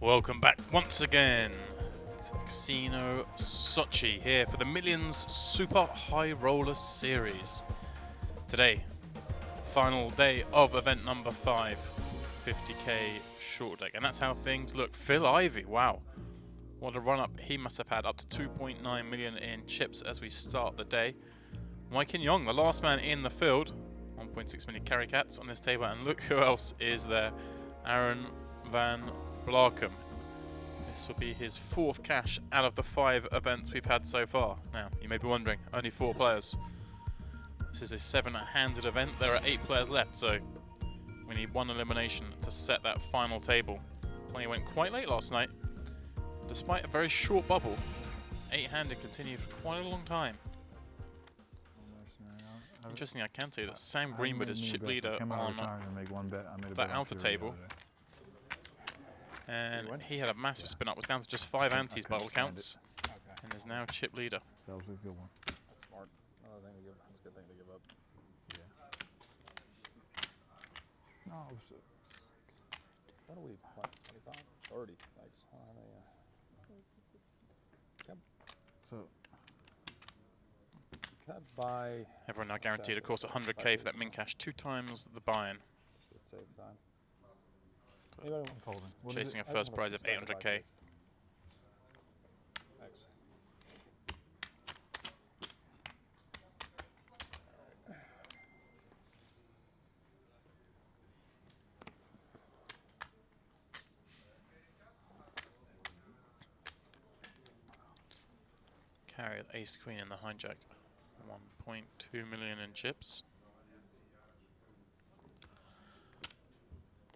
Welcome back once again to Casino Sochi here for the Millions Super High Roller Series. Today, final day of event number 5, 50k short deck, and that's how things look. Phil Ivey, wow, what a run up he must have had, up to 2.9 million in chips as we start the day. Mike In Yong, the last man in the field, 1.6 million carry cats on this table, and look who else is there, Aaron Van Blarkum. This will be his 4th cash out of the 5 events we've had so far. Now, you may be wondering, only 4 players. This is a 7-handed event. There are 8 players left, so we need 1 elimination to set that final table. Play went quite late last night. Despite a very short bubble, 8-handed continued for quite a long time. Interesting, I can tell you that Sam Greenwood is chip leader on that outer table. And he had a massive spin up, was down to just 5 antes by all counts, and is now chip leader. That was a good one. That's smart. That's a good thing to give up. Yeah. No, it was. What are we? What? 25? 30. Thanks. Yep. So. Can I buy? Everyone now guaranteed, of course, 100k for that min cash, 2 times the buy-in. Just to save time. Chasing a first prize of 800k. Thanks. Carry the ace queen in the hijack. 1.2 million in chips.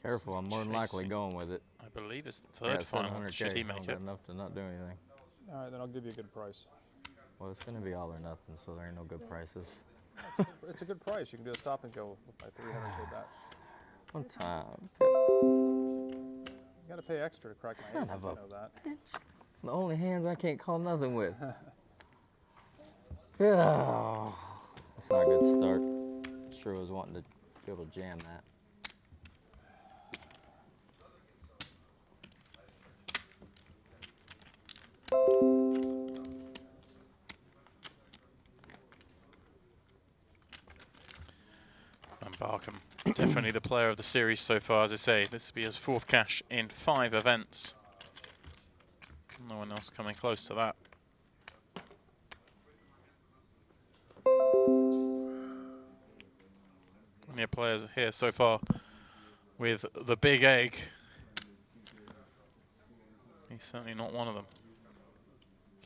Careful, I'm more than likely going with it. I believe it's the 3rd final. Should he make it? Enough to not do anything. All right, then I'll give you a good price. Well, it's going to be all or nothing, so there ain't no good prices. It's a good price. You can do a stop and go with my 300k bet. One time. You got to pay extra to crack my Son aces, of you a know that. The only hands I can't call nothing with. Yeah. That's not a good start. Sure was wanting to be able to jam that. And Barkham, definitely the player of the series so far, as I say. This will be his 4th cash in 5 events. No one else coming close to that. Plenty of players here so far with the big egg. He's certainly not one of them.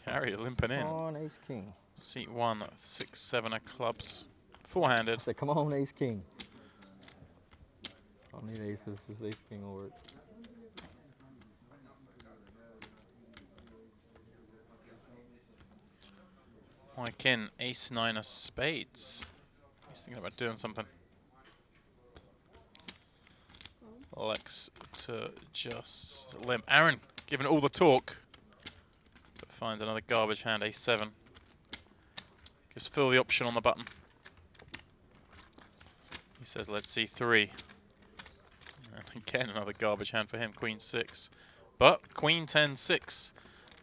Carry limping in. Come on, ace king. Seat 1, 6, 7 of clubs. 4-handed. I said, come on, ace king. I don't need aces, just ace king will work. Mike in, ace 9 of spades. He's thinking about doing something. Lex to just limp. Aaron giving it all the talk, but finds another garbage hand, ace 7. Gives Phil the option on the button. He says, let's see 3. And again, another garbage hand for him, queen 6. But queen 10, 6.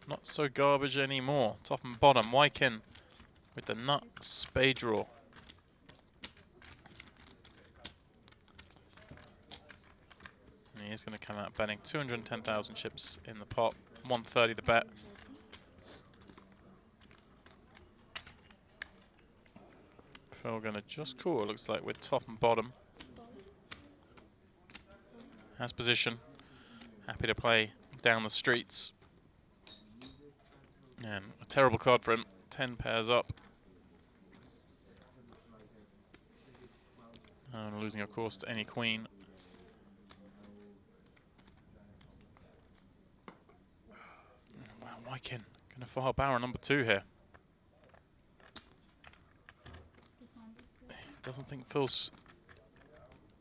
Not so garbage anymore. Top and bottom, Wykin with the nut spade draw. And he is going to come out betting 210,000 chips in the pot, 130 the bet. Phil going to just call, it looks like, with top and bottom. Has position. Happy to play down the streets. And a terrible card for him. 10 pairs up. And losing, of course, to any queen. Wow, Wykin going to file barrel number 2 here. Doesn't think Phil's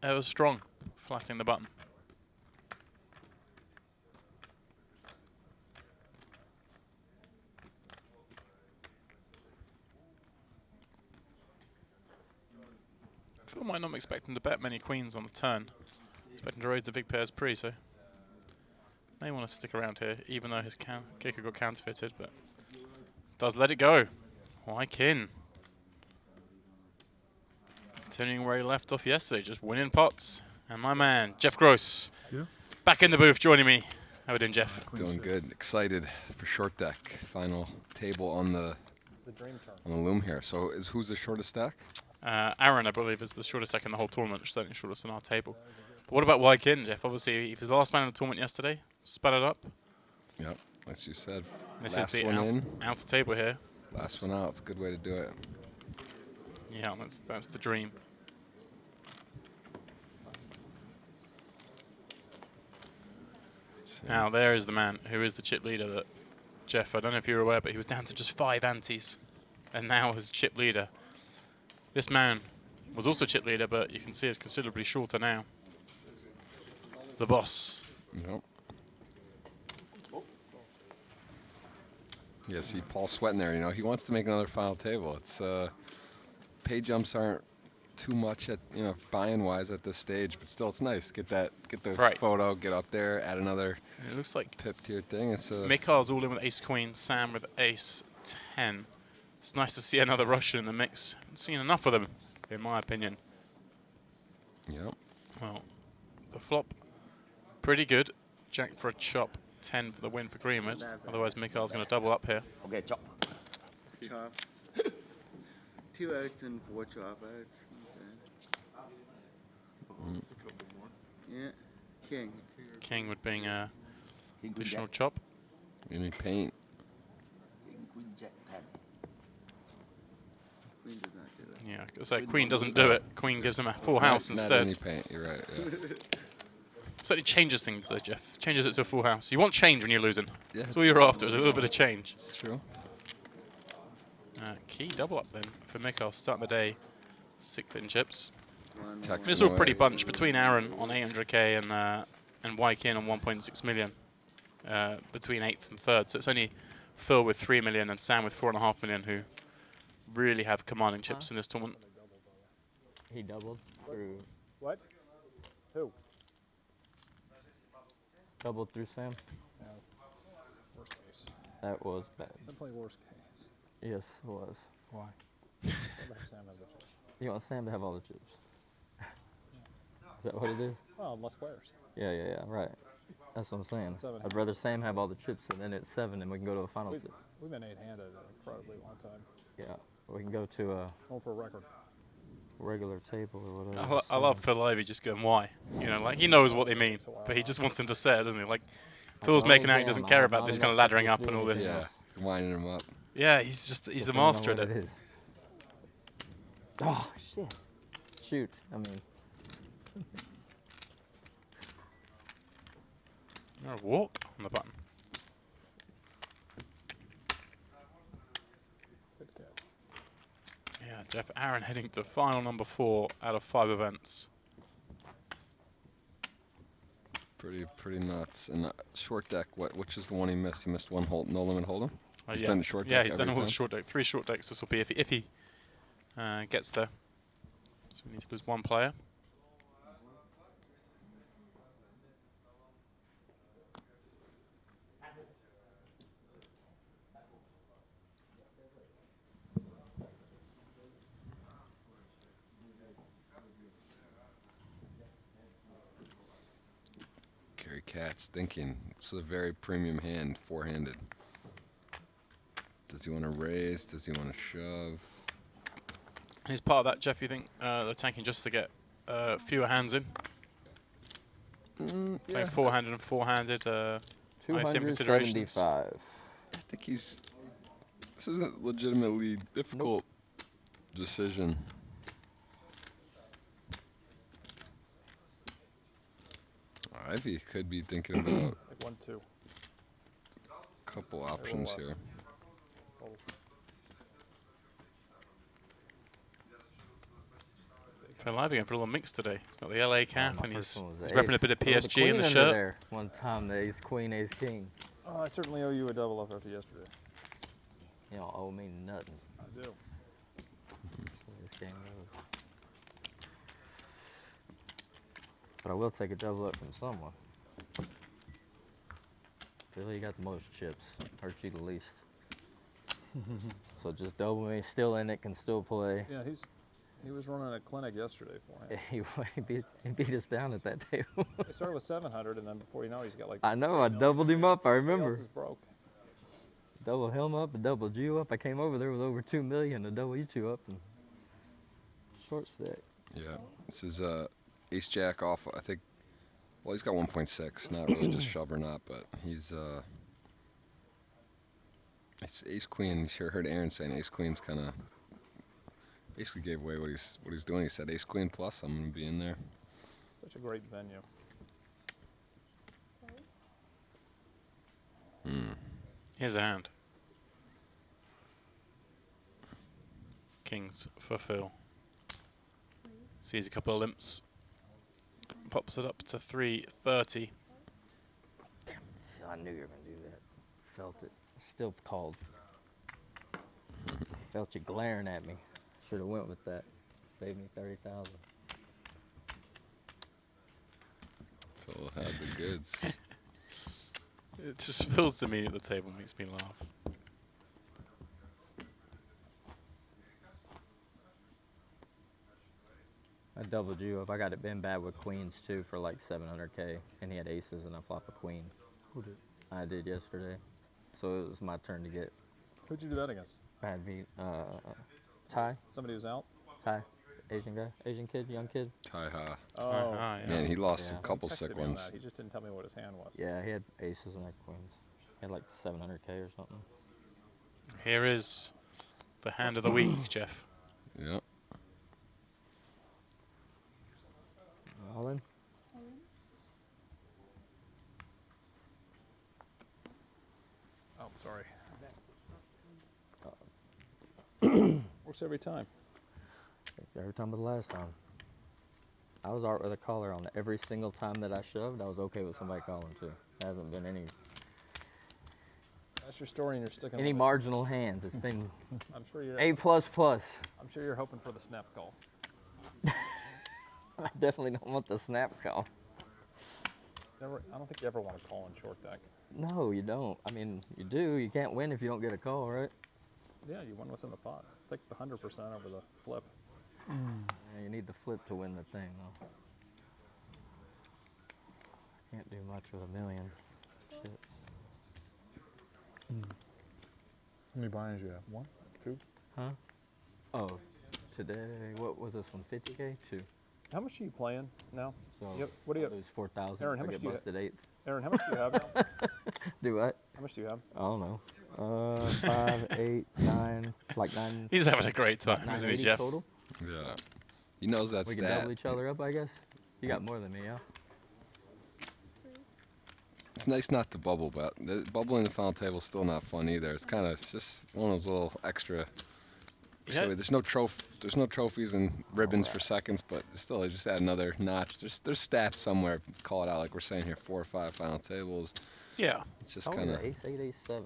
ever strong, flatting the button. Phil might not be expecting to bet many queens on the turn. Expecting to raise the big pairs pre, so May want to stick around here, even though his kicker got counterfeited, but does let it go. Wykin. Continuing where he left off yesterday, just winning pots. And my man, Jeff Gross, Yeah. back in the booth joining me. How we doing, Jeff? Doing good. Excited for short deck. Final table on the dream turn. loom here. So who's the shortest stack? Aaron, I believe, is the shortest stack in the whole tournament, certainly shortest on our table. But what about Wykin, Jeff? Obviously, he was the last man in the tournament yesterday. Sped it up. Yep, as you said. This last is the one outer table here. Last one out. It's a good way to do it. Yeah, that's the dream. Now, there is the man who is the chip leader that, Jeff, I don't know if you're aware, but he was down to just 5 antes, and now is chip leader. This man was also chip leader, but you can see it's considerably shorter now. The boss. Yep. Yeah, see Paul sweating there. You know, he wants to make another final table. It's pay jumps aren't too much at buy-in wise at this stage, but still it's nice. Get the Right. photo, get up there, add another And it looks like pip to your thing. It's Mikhail's all in with ace queen, Sam with ace 10. It's nice to see another Russian in the mix. Haven't seen enough of them, in my opinion. yep. Well, the flop, pretty good. Jack for a chop, 10 for the win for Greenwood. Otherwise, Mikhail's going to double up here. Okay, chop. Chop. 2 outs and 4 chop outs. Okay. Yeah. King. King would being a King, queen, additional jack. chop. Any paint. King, queen, jack, 10. Queen does not do it. Yeah, so Queen doesn't do it. Queen gives him a full house Not instead. any paint. You're right. Yeah. Certainly changes things though, Jeff. Changes it to a full house. You want change when you're losing. Yeah, That's all you're after, is a little bit of change. It's true. Key double up then for Mikhail, starting the day 6th in chips. One Text more. It's all away. pretty bunched between Aaron on 800k and Wykin on 1.6 million between 8th and 3rd. So it's only Phil with 3 million and Sam with 4.5 million who really have commanding chips in this tournament. He doubled through. What? Who? Doubled through Sam. Yeah, worst case. That was bad. Definitely worst case. Yes, it was. Why? Let Sam have the chips. You want Sam to have all the chips. Is that what it is? Well, less players. Yeah, right. That's what I'm saying. 7. I'd rather Sam have all the chips and then it's 7 and we can go to a final tip. We've been 8-handed an incredibly long time. Yeah, we can go to a Home for a record. regular table or whatever. I love Phil Ivey just going, why? You know, like he knows what they mean, but he just wants them to say it, doesn't he? Like Phil's making out he doesn't care about this kind of laddering up and all this. Yeah. Winding him up. Yeah, he's the master at it. Is. Oh, shit. Shoot, I mean. No, walk on the button. Good catch. Yeah, Jeff Aaron heading to final number 4 out of 5 events. Pretty nuts. And short deck. Which is the one he missed? He missed one hold, no limit hold'em. He's Yeah. done the short deck. Yeah, he's done every all the time? short deck. 3 short decks this will be if he gets there. So we need to lose 1 player. Gary Katz thinking. This is a very premium hand, 4-handed. Does he want to raise? Does he want to shove? And as part of that, Jeff, you think they're tanking just to get fewer hands in? Playing Yeah. 4-handed and 4-handed. ISM considerations. 275. I think he's. This is a legitimately difficult decision. Ivy could be thinking about Like 1-2. a couple options less. here. Total. Phil Ivey going for a little mix today. He's got the LA cap My and first he's one was the repping a ace. bit of There was a PSG in the queen under shirt. There. One time, the ace queen, ace king. I certainly owe you a double up after yesterday. You don't owe me nothing. I do. That's the way this game goes. But I will take a double up from someone. Billy, you got the most chips. Hurt you the least. So just double me. Still in it, can still play. Yeah, he was running a clinic yesterday for him. he beat us down at that table. He started with 700, and then before you know, he's got like. I know. I doubled him up. I Everybody else remember. is broke. Double him up and double you up. I came over there with over 2 million to double you two up and short stack. Yeah. This is ace jack off. I think. Well, he's got 1.6. Not really just shove or not, but he's it's ace queen. You heard Aaron saying ace queen's kind of basically gave away what he's doing. He said ace queen plus. I'm gonna be in there. Such a great venue. Here's a hand. Kings for Phil. Sees a couple of limps. Pops it up to 330. Damn, I knew you were gonna do that. Felt it. Still called. Felt you glaring at me. Should have went with that. Saved me 30,000. Phil had the goods. It just Phil's demeanor at the table makes me laugh. I doubled you up. I got it been bad with queens too for like 700K, and he had aces and I flop a queen. Who did? I did yesterday, so it was my turn to get Who'd you do that against? bad beat. Ty, Somebody who's out? Asian guy, Asian kid, young kid. Tai Ha. Oh, Ah, yeah. Man, he lost Yeah. a couple He texted sick me on ones. that. He just didn't tell me what his hand was. Yeah, he had aces and I had queens. He had like 700K or something. Here is the hand of the week, Jeff. Yeah. All in. Oh, sorry. Works every time. Every time but the last time. I was art with a caller on every single time that I shoved. I was okay with somebody calling too. There hasn't been That's your story, and you're sticking any with marginal hands. It's been it. I'm sure you're. A++. I'm sure you're hoping for the snap call. I definitely don't want the snap call. I don't think you ever want to call in short deck. No, you don't. I mean, you do. You can't win if you don't get a call, right? Yeah, you won what's in the pot. Take the 100% over the flip. Yeah, you need the flip to win the thing, though. Can't do much with a million. Shit. How many buy-ins you have? 1, 2? Huh? Oh, today, what was this one? 50K? 2. How much are you playing now? So Yep. What do you? it was 4,000. Aaron, how I much get do you busted 8th. Aaron, how much do you have now? Do what? How much do you have? I don't know. 5, 8, 9, like 9. He's having a great time, isn't he, 980 Jeff? total. Yeah. He knows that We can stat. double each other up, I guess. You got more than me, yeah. It's nice not to bubble, but bubbling the final table is still not fun either. It's kind of just one of those little extra. Yeah. So there's no trophies and ribbons for seconds, but still, they just add another notch. There's stats somewhere. Call it out like we're saying here, 4 or 5 final tables. Yeah. It's just How kind old of. are Ace 8, Ace 7?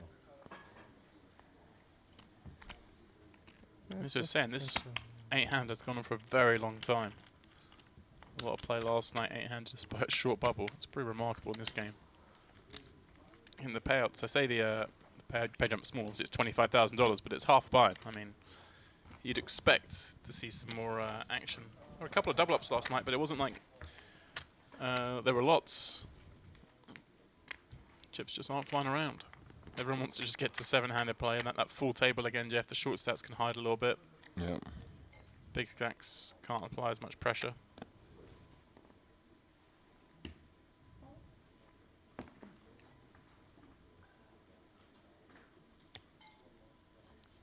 As we were saying, this 8-hand has gone on for a very long time. A lot of play last night, 8-hand despite a short bubble. It's pretty remarkable in this game. In the payouts, I say the pay jump small, it's $25,000, but it's half a buy. I mean, you'd expect to see some more action. There were a couple of double ups last night, but it wasn't like there were lots. Chips just aren't flying around. Everyone wants to just get to 7-handed play, and that full table again, Jeff. The short stats can hide a little bit. Yeah. Big stacks can't apply as much pressure.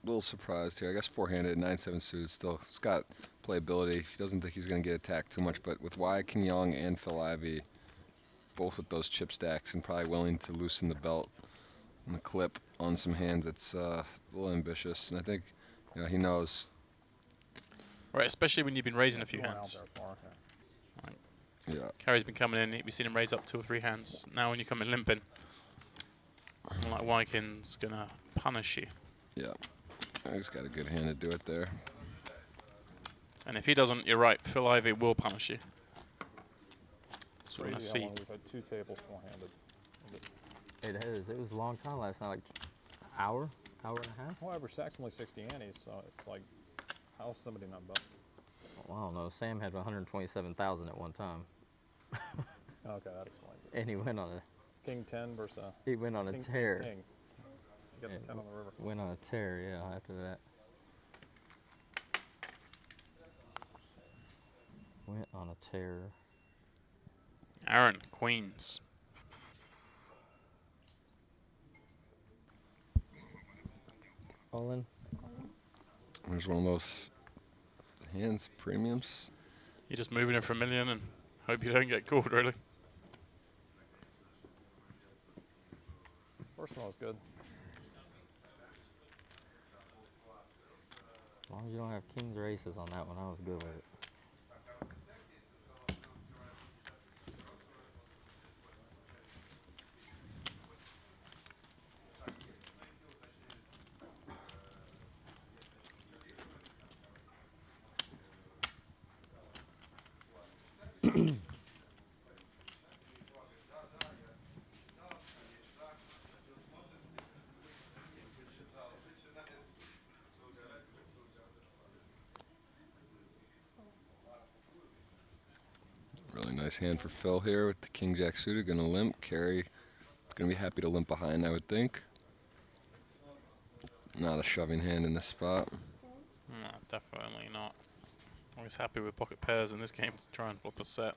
A little surprised here. I guess 4-handed, 9-7 suit. Still, it's got playability. He doesn't think he's going to get attacked too much, but with Wyatt King Young and Phil Ivey, both with those chip stacks and probably willing to loosen the belt and the clip on some hands, it's a little ambitious. And I think, he knows. Right, especially when you've been raising a few Going out hands. there far, okay. Yeah. Carrie's been coming in. We've seen him raise up 2 or 3 hands. Now when you come in limping, someone like Wykin's going to punish you. Yeah. He's got a good hand to do it there. And if he doesn't, you're right, Phil Ivey will punish you. That's what we're going to Crazy how see. long we've had 2 tables 4-handed. It is. It was a long time last night, like hour and a half. However, Sack's only 60 antes, so it's like, how is somebody not bet? Well, I don't know. Sam had 127,000 at one time, Okay, that explains it. and he went on King 10 versus a king, tear. King. You got Yeah, the 10 on the river. Went on a tear. Yeah. After that, went on a tear. Aaron, queens. All in. There's one of those hands premiums. You're just moving in for a million and hope you don't get called, really. First one was good. As long as you don't have kings or aces on that one, I was good with it. Really nice hand for Phil here with the king jack suited. Gonna limp. Carry gonna be happy to limp behind, I would think. Not a shoving hand in this spot. No, definitely not. Always happy with pocket pairs in this game to try and flop a set.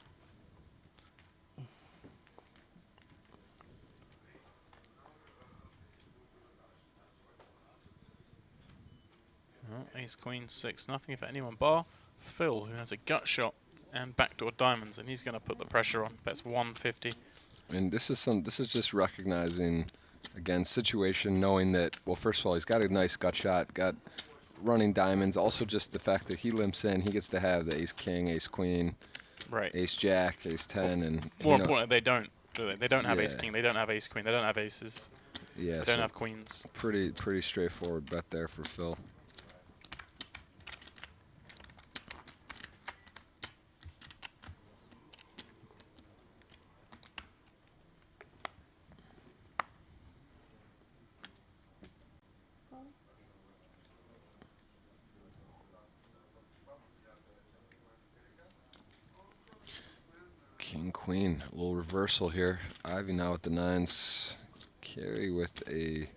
Well, ace, queen, 6. Nothing for anyone bar Phil, who has a gut shot and backdoor diamonds, and he's going to put the pressure on. Bets 150. And this is just recognizing, again, situation, knowing that, well, first of all, he's got a nice gut shot, got running diamonds. Also just the fact that he limps in, he gets to have the ace king, ace queen, Right. ace jack, ace 10, and More importantly, they don't. Do they? They don't have ace Yeah. king. They don't have ace queen. They don't have aces. yeah, They don't so have queens. pretty straightforward bet there for Phil. King, queen, a little reversal here. Ivy now with the 9s. Carry with a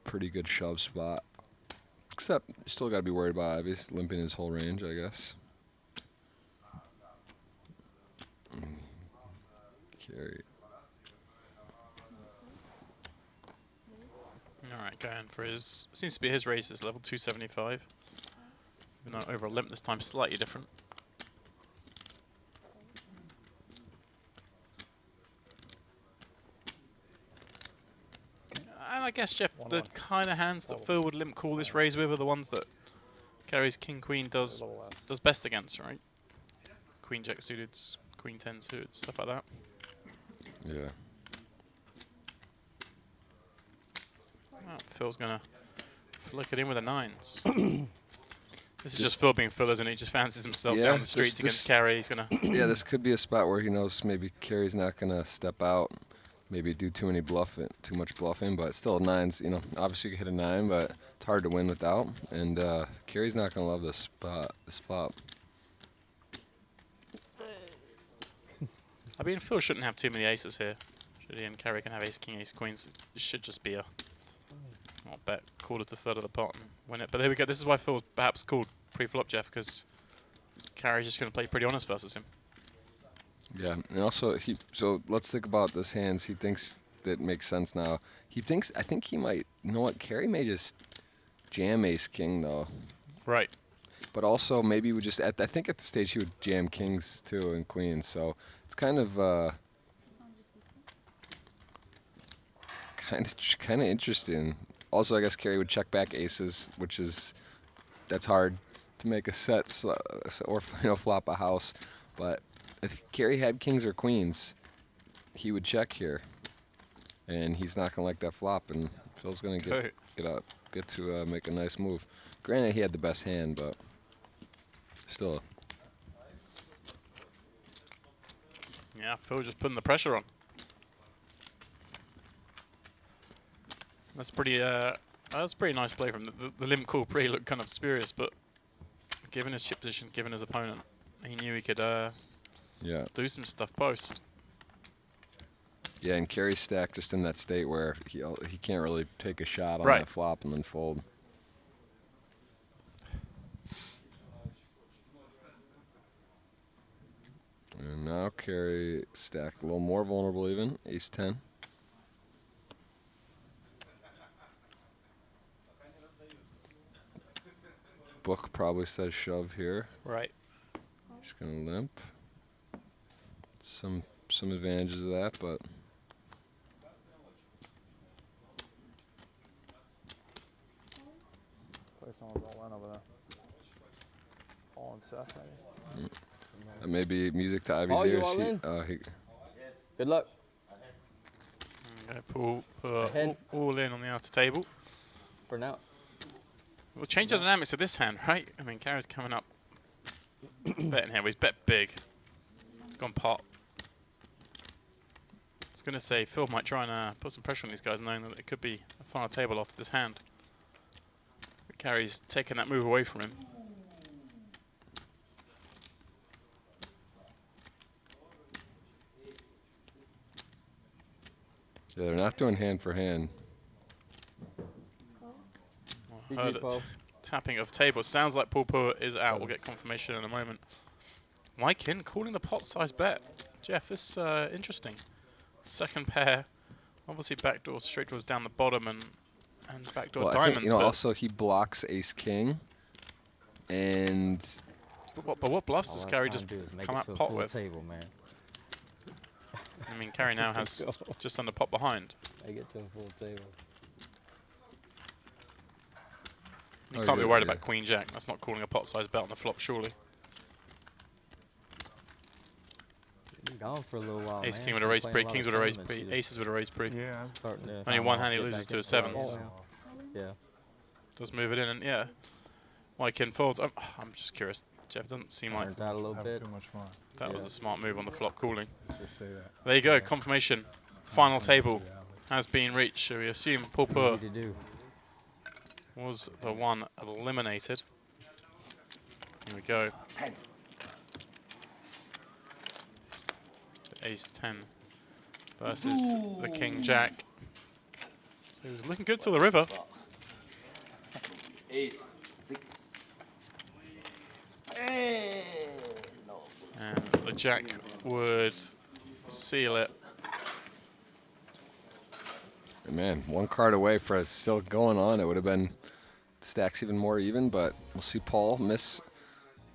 pretty good shove spot. Except, you still got to be worried about Ivy limping his whole range, I guess. Carry. Alright, going for his... Seems to be his race is level 275. Even though over a limp this time, slightly different. And I guess, Jeff, the 1-1. kind of hands that Oh. Phil would limp call this raise with are the ones that carries king queen does Little less. does best against, right? Queen jack suited, queen 10 suited, stuff like that. Yeah. Oh, Phil's gonna flick it in with the 9s. This is just Phil being Phil, isn't he? He just fancies himself Yeah, down the streets against Carry. He's gonna. Yeah, this could be a spot where he knows maybe Carey's not going to step out, maybe do too much bluffing, but still 9s, you know, obviously you can hit a 9, but it's hard to win without, and Carey's not going to love this spot, this flop. I mean, Phil shouldn't have too many aces here. Should he? And Carry can have ace king, ace queens. It should just be a not bet quarter to third of the pot and win it. But there we go. This is why Phil's perhaps called pre-flop, Jeff, because Carry's just going to play pretty honest versus him. Yeah, and also so let's think about this hands. He thinks that makes sense now. I think he might, you know what, Carey may just jam ace king though. Right. But also maybe we just I think at the stage he would jam kings too and queens. So it's kind of interesting. Also, I guess Carey would check back aces, that's hard to make a set or flop a house. But if Carey had kings or queens, he would check here, and he's not gonna like that flop, and Phil's gonna get to make a nice move. Granted, he had the best hand, but still. Yeah, Phil just putting the pressure on. That's pretty nice play from the limp call. Pretty looked kind of spurious, but given his chip position, given his opponent, he knew he could Yeah. do some stuff post. Yeah, and Kerry's stack just in that state where he can't really take a shot on Right. that flop and then fold. And now Kerry stack a little more vulnerable even, ace-10. Book probably says shove here. Right. He's gonna limp. Some advantages of that, but Play someone's all in over there. All in Seth, maybe. that may be music to Ivy's Oh, you ears. all in? Good luck. Okay, Paul put Ahead. all in on the outer table. For now. We'll change the dynamics of this hand, right? I mean, Carrie's coming up betting here. Well, he's bet big. It's gone pot. I was going to say Phil might try and put some pressure on these guys, knowing that it could be a final table after this hand. But Carrie's taken that move away from him. Yeah, they're not doing hand for hand. Heard it. Tapping of tables. Sounds like Paul Poor is out. We'll get confirmation in a moment. Wykin calling the pot size bet. Jeff, this interesting. Second pair. Obviously backdoor straight draws down the bottom and backdoor Well, I diamonds. think, you know, but also he blocks ace-king. And what bluffs does All I'm Carrie trying just to do is make come it out to a pot full with? table, man. I mean, Carrie now has just under pot behind. Make it to a full table. You Oh, can't be yeah, worried yeah. about Queen Jack. That's not calling a pot size bet on the flop, surely. Been gone for a little while, Ace man. King with a raise Playing pre, a lot Kings of with a raise tournaments, pre, you Aces with a raise pre. Yeah. starting to Only find one out hand he get loses back to a into sevens. it. Yeah. Does move it in, and yeah. Wykin folds. I'm just curious. Jeff doesn't seem like Ironed out a little Having bit. too much fun. that was a smart move on the flop calling. Let's just say that. There you go, confirmation. Final table Reality. has been reached. So we assume Paul Poor Easy to do. was the one eliminated. Here we go. The Ace 10 versus the King Jack. So he was looking good till the river. Ace, 6. And the Jack would seal it. And man, one card away for it still going on. It would have been stacks even more even, but we'll see Paul miss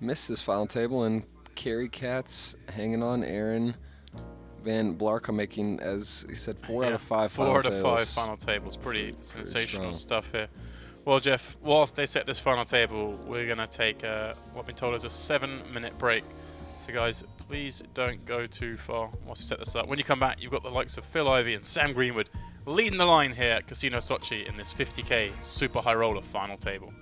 this final table, and Kerry Katz hanging on. Aaron Van Blarka making, as he said, 4 out of 5 final 4 out of 5 tables. final tables. Pretty sensational strong. stuff here. Well, Jeff, whilst they set this final table, we're going to take what we told is a 7-minute break. So, guys, please don't go too far whilst we set this up. When you come back, you've got the likes of Phil Ivey and Sam Greenwood leading the line here at Casino Sochi in this 50K super high roller final table.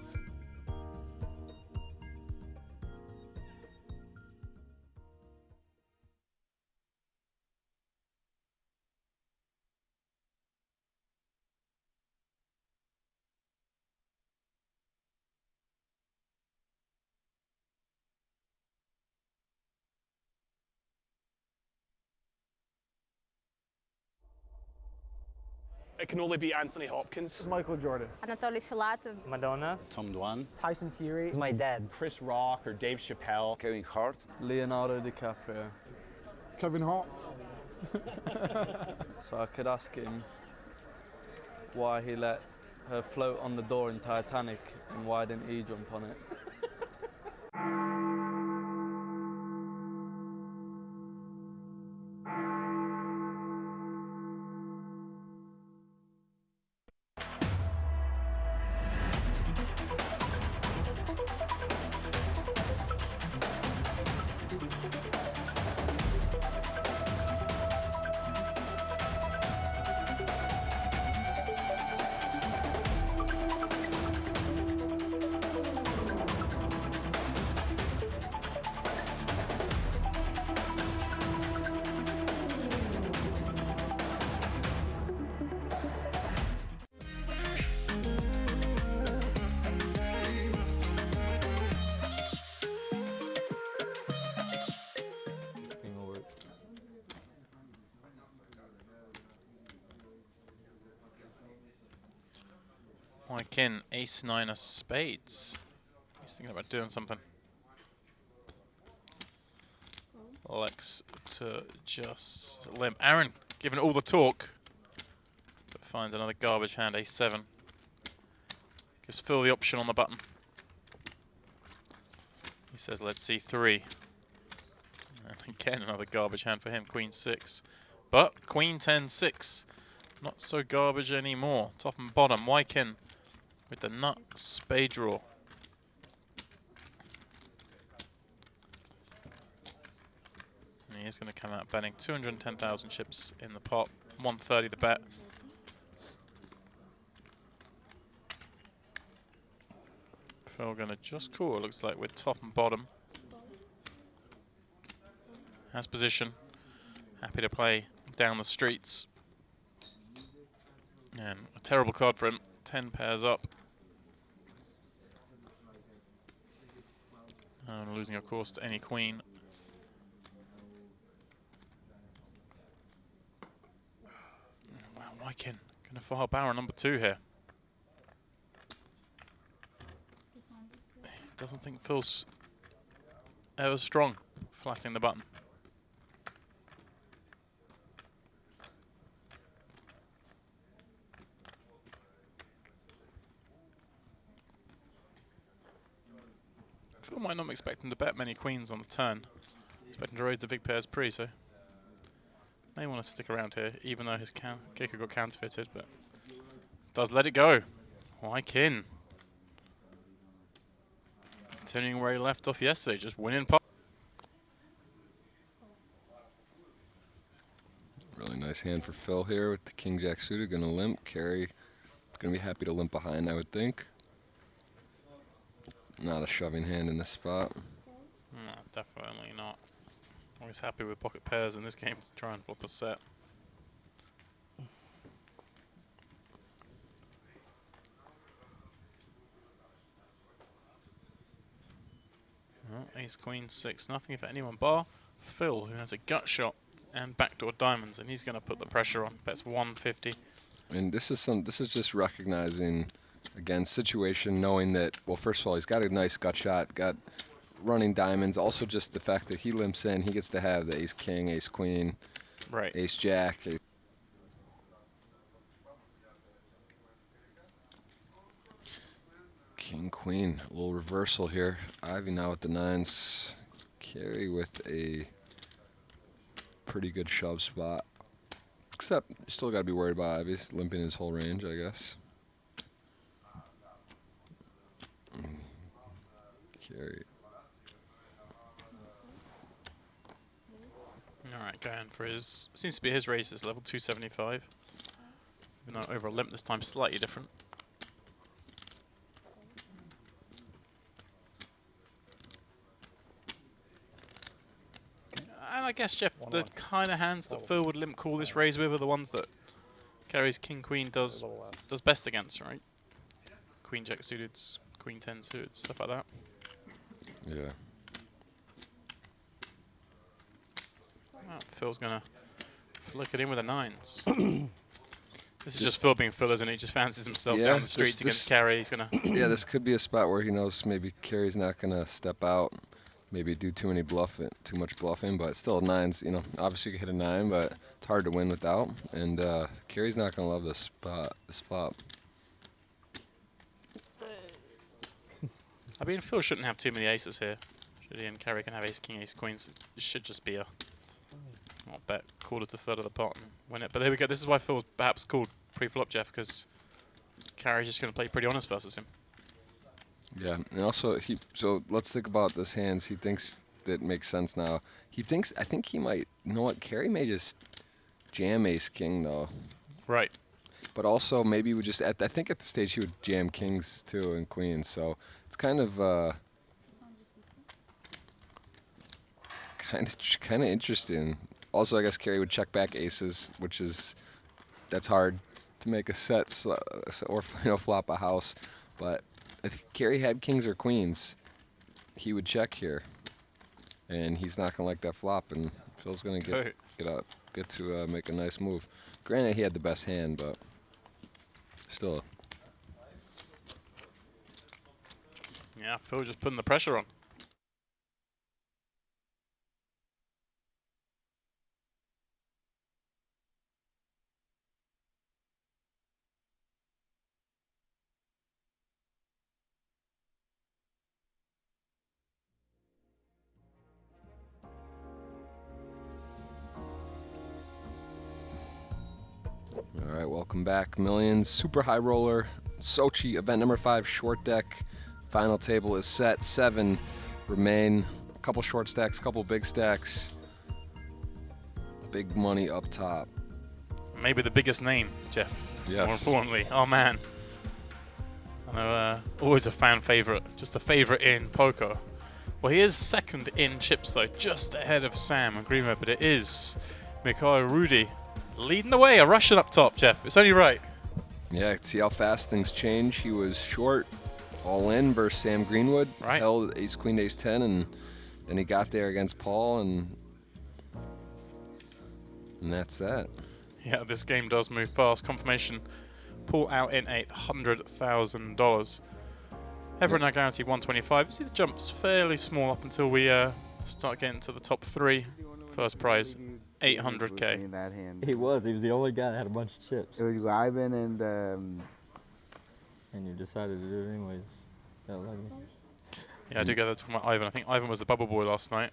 It can only be Anthony Hopkins. Michael Jordan. Anatoly Filatov. Madonna, Tom Dwan, Tyson Fury. my dad. Chris Rock or Dave Chappelle, Kevin Hart. Leonardo DiCaprio. Kevin Hart. So I could ask him why he let her float on the door in Titanic and why didn't he jump on it. King, ace nine of spades. He's thinking about doing something. Likes to just limp. Aaron giving it all the talk, but finds another garbage hand, ace seven. Gives Phil the option on the button. He says, let's see three. And again, another garbage hand for him, queen six. But queen 10-6, not so garbage anymore. Top and bottom, Wykin with the nut spade draw. And he is going to come out betting 210,000 chips in the pot, 130 the bet. Phil going to just call, it looks like, with top and bottom. Has position, happy to play down the streets. And a terrible card for him, 10 pairs up. And losing, of course, to any queen. Wow, Wykin going to file barrel number 2 here. He doesn't think Phil's ever strong, flatting the button. Phil might not be expecting to bet many queens on the turn. Expecting to raise the big pairs pre, so may want to stick around here, even though his kicker got counterfeited, but does let it go. Wykin. Continuing where he left off yesterday, just winning pot. Really nice hand for Phil here with the king jack suited. Gonna limp. Carey gonna be happy to limp behind, I would think. Not a shoving hand in this spot. No, definitely not. Always happy with pocket pairs in this game to try and flop a set. Well, ace queen six, nothing for anyone bar Phil, who has a gut shot and backdoor diamonds, and he's going to put the pressure on. Bets 150. And this is just recognizing, again, situation, knowing that, well, first of all, he's got a nice gut shot, got running diamonds. Also just the fact that he limps in, he gets to have the ace king, ace queen, right, ace jack. King queen, a little reversal here. Ivy now with the nines. Carey with a pretty good shove spot. Except, you still got to be worried about Ivy limping his whole range, I guess. Carey. Alright, going for his, seems to be his race is level 275. Even though over a limp this time, slightly different. And I guess, Jeff, the kind of hands that Phil would limp call this raise with are the ones that Carey's king queen does best against, right? Queen jack suited, queen 10 suited, stuff like that. Yeah. Well, Phil's gonna flick it in with the nines. This is just Phil being Phil, isn't he? He just fancies himself down the streets against Carey. He's gonna. Yeah, this could be a spot where he knows maybe Carey's not gonna step out, maybe do too much bluffing, but still nines. You know, obviously you can hit a 9, but it's hard to win without. And Carey's not gonna love this spot, this flop. I mean, Phil shouldn't have too many aces here. Should he? And Carey can have ace king, ace queens. It should just be a bet quarter to third of the pot and win it. But there we go. This is why Phil was perhaps called pre-flop, Jeff, because Carey's just going to play pretty honest versus him. Yeah, and also so let's think about this hands. He thinks that makes sense now. I think he might, you know what, Carey may just jam ace king though. Right. But also maybe we just, I think at the stage he would jam kings too and queens. So it's kind of interesting. Also, I guess Carey would check back aces, that's hard to make a set or flop a house. But if Carey had kings or queens, he would check here, and he's not gonna like that flop, and Phil's gonna get to make a nice move. Granted, he had the best hand, but still. Yeah, Phil just putting the pressure on. All right, welcome back, Millions. Super high roller, Sochi, event number 5, short deck. Final table is set. 7 remain. A couple short stacks, couple big stacks. Big money up top. Maybe the biggest name, Jeff. Yes. More importantly, oh man. I know, always a fan favorite, just a favorite in poker. Well, he is second in chips though, just ahead of Sam and Greenwood, but it is Mikhail Rudy leading the way, a Russian up top, Jeff. It's only right. Yeah, see how fast things change. He was short, all in versus Sam Greenwood. Right. Held ace, queen, ace, 10, and then he got there against Paul, and that's that. Yeah, this game does move fast. Confirmation, pull out in $800,000. Everyone now guaranteed 125. You see the jump's fairly small up until we start getting to the top 3. First prize, 800K. In that hand. He was the only guy that had a bunch of chips. It was Ivan and And you decided to do it anyways. That lucky. Yeah, I do get that talking about Ivan. I think Ivan was the bubble boy last night.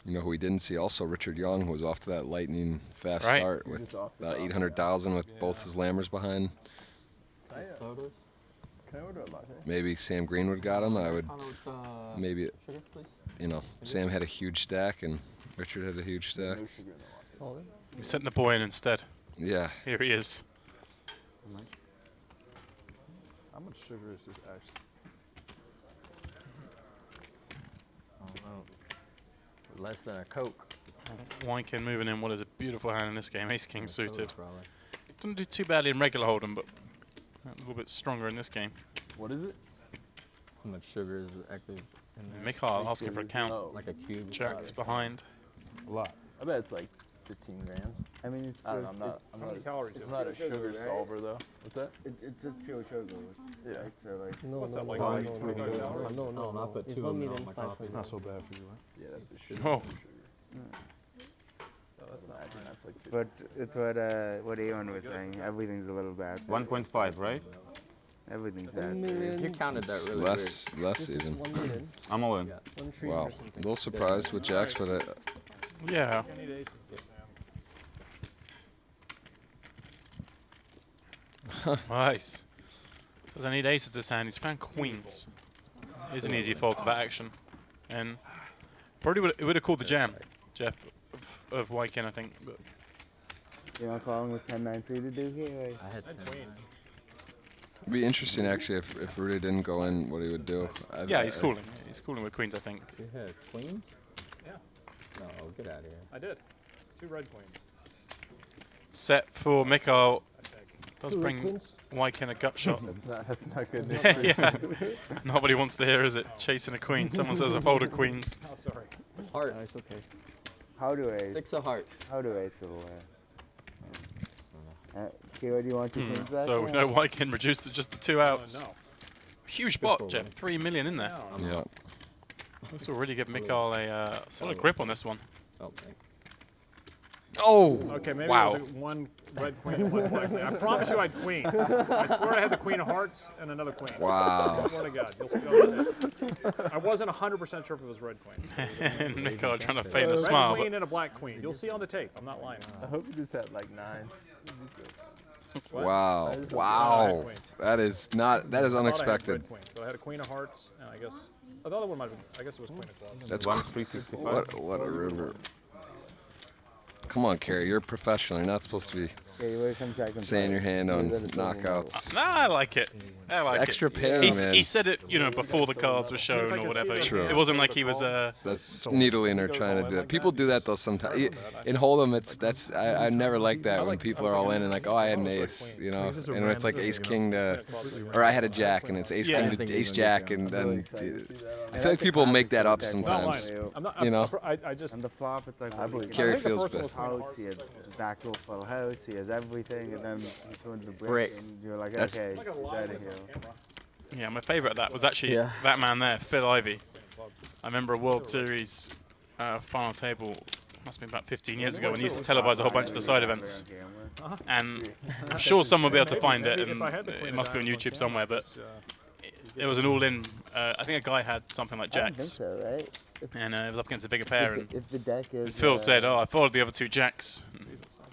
You know who we didn't see? Also Richard Young, who was off to that lightning fast Right. start with about 800,000 with both his lammers behind. Sodas? Can I order a latte? Maybe Sam Greenwood got him. I would maybe, Sugar, please. you know, Sam had a huge stack and Richard had a huge stack. No sugar in the latte. He's sending the boy in instead. Yeah. Here he is. How much sugar is this actually? Less than a Coke. Wykin moving in what is a beautiful hand in this game. Ace King Soda, suited. probably. Doesn't do too badly in regular Hold'em, but a little bit stronger in this game. What is it? How much sugar is active in there? Mikhail asking for a count. Oh, Like a cube. Jack's behind. a lot. I bet it's like 15 grams. I mean, it's I don't know. I'm not. I'm How many not. calories It's is not a Sugar, sugar right? solver though. What's that? it's just pure sugar. Yeah. Right? So like, No, What's no, that, like, no, only no, 45 no, calories? no, no, No, no, I put it's 2 1 of them million on my 500. coffee. It's not so bad for you, right? Yeah, that's a sugar. Oh. No, that's not. I think that's like 50. but it's what Aon was saying. Everything's a little bad. 1.5, right? Everything's 1 bad. million. You counted that really Less This is even. 1 million. I'm all in. 1 3 Wow. or A something. little surprised with Jacks, but Yeah. I need aces, Sam. Nice. Says I need aces this hand. He's found queens. Is an easy fold to that action. And probably would have called the jam, Jeff, of Wykin, I think. But You know, calling with 10-9-2 to do here. Right? I had I had 10. queens. it'd be interesting actually if Rudy didn't go in, what he would do. yeah, he's calling. He's calling with queens, I think. You had queen? Yeah, No, get out of here. I did. 2 red queens. Set for Mikhail. I think. Does Two red bring queens. Wykin a gut shot. That's not good news. Yeah. Nobody wants to hear, is it? Chasing a queen. Someone says a fold of queens. Oh, sorry. Heart. No, it's okay. How do I? 6 of heart. How do I still? Kira, do you want 2 queens back? So we know Wykin reduces just the 2 outs. No. Huge Good bot, fold, Jeff. right? 3 million in there. No. Yeah. This will really give Mikhail a solid grip on this one. Oh, thank Oh! Okay, maybe Wow. it was 1 red queen and 1 black queen. I promise you I had queens. I swear I had the queen of hearts and another queen. Wow. I swear to God. You'll see on the tape. I wasn't 100% sure if it was red queen. And Mikhail trying to feign a Red smile. queen and a black queen. You'll see on the tape. I'm not lying. I hope you just had like 9s. What? Wow. I Wow. had queens. That is unexpected. Red queen. So I had a queen of hearts, and I guess the other one might have been. I guess it was queen of clubs. That's 365. what a river. Come on, Kerry, you're a professional. You're not supposed to be Okay, you wanna come check and saying play? your hand on You're the trouble knockouts. Nah, I like it. I like Extra it. pair, man. He said it, before the cards were shown or whatever. True. It wasn't like he was That's needling or trying to do that. People do that though sometimes. In Hold'em, I never like that when people are all in and like, oh, I had an ace, and it's like ace king to, or I had a jack and it's ace Yeah. king to ace jack, and then I feel like people make that up sometimes. I'm not. You know? I just. On the flop, it's like I believe Kerry I think the feels first one bad. was house, he has back door full house, he has everything, and then he throws the brick, Brick. and you're like, That's- okay, I'm he's not gonna lie out when of it's here. on camera. Yeah, my favourite of that was actually Yeah. that man there, Phil Ivey. I remember a World Series final table, must have been about 15 years ago, when he used to televise a whole bunch of the side events. And I'm sure someone will be able to find it, and it must be on YouTube somewhere, but it was an all-in, I think a guy had something like I don't think jacks, so, right? and it was up against a bigger pair, and If the deck is. Phil said, "Oh, I followed the other two jacks,"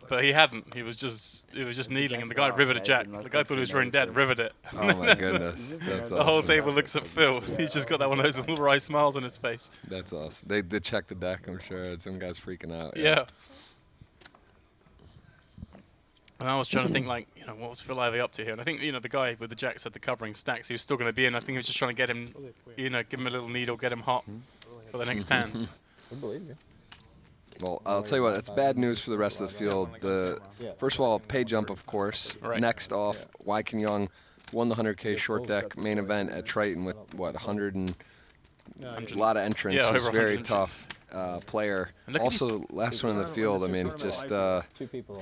but he hadn't. It was just needling, and the guy rivered a jack. The guy thought he was throwing dead, rivered it. Oh my goodness, that's The whole awesome. table looks at Phil. He's just got that one of those little wry smiles on his face. That's awesome. They did check the deck, I'm sure. And some guys freaking out. Yeah. And I was trying to think, like, you know, what was Phil Ivey up to here? And I think, you know, the guy with the jacks had the covering stacks. He was still going to be in. I think he was just trying to get him, you know, give him a little needle, get him hot for the next hands. I believe you. Well, I'll tell you what, that's bad news for the rest of the field. First of all, pay jump, of course. Right. Next off, Wyken Young won the 100K short deck main event at Triton with, what, 100 and a lot of entrants. Yeah, He was over very 100 tough player. And look at Also, last one in the field. I mean, just got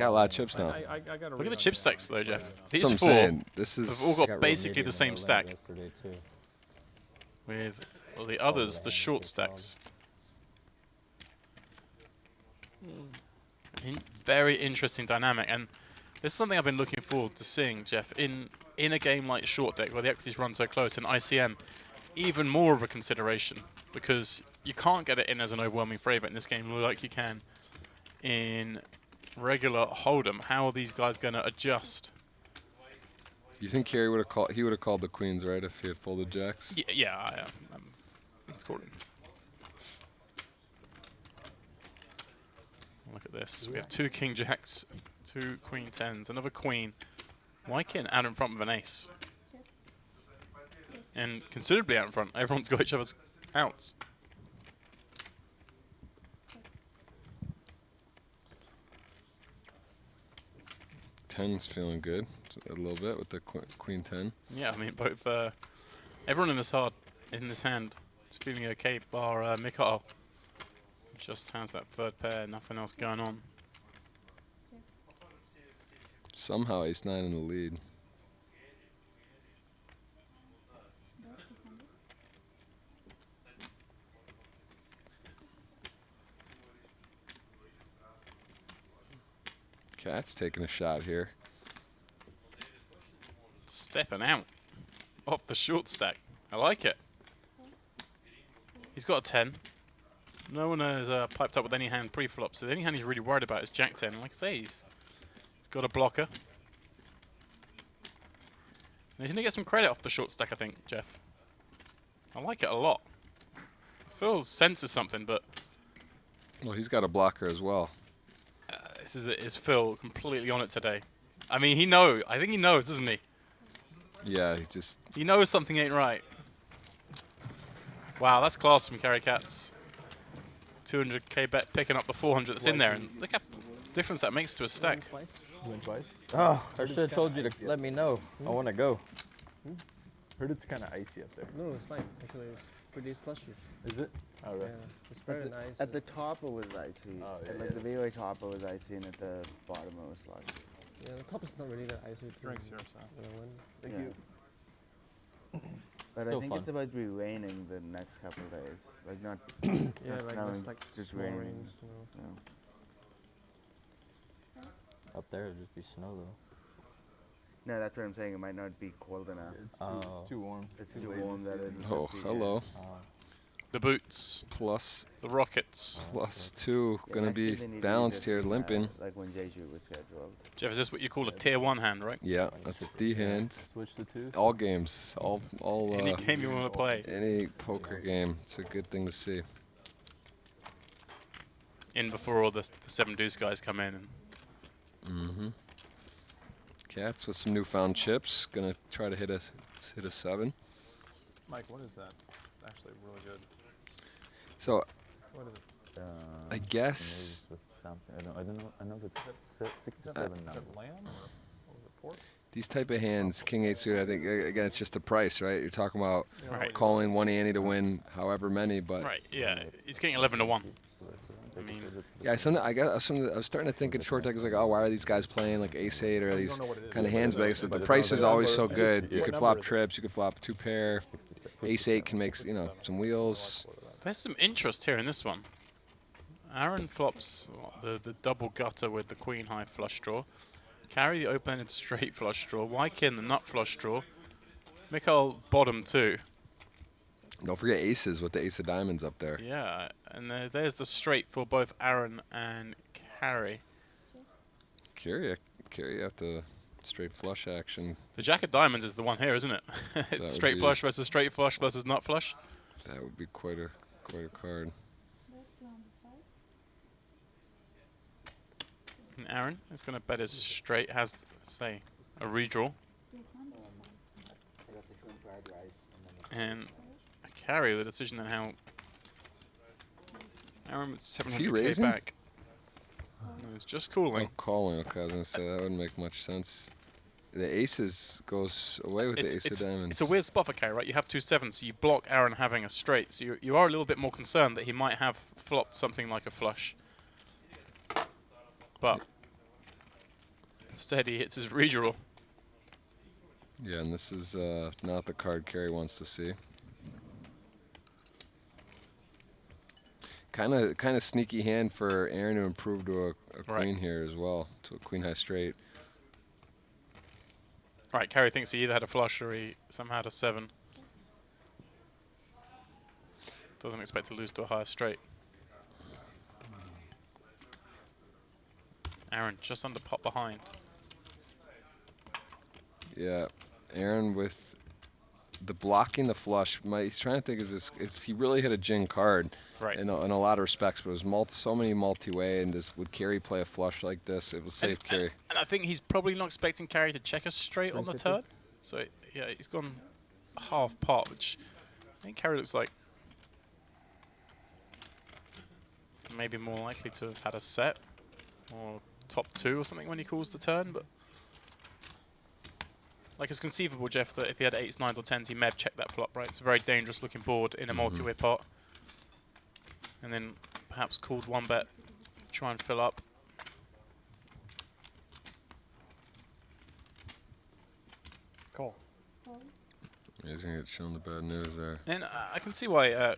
a lot of chips now. Look at the chip stacks, though, Jeff. That's These what I'm four saying. This have is all got basically the same stack, with all the others, the short stacks. Very interesting dynamic, and this is something I've been looking forward to seeing, Jeff, in a game like short deck where the equities run so close, and ICM even more of a consideration, because you can't get it in as an overwhelming favourite in this game like you can in regular Hold'em. How are these guys going to adjust? You think Kerry would have called? He would have called the queens, right, if he had folded jacks? Yeah, he's called him. Look at this. We have two king jacks, two queen tens, another queen. Wyken out in front with an ace. And considerably out in front. Everyone's got each other's outs. Ten's feeling good a little bit with the queen 10. Yeah, I mean, both everyone in this hand is feeling okay, bar Mikhail. Just has that third pair, nothing else going on. Somehow ace-9 in the lead. Cat's taking a shot here. Stepping out off the short stack. I like it. He's got a 10. No one has piped up with any hand pre-flop, so the only hand he's really worried about is Jack 10. Like I say, he's got a blocker. And he's going to get some credit off the short stack, I think, Jeff. I like it a lot. Phil senses something, but... Well, he's got a blocker as well. Is Phil completely on it today? I mean, I think he knows, doesn't he? Yeah, He knows something ain't right. Wow, that's class from Kerry Katz. 200k bet picking up the 400 that's in there, and look how difference that makes to a stack. You went twice? Oh, I should have told you to let me know. I want to go. Heard it's kind of icy up there. No, it's fine. Actually, it's pretty slushy. Is it? Oh, really? Yeah, it's very nice. At the top it was icy. Oh, yeah, At like the very top it was icy, and at the bottom it was slushy. Yeah, the top is not really that icy. Drinks here, so. Thank Yeah. you. But Still I think fun. it's about to be raining the next couple of days. Like not. Yeah, not like now, it's like just small raining. rains, you know. Yeah. Up there, it'd just be snow, though. No, that's what I'm saying. It might not be cold enough. It's too warm. It's too warm that it. Oh, hello. The boots, Plus the rockets. +2, gonna be balanced here, limping. Like when Jeju was scheduled. Jeff, is this what you call a tier 1 hand, right? Yeah, that's the hand. Switch to 2. All games, all Any game you want to play. any poker game. It's a good thing to see. In before all the 7 deuce guys come in. And Mm-hmm. Cats with some newfound chips, gonna try to hit a 7. Mike, what is that? Actually, really good. So What is it? I guess I don't know. I know that's 67 Is now. it lamb or what was it, pork? these type of hands, King 8 suit. I think again it's just a price, right? You're talking about Right. calling one ante to win however many, but right, yeah, he's getting 11 to 1. I mean, Yeah, I was starting to think in short deck, I was like, oh, why are these guys playing like ace-8 or these know what it is. kind of Yeah, hands? but But I it guess doesn't- the but it price doesn't is always number. so Just- good. yeah. You What could number flop is it? trips, you could flop 2-pair. Ace-8 can make, you know, some wheels. There's some interest here in this one. Aaron flops the double gutter with the queen high flush draw. Carry the open-ended straight flush draw. Wykin the nut flush draw. Mikhail bottom 2. Don't forget aces with the ace of diamonds up there. Yeah, and there's the straight for both Aaron and Carrie. Carry after straight flush action. The jack of diamonds is the one here, isn't it? would It's straight be- flush versus nut flush. That would be quite a card. And Aaron is going to bet his straight, has, say, a redraw. And a carry the decision on how Aaron with Is he 700k raising? back. No, it's just cooling. Oh, calling. Okay, I was gonna say that wouldn't make much sense. The aces goes away with the ace of diamonds. It's a weird spot for carry, right? You have 2-7s, so you block Aaron having a straight. So you are a little bit more concerned that he might have flopped something like a flush. But instead he hits his redraw. Yeah, and this is not the card Carey wants to see. Kind of sneaky hand for Aaron to improve to a queen here as well, to a queen high straight. Right, Carey thinks he either had a flush or he somehow had a 7. Doesn't expect to lose to a higher straight. Aaron just under pot behind. Yeah, Aaron with the blocking the flush. He's trying to think, he really hit a Jing card Right. in a lot of respects, but it was so many multi-way, and would Carey play a flush like this? It was safe Carey. And I think he's probably not expecting Carey to check us straight on the turn. So yeah, he's gone half pot, which I think Carey looks like maybe more likely to have had a set or top 2 or something when he calls the turn, but like it's conceivable, Jeff, that if he had 8s, 9s or 10s, he may have checked that flop, right? It's a very dangerous looking board in a multi-way pot. And then perhaps called 1-bet, try and fill up. Call. He's gonna get shown the bad news there. And I can see why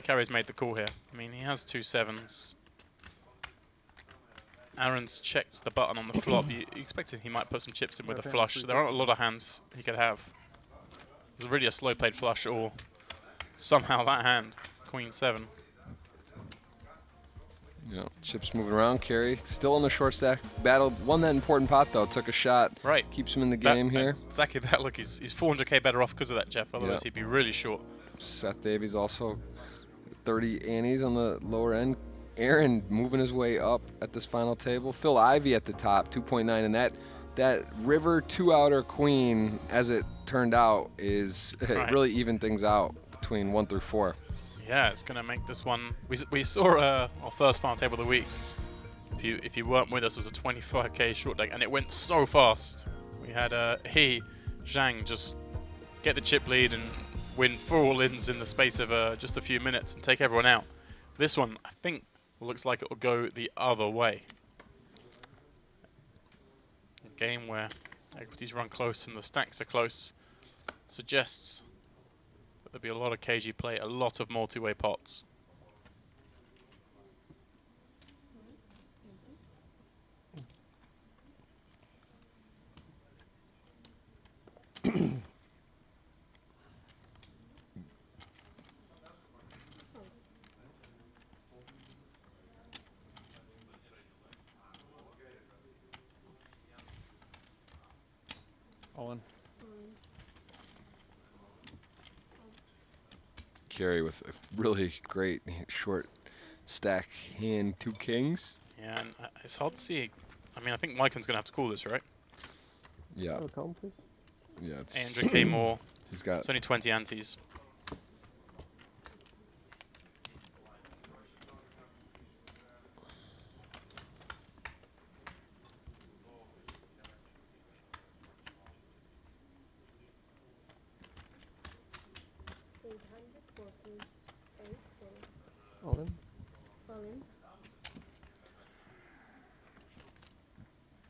Carey's made the call here. I mean, he has 2 7s. Aaron's checked the button on the flop. You expected he might put some chips in with a flush. There aren't a lot of hands he could have. There's really a slow played flush, or somehow that hand, Queen 7. Yeah, chips moving around. Carey still in the short stack battle. Won that important pot though. Took a shot. Right. Keeps him in the game here. Exactly that. Look, he's 400k better off because of that, Jeff. Otherwise, he'd be really short. Seth Davies also 30 annies on the lower end. Aaron moving his way up at this final table. Phil Ivey at the top, 2.9, and that river 2-outer queen, as it turned out, is really even things out between 1 through 4. Yeah, it's gonna make this one. We saw our first final table of the week. If you weren't with us, it was a 25k short deck, and it went so fast. We had Zhang just get the chip lead and win 4 all-ins in the space of just a few minutes and take everyone out. This one, I think, looks like it will go the other way. A game where equities run close and the stacks are close suggests that there'll be a lot of KG play, a lot of multi-way pots. All in. Carey with a really great short stack hand, 2 kings. Yeah, and it's hard to see. I mean, I think Wyken's going to have to call this, right? Yeah. Call, please. Yeah, it's 800k more. He's got. It's only 20 antes. All in.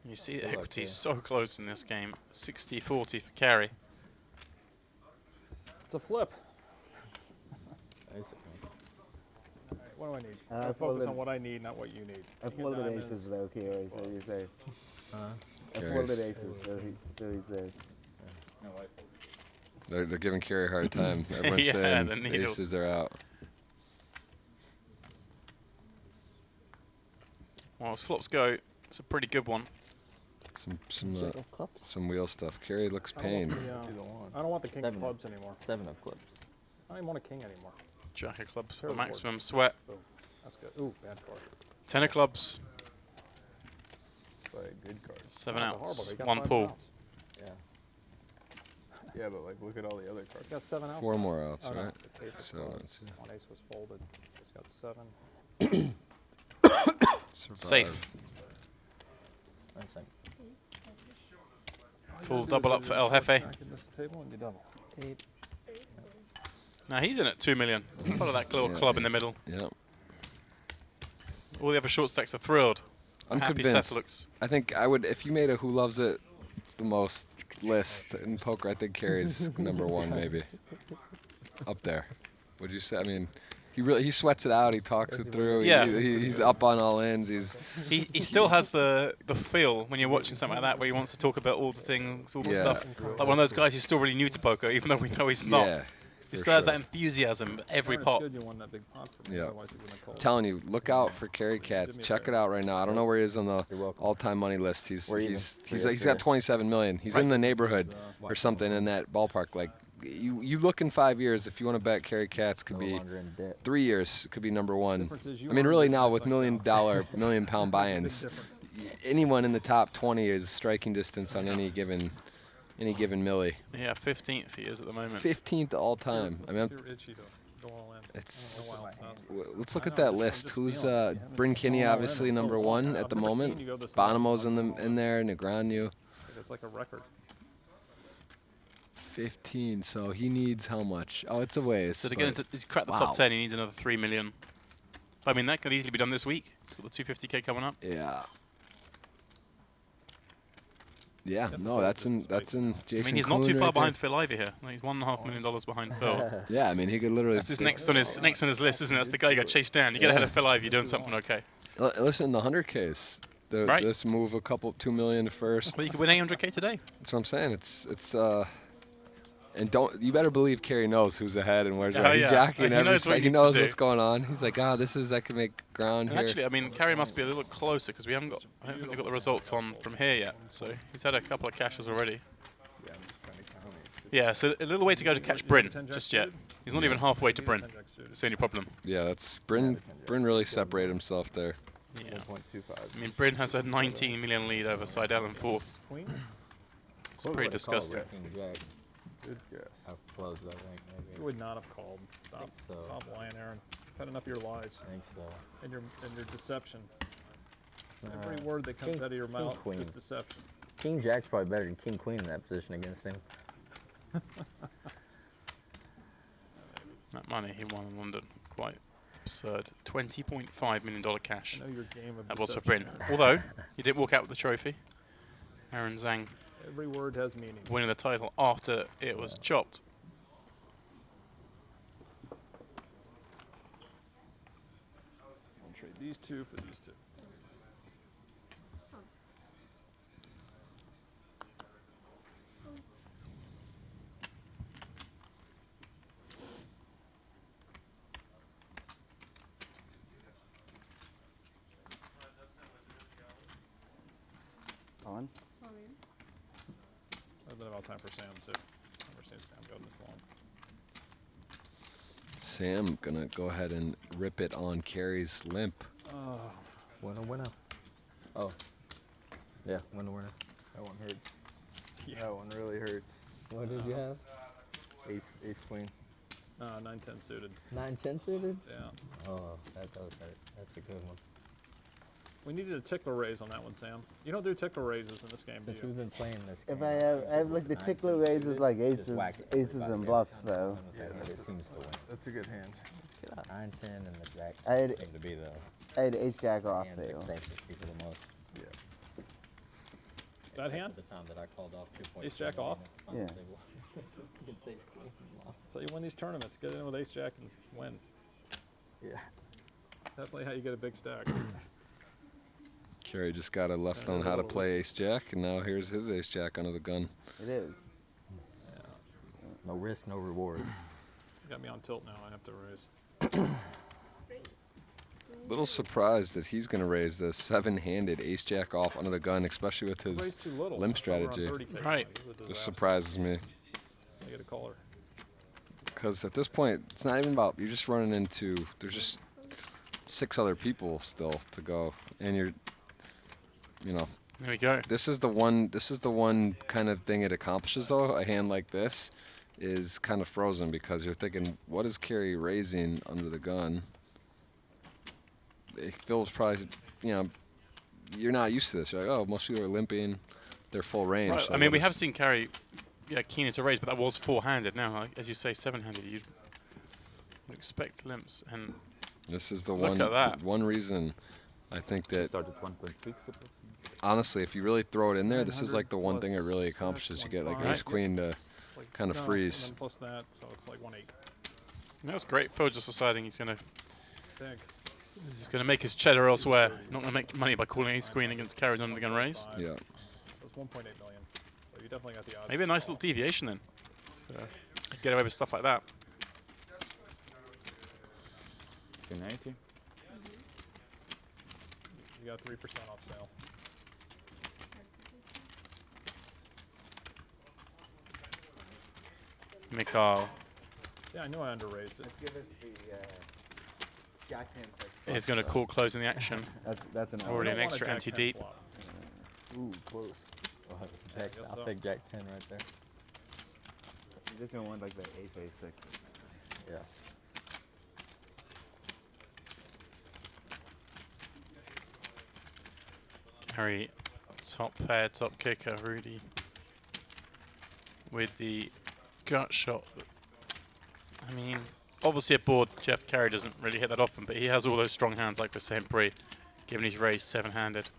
You see the Good luck, equity Kerry. so close in this game. 60-40 for Kerry. It's a flip. Basically. Alright, what do I need? I I focus folded- on what I need, not what you need. I King of folded diamonds. aces though, Kerry, so you say. I Kerry's- folded aces, so he says. They're giving Kerry a hard time. Everyone's Yeah, saying the needle. aces are out. Well, as flops go, it's a pretty good one. Some wheel stuff. Kerry looks I don't want pained. the, Either one. I don't want the king Seven. of clubs anymore. 7 of clubs. I don't even want a king anymore. Jack of clubs for the Terrible board. maximum sweat. Boom. That's good. Ooh, bad card. 10 of clubs, Play a good card. 7 Not horrible, outs, he got 1 5 pull. outs. Yeah. Yeah, but like, look at all the other cards. He's got 7 outs. 4 more outs, Oh, no, right? the ace of So clubs. it's One ace was folded. He's got 7. survive. Safe. Nice thing. Full double up for El Jefe. This table and you double. 8. Now he's in at 2 million. He's part of that little club in the middle. Yep. All the other short stacks are thrilled. I'm Happy convinced. Seth looks. I think I would, if you made a who loves it the most list in poker, I think Kerry's #1 maybe. Up there. Would you say? I mean, he sweats it out. He talks it through. Yeah. He's up on all ends. He still has the feel when you're watching something like that where he wants to talk about all the things, all the Yeah. stuff. Like one of those guys who's still really new to poker, even though we know he's not. Yeah. He for still has sure. that enthusiasm every It's pot. good you won that big pot for me. Yeah. Otherwise you wouldn't have called. Telling you, look out for Kerry Cats. me a Check it favor. out right now. I don't know where he is on the You're welcome. all-time money list. He's We're even. he's got 27 million. He's in the neighborhood or something in that ballpark. Like you look in 5 years if you want to bet Kerry Cats could No be longer in debt. 3 years could be #1. Difference is you I mean, earned really it now just with like $1 now. million, million pound buy-ins, Difference. anyone in the top 20 is striking distance on any given millie. Yeah, 15th he is at the moment. 15th all time. I mean, If you're itchy to go all in. it's. Go wild south. Let's look I at know, that I'm list. just Who's feeling it. Bryn Kinney All in, obviously it's so long. #1 I've at the never seen moment. you go this long. Bonomo's in there. Negreanu. It's like a record. 15. So he needs how much? Oh, it's a ways. So to get but- into, he's cracked the Wow. top 10, he needs another 3 million. But I mean, that could easily be done this week. He's got the 250k coming up. Yeah. Yeah, Get the no, fold that's in distance Jason. I mean, he's not Kuhn too far right there. behind Phil either here. He's $1.5 million behind Phil. Yeah, I mean, he could literally. That's his next on his list, isn't it? That's the guy you got chased down. You get ahead of Phil Ivey, you're doing something okay. Listen, the 100Ks. Right. This move a couple 2 million to first. Well, you could win 800k today. That's what I'm saying. It's and don't you better believe Kerry knows who's ahead and where's Oh, right. He's yeah. jockeying He every knows what spec. he He needs to knows do. what's going on. He's like, I can make ground And here. actually, I mean, Kerry must be a little closer because we haven't got. I don't think they've got the results on from here yet. So he's had a couple of cashes already. Yeah, I'm just trying to count it. Yeah, so a little way to go to catch Bryn, 10 just jack yet. He's not even halfway to Bryn. 10 jack suited. That's the only problem. Yeah, that's Bryn really separated himself there. Yeah. 1.25. I mean, Bryn has a 19 million lead over Seidel in fourth. Queen? It's pretty disgusting. King Jack. Good guess. I've closed, I think. You Maybe. would not have called. Stop. Think so. Stop lying, Aaron. You've had enough of your lies I think so. and your deception. Every Uh, word that comes King- out of your King mouth Queen. is deception. King Jack's probably better than King Queen in that position against him. That money he won in London, quite absurd. $20.5 million cash. I know your game of That was for deception. Bryn. Although, he didn't walk out with the trophy. Aaron Zhang Every word has meaning. winning the title after it was chopped. I'll trade these two for these two. On. It's been about time for Sam too. Never seen Sam go this long. Sam gonna go ahead and rip it on Kerry's limp. Winner. Oh. Yeah, winner. That one hurts. That one really hurts. What did you have? Ace queen. 9-10 suited. 9-10 suited? Yeah. Oh, that does hurt. That's a good one. We needed a tickler raise on that one, Sam. You don't do tickler raises in this game, do Since you? we've been playing this game. If I have like the tickler raises like just aces, whack it aces about and every bluffs time though. it seems to win. That's a good hand. 9-10 and the jack I had- seem to be the I had ace jack off hands that there. crunch people the most. Yeah. That hand? The time that I called off 2 Ace jack off? Yeah. So you win these tournaments. Get in with ace jack and win. Yeah. Definitely how you get a big stack. Kerry just got a lesson on there's a how to little play ace jack, and now here's his ace jack under the gun. It is. No risk, no reward. You got me on tilt now. I have to raise. Little surprised that he's going to raise the 7-handed ace jack off under the gun, especially with his Raised too little. limp We're on strategy. 30K. Right. This is a Just disaster. surprises me. I get a caller. Because at this point, it's not even about, you're just running into, there's just 6 other people still to go. And you're, you know, There we go. this is the one kind of thing it accomplishes though. A hand like this is kind of frozen because you're thinking, what is Kerry raising under the gun? It feels probably, you know, you're not used to this. You're like, oh, most people are limping, they're full range. Right. so I mean, what we is- have seen Carey, keener to raise, but that was 4-handed. Now, like, as you say, 7-handed. You'd expect limps, and This is the Look at that. one reason I think that Start at 1.6. honestly, if you really throw it in there, this is 900 like the one thing it really plus accomplishes. You get like 1.5. ace queen to Like, kind of no, freeze. And then plus that, so it's like 1/8. that's great. Phil just deciding he's gonna Big. make his cheddar elsewhere. Not gonna make money by calling ace queen against Carey's under the gun raise. Yeah. It's 1.8 million. So you definitely got the odds. Maybe a nice little deviation then. So, get away with stuff like that. 290. You got 3% off sale. Mikhail Yeah, I knew I underraised it. Let's give us the Jack 10 section. is gonna call closing the action. That's an Already I an don't want a extra Jack 10 anti-deep. flop. Ooh, close. Jack, guess I'll so. take Jack 10 right there. You're just gonna want like the ace 6. Yeah. Carey, top pair, top kicker, Rudy with the gut shot. I mean, obviously at board, Jeff Carey doesn't really hit that often, but he has all those strong hands like we're saying pre, given he's raised 7-handed.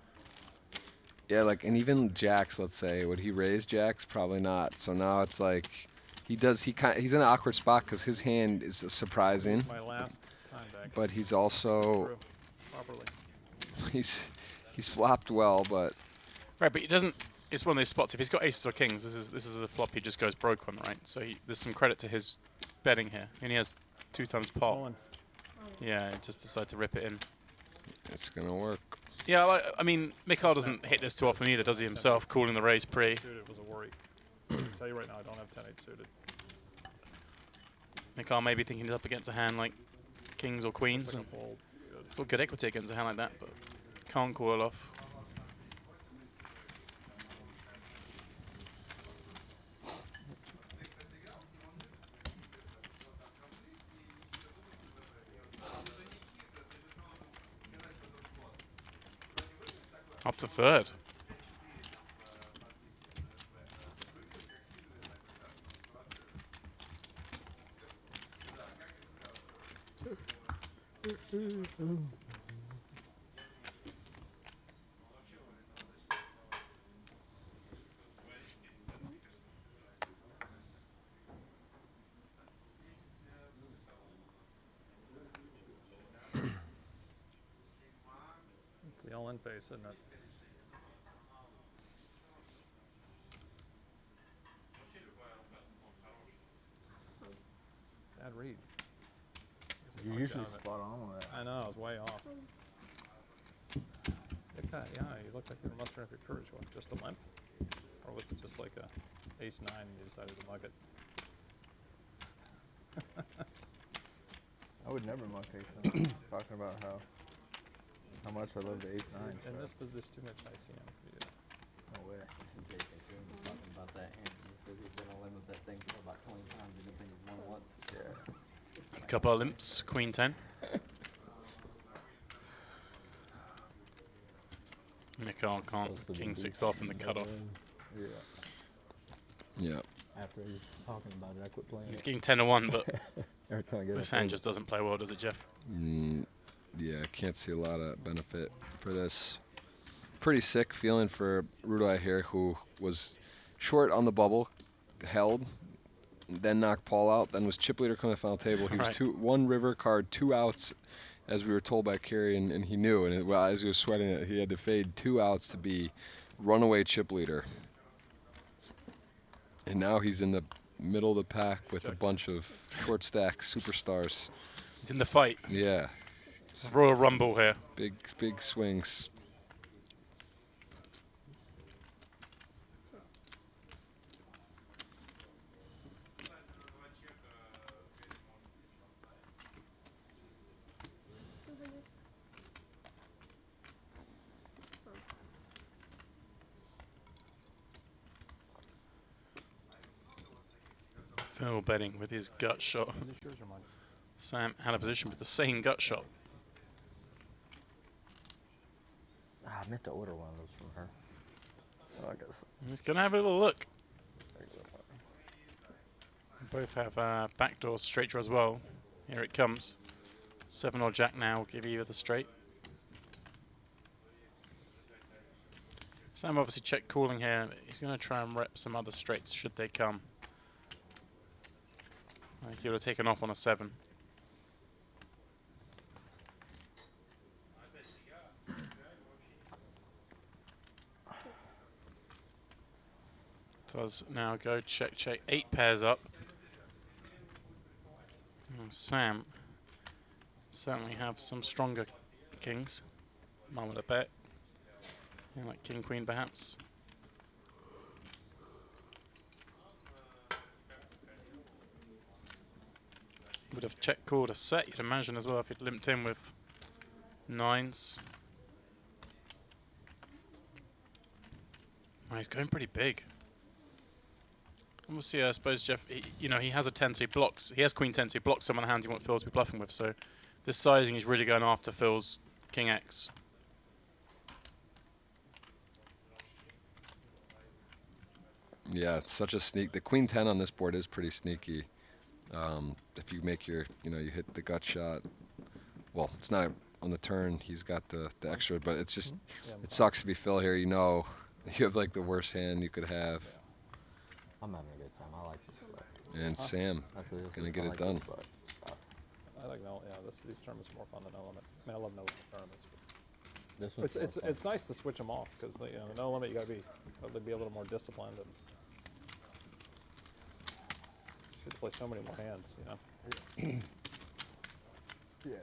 Yeah, like, and even jacks, let's say, would he raise jacks? Probably not. So now it's like, he's in an awkward spot because his hand is surprising, My last time back. but he's also, Through properly. he's flopped well, but Right, but he doesn't. It's one of those spots. If he's got aces or kings, this is a flop he just goes broke on, right? So there's some credit to his betting here, and he has 2 times pot. Going. Yeah, just decide to rip it in. it's gonna work. Yeah, I mean, Mikhail doesn't hit this too often either, does he himself? Calling the raise pre. Suited was a worry. I'll tell you right now, I don't have 10-8 suited. Mikhail maybe thinking he's up against a hand like kings or queens, and Like a fold. Good. he's got good equity against a hand like that, but can't call it off. Up to third. It's the all-in face, isn't it? Bad read. You're usually spot on with that. I know, I was way off. Good guy, yeah, you look like you're mustering up your courage. What, just a limp? Or was it just like a ace 9 and you decided to mug it? I would never muck ace 9. Just talking about how much I love the ace 9. And this was this too much ICM for you. No way. Talking about that hand. He says he's been on limit that thing for about 20 times. He didn't think he's won once. Yeah. Couple of limps, queen 10. Mikhail can't king 6 off in the cutoff. Yeah. Yeah. After he's talking about it, I quit playing. He's getting 10-1, but Every time I get this up hand there, just doesn't play well, does it, Jeff? Yeah, can't see a lot of benefit for this. pretty sick feeling for Rudai here, who was short on the bubble, held, then knocked Paul out, then was chip leader coming to the final table. He was Right. one river card, 2 outs, as we were told by Kerry, and he knew. And well, as he was sweating it, he had to fade 2 outs to be runaway chip leader. And now he's in the middle of the pack with a bunch of short stack superstars. He's in the fight. Yeah, Royal Rumble here. big swings. Phil betting with his gut shot. Is it yours or mine? Sam had a position with the same gut shot. Ah, I meant to order one of those from her. Oh, I guess. He's going to have a little look. Both have backdoor straight draw as well. Here it comes. 7 or jack now will give either the straight. Sam obviously check calling here. He's going to try and rep some other straights should they come. I think he would have taken off on a 7. Does now go check, check. 8 pairs up. Sam certainly have some stronger kings. Mum with a bet. Yeah, like king, queen perhaps. Would have check called a set, you'd imagine as well if he'd limped in with 9s. Oh, he's going pretty big. Obviously, I suppose Jeff, he has a 10, so he blocks. He has queen 10, so he blocks some of the hands he wants Phil to be bluffing with. So this sizing is really going after Phil's king X. Yeah, it's such a sneak. The queen 10 on this board is pretty sneaky. If you make your, you hit the gut shot. Well, it's not on the turn. He's got the extra, but it's just, it sucks to be Phil here. You have like the worst hand you could have. I'm having a good time. I like this spot. And Sam gonna get it done. I like no. Yeah, these tournaments are more fun than no limit. I mean, I love no limit tournaments. But This one's more fun. it's nice to switch them off because no limit you gotta be a little more disciplined and you should play so many more hands. Yeah, it's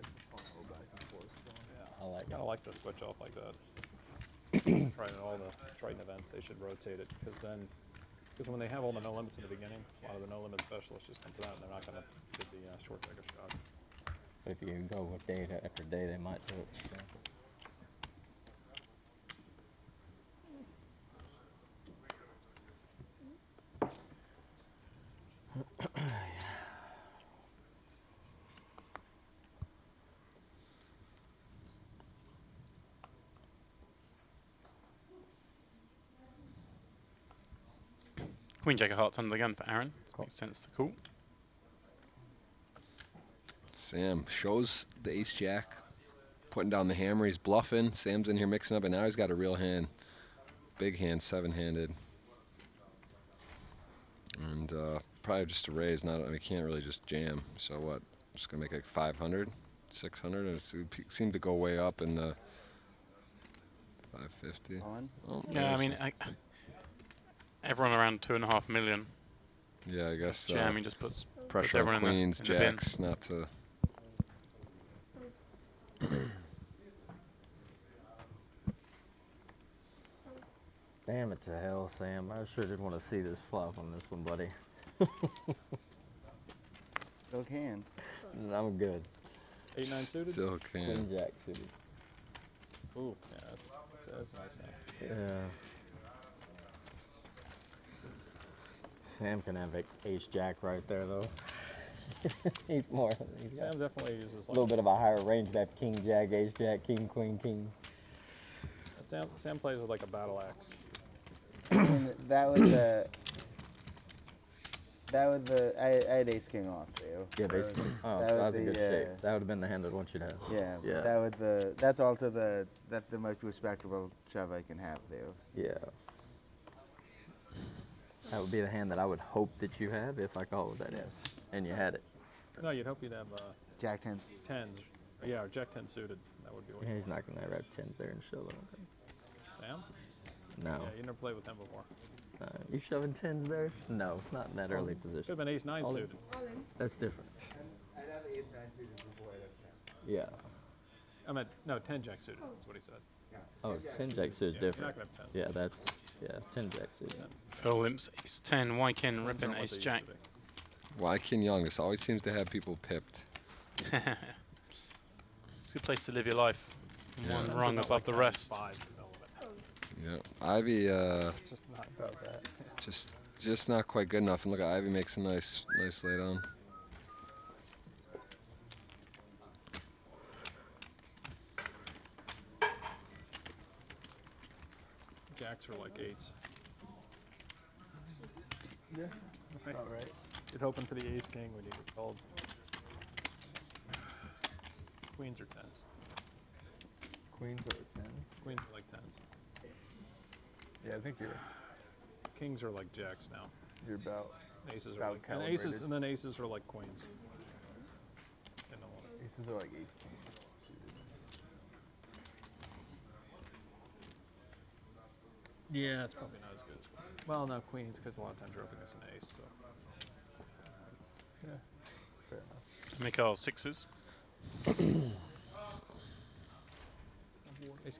a fun little back and forth. Yeah, I like kind it. of like to switch off like that. Trying all the Triton events, they should rotate it because when they have all the no limits in the beginning, a lot of the no limit specialists just come to that and they're not going to give the short trigger shot. If you go with day after day, they might do it. So. Queen jack of hearts under the gun for Aaron. Makes sense to call. Sam shows the ace jack, putting down the hammer. He's bluffing. Sam's in here mixing up, and now he's got a real hand. Big hand, 7-handed. And probably just a raise. He can't really just jam. So what? Just going to make like 500, 600. And it seemed to go way up in the 550. Oh, Yeah, I mean, everyone around 2.5 million. Yeah, I guess Jamming just puts pressure everyone on queens, in the bin. jacks, not to. Damn it to hell, Sam. I sure did want to see this flop on this one, buddy. Still can. I'm good. 8-9 suited. Still can. Queen jack suited. Ooh, yeah, that's a nice hand. Yeah. Sam can have ace jack right there, though. He's got Sam definitely uses a little bit of a higher range. That king jack, ace jack, king, queen, king. Sam plays with like a battle axe. And that was That was I had ace king off too. Yeah, basically. Oh, That so was that was in the, good shape. That would have been the hand I'd want you to have. Yeah. Yeah. That was that's also that's the most respectable shove I can have too. Yeah. That would be the hand that I would hope that you have if I called with that ace and you had it. No, you'd hope you'd have Jack 10. tens. Yeah, or Jack 10 suited. That would be what. Yeah, he's not gonna ever have tens there and shove it. Sam? No. Yeah, you never played with him before. You shoving tens there? No, not in that early position. Could have been ace 9 All in. suited. That's different. I'd have ace 9 suited before I have 10. Yeah. I meant, no, 10 Jack suited. That's what he said. Oh, 10 jack suit is Yeah, you're different. not gonna have tens. Yeah, that's 10 jack suit. Phil limps ace 10, Wykin Tens ripping aren't what ace they used jack. to be. Why King Young just always seems to have people pipped. It's a good place to live your life. Yeah. One Tens rung about above like the times rest. 5 development. Yeah. Ivy, It's just not about that. just not quite good enough. And look at Ivy makes a nice lay down. Jacks are like 8s. Yeah. Right. All right. You're hoping for the ace king when you get called. Queens are 10s. Queens or 10s? Queens are like 10s. Yeah, I think Kings are like jacks now. you're about Aces are About like, and aces, calibrated. and then aces are like queens. And aces are like ace king suited. yeah, it's probably not as good as well, no, queens, because a lot of times you're up against an ace. So. Yeah. Fair enough. Mikhail sixes. Ace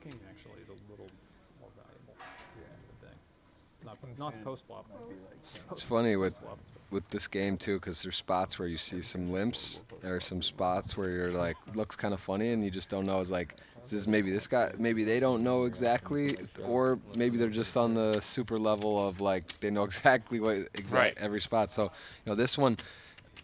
king actually is a little more valuable. Yeah. I would think. Not, King not suited post flop. might be like 10. It's funny with Post-flop, this game too, because there's spots where you see some limps. There are some spots where you're like, looks kind of funny, and you just don't know. It's like, is this maybe this guy? Maybe they don't know exactly, or maybe they're just on the super level of like they know exactly what Right. every spot. So, this one,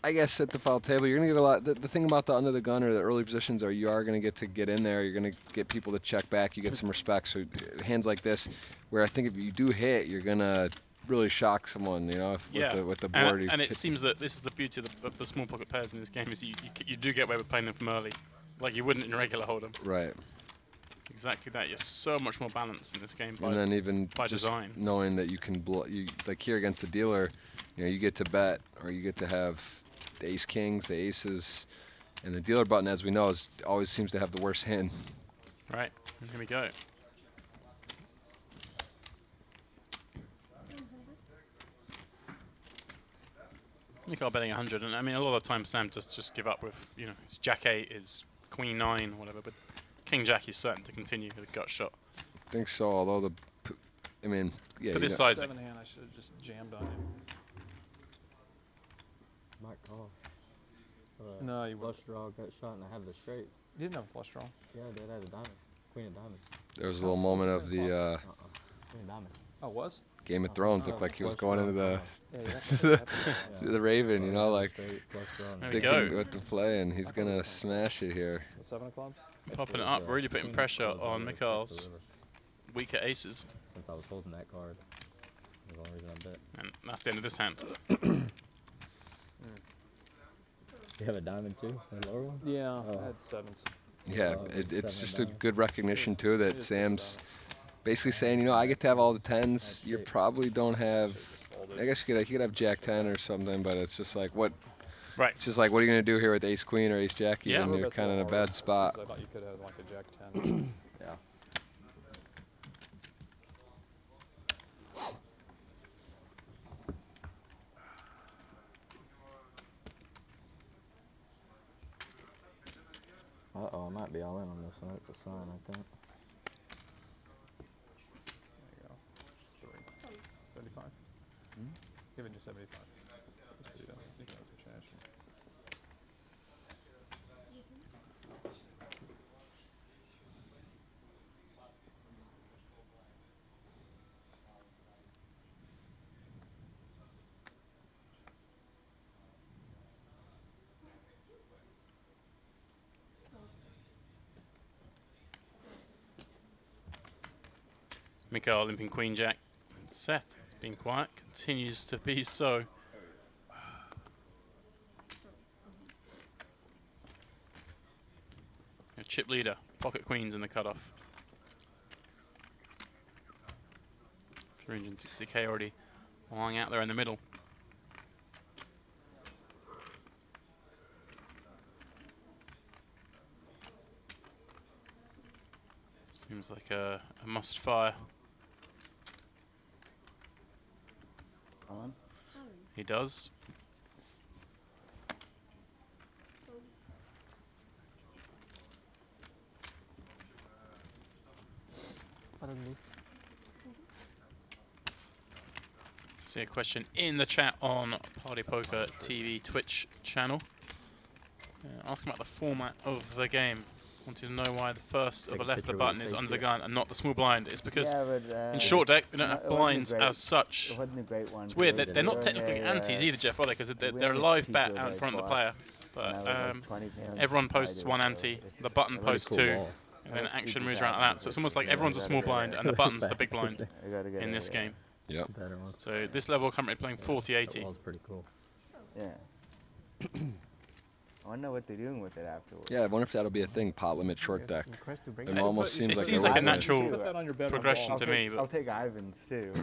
I guess at the foul table, you're gonna get a lot. The thing about the under the gun or the early positions are you are gonna get in there. You're gonna get people to check back. You get some respect. So hands like this, where I think if you do hit, you're gonna really shock someone, with the board. And it seems that this is the beauty of the small pocket pairs in this game is that you do get away with playing them from early, like you wouldn't in regular hold'em. Right. Exactly that. You're so much more balanced in this game. And then even by just design. knowing that you can like here against the dealer, you get to bet or you get to have the ace kings, the aces, and the dealer button, as we know, always seems to have the worst hand. Right. And here we go. Mikhail betting 100, and I mean a lot of times Sam just give up with it's Jack 8 is Queen 9 whatever, but King Jack is certain to continue with a gut shot. I think so. Although yeah. For this size. sizing. 7 hand, I should have just jammed on him. Might call. No, you flush wouldn't. draw, gut shot, and I have the straight. You didn't have a flush draw. Yeah, I did. I had a diamond. Queen of diamonds. There was a little moment of the Queen of diamonds. Oh, it was? Game of Thrones. Looked like he was flush going into draw, the Raven. like Straight, flush draw, and There we thinking go. with the play, and he's gonna smash it here. 7 of clubs? Popping it up, really putting pressure on Mikhail's weaker aces, Since I was holding that card, that's the only reason I bet. and that's the end of this hand. You have a diamond too? A lower one? Yeah, Oh. I had 7s. Yeah, Oh, it's seven just a down. good recognition too that Just Sam's basically saying, I get to have all the 10s. You probably don't have. I guess you could have Jack 10 or something, but it's just like what. Right. It's just like what are you gonna do here with Ace Queen or Ace Jack? Yeah. Even you're That's kind of in a little harder, bad spot. 'cause I thought you could have like a Jack 10. Yeah. Uh-oh, I might be all in on this one. That's a sign, I think. There you go. 75. Giving you 75. Just so you don't think that's a trash. Mikhail limping Queen Jack. Seth being quiet, continues to be so. chip leader. Pocket queens in the cutoff. 360k already lying out there in the middle. Seems like a must fire. On. He does. Button move. See a question in the chat on Party Poker TV Twitch channel. Asking about the format of the game. Wanted to know why the first of the left of the button is under the gun and not the small blind. It's because in short deck we don't have blinds as such. It wasn't a great one. It's weird. They're not technically antes either, Jeff, are they? Because they're a live bet out in front of the player. But everyone posts one ante, the button posts two, and then action moves around like that. So it's almost like everyone's a small blind and the button's the big blind in this game. Yep. So this level currently playing 40-80. That's pretty cool. Yeah. I wonder what they're doing with it afterwards. Yeah, I wonder if that'll be a thing. Pot limit short deck. Request to bring It it. almost seems It like seems a like a regular- natural Put that on your bedroom progression wall. to me. I'll But take Ivan's too.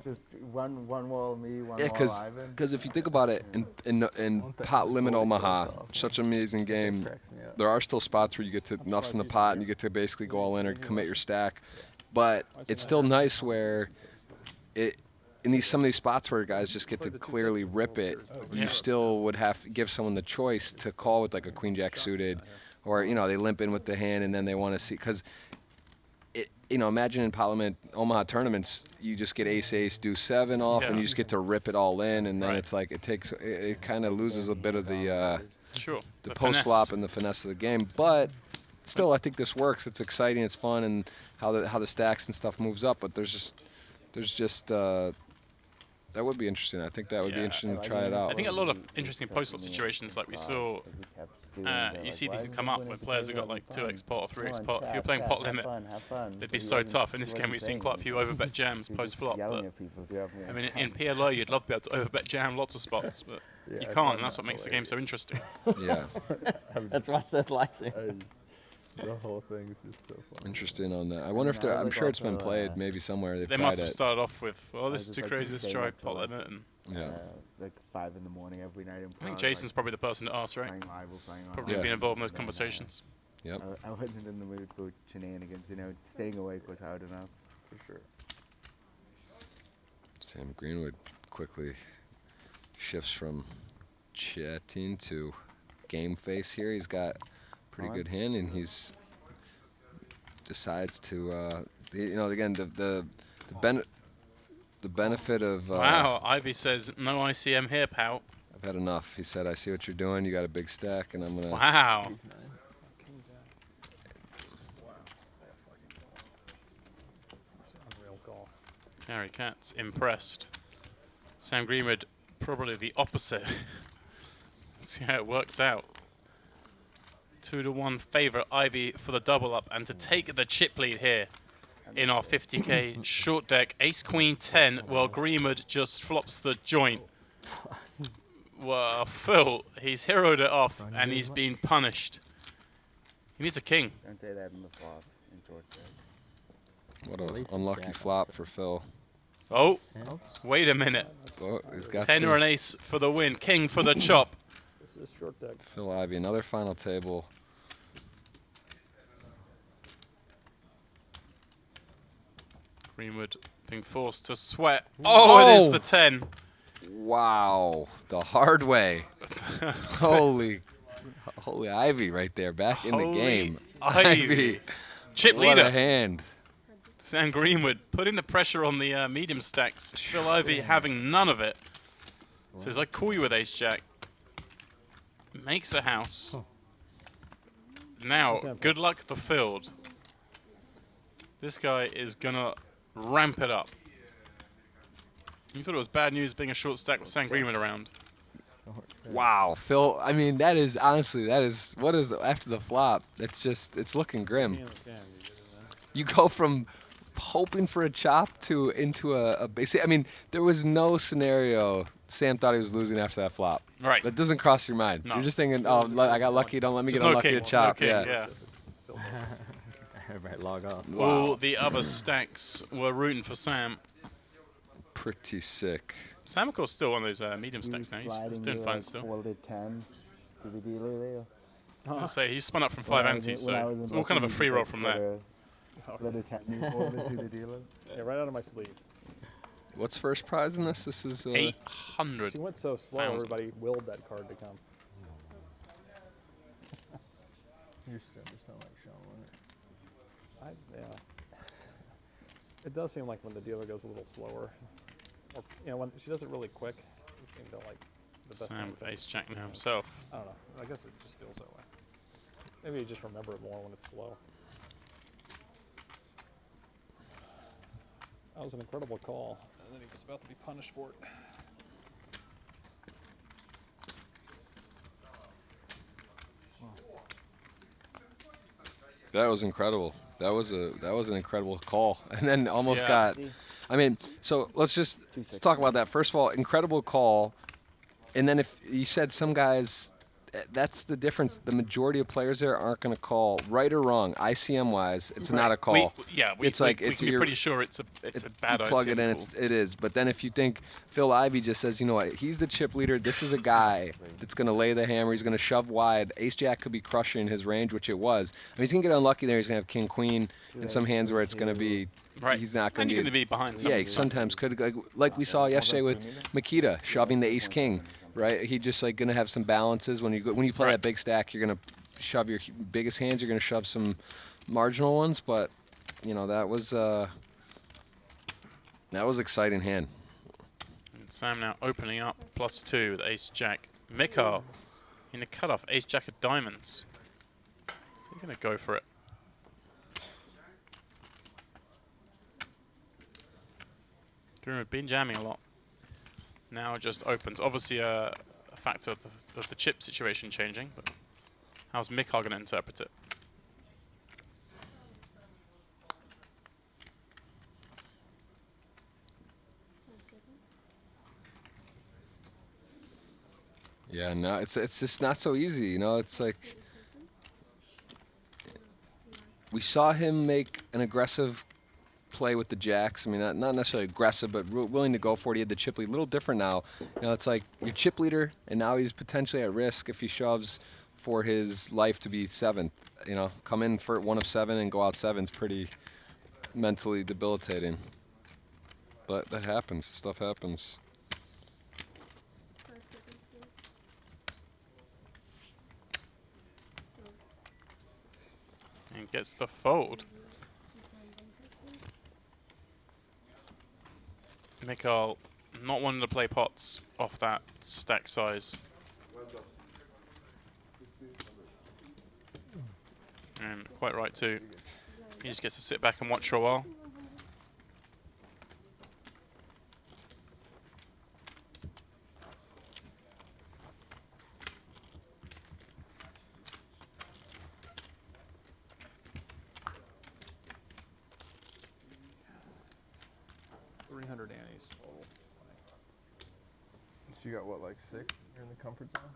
Just one wall me, one Yeah, wall Ivan. because if you think about it, in pot limit Omaha, such an amazing game. There are still spots where you get to nuffs in the pot and you get to basically go all in or commit your stack, but it's still nice where it. In some of these spots where guys just get to clearly rip it, you still would have to give someone the choice to call with like a queen jack suited, or they limp in with the hand and then they want to see, because imagine in Parliament Omaha tournaments you just get ace deuce 7 off and you just get to rip it all in, and then it's like it kind of loses a bit of the the post flop and the finesse of the game, but still I think this works. It's exciting, it's fun, and how the stacks and stuff moves up, but there's just that would be interesting. I think that would be interesting to try it out. I think a lot of interesting post-flop situations like we saw, you see these come up when players have got like 2x pot or 3x pot. If you're playing pot limit, they'd be so tough. In this game we've seen quite a few overbet jams post-flop. But I mean, in PLO you'd love to be able to overbet jam lots of spots, but you can't, and that's what makes the game so interesting. Yeah. That's why I said Lexi. The whole thing is just so fun. Interesting on that. I wonder if I'm sure it's been played maybe somewhere. They've They tried must have it. started off with, oh, this is too crazy, let's try pot limit. And Like 5 in the morning every night. I think Jason's probably the person to ask, right? Probably been involved in those conversations. Yep. I wasn't in the mood for shenanigans, staying awake was hard enough. For sure. Sam Greenwood quickly shifts from chatting to game face here. He's got pretty good hand, and he's decides to again the benefit of wow, Ivy says no ICM here, pal. I've had enough. He said, I see what you're doing, you got a big stack, and I'm gonna wow. Gary Katz impressed. Sam Greenwood probably the opposite. Let's see how it works out. 2-1 favourite Ivy for the double up, and to take the chip lead here in our 50k short deck. Ace Queen 10, while Greenwood just flops the joint. Well, Phil, he's heroed it off and he's been punished. He needs a king. Don't say that in the flop in short deck. What an unlucky flop for Phil. Oh, wait a minute. Oh, he's got 10 or an ace for the win. King for the chop. This is short deck. Phil Ivy, another final table. Greenwood being forced to sweat. Oh, it is the 10. Wow, the hard way. holy Ivy right there, back in the game. Ivy. Chip what leader. A hand. Sam Greenwood putting the pressure on the medium stacks. Phil Ivy having none of it. Says, I call you with ace jack. Makes a house. Now, good luck the field. This guy is going to ramp it up. You thought it was bad news being a short stack with Sam Greenwood around. Wow, Phil, I mean, that is, honestly, what is, after the flop, it's looking grim. You go from hoping for a chop into a basic, I mean, there was no scenario Sam thought he was losing after that flop. Right. That doesn't cross your mind. No. You're just thinking, oh, I got lucky, don't let me get unlucky to chop. No king, yeah. Everybody log off. All the other stacks were rooting for Sam. Pretty sick. Sam, of course, still one of those medium stacks now. He's doing fine still. Folded 10 to the dealer there. I was gonna say he's spun up from 5 antes, so it's all kind of a free roll from there. Split a 10 you folded to the dealer. Yeah, right out of my sleeve. What's first prize in this? This is 800. She went so slow, everybody willed that card to come. You sound like Sean Leonard. Yeah. It does seem like when the dealer goes a little slower, or when she does it really quick, you seem to like the best. Sam with ace jack now himself. I don't know. I guess it just feels that way. Maybe you just remember it more when it's slow. That was an incredible call, and then he was about to be punished for it. That was incredible. That was an incredible call, and then almost got. I mean, so let's talk about that. First of all, incredible call, and then if you said some guys, that's the difference. The majority of players there aren't going to call, right or wrong. ICM wise, it's not a call. We can be pretty sure it's a bad ICM. Plug it in, it is. But then if you think Phil Ivey just says, you know what, he's the chip leader. This is a guy that's going to lay the hammer. He's going to shove wide. Ace Jack could be crushing his range, which it was. I mean, he's going to get unlucky there. He's going to have King Queen in some hands where it's going to be. Right. He's not going to be behind. Yeah, he sometimes could, like we saw yesterday with Makita shoving the Ace King. Right, he just like gonna have some balances when you play that big stack. You're gonna shove your biggest hands. You're gonna shove some marginal ones, but you know that was exciting hand. And Sam now opening up +2 with ace jack. Mikhail in the cutoff, ace jack of diamonds. So he's gonna go for it. Guru had been jamming a lot. Now it just opens. Obviously a factor of the chip situation changing, but how's Mikhail going to interpret it? Yeah, no, it's just not so easy, you know. It's like we saw him make an aggressive play with the jacks. I mean, not necessarily aggressive, but willing to go for it. He had the chip lead. A little different now. You know, it's like your chip leader, and now he's potentially at risk if he shoves for his life to be 7th. You know, come in for 1 of 7 and go out 7 is pretty mentally debilitating. But that happens. Stuff happens. And gets the fold. Mikhail not wanting to play pots off that stack size. And quite right too. He just gets to sit back and watch for a while. Annie's total. So you got what, like 6? You're in the comfort zone?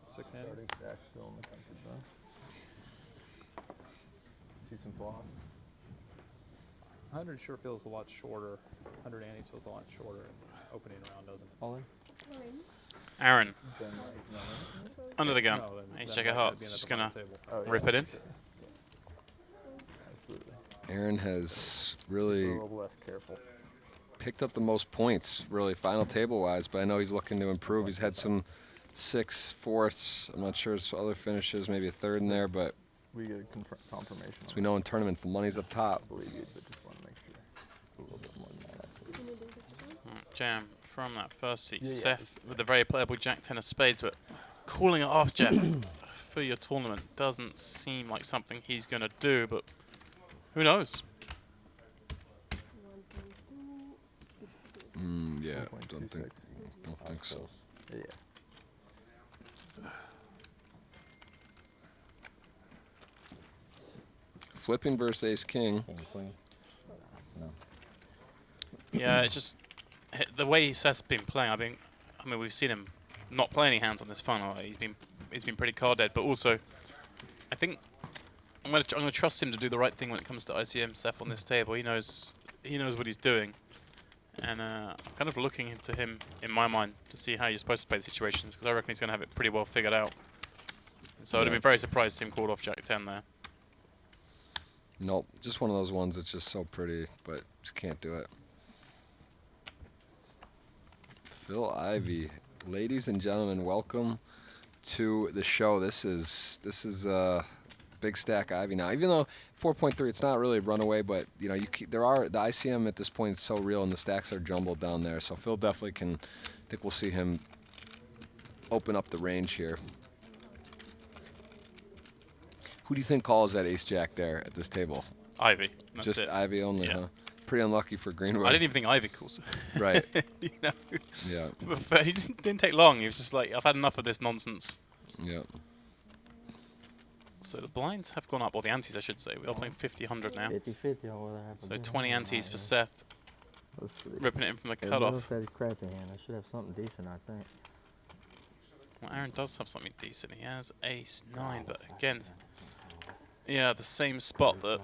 6 Starting Annie's? stack still in the comfort zone. See some flops. 100 sure feels a lot shorter. 100 Annie's feels a lot shorter. Opening round doesn't it? All in? Aaron, Then like, under the gun. No, then Ace that jack might of be hearts. at Just the bottom gonna table. oh, yeah. rip it in. Absolutely. Aaron has A really little less careful. picked up the most points, really, final table-wise, but I know he's looking to improve. He's had some 6 fourths. I'm not sure his other finishes, maybe a 3rd in there, but We get a confirmation. as we know in tournaments, the money's up top. I believe you, but just want to make sure. It's a little bit more than that, actually. Jam from that first seat. Yeah, yeah. Seth with a very playable jack 10 of spades, but calling it off, Jeff, for your tournament doesn't seem like something he's going to do, but who knows? Yeah, 1.26. don't think so. Yeah. Flipping versus ace king. King, queen. No. Yeah, it's just the way Seth's been playing. I mean, we've seen him not play any hands on this funnel. He's been pretty card dead, but also I think I'm gonna trust him to do the right thing when it comes to ICM Seth on this table. He knows what he's doing, and I'm kind of looking into him in my mind to see how you're supposed to play the situations, because I reckon he's gonna have it pretty well figured out. So I'd have been very surprised to see him called off Jack 10 there. Nope, just one of those ones that's just so pretty, but just can't do it. Phil Ivey, ladies and gentlemen, welcome to the show. This is big stack Ivy now. Even though 4.3, it's not really runaway, but you know, the ICM at this point is so real, and the stacks are jumbled down there. So Phil definitely can. I think we'll see him open up the range here. Who do you think calls that ace jack there at this table? Ivy. That's Just it. Ivy only, Yeah. huh? Pretty unlucky for Greenwood. I didn't even think Ivy calls. Right. You know? Yeah. But he didn't take long. He was just like, I've had enough of this nonsense. Yeah. So the blinds have gone up, or the antes, I should say. We are playing 50-100 now. 50-50 on whether I have So a 20 good hand or antes not, for yeah. Seth, Let's see. ripping it in from the Everyone else cutoff. had a crappy hand. I should have something decent, I think. Well, Aaron does have something decent. He has ace 9, but again, yeah, the same spot that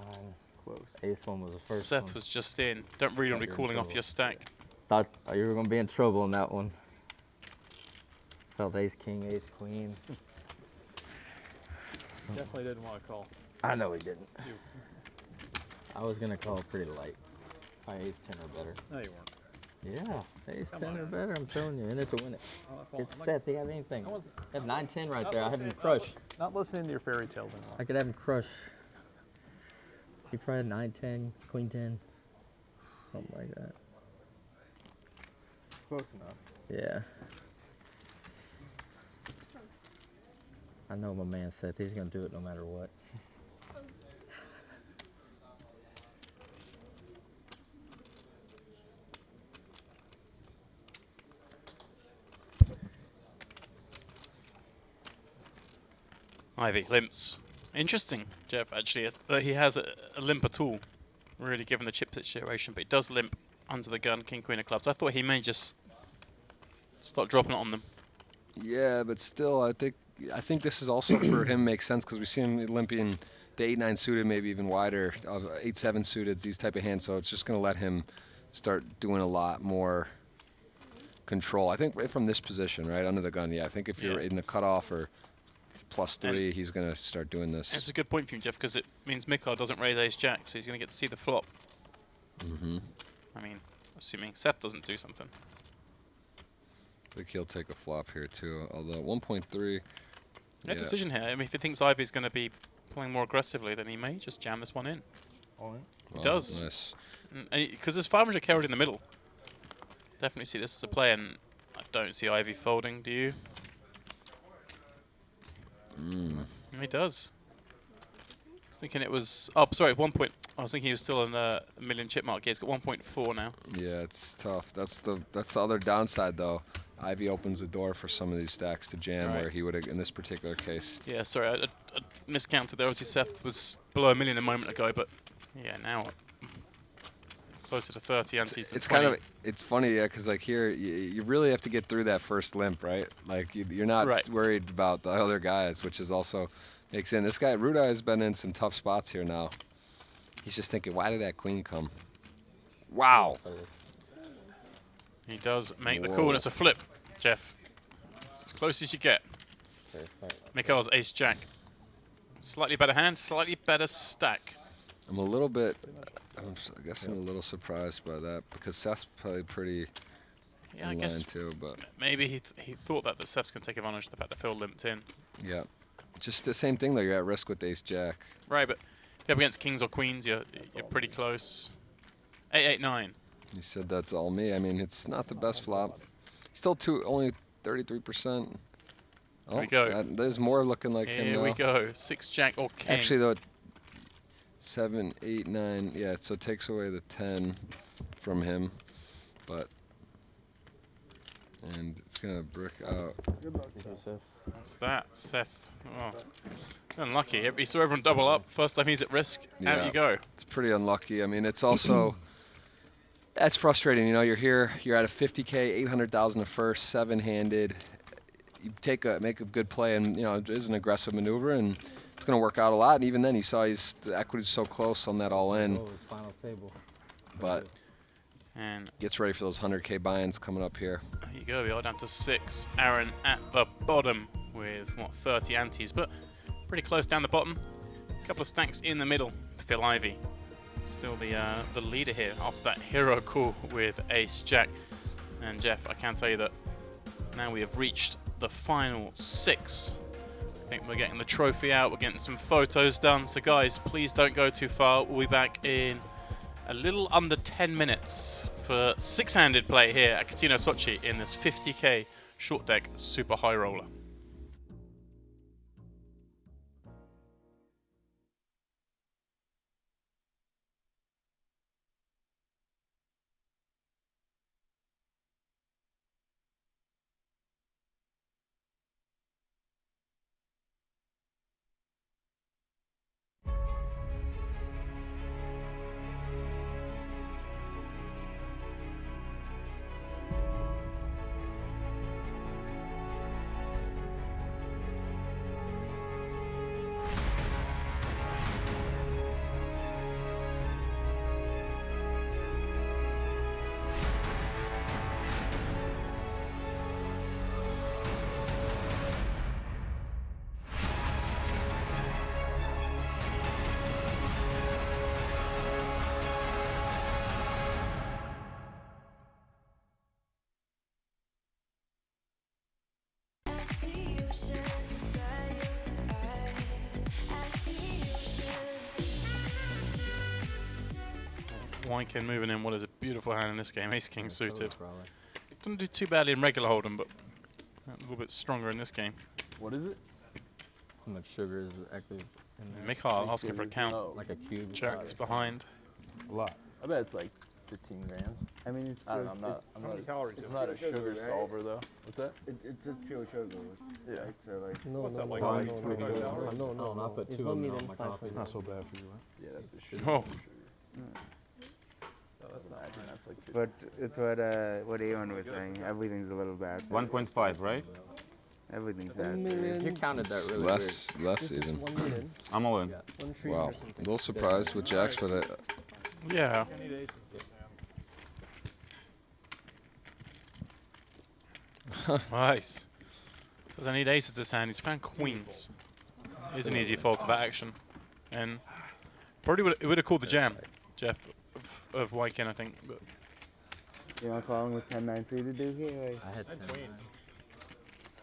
Close. Ace 1 was the first Seth one. was just in. Don't really want to be You're in calling off trouble. your stack. Thought you were going to be in trouble in that one. Felt ace king, ace queen. Definitely didn't want to call. I know he didn't. You. I was going to call pretty light. Probably ace 10 or better. No, you weren't. Yeah, ace Come 10 on. or better, I'm telling you. In it to win it. I'm not It's calling. Seth, he have anything. I wasn't- I have 9-10 right not there. I have him listening- crush. Not listening to your fairy tales anymore. I could have him crush. He probably had 9-10, queen 10. Something like that. Close enough. Yeah. I know my man Seth. He's going to do it no matter what. Ivy, limps. Interesting, Jeff, actually, that he has a limp at all, really, given the chip situation, but he does limp under the gun, king, queen of clubs. I thought he may just start dropping it on them. Yeah, but still, I think this is also for him makes sense, because we see him limping the 8-9 suited, maybe even wider, 8-7 suited, these type of hands. So it's just going to let him start doing a lot more control. I think right from this position, right under the gun. Yeah, I think if you're in the cutoff or +3, he's going to start doing this. It's a good point for you, Jeff, because it means Mikhail doesn't raise ace jack, so he's going to get to see the flop. Mm-hmm. I mean, assuming Seth doesn't do something. I think he'll take a flop here too. Although 1.3. No decision here. I mean, if he thinks Ivy's going to be playing more aggressively, then he may just jam this one in. All in. He does. Nice. Because there's 500k already in the middle. Definitely see this as a play, and I don't see Ivy folding, do you? He does. I was thinking it was... Oh, sorry, 1 point. I was thinking he was still in a million chip mark. Yeah, he's got 1.4 now. Yeah, it's tough. That's the other downside, though. Ivy opens the door for some of these stacks to jam, where he would have, in this particular case. Yeah, sorry, I miscounted there. Obviously, Seth was below a million a moment ago, but yeah, now closer to 30 antes than It's 20. kind of, it's funny, yeah, because like here, you really have to get through that first limp, right? Like you're not worried about the other guys, which is also makes in. This guy Ruda has been in some tough spots here now. He's just thinking, why did that queen come? Wow. He does make the call, and it's a flip, Jeff. It's as close as you get. Mikhail's ace jack. Slightly better hand, slightly better stack. I'm a little bit, I guess I'm a little surprised by that, because Seth's probably pretty Yeah, I in guess line too, but maybe he thought that Seth's going to take advantage of the fact that Phil limped in. yeah. Just the same thing though, you're at risk with ace jack. Right, but if you're up against kings or queens, you're pretty close. 8-8-9. He said that's all me. I mean, it's not the best flop. Still only 33%. Oh, Here we go. There's more looking like him Here now. we go. 6 jack or king. Actually, though, 7, 8, 9. Yeah, so it takes away the 10 from him, but and it's gonna brick out. What's that, Seth? Oh, unlucky. He saw everyone double up. First time he's at risk. Out you go. It's pretty unlucky. I mean, it's also that's frustrating. You know, you're here. You're at a 50K, 800,000 a first, 7-handed. you make a good play, and it is an aggressive maneuver, and it's going to work out a lot. And even then, you saw the equity's so close on that all in. Oh, his final table. But And gets ready for those 100K buy-ins coming up here. there you go, we are down to 6. Aaron at the bottom with, 30 antes, but pretty close down the bottom. A couple of stacks in the middle. Phil Ivey, still the leader here after that hero call with Ace Jack. And Jeff, I can tell you that now we have reached the final 6. I think we're getting the trophy out, we're getting some photos done. So guys, please don't go too far. We'll be back in a little under 10 minutes for 6-handed play here at Casino Sochi in this 50K short deck super high roller. Wyken moving in what is a beautiful hand in this game. Ace King suited. Doesn't do too badly in regular Hold'em, but a little bit stronger in this game. What is it? How much sugar is active in there? Mikhail asking for a count. Oh. Like a cube. Jack's behind. A lot. I bet it's like 15 grams. I mean, it's I don't know. I'm not. How many calories? I'm not a Sugar, sugar right? solver though. What's that? it's just pure sugar. Yeah. Right? So like, No, What's no, that, like, no, like no, 45 no, calories? no, no, I put it's 2 not of them more on than my 500. coffee. Not so bad for you, right? Yeah, that's a sugar. Oh. No, that's not. Imagine that's like 50. But it's what Aeon was saying. Everything's a little bad. 1.5, right? Everything's 1 bad. million. You counted that really Less This is even. 1 million. I'm all in. 1 trillion Wow, or a something. little surprised with Jacks, but Yeah. I need aces this hand. Nice. Says I need aces this hand. He's found queens. Is an easy fold to that action. And probably would have called the jam, Jeff, of Wyken, I think. But You want to call him with 10-9-3 to do here? Like, I had And 10. queens.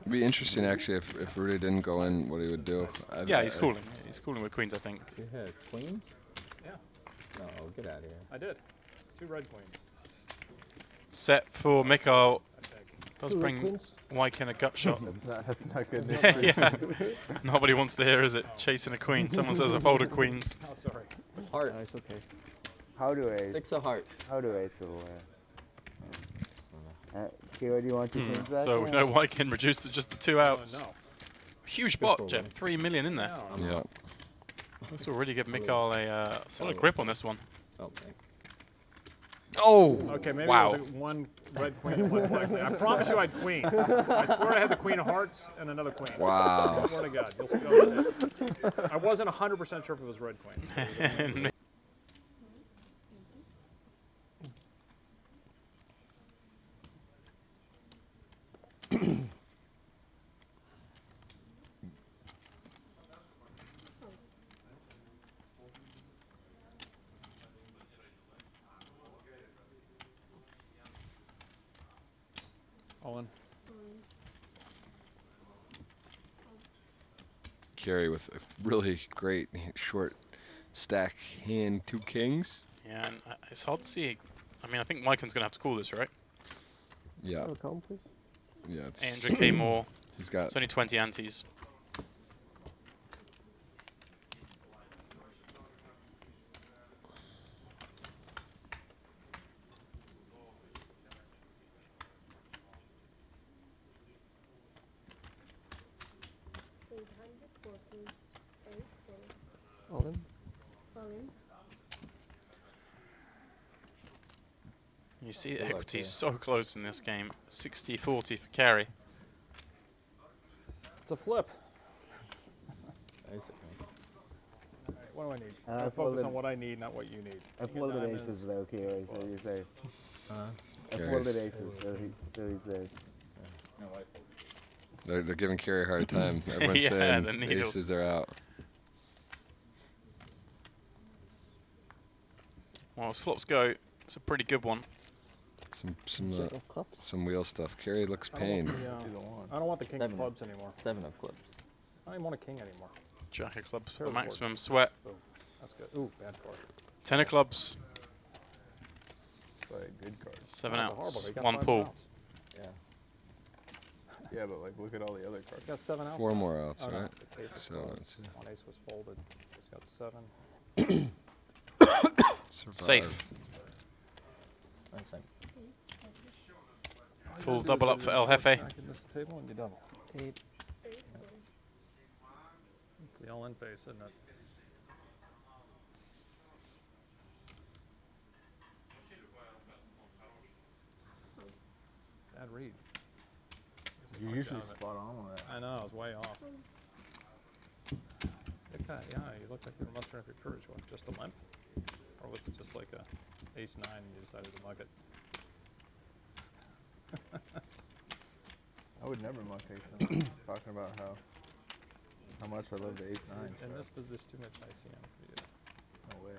it'd be interesting actually if Rudy didn't go in, what he would do. yeah, he's calling. He's calling with queens, I think. You had queen? Yeah, No, get out of here. I did. 2 red queens, Set for Mikhail. I think. Does 2 red bring queens. Wyken a gut shot. That's not good news. Yeah. Nobody wants to hear, is it? Chasing a queen. Someone says a fold of queens. Oh, sorry. Heart. No, it's okay. how do I? 6 of heart. How do I? So. Kira, do you want to change that? So we know Wyken reduced to just the 2 outs. No. Huge Good bot, for Jeff. Wayne. 3 million in there. No. Yeah. This will really give Mikhail a solid grip on this one. Oh, thank Oh! Okay, maybe Wow. it was 1 red queen and 1 black queen. I promise you I had queens. I swear I had the queen of hearts and another queen. Wow. I swear to God. You'll see. I wasn't 100% sure if it was red queen. And All in. Carry with a really great short stack hand, 2 kings. yeah, and it's hard to see. I mean, I think Wyken's going to have to call this, right? Yeah, Have a count, please. yeah. It's, 800k more. he's got It's only 20 antes. All in. You see, Good luck, equity's yeah. so close in this game. 60-40 for carry. It's a flip. Basically. Alright, what do I need? I I focus folded- on what I need, not what you need. I King of folded diamonds. aces though, Kiwi, so you're safe. I Carries. folded aces, so he's safe. They're giving Kerry a hard time. Everyone's Yeah, saying the needle. aces are out. Well, as flops go, it's a pretty good one. Jack of clubs. Some wheel stuff. Kerry looks I don't want pained. the, Either one. I don't want the king Seven. of clubs anymore. 7 of clubs. I don't even want a king anymore. Jack of clubs for Fair the board. maximum sweat. Boom. That's good. Ooh, bad card. 10 of clubs, But a good card. 7 Not the outs, harbor, he got 1 5 pull. outs. Yeah. Yeah, but like look at all the other cards. He's got 7 outs. 4 more outs, Oh, no, right? the ace of So clubs. it's One ace was folded. He's got 7. survive. Safe. That's like Full double up for El Jefe. Stacking this table and you double. 8. It's the all-in face, isn't it? Bad read. You're usually spot on with that. I know, I was way off. Good guy, yeah, you looked like you were mustering up your courage. What, just a limp? Or was it just like a ace-9 and you decided to mug it? I would never muck ace-9. Just talking about how much I love the ace-9. And this was this too much ICM for you. No way.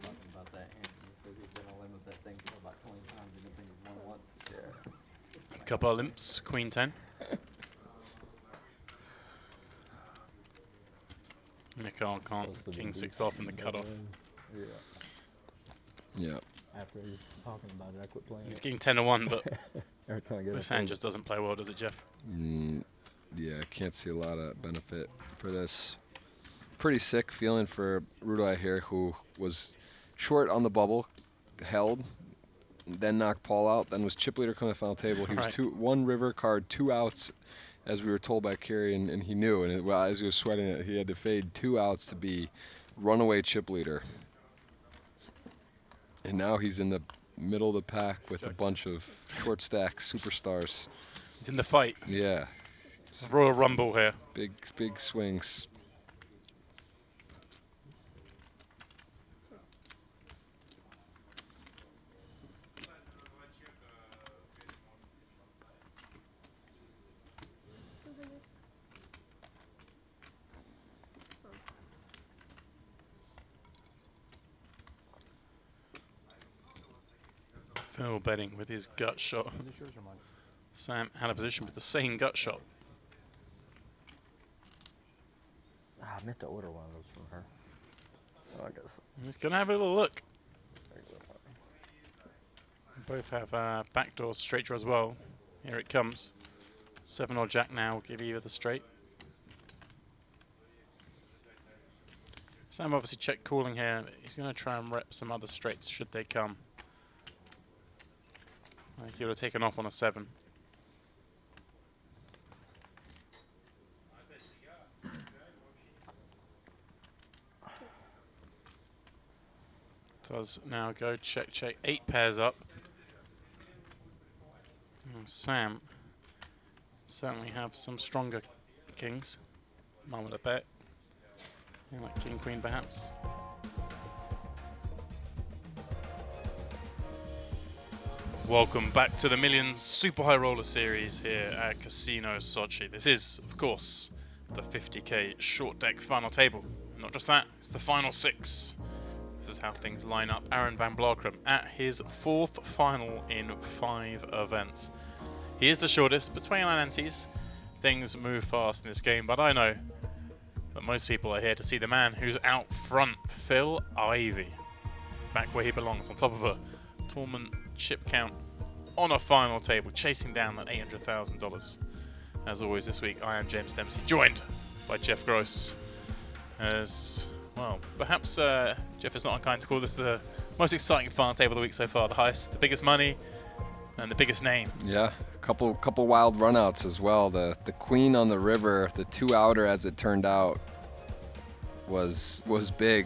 talking about that, and he says he's gonna limit that thing for about 20 times, and the thing is won once. Yeah. Couple of limps, queen 10. Nicole can't Supposed to be king deep 6 off in the in cutoff. game. Yeah. Yeah. After he's talking about it, I quit playing. He's it. getting 10 to 1, but Every time I get this a hand fold, just doesn't play well, does it, Jeff? Yeah, can't see a lot of benefit for this. Pretty sick feeling for Rudai here, who was short on the bubble, held, then knocked Paul out, then was chip leader coming to the final table. He was Right. 1 river card, 2 outs, as we were told by Kerry, and he knew. And well, as he was sweating it, he had to fade 2 outs to be runaway chip leader. And now he's in the middle of the pack with a bunch of short stack superstars. He's in the fight. Yeah, Royal Rumble here. big swings. Phil betting with his gut shot. Is this yours or mine? Sam had a position with the same gut shot. I meant to order one of those from her. Oh, I guess. He's going to have a little look. Both have backdoor straight draw as well. Here it comes. 7 or jack now will give either the straight. Sam obviously check calling here. He's going to try and rep some other straights should they come. I think he would have taken off on a 7. Does now go check, check. 8 pairs up. Sam certainly have some stronger kings. Mine with a bet. Yeah, like king, queen perhaps. Welcome back to the Millions Super High Roller Series here at Casino Sochi. This is, of course, the 50k short deck final table. And not just that, it's the final 6. This is how things line up. Aaron Van Blarkrum at his 4th final in 5 events. He is the shortest, but 29 antes. Things move fast in this game, but I know that most people are here to see the man who's out front, Phil Ivey. Back where he belongs, on top of a tournament chip count on a final table, chasing down that $800,000. As always this week, I am James Dempsey, joined by Jeff Gross. As, well, perhaps Jeff is not unkind to call this the most exciting final table of the week so far. The highest, the biggest money, and the biggest name. Yeah, couple wild runouts as well. The queen on the river, the 2 outer as it turned out, was big.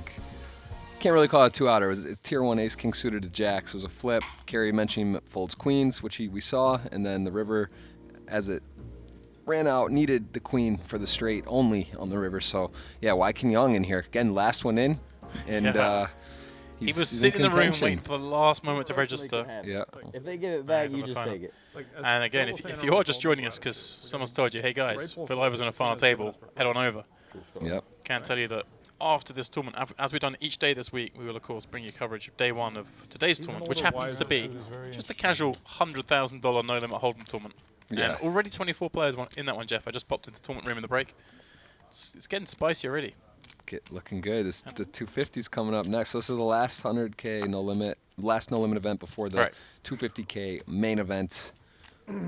Can't really call it 2 outer. It's tier 1 ace king suited to jacks. It was a flip. Kerry mentioned folds queens, which we saw, and then the river as it ran out, needed the queen for the straight only on the river. So, yeah, why King Young in here? Again, last one in. And Yeah. He was he's sitting in the room contention. waiting for the last moment to register. Yeah. If they give it back, he's on you the just final. take it. Like, as And again, Phil was if saying you on are the just phone joining us about it, because someone's told you, hey guys, Grateful Phil for Iver's on a the final opportunity table, for us head on over. Yep. Can't tell you that after this tournament, as we've done each day this week, we will of course bring you coverage of day one of today's He's an tournament, which older, happens to wiser be dude who's very just a interesting. casual $100,000 no limit hold'em tournament. Yeah. And already 24 players in that one, Jeff. I just popped into the tournament room in the break. It's getting spicy already. Looking good. The 250's coming up next. So this is the last 100K no limit, last no limit event before the Right. 250K main event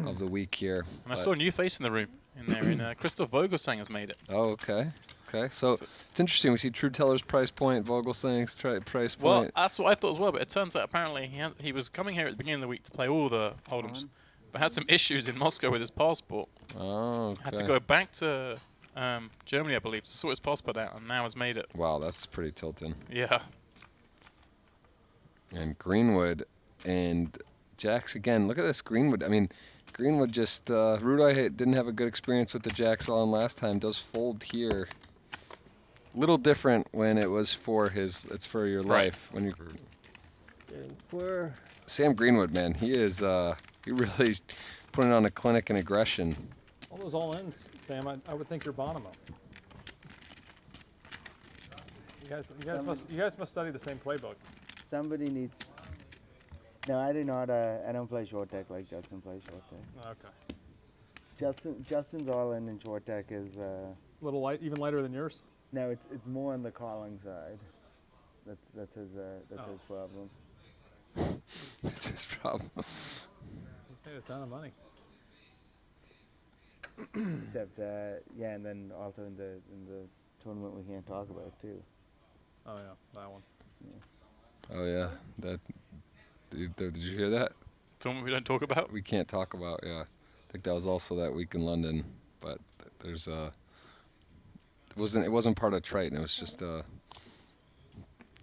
of the week here. And I saw a new face in the room in there. Christoph Vogelsang has made it. Oh, okay. Okay. So it's interesting. We see True Teller's price point, Vogelsang's price Well, point. that's what I thought as well, but it turns out apparently he was coming here at the beginning of the week to play all the hold'ems, but had some issues in Moscow with his passport. Oh, okay. Had to go back to Germany, I believe, to sort his passport out, and now has made it. Wow, that's pretty tilting. Yeah. And Greenwood and Jacks again. Look at this Greenwood. I mean, Greenwood just Rudai didn't have a good experience with the Jacks on last time. Does fold here. Little different when it was for his. It's for your Right. life when you. Sam Greenwood, man, he is he really putting on a clinic in aggression. All those all-ins, Sam, I would think you're Bonomo. You guys must study the same playbook. Somebody needs. No, I do not. I don't play short deck like Justin plays short deck. Okay. Justin's all in short deck is. A little light, even lighter than yours. No, it's more on the calling side. That's his problem. That's his problem. He's made a ton of money. Except yeah, and then also in the tournament we can't talk about too. Oh yeah, that one. Yeah. Oh yeah, that. Did you hear that? Tournament we don't talk about. We can't talk about. Yeah, I think that was also that week in London, but there's it wasn't part of Triton. It was just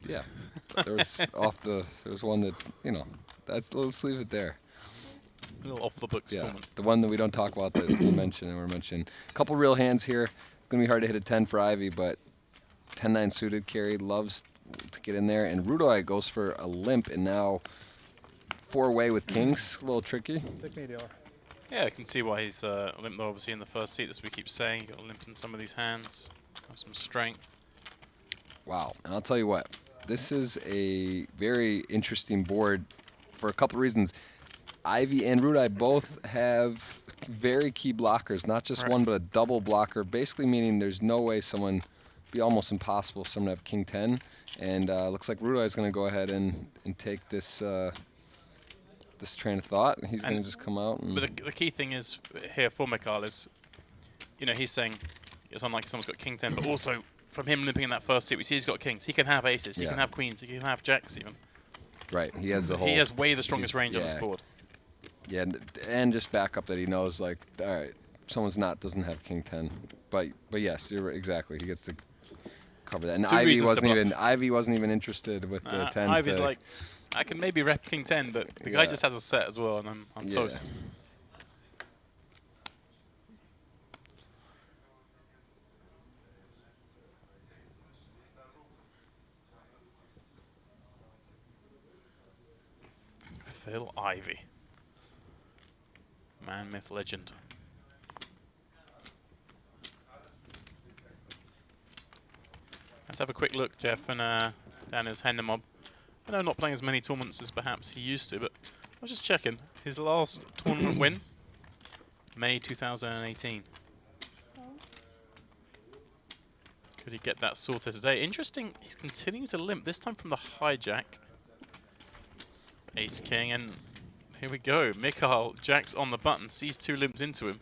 yeah. There was one that let's leave it there. A little off the books Yeah, tournament. the one that we don't talk about that you mentioned and we're mentioning. A couple real hands here. It's gonna be hard to hit a 10 for Ivy, but 10-9 suited carry loves to get in there, and Rudai goes for a limp, and now 4-way with kings. A little tricky. Pick me, dealer. Yeah, I can see why he's limped obviously in the first seat. This we keep saying. You got to limp in some of these hands. Have some strength. Wow, and I'll tell you what, this is a very interesting board for a couple reasons. Ivy and Rudai both have very key blockers, not just Right. one, but a double blocker, basically meaning there's no way be almost impossible for someone to have king 10. And looks like Rudai is going to go ahead and take this this train of thought, and he's going to just come out. And But the key thing is here for Mikhail is, he's saying it's unlikely someone's got king 10, but also from him limping in that first seat, we see he's got kings. He can have aces. He Yeah. can have queens. He can have jacks even. right, he has the whole. He has way the strongest he's- range on this yeah. board. Yeah, and just back up that he knows, like, all right, someone's doesn't have king 10, but yes, you're right, exactly. He gets to cover that. And Two reasons to bluff. Ivy wasn't even interested with the 10s. Ivy's like, I can maybe rep king 10, but the guy Yeah. just has a set as well, and I'm Yeah. toast. Phil Ivy. Man, myth, legend. Let's have a quick look, Jeff, and down his Hender Mob. I know not playing as many tournaments as perhaps he used to, but I was just checking. His last tournament win, May 2018. Could he get that sorted today? Interesting, he's continuing to limp, this time from the hijack. Ace King, and here we go. Mikhail jacks on the button, sees two limps into him.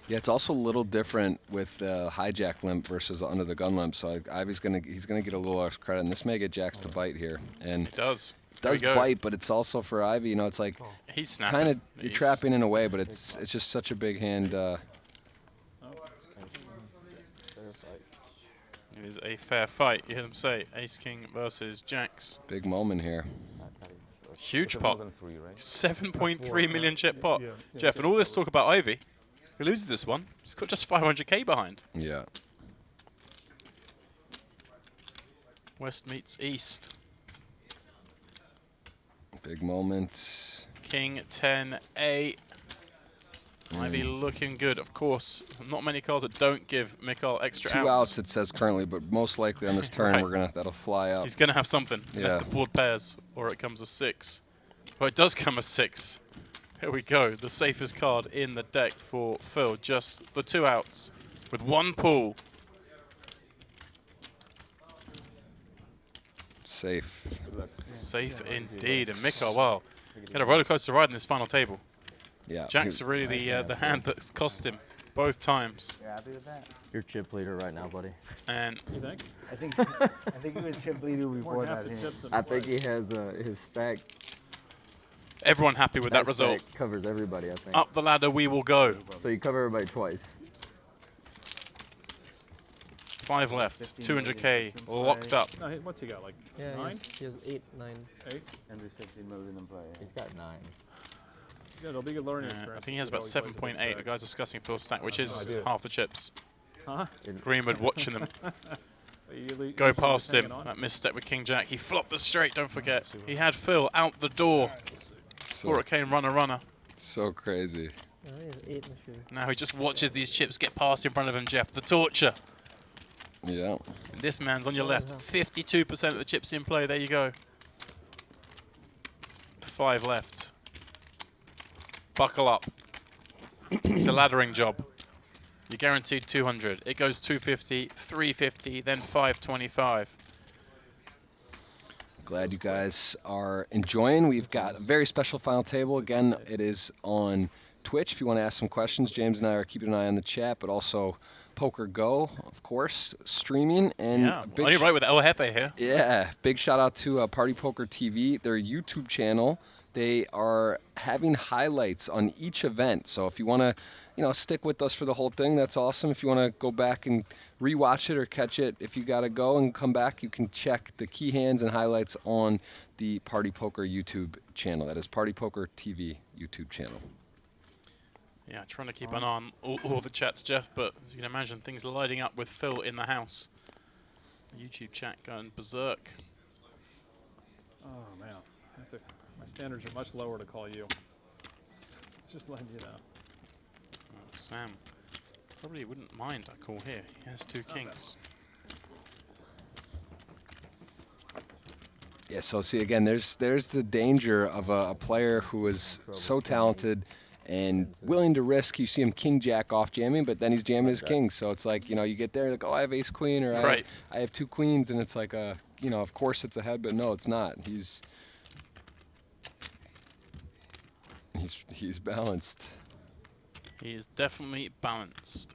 Yeah, it's also a little different with hijack limp versus under the gun limp. So Ivy's he's gonna get a little extra credit, and this may get Jacks to bite here. And It does. does There we go. bite, but it's also for Ivy. It's like He's snapping. kind of you're He's- trapping in a way, but it's just such a big hand. It is a fair fight. You hear them say Ace King versus Jacks. Big moment here. Huge It's pot. more than 3, right? 7.3 million chip pot. Yeah, Jeff, and all this talk about Ivy. he loses this one, he's got just 500k behind. Yeah. West meets East. Big moment. King 10-8. Might be looking good. Of course, not many cards that don't give Mikhail extra Two outs it says currently, but most likely on this turn Right. that'll fly up. He's gonna have something unless Yeah. the board pairs or it comes a 6. Well, it does come a 6. Here we go. The safest card in the deck for Phil. Just the 2 outs with 1 pull. Safe. Safe indeed. And Mikhail, wow, he had a roller coaster ride in this final table. Yeah. Jack's really the hand that's cost him both times. You're happy with that? You're chip leader right now, buddy. And You think? I think he was chip leader before More than half that. the hand. chips in I play. think he has his stack. everyone happy with that result. Stack covers everybody, I think. Up the ladder we will go. So you cover everybody twice. 5 left. 15 200k million locked up. No, what's he got? Like Yeah, 9? he has 8, 9. 8? And there's 15 million in play. He's got 9. Yeah, it'll be a good learning I experience. think he has to about see how he plays 7.8. The with guy's discussing Phil's stack, which is idea. half the chips. Huh? Greenwood watching them You go leave past hanging him. on? That misstep with King Jack. He flopped the straight, don't forget. He had Phil out the door before it came runner. So crazy. He has 8 this year. Now he just watches these chips get passed in front of him, Jeff. The torture. Yeah. And this man's on your left. 52% of the chips in play. There you go. 5 left. Buckle up. It's a laddering job. You're guaranteed 200. It goes 250, 350, then 525. Glad you guys are enjoying. We've got a very special final table. Again, it is on Twitch. If you want to ask some questions, James and I are keeping an eye on the chat, but also PokerGo, of course, streaming. And Yeah, a big only right with El Jefe here. Yeah, big shout out to Party Poker TV, their YouTube channel. They are having highlights on each event. So if you want to, stick with us for the whole thing, that's awesome. If you want to go back and rewatch it or catch it, if you got to go and come back, you can check the key hands and highlights on the Party Poker YouTube channel. That is Party Poker TV YouTube channel. Yeah, trying to keep an eye on all the chats, Jeff, but as you can imagine, things are lighting up with Phil in the house. The YouTube chat going berserk. Oh, man. My standards are much lower to call you. Just letting you know. Oh, Sam probably wouldn't mind a call here. He has 2 kings. Yeah, so see, again, there's the danger of a player who is so talented and willing to risk. You see him king jack off jamming, but then he's jamming his kings. So it's like, you get there like, oh, I have ace queen, or Right. I have 2 queens, and it's like, of course it's ahead, but no, it's not. He's balanced. He is definitely balanced.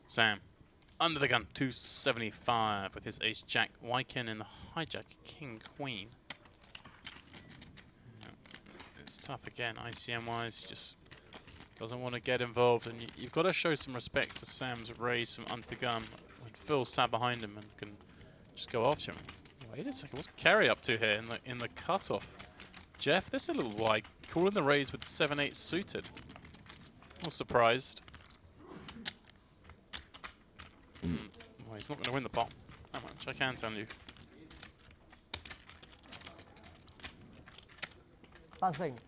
Sam, under the gun, 275 with his ace jack, Wyken in the hijack, king queen. Yeah, it's tough again, ICM wise, he just doesn't want to get involved, and you've got to show some respect to Sam's raise from under the gun when Phil sat behind him and can just go after him. Wait a second, what's Carey up to here in the cutoff? Jeff, this is a little wide, calling the raise with 7-8 suited. Not surprised. Well, he's not going to win the pot. That much I can tell you. Passing.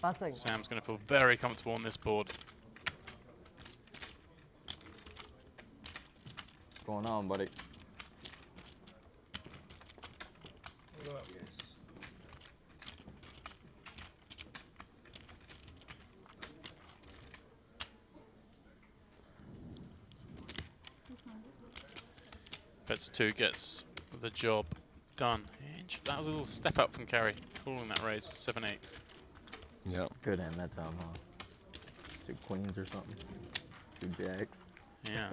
Passing. Sam's going to feel very comfortable on this board. What's going on, buddy? Bets 2 gets the job done. That was a little step up from Kerry, calling that raise with 7-8. Yep. Good hand that time, huh? 2 queens or something. 2 jacks. Yeah.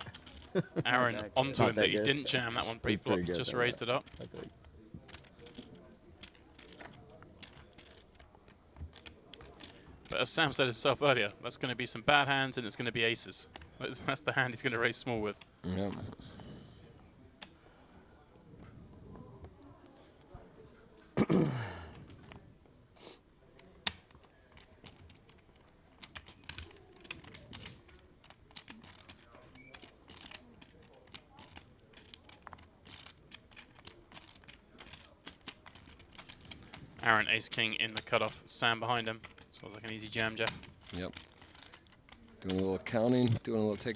Aaron that onto Not him, that but he good. didn't jam that one pre-flop. pretty good Just though, raised it up. I think. But as Sam said himself earlier, that's going to be some bad hands and it's going to be aces. That's the hand he's going to raise small with. Yep. Aaron ace-king in the cutoff. Sam behind him. Feels like an easy jam, Jeff. Yep. Doing a little counting, taking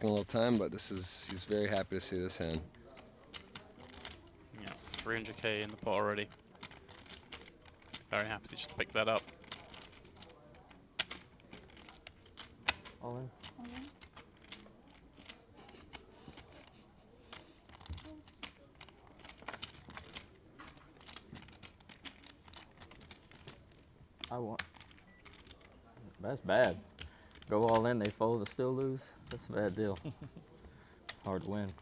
a little time, but he's very happy to see this hand. Yeah, 300k in the pot already. Very happy to just pick that up. All in. I want. That's bad. Go all in, they fold and still lose. That's a bad deal. Hard to win.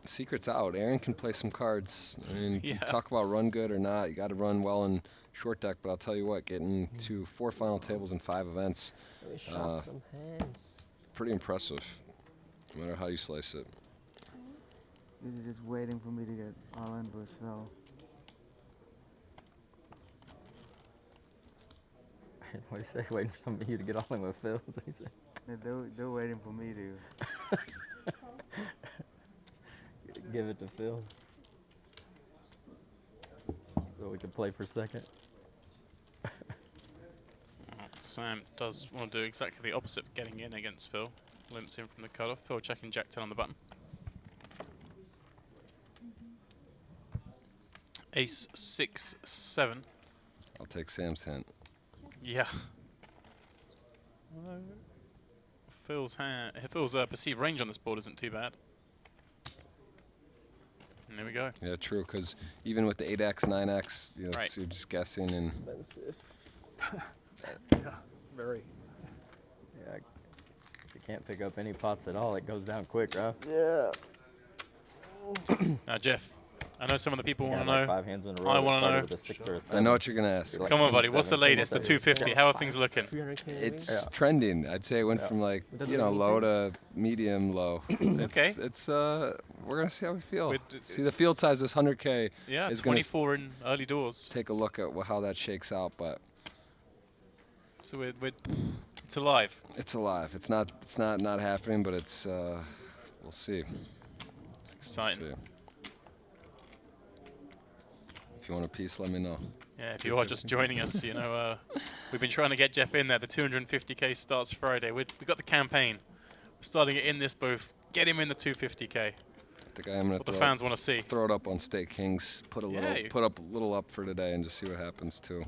Secret's out. Aaron can play some cards. I mean, you Yeah. talk about run good or not. You got to run well in short deck, but I'll tell you what, getting to 4 final tables in 5 events, We shot some hands. pretty impressive, no matter how you slice it. He's just waiting for me to get all in versus Phil. What do you say? Waiting for some of you to get all in with Phil? Is that what you say? They're waiting for me to. Give it to Phil. So we can play for second. Sam does want to do exactly the opposite of getting in against Phil. Limps in from the cutoff. Phil checking Jack 10 on the button. Ace 6 7. I'll take Sam's hint. Yeah. Although Phil's perceived range on this board isn't too bad. And there we go. Yeah, true, because even with the 8x, 9x, you know, Right. you're just guessing and Expensive. Yeah, very. Yeah, you can't pick up any pots at all. It goes down quick, right? Yeah. Now, Jeff, I know some of the people want to Like know. 5 hands in a row. I that wanna started know. with a 6 or a I 7. know what you're going to ask. You're like Come on, king buddy. What's the 7, latest? The king 250. How are things looking? 300k. It's Yeah. trending. I'd say it went from like, doesn't you know, mean low to medium low. Okay. It's we're going to see how we feel. See, the It's- field size is 100K. Yeah, is gonna 24 in early doors. take a look at how that shakes out, but So it's alive. it's alive. It's not happening, but it's we'll see. It's exciting. See. If you want a piece, let me know. Yeah, if you are just joining us, you know, we've been trying to get Jeff in there. The 250k starts Friday. We've got the campaign. We're starting it in this booth. Get him in the 250k. I think I'm What the gonna fans want to see. throw it up on Stake Kings. Put a little up for today, and just see what happens too.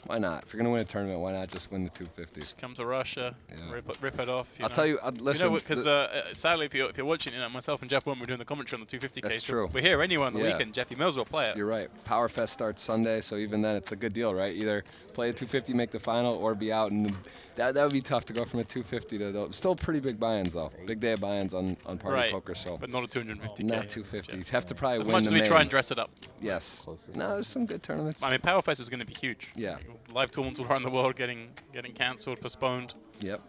Why not? If you're gonna win a tournament, why not just win the 250s? Come to Russia, Yeah. rip it off. I'll tell you. Listen, you know, because sadly, if you're watching, you know, myself and Jeff won't be doing the commentary on the 250k. That's so true. we're here anyway on the Yeah. weekend. Jeff, you may as well play it. you're right. Powerfest starts Sunday, so even then, it's a good deal, right? Either play a 250, make the final, or be out, and that would be tough to go from a 250 to still pretty big buy-ins though. Big day of buy-ins on Party Right, Poker, so but not a 250k. not 250. You'd have to probably As win much the as we main. try and dress it up. Yes. No, there's some good tournaments. I mean, Powerfest is going to be huge. Yeah. Live tournaments all around the world getting cancelled, postponed. Yep.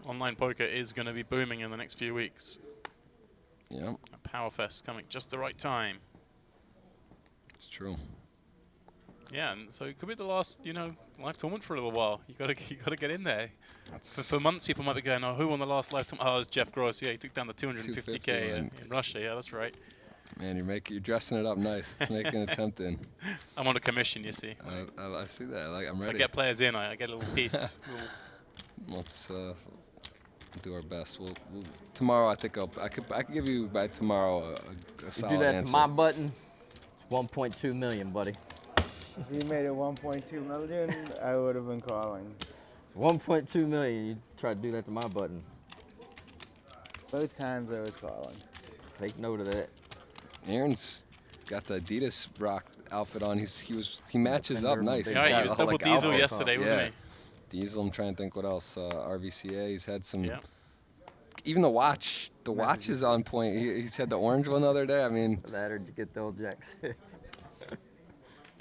Online poker is going to be booming in the next few weeks. Yep. Powerfest coming just the right time. It's true. Yeah, and so it could be the last, you know, live tournament for a little while. You gotta get in there. That's For months, people might be going, "Oh, who won the last live tournament?" Oh, it's Jeff Gross. Yeah, he took down the 250k 250 in Russia. Yeah, that's right. Man, you're dressing it up nice. It's making it tempting. I'm on a commission, you see. I see that. I'm If I ready. get players in, I get a little piece. Let's do our best. We'll tomorrow. I think I could give you by tomorrow a You solid do that answer. to my button. 1.2 million, buddy. If you made it 1.2 million, I would have been calling. 1.2 million. You try to do that to my button. Both times I was calling. Take note of that. Aaron's got the Adidas rock outfit on. He matches up Defender, nice. big He's Yeah, got he was a, double like, diesel outfit. yesterday, wasn't Yeah. he? Diesel. I'm trying to think what else. RVCA. He's had some. Yeah. Even the watch. The watch is on point. He's had the orange one the other day. I mean, That or get the old Jack 6.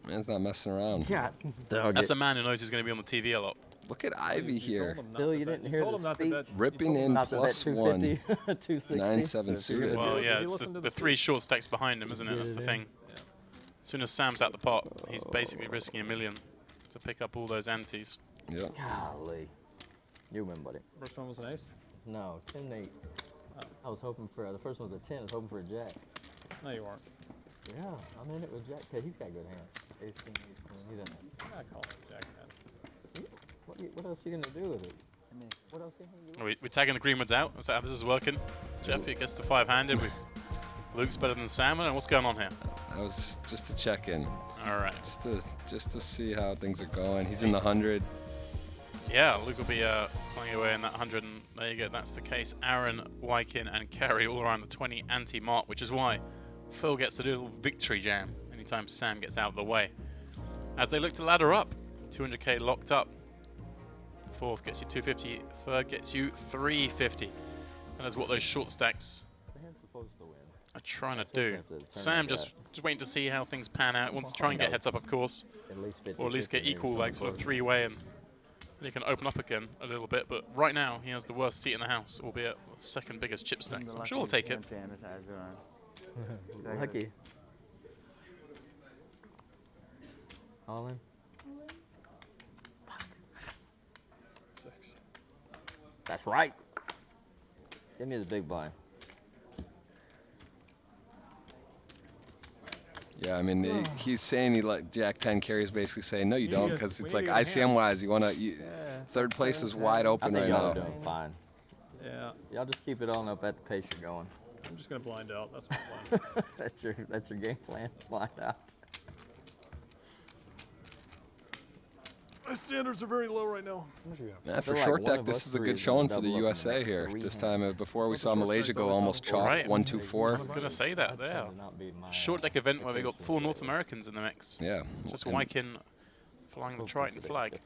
man's not messing around. God. That's a man who knows he's going to be on the TV a lot. Look at Ivy here. Phil, you didn't hear the speech? Ripping in Not to bet plus one. 250, 260. 9-7 suited. Well, yeah, he it's listened to the the three speech. short stacks behind him, isn't it? Get That's it the in. thing. As soon as Sam's at the pot, he's basically risking $1 million to pick up all those antes. Yep. Golly. You win, buddy. First one was an ace? No, 10-8. I was hoping for, the first one was a 10. I was hoping for a jack. No, you weren't. Yeah, I'm in it with jack, because he's got good hands. Ace, king, ace, queen. He doesn't. I call it Jack 10. What else are you going to do with it? What else are you We're tagging the Greenwoods out. Is that how this is working? Jeff, it gets to 5-handed. Luke's better than Sam. And what's going on here? That was just to check in. All right. Just to see how things are going. He's in the 100. Yeah, Luke will be playing away in that 100, and there you go. That's the case. Aaron, Wykin, and Kerry all around the 20 anti-mark, which is why Phil gets to do a little victory jam anytime Sam gets out of the way. As they look to ladder up, 200k locked up. Fourth gets you 250. Third gets you 350. That is what those short stacks are trying to do. Sam just waiting to see how things pan out. Wants to try and get heads up, of course, At least 50, or at least get equal, like sort of three-way, and he can open up again a little bit. But right now, he has the worst seat in the house, albeit the second biggest chip stack. So I'm sure he'll take it. Lucky. All in? 6. That's right. Give me the big blind. Yeah, I mean, he's saying he like Jack 10 carries, basically saying no, you don't, because it's like we need to get ICM wise, you want to. Third place is wide I open think right y'all are now. doing fine. Yeah, Y'all just keep it on up at the pace you're going. I'm just going to blind out. That's my plan. That's your game plan. Blind out. My standards are very low right now. Yeah, for feel like short one deck, of this us is a three good is gonna showing for the double up in the USA next here. 3 This hands. time, before we Well, saw the short Malaysia stack's go always almost double. chalk, Right. 1-2-4. I was going to say that, yeah. Short deck event where we got 4 North Americans in the mix. Yeah. Just and- Wykin flying the Triton flag.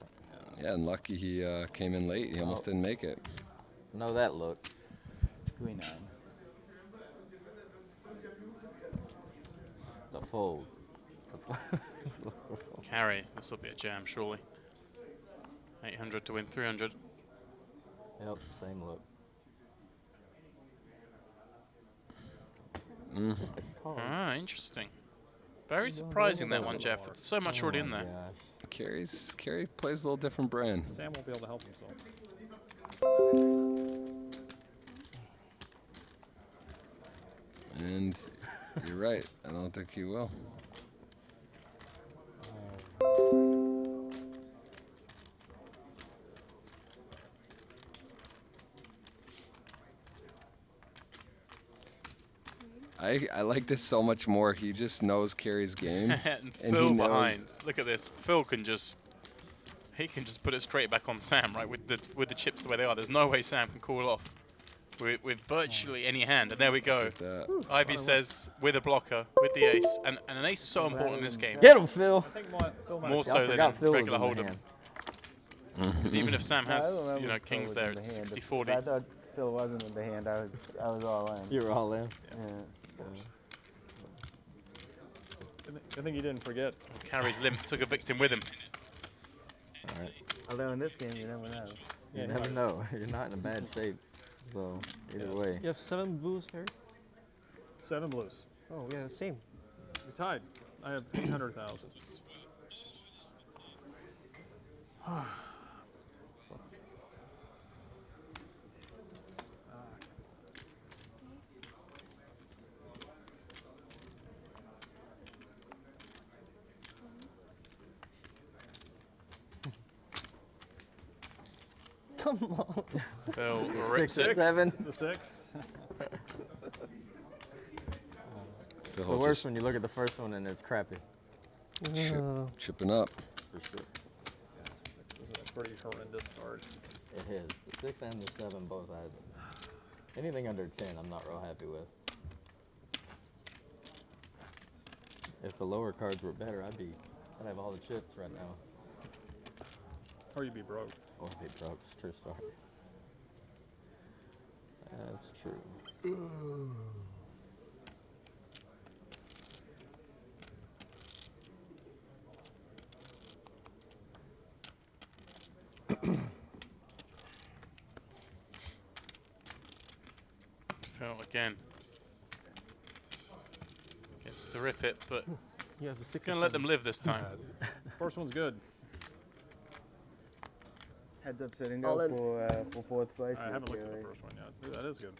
Yeah, and lucky he came in late. He almost didn't make it. Know that look. Queen 9. It's a fold. Carry. This will be a jam, surely. 800 to win 300. Yep, same look. Mm. Just a call. Ah, interesting. Very surprising that one, Jeff. There's so much already in there. Carey plays a little different brand. Sam won't be able to help himself. And you're right. I don't think he will. I like this so much more. He just knows Carey's game. And and Phil he knows- behind. Look at this. Phil can just put it straight back on Sam, right? With the chips the way they are. There's no way Sam can call off with virtually any hand. And there we go. Look at that. Ivy says with a blocker, with the ace, and an ace is so important in this game. Get him, Phil. I think Phil might More have so than forgot Phil was regular in the hold'em. hand. Because even if Sam I don't has remember if Phil kings was there, in the it's hand. 60-40. I thought Phil wasn't in the hand. I was all in. You're all in. Yeah. I think he didn't forget. Carries limp, took a victim with him. All right. Although in this game, you never know. You never know. You're not in a bad shape. So, either way. You have 7 blues here? 7 blues. Oh, yeah, same. We tied. I have 800,000. Come on. Phil 6 rips or it. 7. The 6. Phil the worst just when you look at the first one and it's crappy. chipping up. For sure. This is a pretty horrendous card. It is. The 6 and the 7 both had. Anything under 10, I'm not real happy with. If the lower cards were better, I'd have all the chips right now. Or you'd be broke. Or be broke. It's a true story. That's true. Phil again. Gets to rip it, but You have the he's 6 going to let them live this time. First one's good. Heads up surrender All in. for fourth place. I haven't looked at Okay, the first one yet. Ooh, that is good.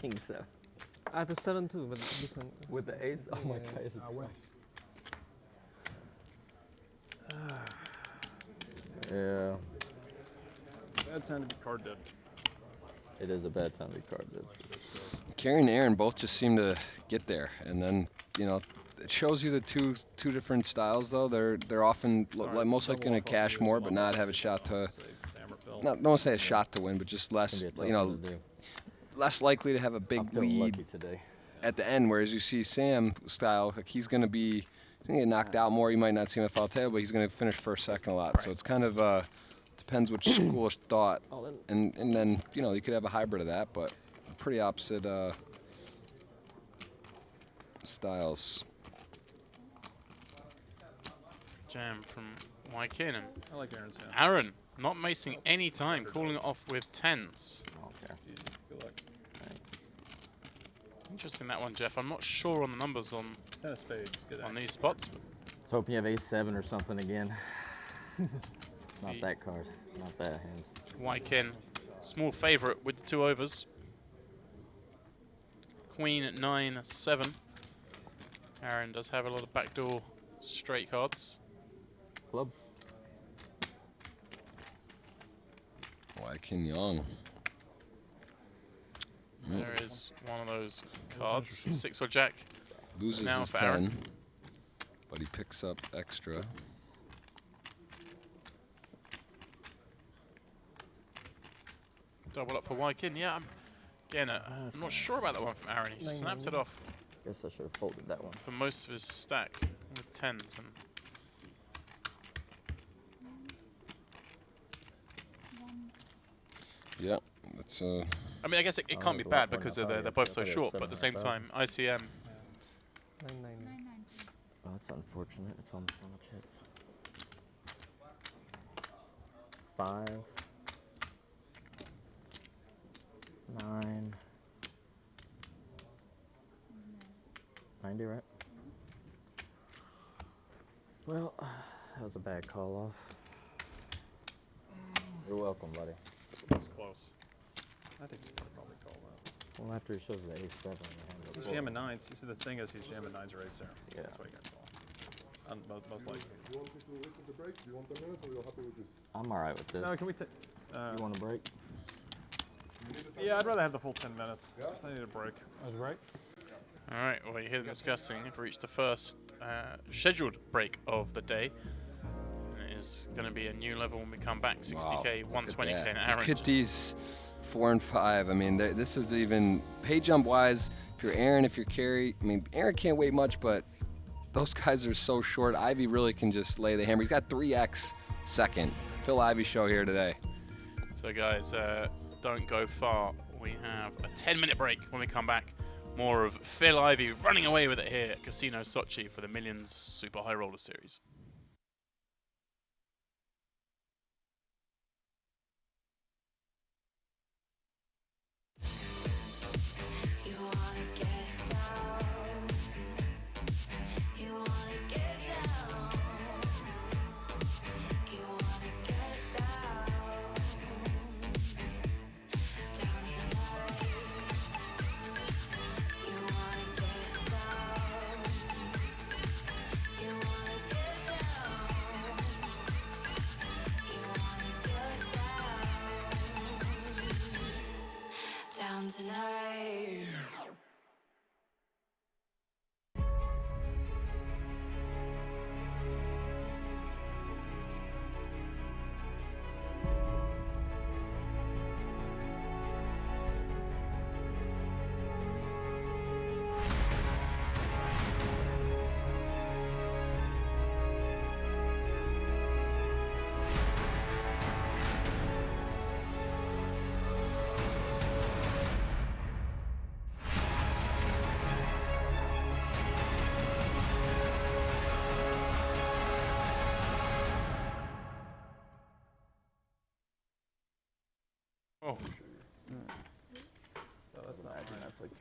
King 7. I have a 7 too, but this one. With the ace, oh my Yeah. god. Yeah, Bad time to be card dead. it is a bad time to be card dead. Kerry and Aaron both just seem to get there, and then it shows you the two different styles though. They're often like most likely going to cash more, but not have a shot to. Not don't say a shot to win, but just less It's gonna be a tough one to do. less likely to have a big I'm feeling lead lucky today. at the end. Whereas you see Sam style, like he's going to get knocked out more. You might not see him at Falte, but he's going to finish first, second a lot. So it's kind of depends which school of thought, All in. and then you could have a hybrid of that, but pretty opposite styles. Jam from Wykin. And I like Aaron's hand. Aaron not wasting any time, calling it off with 10s. Okay. Good luck. Interesting that one, Jeff. I'm not sure on the numbers on Ten of spades. Good on hand. these spots, but Let's hope you have ace 7 or something again. Not See. that card. Not that hand. Wykin, small favourite with the 2 overs. Queen at 9-7. Aaron does have a lot of backdoor straight cards. Club. Wykin Young. There is one of those cards. 6 or jack. Loses Now his for 10, Aaron. but he picks up extra. Double up for Wykin. Yeah, I'm not sure about that one from Aaron. He snapped it off Guess I should have folded that one. for most of his stack with 10s. And Yeah, that's I mean, I guess it Oh, can't be there's a bad lot more because than I they're thought. both I so thought it was short, but at the 7 same I time, ICM 999. Oh, that's unfortunate. It's on the chips. 5. 9. 90, right? Well, that was a bad call off. You're welcome, buddy. It's close. I think you could probably call that. Well, after he shows the ace 7 in the hand. He's jamming 9s. You see, the thing is, he's jamming 9s or 8s there. Yeah. That's what you got to call. Most likely. You want me to listen the break? Do you want 10 minutes or you're happy with this? I'm alright with this. No, can we take? You want a break? Yeah, I'd rather have the full 10 minutes. Just I need a break. That was right. All right, well, you hear them discussing. We've reached the first scheduled break of the day. And it is going to be a new level when we come back. 60k, 120k, and Aaron. Look at just- these 4 and 5. I mean, this is even pay jump wise. If you're Aaron, if you're Kerry, I mean, Aaron can't wait much, but those guys are so short. Ivy really can just lay the hammer. He's got 3x second. Phil Ivy show here today. So, guys, don't go far. We have a 10-minute break when we come back. More of Phil Ivy running away with it here at Casino Sochi for the Millions Super High Roller Series.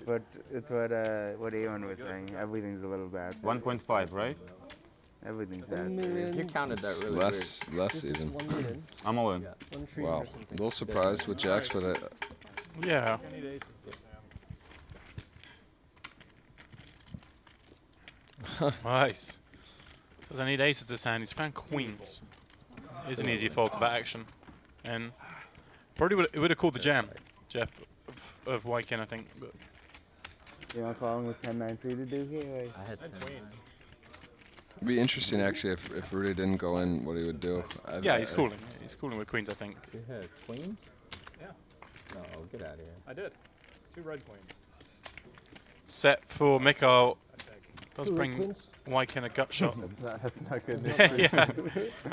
But it's what Avon was saying. Everything's a little bad. 1.5, right? Everything's 1 bad. million. You counted that really less This is even. 1 million. I'm all in. 1 trillion Wow, or a something. little surprised with jacks, but Yeah. I need aces this hand. Nice. Does I need aces this hand? He's found queens. Is an easy fold to that action, and probably would have called the jam, Jeff, of Wykin, I think. But You want calling with 10-9 suited to do here? Or? I had I had 10. queens. it'd be interesting actually if Rudy didn't go in, what he would do. yeah, he's calling. He's calling with queens, I think. You had queen? Yeah, No, get out of here. I did. 2 red queens, Set for Mikhail. I think. Does 2 red bring queens. Wykin a gut shot. That's not good news. Yeah.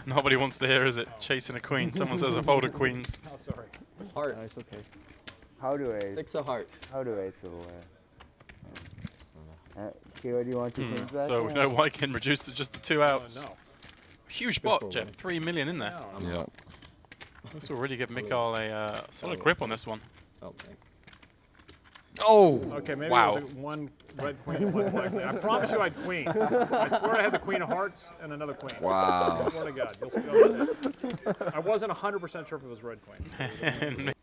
Nobody wants to hear, is it? Chasing a queen. Someone says a fold of queens. Oh, sorry. Heart. Nice, okay. How do I? 6 of heart. How do I still Kira, do you want your queens back? So we know Wykin reduced to just the 2 outs. No. Huge Good bot, fold, Jeff. man. 3 million in there. No, Yeah. This will really give Mikhail a solid grip on this one. Oh, thank Oh, Okay, maybe Wow. it was 1 red queen and 1 black queen. I promise you I had queens. I swear I had the queen of hearts and another queen. wow. I swear to God. You'll see. I wasn't 100% sure if it was red queen. And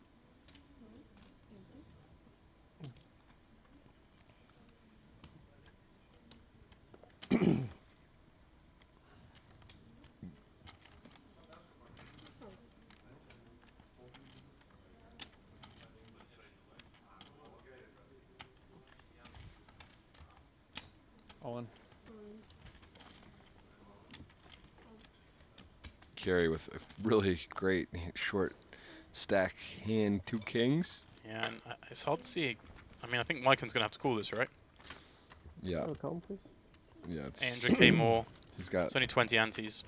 All in. Carry with a really great short stack hand, 2 kings. yeah, and it's hard to see. I mean, I think Wykin's going to have to call this, right? Yeah, Have a count, please. yeah. It's 800k more. he's got It's only 20 antes.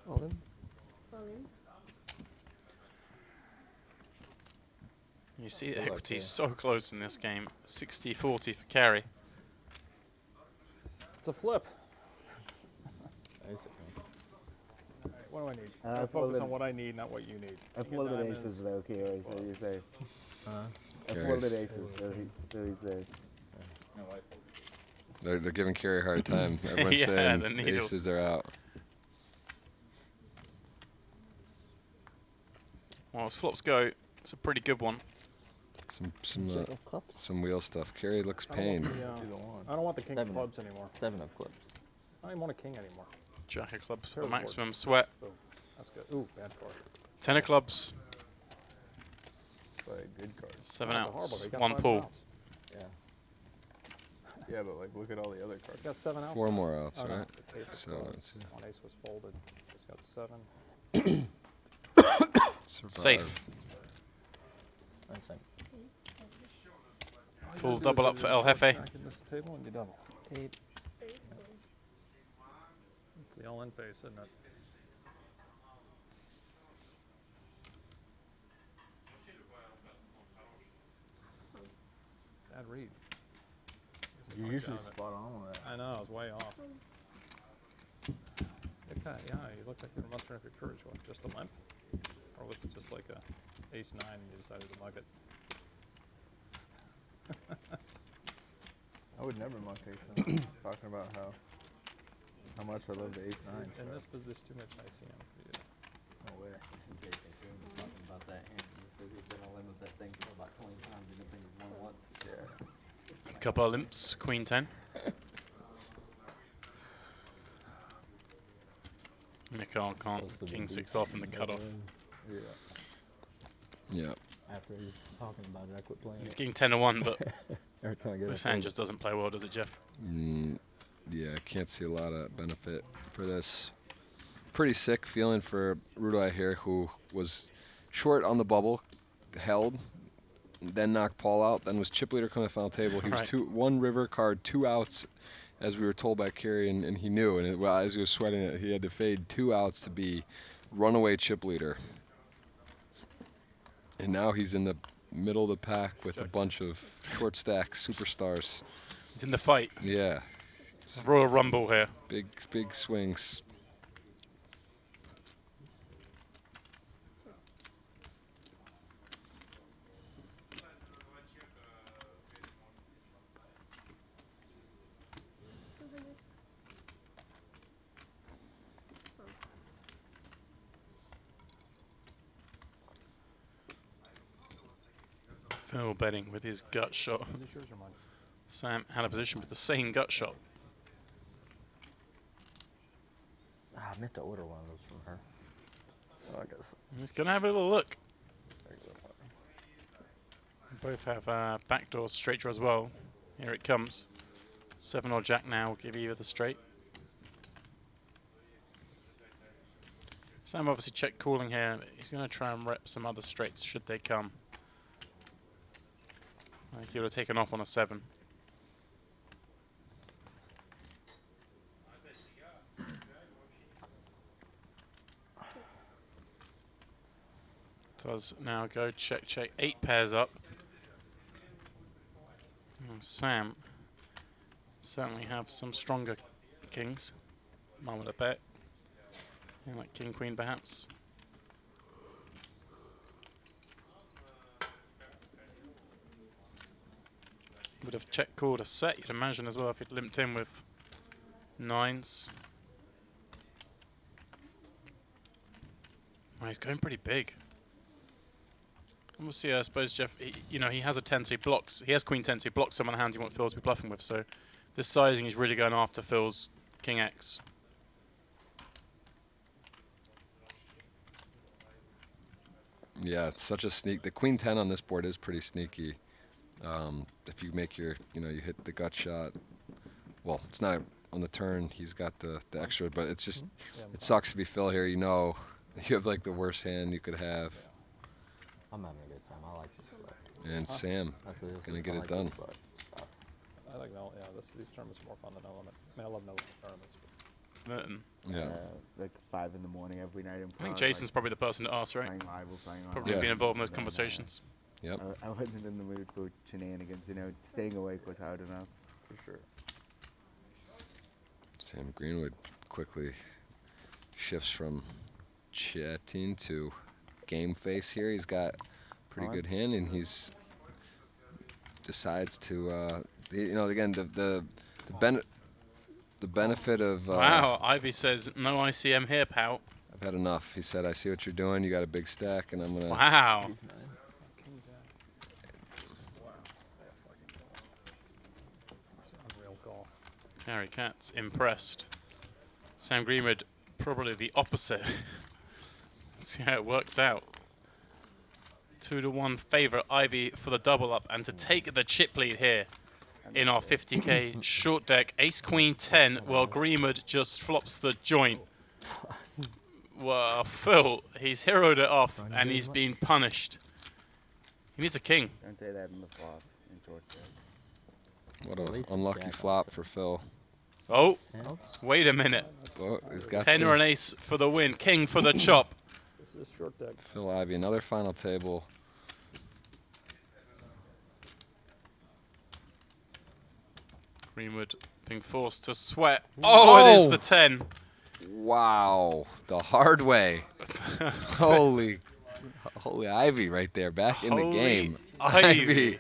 All in. You see the Good luck, equity's yeah. so close in this game. 60-40 for carry. It's a flip. Basically. What do I need? I I focus folded- on what I need, not what you need. I King of folded diamonds. aces though, Kira, so you say. I Carries. folded aces, so he says. they're giving Carey a hard time. Everyone's Yeah, saying the needle. aces are out. Well, as flops go, it's a pretty good one. Jack of clubs. Some wheel stuff. Carey looks I don't want pained. the, Either one. I don't want the king of 7. clubs anymore. 7 of clubs. I don't even want a king anymore. Jack of clubs for the Terrible board. maximum sweat. Boom. That's good. Ooh, bad card. 10 of clubs, But good cards. 7 Not the outs, harbor, he got 1 5 pull. outs. Yeah. Yeah, but like look at all the other cards. He's got 7 outs. 4 more outs, Oh, no, right? the ace of So clubs. it's 1 ace was folded. He's got 7. survive. Safe. I think. Full double up for El Jefe. Back in this table and you double. 8. It's the all-in face, isn't it? Bad read. You're usually spot on with that. I know, I was way off. Look at that, yeah, you looked like you were mustering up your courage. What, just a limp? Or was it just like a ace-9 and you decided to mug it? I would never muck ace-9. Just talking about how much I love the ace-9. And this was this too much ICM for you. No way. Talking about that hand. He says he's been a limit that thing for about 20 times and the thing is won once. Yeah. Couple of limps, queen 10. Mikhail can't Supposed to be king 6 decent. off in the cutoff. Yeah. Yeah. After he's talking about it, I quit playing. He's it. getting 10 to 1, but Every time I get this a hand fold. just doesn't play well, does it, Jeff? Yeah, I can't see a lot of benefit for this. Pretty sick feeling for Rudai here, who was short on the bubble, held, then knocked Paul out, then was chip leader coming to the final table. He Right. was 1 river card, 2 outs, as we were told by Kerry, and he knew. And well, as he was sweating it, he had to fade 2 outs to be runaway chip leader. And now he's in the middle of the pack with a bunch of short stack superstars. He's in the fight. Yeah. Royal Rumble here. Big swings. Phil betting with his gut shot. Is it yours or mine? Sam had a position with the same gut shot. Ah, I meant to order one of those from her. Oh, I guess. He's going to have a little look. Both have backdoor straight draw as well. Here it comes. 7 or jack now will give either the straight. Sam obviously check calling here. He's going to try and rep some other straights should they come. I think he would have taken off on a 7. Does now go check, check. 8 pairs up. Sam certainly have some stronger kings. Mum with a bet. Yeah, like king, queen perhaps. Would have check called a set, you'd imagine as well, if he'd limped in with 9s. Oh, he's going pretty big. Obviously, I suppose Jeff, he has a 10, so he blocks. He has queen 10, so he blocks some of the hands you want Phil to be bluffing with. So this sizing is really going after Phil's king X. Yeah, it's such a sneak. The queen 10 on this board is pretty sneaky. If you make your, you hit the gut shot. Well, it's not on the turn. He's got the extra, but it's just, it sucks to be Phil here. You have like the worst hand you could have. I'm having a good time. I like this spot. And Sam gonna get it done. I like no. Yeah, these tournaments are more fun than no limit. I mean, I love no limit tournaments. Merton. Yeah. Like 5 in the morning every night in I think Jason's probably the person to ask, right? Playing live or playing Probably online. been involved in those conversations. Yep. I wasn't in the mood for shenanigans. Staying awake was hard enough, for sure. Sam Greenwood quickly shifts from chatting to game face here. He's got a pretty good hand, and he's decides to, again, the benefit of. Wow, Ivy says no ICM here, pal. I've had enough. He said, "I see what you're doing. You got a big stack, and I'm gonna." Wow. Harry Katz impressed. Sam Greenwood probably the opposite. Let's see how it works out. 2-1 favourite Ivy for the double up and to take the chip lead here in our 50k short deck. Ace Queen 10 while Greenwood just flops the joint. Well, Phil, he's heroed it off and he's been punished. He needs a king. Don't say that in the flop in short deck. What an unlucky flop for Phil. Oh, wait a minute. Oh, he's got 10 or an ace for the win. King for the chop. This is short deck. Phil Ivy, another final table. Greenwood being forced to sweat. Oh, it is the 10. Wow, the hard way. Holy Ivy right there, back in the game. Ivy.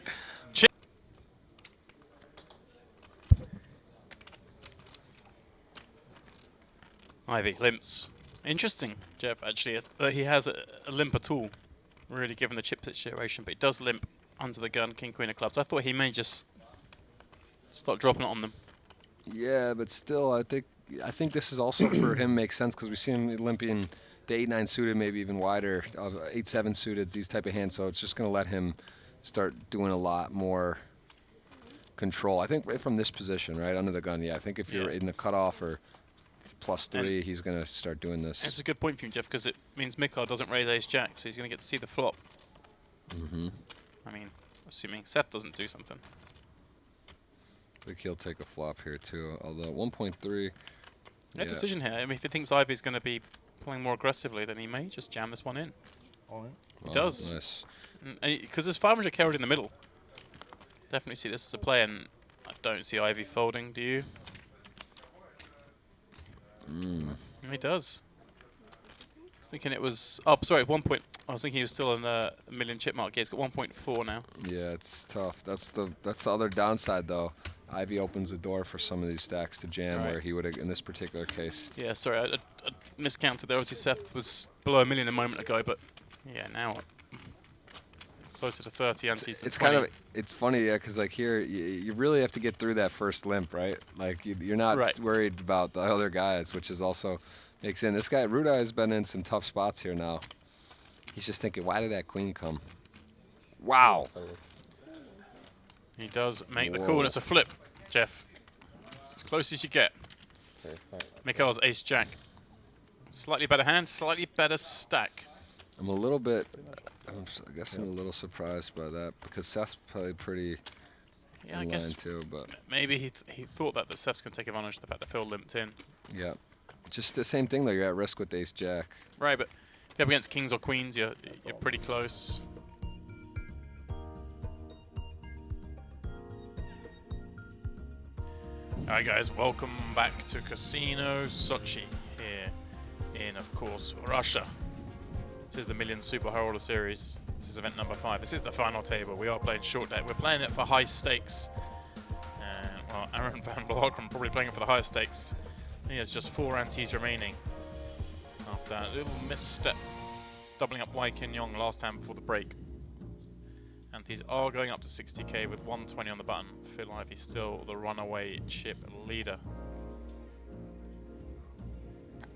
Ivy limps. Interesting, Jeff, actually, that he has a limp at all, really, given the chip situation, but he does limp under the gun, King, Queen of clubs. I thought he may just start dropping it on them. Yeah, but still, I think this is also for him makes sense because we see him limping the 8-9 suited, maybe even wider, 8-7 suited, these type of hands. So it's just going to let him start doing a lot more control. I think right from this position, right under the gun. Yeah, I think if you're in the cutoff or +3, he's going to start doing this. It's a good point for you, Jeff, because it means Mikhail doesn't raise ace-jack, so he's going to get to see the flop. Mm-hmm. I mean, assuming Seth doesn't do something. I think he'll take a flop here too, although 1.3. Yeah, decision here. I mean, if he thinks Ivy's going to be playing more aggressively, then he may just jam this one in. All in. He does. Nice. Because there's 500k already in the middle. Definitely see this as a play, and I don't see Ivy folding, do you? He does. I was thinking it was... Oh, sorry, 1 point... I was thinking he was still in a million chip mark. Yeah, he's got 1.4 now. Yeah, it's tough. That's the other downside, though. Ivy opens the door for some of these stacks to jam, Right. where he would have in this particular case. Yeah, sorry, I miscounted there. Obviously, Seth was below a million a moment ago, but yeah, now closer to 30 antes than It's 20. kind of, it's funny, yeah, because like here, you really have to get through that first limp, right? Like you're not Right. worried about the other guys, which is also makes in. This guy Ruda has been in some tough spots here now. He's just thinking, why did that queen come? Wow. He does make the Whoa. call, and it's a flip, Jeff. It's as close as you get. Mikhail's ace-jack. Slightly better hand, slightly better stack. I'm a little bit, I guess I'm a little surprised by that, because Seth's probably pretty Yeah, I in guess line too, but maybe he thought that Seth's going to take advantage of the fact that Phil limped in. yeah. Just the same thing though, you're at risk with ace-jack. Right, but if you're up against kings or queens, you're pretty close. Alright guys, welcome back to Casino Sochi here in, of course, Russia. This is the Million Super High Roller Series. This is event number 5. This is the final table. We are playing short deck. We're playing it for high stakes. And, well, Aaron Van Blokeren probably playing it for the highest stakes. He has just 4 antes remaining. After that little misstep, doubling up Wai Kin Yong last time before the break. Antes are going up to 60k with 120 on the button. Phil Ivey still the runaway chip leader. And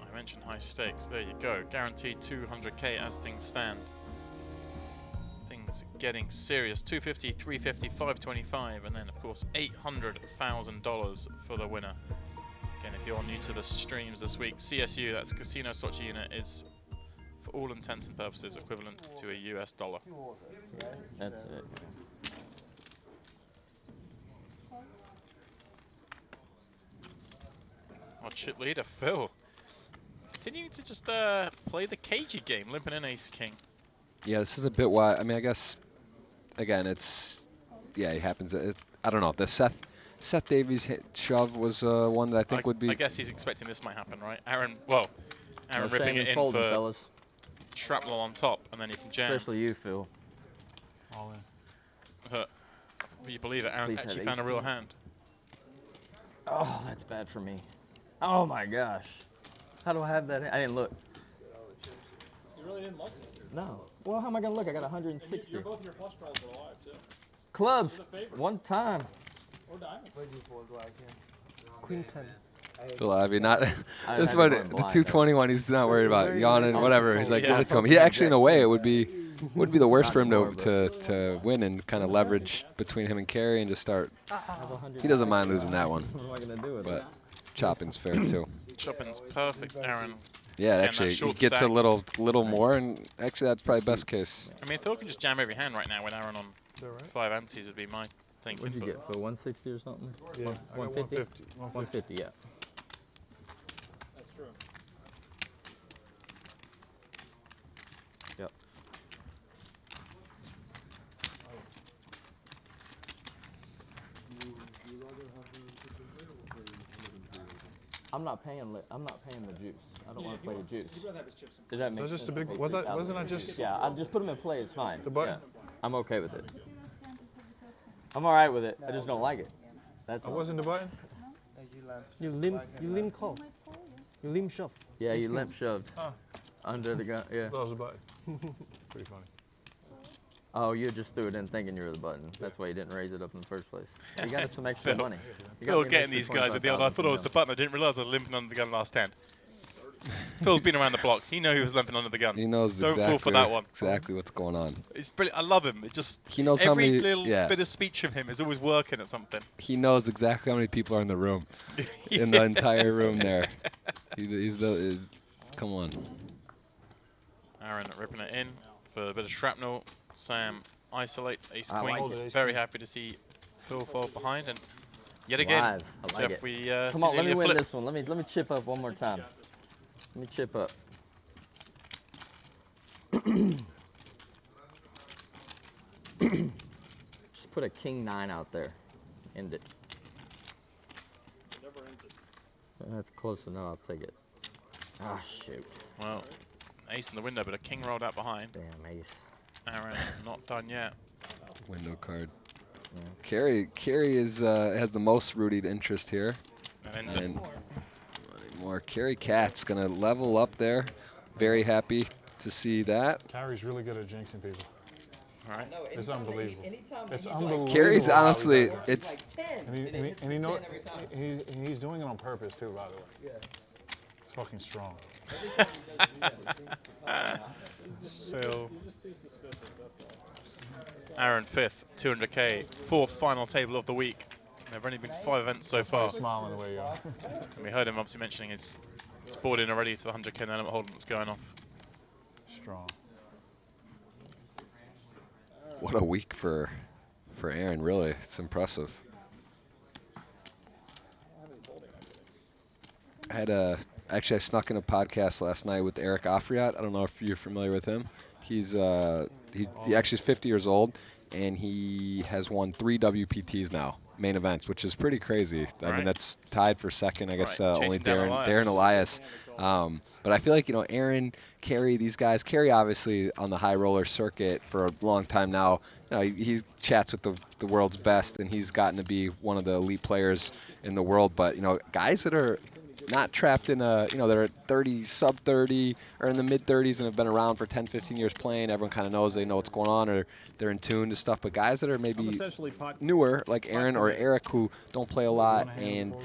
I mentioned high stakes. There you go. Guaranteed 200k as things stand. Things getting serious. 250, 350, 525, and then of course $800,000 for the winner. Again, if you're new to the streams this week, CSU, that's Casino Sochi unit, is for all intents and purposes equivalent to a US dollar. That's it. Our chip leader, Phil. Continuing to just play the cagey game, limping in ace king. Yeah, this is a bit wide. I mean, I guess, again, it's, yeah, it happens. I don't know. The Seth Davies hit shove was one that I think would be. I guess he's expecting this might happen, right? Aaron ripping shame it in folding, for fellas. shrapnel on top, and then he can jam. Especially you, Phil. All in. Will you believe it? Aaron's Please actually have found a ace real queen. hand. Oh, that's bad for me. Oh my gosh. How do I have that? I didn't look. You really didn't look? No. Well, how am I gonna look? I got 160. You're both your flush draws are alive, too. Clubs. One time. Or diamonds. Queen 10. Phil Ivey, not I this had one. to go The in blind, 221. He's not worried about yawning, whatever. He's like, Yeah. give it to him. He actually, in a way, it would be the worst for him Not to win and kind of leverage between him and Carey and just start. I have 100. He doesn't mind losing that one, What am I gonna do with but it? chopping's fair too. Chopping's perfect, Aaron. Yeah, that actually, he short gets a stack. little more, and actually, that's probably best case. I mean, Phil can just jam every hand right now with Aaron on Is that right? 5 antes would be my thinking. What'd you but get for 160 or something? Yeah, I got 150. 150. 150, yeah. That's true. Yep. I'm not paying the juice. I don't want to play the juice. He'd rather have his chips. Did that So make it's just a sense? big. Wasn't I just? Yeah, I just put them in play. It's fine. The button? Yeah, I'm okay with it. I'm all right with it. I just don't like it. That's I all. wasn't the button. You limp call. You limp shove. Yeah, you limp shoved Oh. under the gun. Yeah. That was the button. Pretty funny. Oh, you just threw it in thinking you were the button. That's why you didn't raise it up in the first place. You got us some extra Phil. money. You got Phil me an getting extra these guys with the other. I thought it was the button. I didn't realise I was limping under the gun last hand. Phil's been around the block. He knew he was limping under the gun. He knows Don't fall for that one. exactly what's going on. It's brilliant. I love him. It just He knows how every many. little Yeah, bit of speech from him is always working at something. he knows exactly how many people are in the room, in the entire room there. Come on. Aaron ripping it in for a bit of shrapnel. Sam isolates ace I queen. like it. Very happy to see Phil fall behind, and yet again, Live. I like Jeff, it. we Come see on, let me nearly a win flip. this one. Let me chip up one more time. Let me chip up. Just put a king 9 out there. End it. That's close enough. I'll take it. Ah, shoot. Well, ace in the window, but a king rolled out behind. Damn, ace. Aaron, not done yet. Window card. Yeah. Carey is has the most rooted interest here. And more. Carey Cat's gonna level up there. Very happy to see that. Carrie's really good at jinxing people. All right. It's unbelievable. It's unbelievable. Carey's how he honestly, does that. it's. And he know, he's doing it on purpose too, by the way. Yeah. It's fucking strong. Phil. Aaron, 5th, 200K, 4th final table of the week. There have only been 5 events so far. Smiling the way you are. And we heard him obviously mentioning his board in already to the 100K and element hold'em that's going off. Strong. What a week for Aaron, really. It's impressive. Actually, I snuck in a podcast last night with Eric Afriat. I don't know if you're familiar with him. He actually is 50 years old, and he has won 3 WPTs now, main events, which is pretty crazy. I mean, that's tied for second, I guess, only Darren Elias. But I feel like, Aaron, Carey, these guys, Carey obviously on the high roller circuit for a long time now. He chats with the world's best, and he's gotten to be one of the elite players in the world. But, guys that are not trapped in they're at 30, sub 30, or in the mid 30s and have been around for 10, 15 years playing. Everyone kind of knows they know what's going on, or they're in tune to stuff. But guys that are maybe newer, like Aaron or Eric, who don't play a lot, and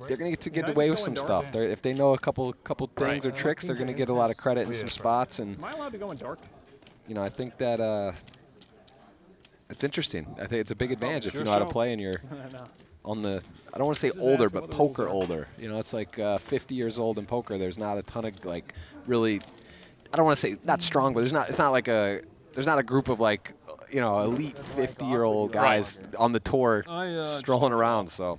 they're going to get away with some stuff. If they know a couple things or tricks, they're going to get a lot of credit in some spots. And Am I allowed to go in dark? I think that it's interesting. I think it's a big advantage if you know how to play and you're on the, I don't want to say older, but poker older. It's like 50 years old in poker. There's not a ton of really, I don't want to say not strong, but there's not a group of elite 50-year-old guys on the tour strolling around. So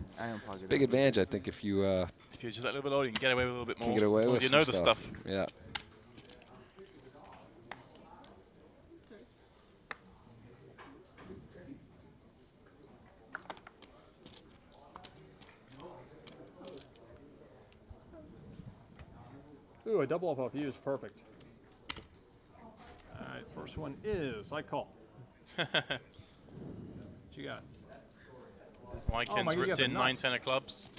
big advantage, I think, if you just a little bit older, you can get away with a little bit more. Can get away with you know the stuff. Yeah. Ooh, a double up off you is perfect. All right, first one is I call. What you got? Wykin's ripped in 9-10 of clubs.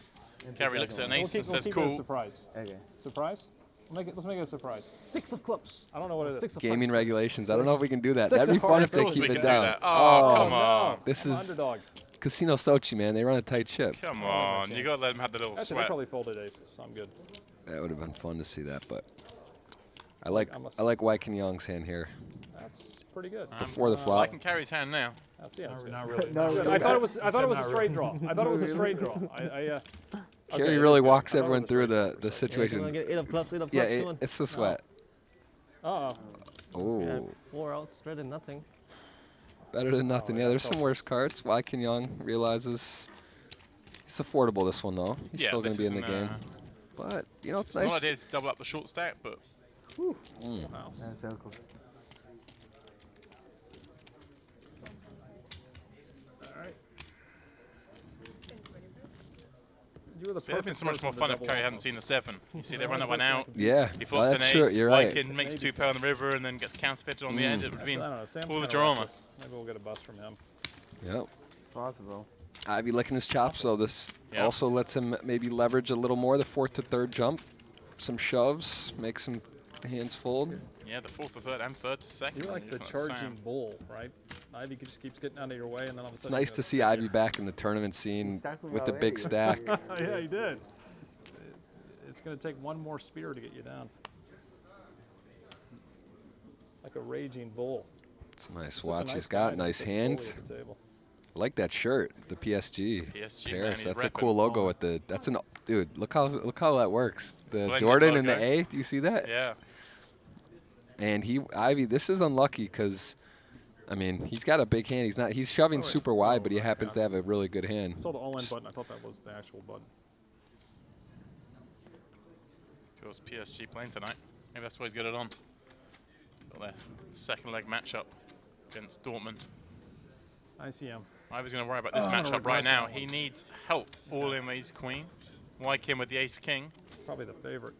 Carey looks at an ace and says, cool. cool. Surprise. Okay. Surprise? Let's make it a surprise. 6 of clubs. I don't know what it is. Gaming regulations. I don't know if we can do that. Six That'd be of fun if hearts. they keep we it can down. do that. Oh, come on. This is Underdog. Casino Sochi, man. They run a tight ship. Come on. You got to let him have the little Actually, I sweat. probably folded aces, so I'm good. That would have been fun to see that, but I like Wyken Young's hand here. That's pretty good. Before the flop. I can carry his hand now. That's, yeah, that's good. Not really. No, I thought it was a straight draw. I thought it was a straight draw. Carey really walks everyone through the situation. Get 8 of clubs, 8 of clubs. Yeah, come on. it's the sweat. Uh-oh. Oh, 4 out, spread and nothing. better than nothing. Yeah, there's some worse cards. Wyken Young realizes it's affordable, this one, though. He's still going to be in the game. But, it's nice. It's not idea to double up the short stack, but... Wow. That's so cool. See, it'd been so much more fun if Carey hadn't seen the 7. You see, they run that one out. Yeah, He flops an that's ace. true. You're right. Wyken makes 2 pair on the river and then gets counterfeited on the end. It would have been I don't know. Sam's all the kinda drama. reckless. Maybe we'll get a bust from him. Yep. Possible. Ivy licking his chops, so this Yeah. also lets him maybe leverage a little more the 4th to 3rd jump. Some shoves, make some hands fold. Yeah, the 4th to 3rd and 3rd to 2nd. You're like the Just charging Sam. bull, right? Ivy just keeps getting out of your way, and then all of a It's sudden... nice to see Ivy back in the tournament scene with the big stack. Yeah, he did. It's going to take one more spear to get you down. Like a raging bull. It's a nice Such a watch nice he's got. guy, Nice just a hand. bully at the table. I like that shirt, the PSG. PSG, Paris. man, he's That's a repping. cool logo with the. That's an dude. Look how that works. The Blended Jordan and the logo. A. Do you see that? Yeah. And Ivy. This is unlucky because, I mean, he's got a big hand. He's shoving super wide, but he happens to have a really good hand. I saw the all-in button. I thought that was the actual button. Feels PSG playing tonight. Maybe that's why he's got it on. Got their second leg matchup against Dortmund. ICM. Ivy's going to worry about this Oh, I'm gonna matchup right regret now. that He one. needs help all in with ace queen. White Kim with the ace king. Probably the favorite.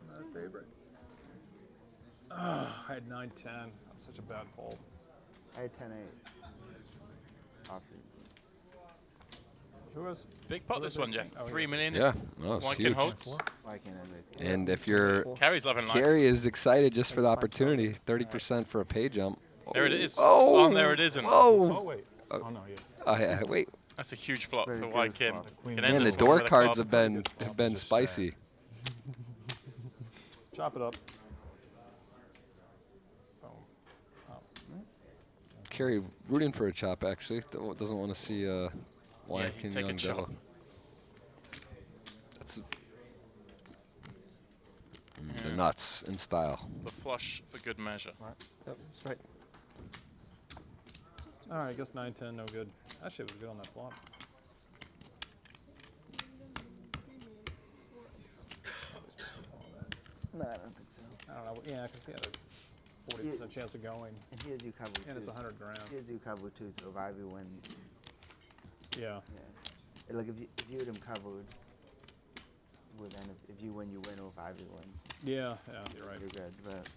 My favorite. I had 9-10. That's such a bad fold. I had 10-8. Offsuit. Who was? Big pot who this was one, ace Jeff. king? Oh, he 3 was million. Yeah, no, it's White huge. Kim holds. Why can't I raise king? And if you're Carrie's loving life. Carrie is excited just for the opportunity, 30% for a pay jump. There it is. Oh, Oh, there it isn't. Whoa. Oh, wait. Oh, no, yeah. Oh, yeah, wait. That's a huge flop Very for good White Kim. flop. Can Man, end Man, the this one door with a cards card. have been Just spicy. Chop it up. Boom. Carrie rooting for a chop actually. Doesn't want to see Why he'd King take a Young chop. double. That's the nuts in style. The flush for good measure. Yep, that's right. All right, I guess 9-10, no good. Actually, it was good on that flop. No, I don't think so. I don't know. Yeah, because he had a 40% chance of going, And here's you cover and it's two. 100 grand. Here's you cover two, so if Ivy wins, Yeah. yeah. Like if you had him covered, well then if you win, you win, or if Ivy wins, Yeah, yeah, you're right. you're good. But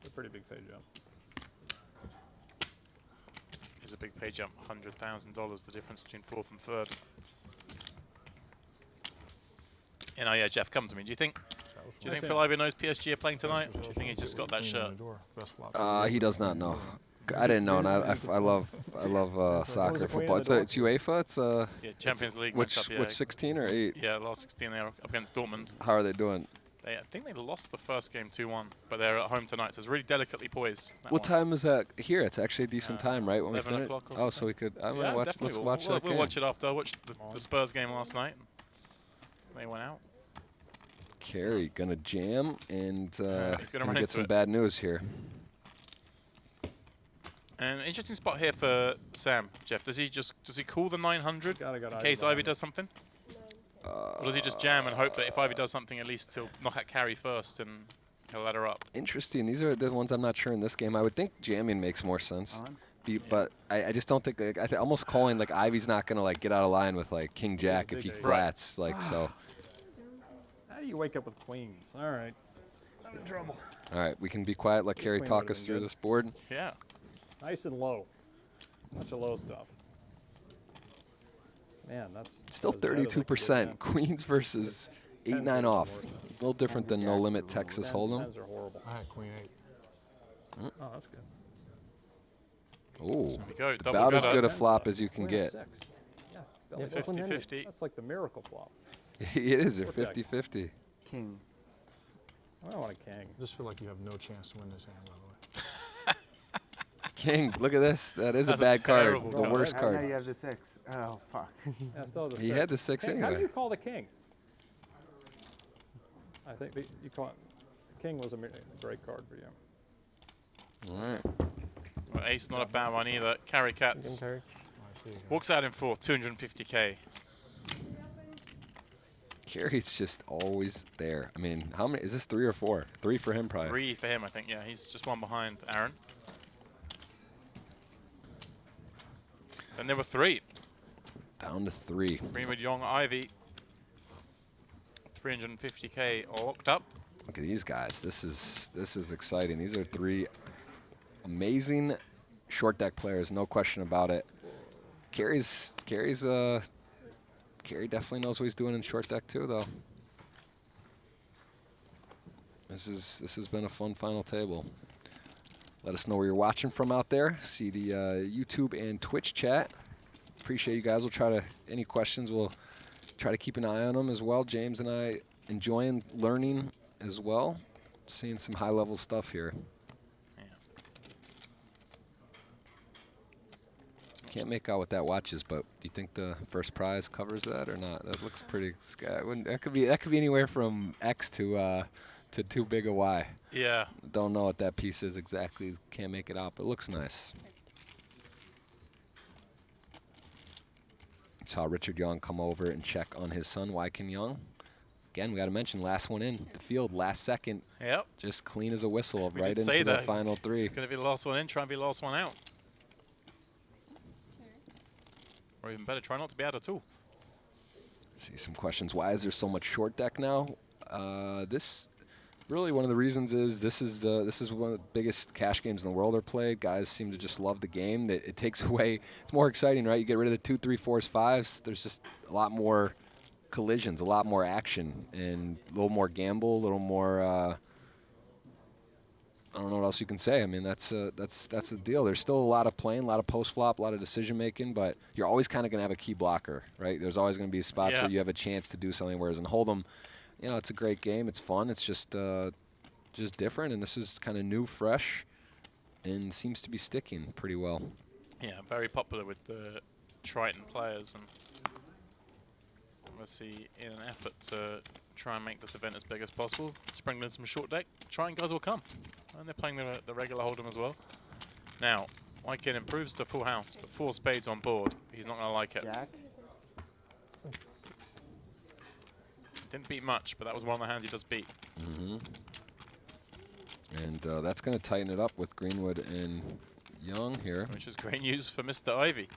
A pretty big pay jump. Is a big pay jump, $100,000, the difference between fourth and third. You know, yeah, Jeff, come to me. Do you think Phil Ivey knows PSG are playing tonight? Or do you think he's just got that shirt? He does not know. I didn't know, and I love soccer, the queen football. of the It's UEFA. It's Yeah, Champions League which matchup, yeah. which 16 or 8? Yeah, last 16 there up against Dortmund. How are they doing? I think they lost the first game 2-1, but they're at home tonight, so it's really delicately poised. that What one. time is that here? It's actually a decent time, right? When we 11 finish. o'clock or Oh, so something. we could. I'm Yeah, gonna watch. definitely. Let's We'll- watch we'll, that we'll game. watch it after. I watched the Spurs game last night. They went out. Carey gonna jam and he's gonna run get into some it. bad news here. And interesting spot here for Sam. Jeff, does he call the 900 Gotta go in Ivy case behind Ivy it. does something? Or does he just jam and hope that if Ivy does something, at least he'll knock out Carey first and he'll let her up? Interesting. These are the ones I'm not sure in this game. I would think jamming makes more sense. But I just don't think like, almost calling like Ivy's not gonna like get out of line with like King Jack if he big ace. flats like so. How do you wake up with queens? All right. I'm in trouble. All right, we can be quiet. Let Carey queen talk would've us been through good. this board. Yeah. Nice and low. Bunch of low stuff. Man, that's Still not as bad as I could do, 32%. man. Queens versus 10s 8-9 are off. worse. A little different than no limit Texas Hold'em. 10s are horrible. I had queen 8. Oh, that's good. Oh, we go, double about as gutter. good a flop as you can Queen get. 6. Yeah, Yeah, belly button. 50-50. That's like the miracle flop. It is a Four deck. 50-50. king. I don't want a king. I just feel like you have no chance to win this hand, by the way. King, look at this. That is That's a a bad card. terrible The card. worst Now card. you have the 6. Oh fuck. Yeah, still has a He 6. had the 6 King, How anyway. do you call the king? I think you call it. The king was a great card for you. All right. Well, ace not a bad one either. Carry cats. Carry. Walks out in fourth, 250K. Carey's just always there. I mean, how many? Is this 3 or 4? 3 for him, probably. 3 for him, I think. Yeah, he's just one behind Aaron. Then there were 3. Down to 3. Greenwood, Young, Ivy. 350K locked up. Look at these guys. This is exciting. These are 3 amazing short deck players, no question about it. Carey definitely knows what he's doing in short deck too, though. This has been a fun final table. Let us know where you're watching from out there. See the YouTube and Twitch chat. Appreciate you guys. We'll try to any questions. We'll try to keep an eye on them as well. James and I enjoying learning as well. Seeing some high level stuff here. Can't make out what that watch is, but do you think the first prize covers that or not? That looks pretty. That could be anywhere from X to too big a Y. Yeah. Don't know what that piece is exactly. Can't make it out, but it looks nice. Saw Richard Young come over and check on his son, Wyken Young. Again, we got to mention last one in the field, last second. Yep. Just clean as a whistle, We right did say into the that. final three. It's going to be the last one in, try and be the last one out. Or even better, try not to be out at all. See some questions. Why is there so much short deck now? This really one of the reasons is this is one of the biggest cash games in the world are played. Guys seem to just love the game. It takes away. It's more exciting, right? You get rid of the 2, 3, 4s, 5s. There's just a lot more collisions, a lot more action, and a little more gamble, a little more. I don't know what else you can say. I mean, that's the deal. There's still a lot of playing, a lot of post flop, a lot of decision making, but you're always kind of going to have a key blocker, right? There's always going to be spots where you have a chance to do something. Whereas in Hold'em, you know, it's a great game. It's fun. It's just different, and this is kind of new, fresh, and seems to be sticking pretty well. Yeah, very popular with the Triton players, and obviously in an effort to try and make this event as big as possible, sprinkling some short deck, Triton guys will come. And they're playing the regular Hold'em as well. Now, Wykin improves to full house, but 4 spades on board. He's not going to like it. Jack. Didn't beat much, but that was one of the hands he does beat. Mm-hmm. And that's going to tighten it up with Greenwood and Young here. Which is great news for Mr. Ivy.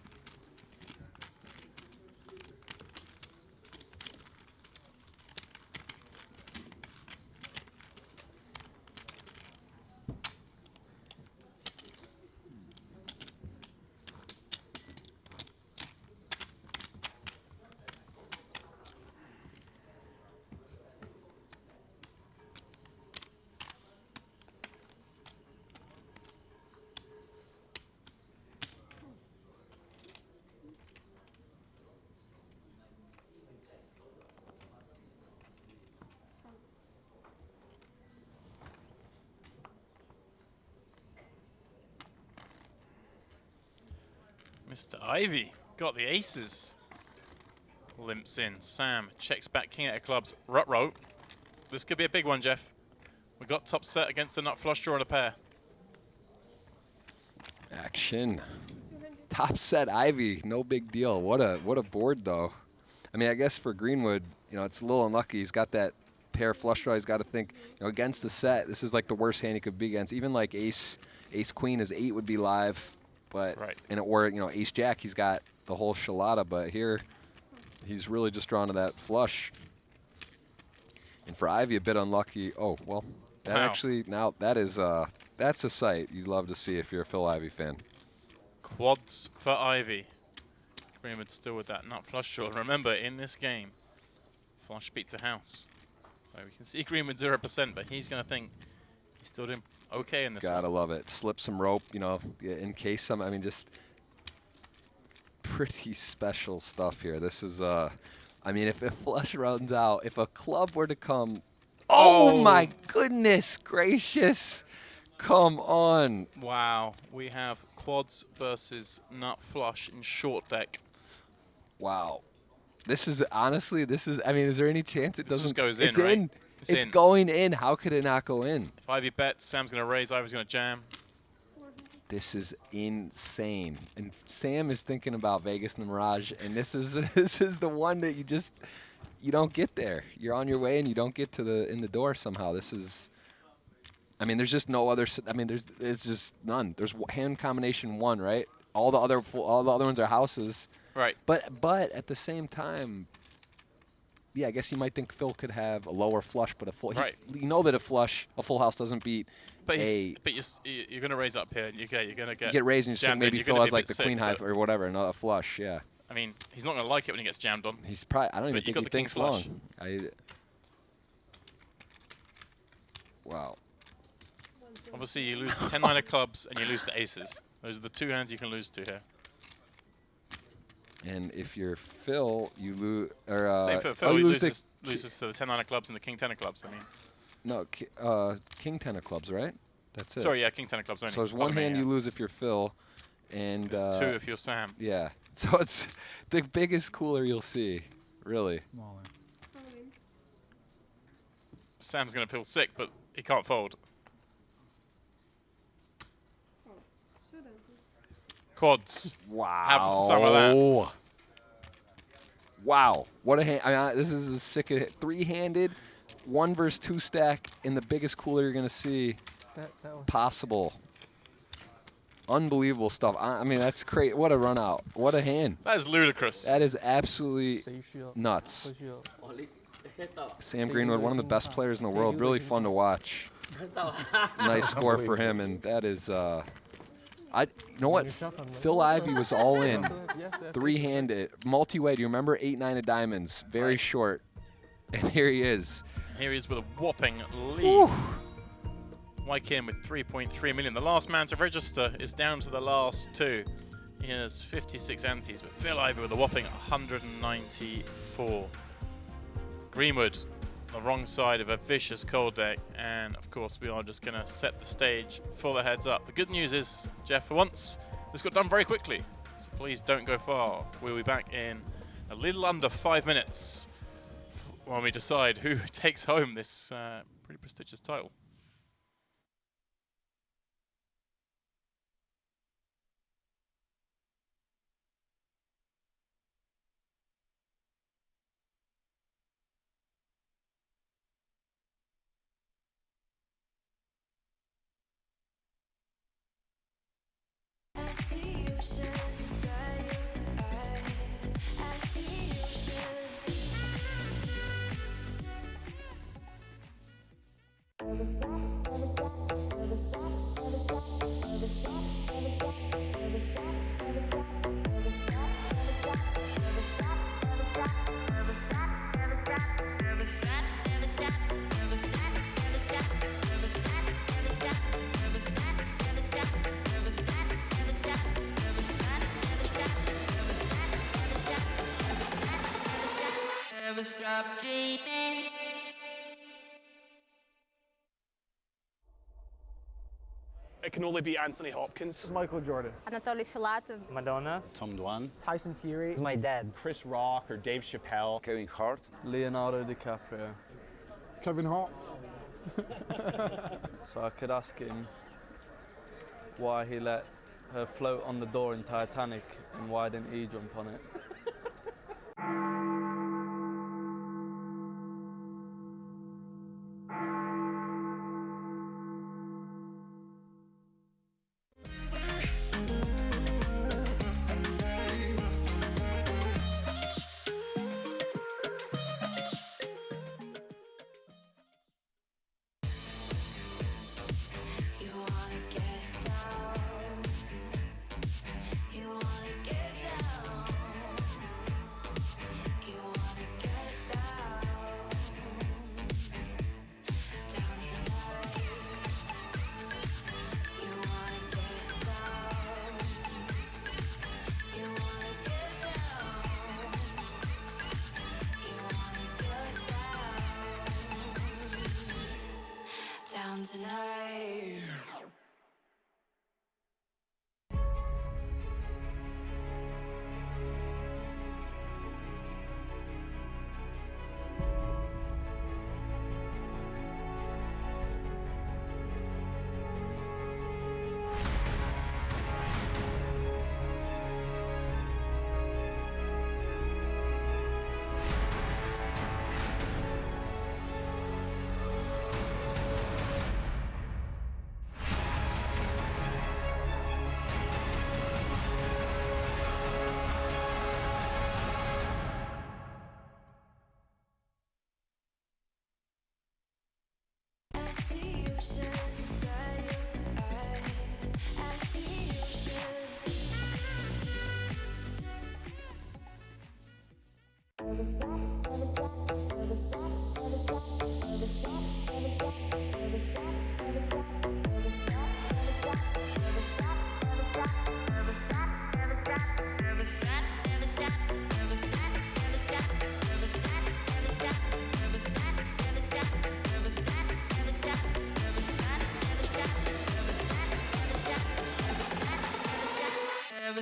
Mr. Ivy got the aces. Limps in. Sam checks back king out of clubs. Rut-row. This could be a big one, Jeff. We got top set against the nut flush draw and a pair. Action. Top set Ivy, no big deal. What a board though. I mean, I guess for Greenwood, you know, it's a little unlucky. He's got that pair flush draw. He's got to think, you know, against the set. This is like the worst hand he could be against. Even like ace queen, his 8 would be live. But or you know, ace jack, he's got the whole shalada. But here, he's really just drawn to that flush. And for Ivy, a bit unlucky. Oh well, that actually now that's a sight you love to see if you're a Phil Ivy fan. Quads for Ivy. Greenwood still with that nut flush draw. Remember, in this game, flush beats a house. So we can see Greenwood 0%, but he's going to think he's still doing okay in this Gotta one. love it. Slip some rope, you know, in case some, I mean, just pretty special stuff here. This is, I mean, if a flush runs out, if a club were to come, oh my goodness gracious, come on. Wow, we have quads versus nut flush in short deck. Wow. This is, honestly, I mean, is there any chance it doesn't? Just goes in, it's right? in. It's going in. How could it not go in? If Ivy bets, Sam's going to raise, Ivy's going to jam. This is insane. And Sam is thinking about Vegas and the Mirage, and this is the one that you don't get there. You're on your way and you don't get to in the door somehow. This is, I mean, there's just no other. I mean, it's just none. There's hand combination 1, right? All the other ones are houses. Right. But at the same time, yeah, I guess you might think Phil could have a lower flush, but a full. Right. You know that a full house doesn't beat. But you're going to raise up here. You're going to get. You get raised and you think maybe Phil has like the queen high or whatever, not a flush. Yeah. I mean, he's not going to like it when he gets jammed on. He's probably. I don't even think he thinks long. Wow. Obviously, you lose the 10-9 of clubs and you lose the aces. Those are the 2 hands you can lose to here. And if you're Phil, you lose. Same for Phil, he loses to the 10-9 of clubs and the king 10 of clubs. I mean. No, king 10 of clubs, right? That's it. Sorry, yeah, king 10 of clubs only. So there's one hand you lose if you're Phil, and there's 2 if you're Sam. Yeah. So it's the biggest cooler you'll see, really. Sam's going to feel sick, but he can't fold. Quads. Wow. Have some of that. Wow, what a hand. I mean, this is a sick three-handed, 1 versus 2 stack in the biggest cooler you're going to see That was possible. Unbelievable stuff. I mean, that's great. What a run out. What a hand. That is ludicrous. That is absolutely nuts. Sam Greenwood, one of the best players in the world. Really fun to watch. Nice score for him, and that is. You know what? Phil Ivey was all in, three-handed, multi-way. Do you remember 8-9 of diamonds? Very short, and here he is. Here he is with a whopping lead. Woo. Mike in with 3.3 million. The last man to register is down to the last two. He has 56 antes, but Phil Ivey with a whopping 194. Greenwood, the wrong side of a vicious cold deck, and of course we are just going to set the stage for the heads up. The good news is, Jeff, for once, this got done very quickly, so please don't go far. We'll be back in a little under 5 minutes when we decide who takes home this pretty prestigious title. It can only be Anthony Hopkins. Michael Jordan. Anatoly Filatov. Madonna. Tom Dwan. Tyson Fury. Is my dad. Chris Rock or Dave Chappelle. Kevin Hart. Leonardo DiCaprio. Kevin Hart. So I could ask him why he let her float on the door in Titanic and why didn't he jump on it? Tonight.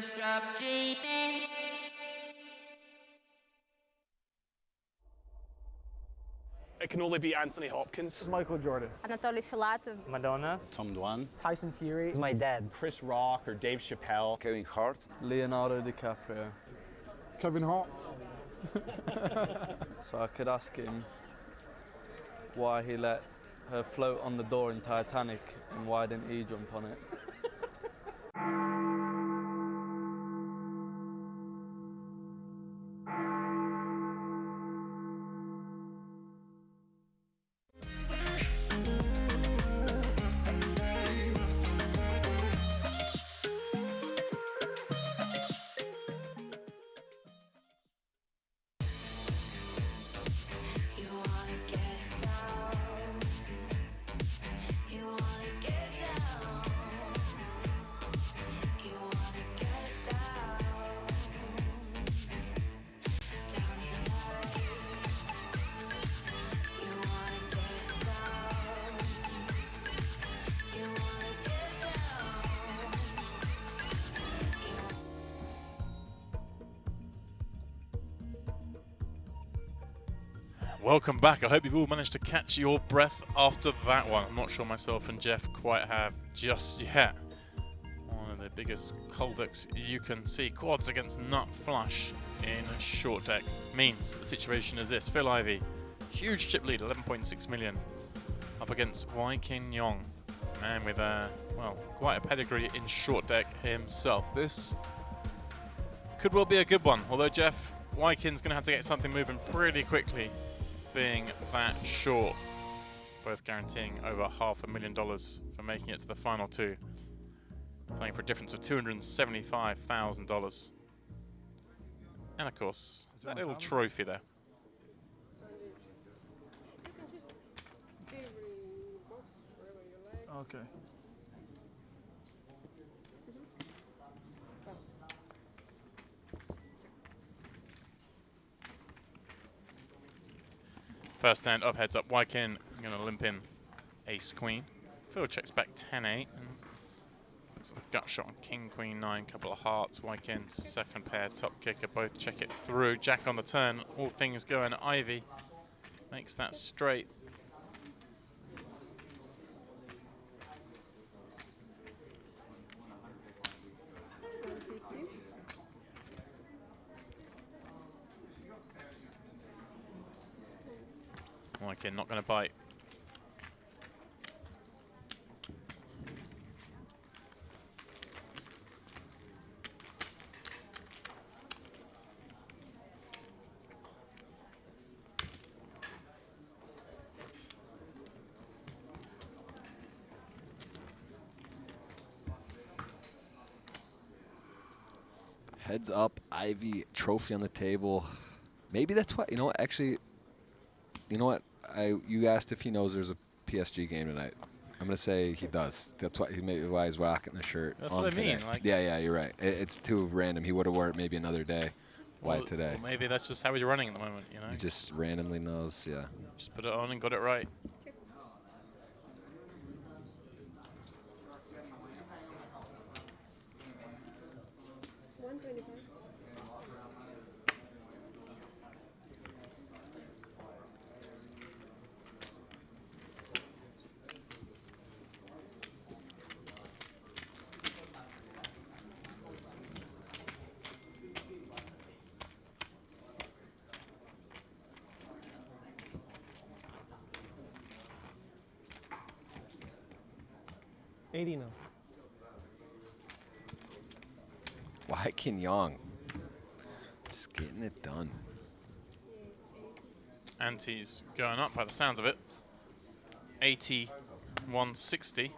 Stop dreaming. It can only be Anthony Hopkins. Michael Jordan. Anatoly Filatov. Madonna. Tom Dwan. Tyson Fury. Is my dad. Chris Rock or Dave Chappelle. Kevin Hart. Leonardo DiCaprio. Kevin Hart. So I could ask him why he let her float on the door in Titanic and why didn't he jump on it. You wanna get down. You wanna get down. You wanna get down. Down tonight. You wanna get down. You wanna get down. Welcome back. I hope you've all managed to catch your breath after that one. I'm not sure myself and Jeff quite have just yet. One of the biggest cold decks you can see. Quads against nut flush in a short deck means the situation is this. Phil Ivey, huge chip lead, 11.6 million, up against Wai Kin Yong, man with well, quite a pedigree in short deck himself. This could well be a good one, although Jeff, Wai Kin's going to have to get something moving pretty quickly, being that short, both guaranteeing over $500,000 for making it to the final two, playing for a difference of $275,000, and of course that little trophy there. Okay. First hand up, heads up, Wai Kin going to limp in ace queen. Phil checks back 10-8 and sort of gut shot on king queen 9, couple of hearts. Wai Kin second pair, top kicker, both check it through. Jack on the turn, all things going. Ivy makes that straight. Wai Kin not going to bite. Heads up, Ivy, trophy on the table. Maybe that's why, you know what, actually, you know what, you asked if he knows there's a PSG game tonight. I'm going to say he does. That's why why he's rocking the shirt. That's what I mean. Like, yeah, you're right. It's too random. He would have worn it maybe another day. Why today? Well, maybe that's just how he's running at the moment, you know? He just randomly knows, yeah. Just put it on and got it right. $80 now. Wai Kin Yong. Just getting it done. Ante's going up by the sounds of it. 80, 160.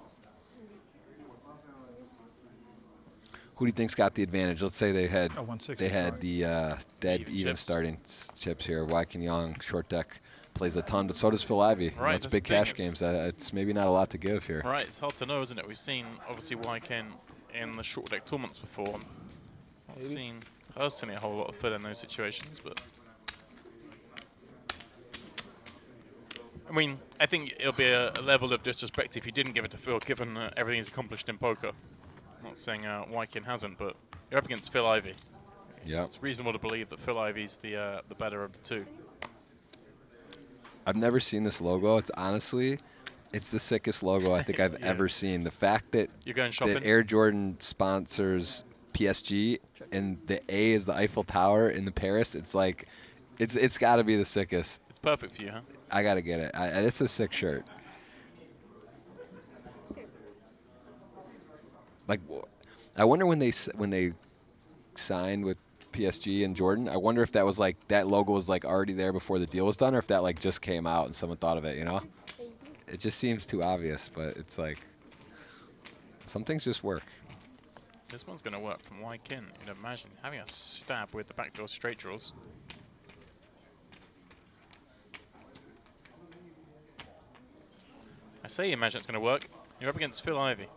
Who do you think's got the advantage? Let's say they had 160, the dead even chips. starting chips here. Wai Kin Yong, short deck, plays a ton, but so does Phil Ivey. Right, It's that's big the thing, cash games. It's maybe not a lot to give here. Right, it's hard to know, isn't it? We've seen, obviously, Wai Kin in the short deck tournaments before. Not seen, personally, a whole lot of Phil in those situations, but... I mean, I think it'll be a level of disrespect if you didn't give it to Phil, given everything he's accomplished in poker. Not saying Wai Kin hasn't, but you're up against Phil Ivey. Yeah. It's reasonable to believe that Phil Ivey's the better of the two. I've never seen this logo. It's honestly, it's the sickest logo I think I've ever seen. The fact that, You're going shopping? that Air Jordan sponsors PSG and the A is the Eiffel Tower in the Paris, it's like, It's got to be the sickest. It's perfect for you, huh? I got to get it. It's a sick shirt. Like, I wonder when they signed with PSG and Jordan. I wonder if that was like that logo was like already there before the deal was done, or if that like just came out and someone thought of it. You know, it just seems too obvious, but it's like some things just work. This one's going to work from Wykin. You'd imagine having a stab with the backdoor straight draws. I say imagine it's going to work. You're up against Phil Ivey.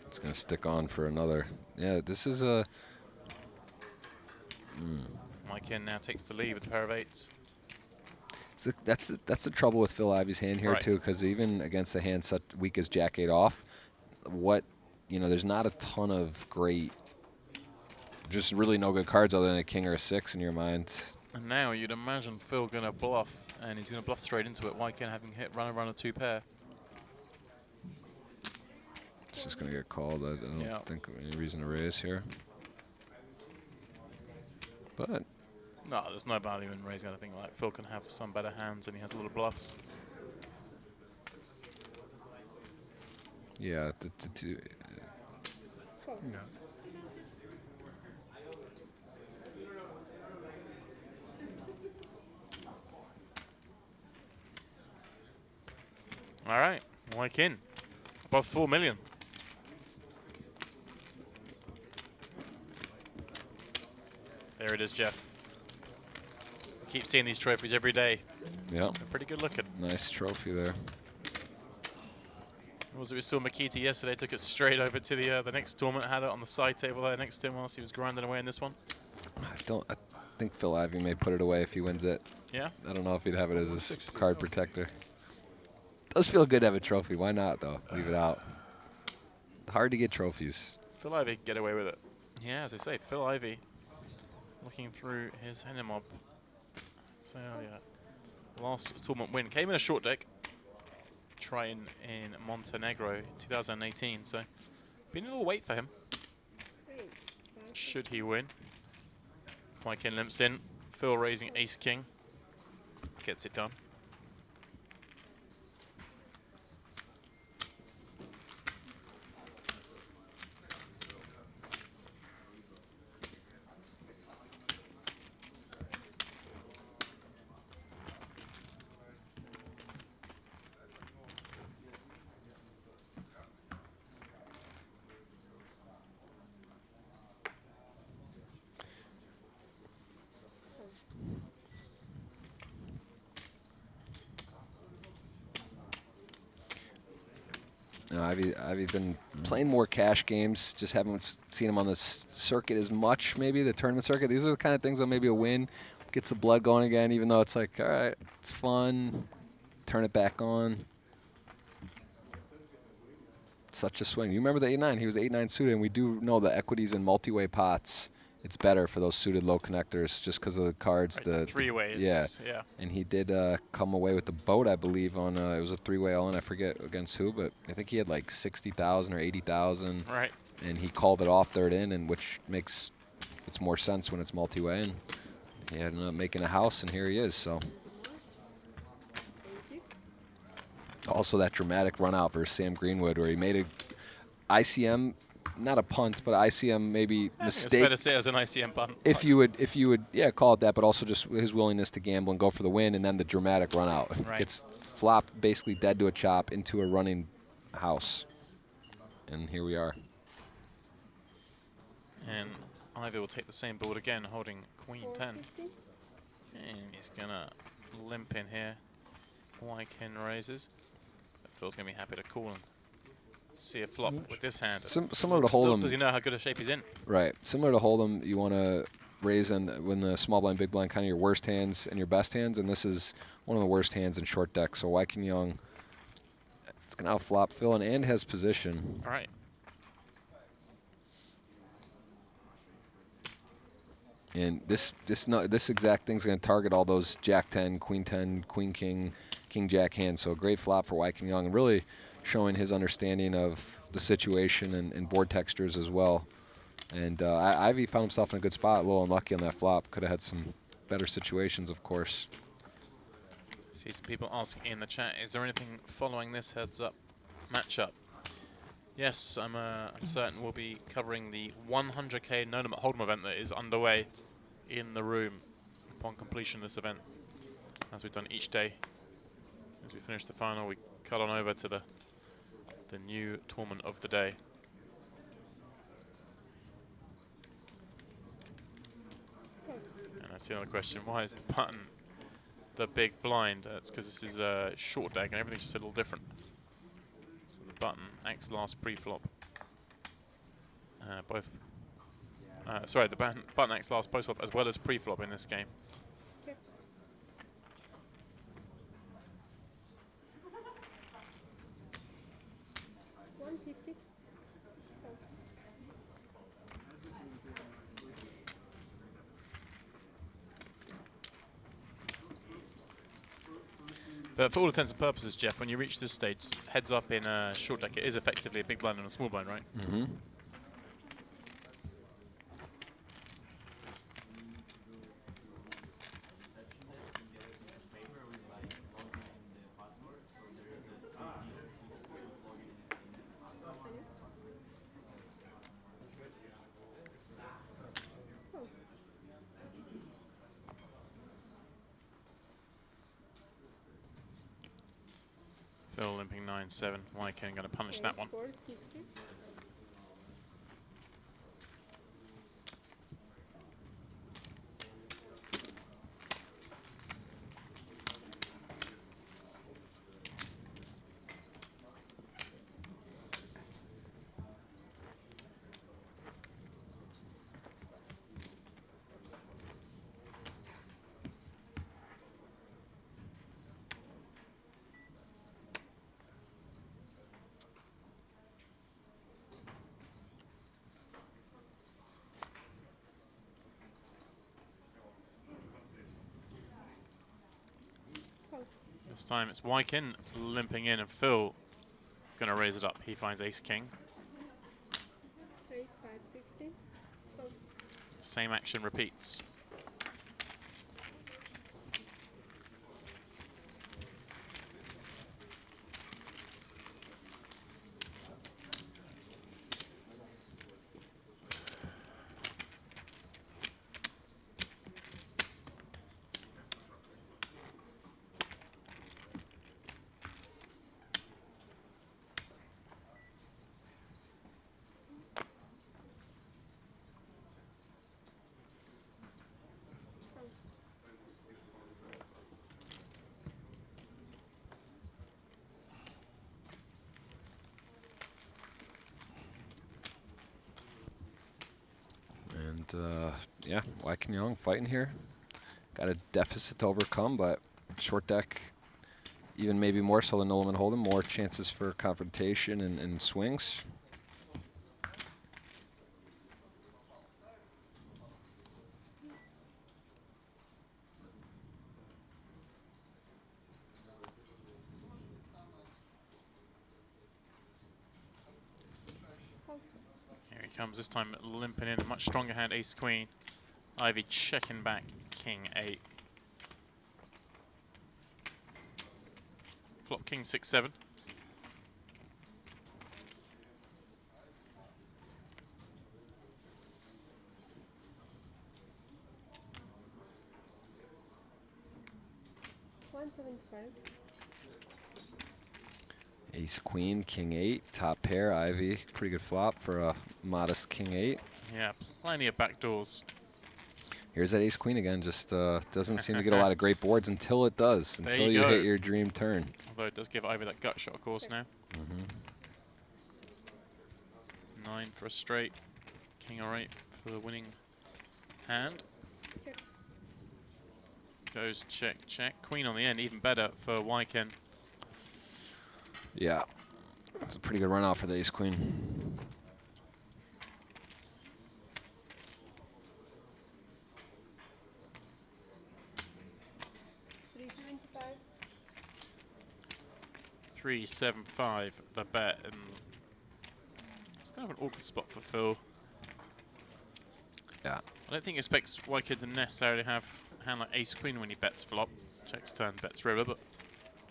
It's going to stick on for another. Yeah, this is a... Wykin now takes the lead with a pair of 8s. So that's the trouble with Phil Ivey's hand here, Right. too, because even against a hand such weak as Jack-8 off, there's not a ton of great, just really no good cards other than a king or a 6 in your mind. And now you'd imagine Phil going to bluff, and he's going to bluff straight into it. Wykin having hit runner 2 pair. It's just going to get called. I don't think of any reason to raise here. But No, there's no value in raising anything. Like Phil can have some better hands, and he has a little bluffs. yeah, All right, Wykin, above 4 million. There it is, Jeff. Keep seeing these trophies every day. yeah, They're pretty good looking. nice trophy there. Was it we saw Makita yesterday, took it straight over to the next tournament, had it on the side table there next to him whilst he was grinding away in this one. I think Phil Ivey may put it away if he wins it. Yeah? I don't know if he'd have it as a card protector. Does feel good to have a trophy. Why not, though? Leave it out. Hard to get trophies. Phil Ivey can get away with it. Yeah, as I say, Phil Ivey looking through his Hennemob. So, yeah, last tournament win. Came in a short deck. Triton in Montenegro 2018. So, been a little wait for him. Should he win? Wykin limps in. Phil raising ace-king. Gets it done. I've been playing more cash games. Just haven't seen him on the circuit as much. Maybe the tournament circuit. These are the kind of things where maybe a win gets the blood going again. Even though it's like, all right, it's fun. Turn it back on. Such a swing. You remember the 8-9? He was 8-9 suited, and we do know the equities in multi-way pots. It's better for those suited low connectors just because of the cards. Right, the three-ways. Yeah. Yeah. And he did come away with the boat, I believe, on it was a three-way all-in. I forget against who, but I think he had like 60,000 or 80,000. Right. And he called it off third in, and which makes it's more sense when it's multi-way. And he ended up making a house, and here he is. So also that dramatic run out versus Sam Greenwood, where he made a ICM. Not a punt, but ICM maybe mistake. It's better to say it as an ICM punt. If you would, yeah, call it that, but also just his willingness to gamble and go for the win, and then the dramatic run out. Right. Gets flopped basically dead to a chop into a running house. And here we are. And Ivy will take the same board again, holding Queen 10. And he's going to limp in here. Wykin raises. But Phil's going to be happy to call him. See a flop with this hand. Similar to Hold'em. Does he know how good a shape he's in? Right. Similar to Hold'em, you want to raise when the small blind, big blind, kind of your worst hands and your best hands, and this is one of the worst hands in short deck. So Wykin Young, it's going to outflop Phil and has position. All right. And this exact thing's going to target all those Jack 10, Queen 10, Queen King, King Jack hands. So a great flop for Wykin Young, and really showing his understanding of the situation and board textures as well. And Ivy found himself in a good spot, a little unlucky on that flop. Could have had some better situations, of course. See some people asking in the chat, is there anything following this heads-up matchup? Yes, I'm certain we'll be covering the 100k no limit hold'em event that is underway in the room upon completion of this event, as we've done each day. As soon as we finish the final, we cut on over to the new tournament of the day. And that's the other question, why is the button the big blind? It's because this is a short deck and everything's just a little different. So the button acts last pre-flop. Sorry, the button acts last post-flop as well as pre-flop in this game. But for all intents and purposes, Jeff, when you reach this stage, heads up in a short deck, it is effectively a big blind and a small blind, right? Mm-hmm. Phil limping 9-7. Wyken going to punish that one. This time it's Wyken limping in and Phil is going to raise it up. He finds ace-king. Same action repeats. Yeah, Wyken Young fighting here. Got a deficit to overcome, but short deck, even maybe more so than no limit hold'em, more chances for confrontation and swings. Here he comes, this time limping in a much stronger hand, ace-queen. Ivy checking back, king 8. Flop king 6-7. Ace Queen, King 8, top pair, Ivy. Pretty good flop for a modest King 8. Yeah, plenty of backdoors. Here's that Ace Queen again. Just doesn't seem to get a lot of great boards until it does. There Until you you go. hit your dream turn. Although it does give Ivy that gut shot, of course, now. 9 for a straight. King or 8 for the winning hand. Goes check, check. Queen on the end, even better for Wyken. Yeah, it's a pretty good run out for the Ace Queen. $3.75 the bet, and it's kind of an awkward spot for Phil. Yeah. I don't think he expects White Kid to necessarily have a hand like Ace Queen when he bets flop. Checks turn, bets river, but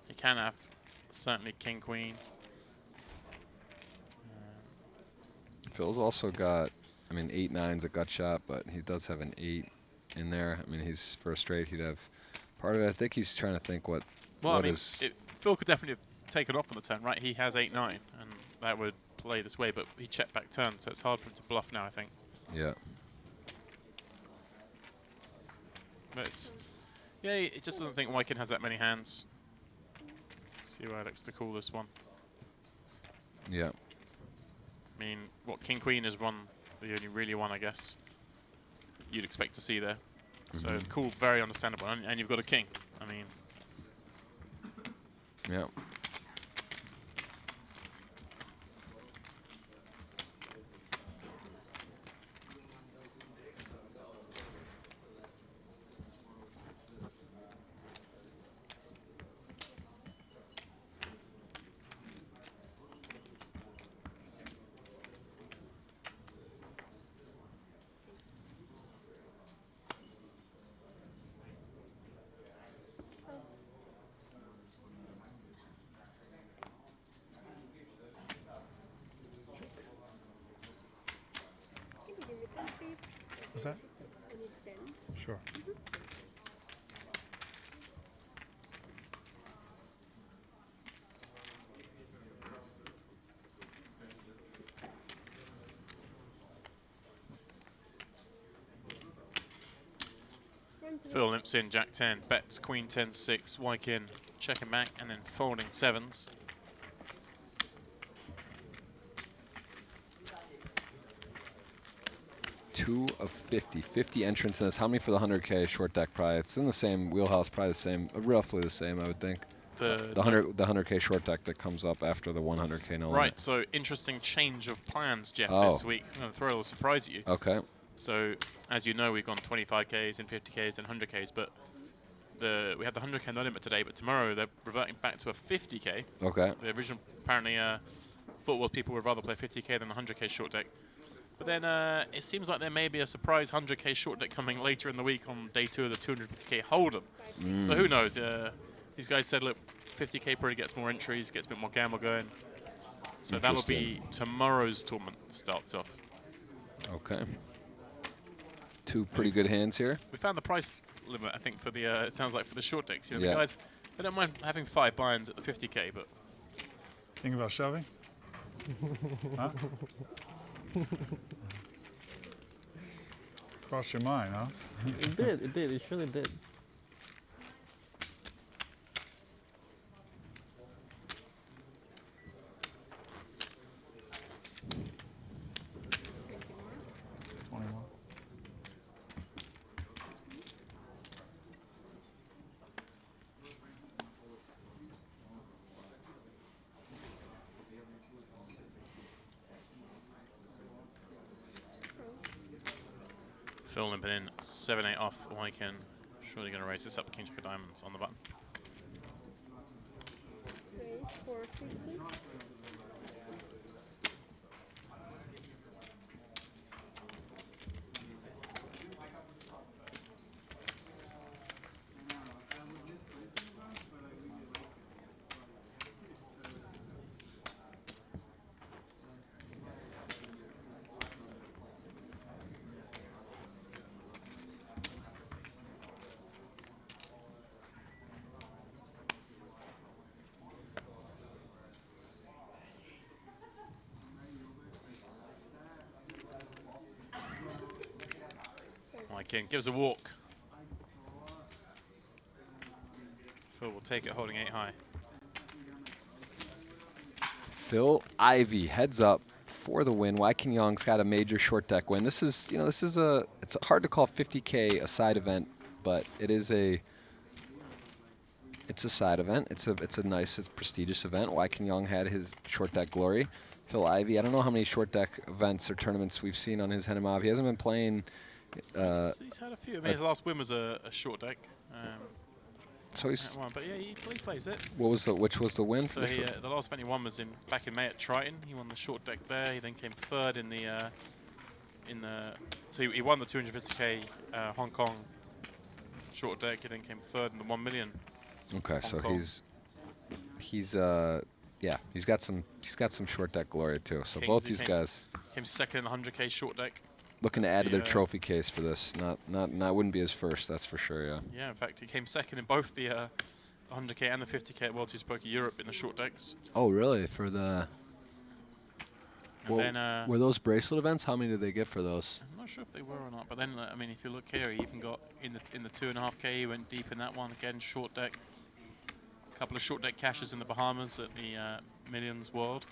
he can have certainly King Queen. Phil's also got, I mean, 8-9's a gut shot, but he does have an 8 in there. I mean, he's for a straight, he'd have part of it. I think he's trying to think what. Well, what I mean, is Phil could definitely have taken off on the turn, right? He has 8-9, and that would play this way, but he checked back turn, so it's hard for him to bluff now, I think. Yeah. But it's, yeah, it just doesn't think Wykin has that many hands. See why he likes to call this one. Yeah. I mean, what King Queen is one, the only really one, I guess, you'd expect to see there. So cool, very understandable, and you've got a king. I mean, yeah. What's that? Sure. Phil limps in, Jack 10, bets Queen 10-6, Wykin checking back, and then folding sevens. Two of 50. 50 entrants in this. How many for the 100K short deck probably? It's in the same wheelhouse, probably the same, roughly the same, I would think. The 100K short deck that comes up after the 100K no limit. Right, so interesting change of plans, Jeff, this week. I'm going to throw a little surprise at you. Okay. So, as you know, we've gone 25Ks and 50Ks and 100Ks, but we had the 100K no limit today, but tomorrow they're reverting back to a 50K. Okay. The original, apparently, thought was people would rather play 50K than the 100K short deck. But then it seems like there may be a surprise 100K short deck coming later in the week on day 2 of the 250K Hold'em. So who knows? These guys said, look, 50K probably gets more entries, gets a bit more gamble going. So that will be tomorrow's tournament starts off. Okay. Two pretty good hands here. We found the price limit, I think, for the it sounds like for the short decks. You know, Yeah. the guys, they don't mind having 5 buy-ins at the 50K, but Think about shoving? Huh? Crossed your mind, huh? It surely did. Phil limping in 7-8 off. Wykin surely going to raise this up. King Jack of Diamonds on the button. Raise 450. Wykin gives a walk. Phil will take it, holding 8 high. Phil Ivey heads up for the win. Wykin Young's got a major short deck win. This is, it's hard to call 50K a side event, but it's a side event. It's a nice, prestigious event. Wykin Young had his short deck glory. Phil Ivey, I don't know how many short deck events or tournaments we've seen on his Henemab. He hasn't been playing. He's had a few. I mean, his last win was a short deck. So he's. But yeah, he plays it. Which was the win? So the last event he won was back in May at Triton. He won the short deck there. He then came third in the in the. So he won the 250k Hong Kong short deck. He then came third in the 1 million. Okay, Hong so Kong. he's got some short deck glory too. So Kings, both he these came- guys Came second in the 100k short deck. looking to add to their The, trophy case for this. Not wouldn't be his first, that's for sure. Yeah. Yeah, in fact, he came second in both the 100k and the 50k at World Series Poker Europe in the short decks. Oh, really? For the. And Well, then, were those bracelet events? How many did they get for those? I'm not sure if they were or not, but then I mean, if you look here, he even got in the 2.5k. He went deep in that one again, short deck. A couple of short deck cashes in the Bahamas at the Millions World.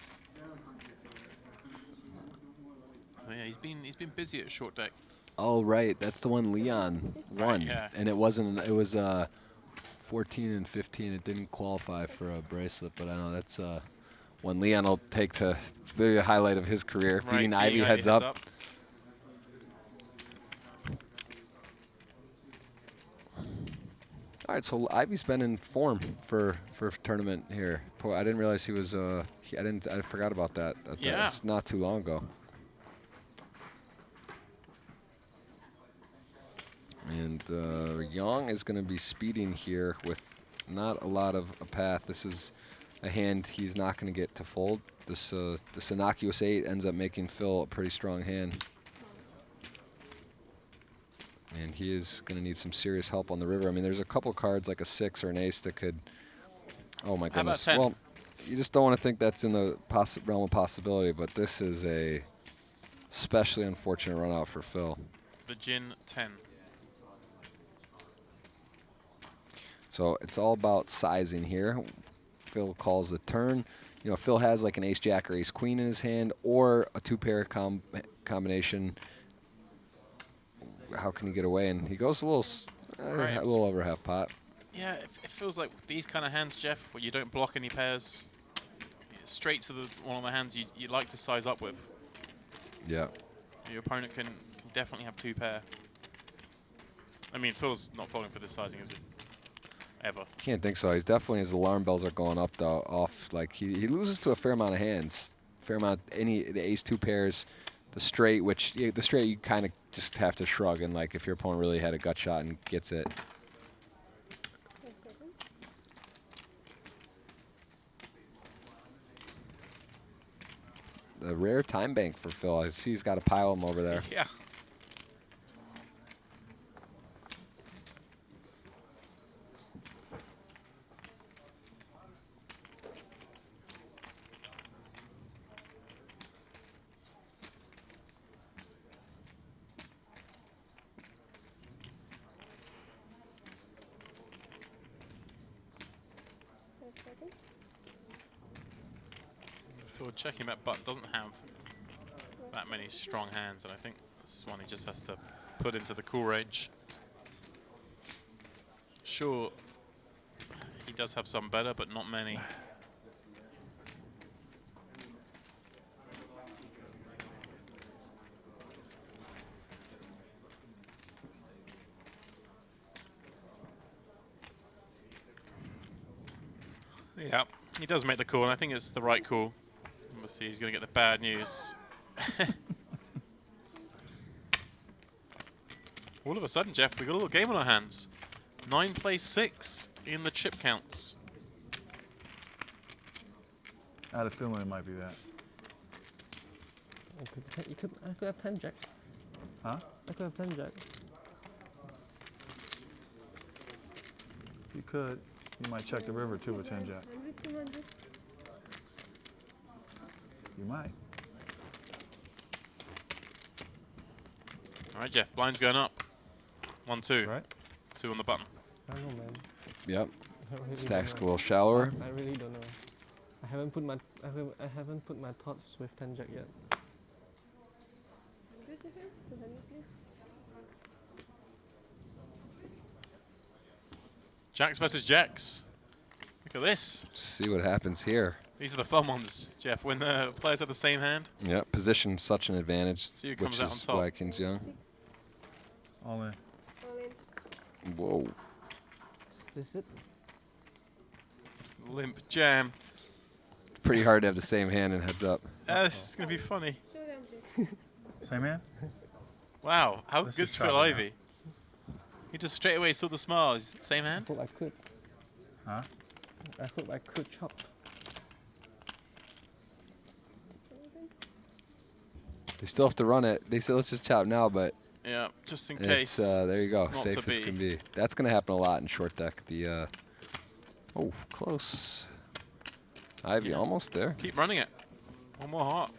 So yeah, he's been busy at short deck. Oh, right. That's the one Leon won. yeah. And it wasn't. It was 14 and 15. It didn't qualify for a bracelet, but I know that's one Leon will take to the highlight of his career, Right, beating Ivy heads up. All right, so Ivy's been in form for tournament here. I didn't realize he was. I forgot about that. Yeah. It's not too long ago. And Yang is going to be speeding here with not a lot of a path. This is a hand he's not going to get to fold. This innocuous 8 ends up making Phil a pretty strong hand. And he is going to need some serious help on the river. I mean, there's a couple cards like a 6 or an ace that could. Oh my goodness. How about 10? Well, you just don't want to think that's in the realm of possibility, but this is a especially unfortunate run out for Phil. The Gin 10. So it's all about sizing here. Phil calls the turn. You know, Phil has like an ace-jack or ace-queen in his hand, or a two-pair combination. How can he get away? And he goes a little over half pot. Yeah, it feels like these kind of hands, Jeff, where you don't block any pairs, straight to one of the hands you like to size up with. Yeah. Your opponent can definitely have 2 pair. I mean, Phil's not falling for this sizing, is he? Ever. Can't think so. He's definitely, his alarm bells are going up though. Like he loses to a fair amount of hands, the ace-2 pairs, the straight, the straight you kind of just have to shrug, and like if your opponent really had a gut shot and gets it. The rare time bank for Phil. I see he's got a pile of them over there. Yeah. Phil checking that button doesn't have that many strong hands, and I think this is one he just has to put into the cool range. Sure, he does have some better, but not many. Yeah, he does make the call, and I think it's the right call. Obviously, he's going to get the bad news. All of a sudden, Jeff, we got a little game on our hands. 9 plays 6 in the chip counts. I had a feeling it might be that. I could have 10 jack. Huh? I could have 10 jack. You could. You might check the river too with 10 jack. 100, 200. You might. All right, Jeff, blind's going up. 1, 2. Right. 2 on the button. I don't know, man. Yep. I really Stacks don't a know. little shallower. I really don't know. I haven't put my thoughts with 10 jack yet. 100 you have? 200 please. Jacks versus Jacks. Look at this. See what happens here. These are the fun ones, Jeff, when the players have the same hand. Yep, position such an advantage, See who comes which out is on top. why King's Young. All in. All in. Whoa. Is this it? Limp jam. Pretty hard to have the same hand and heads up. This is going to be funny. Showdown please. Same hand? Wow, how Let's good's just Phil try it now. Ivey? He just straight away saw the smile. Is it the same I hand? thought I could. Huh? I thought I could chop. They still have to run it. They say let's just chop now, but Yeah, just in it's case. there you go, Not safe to as be. can be. That's gonna happen a lot in short deck. The oh, close. Ivy Yeah. almost there. Keep running it. One more heart.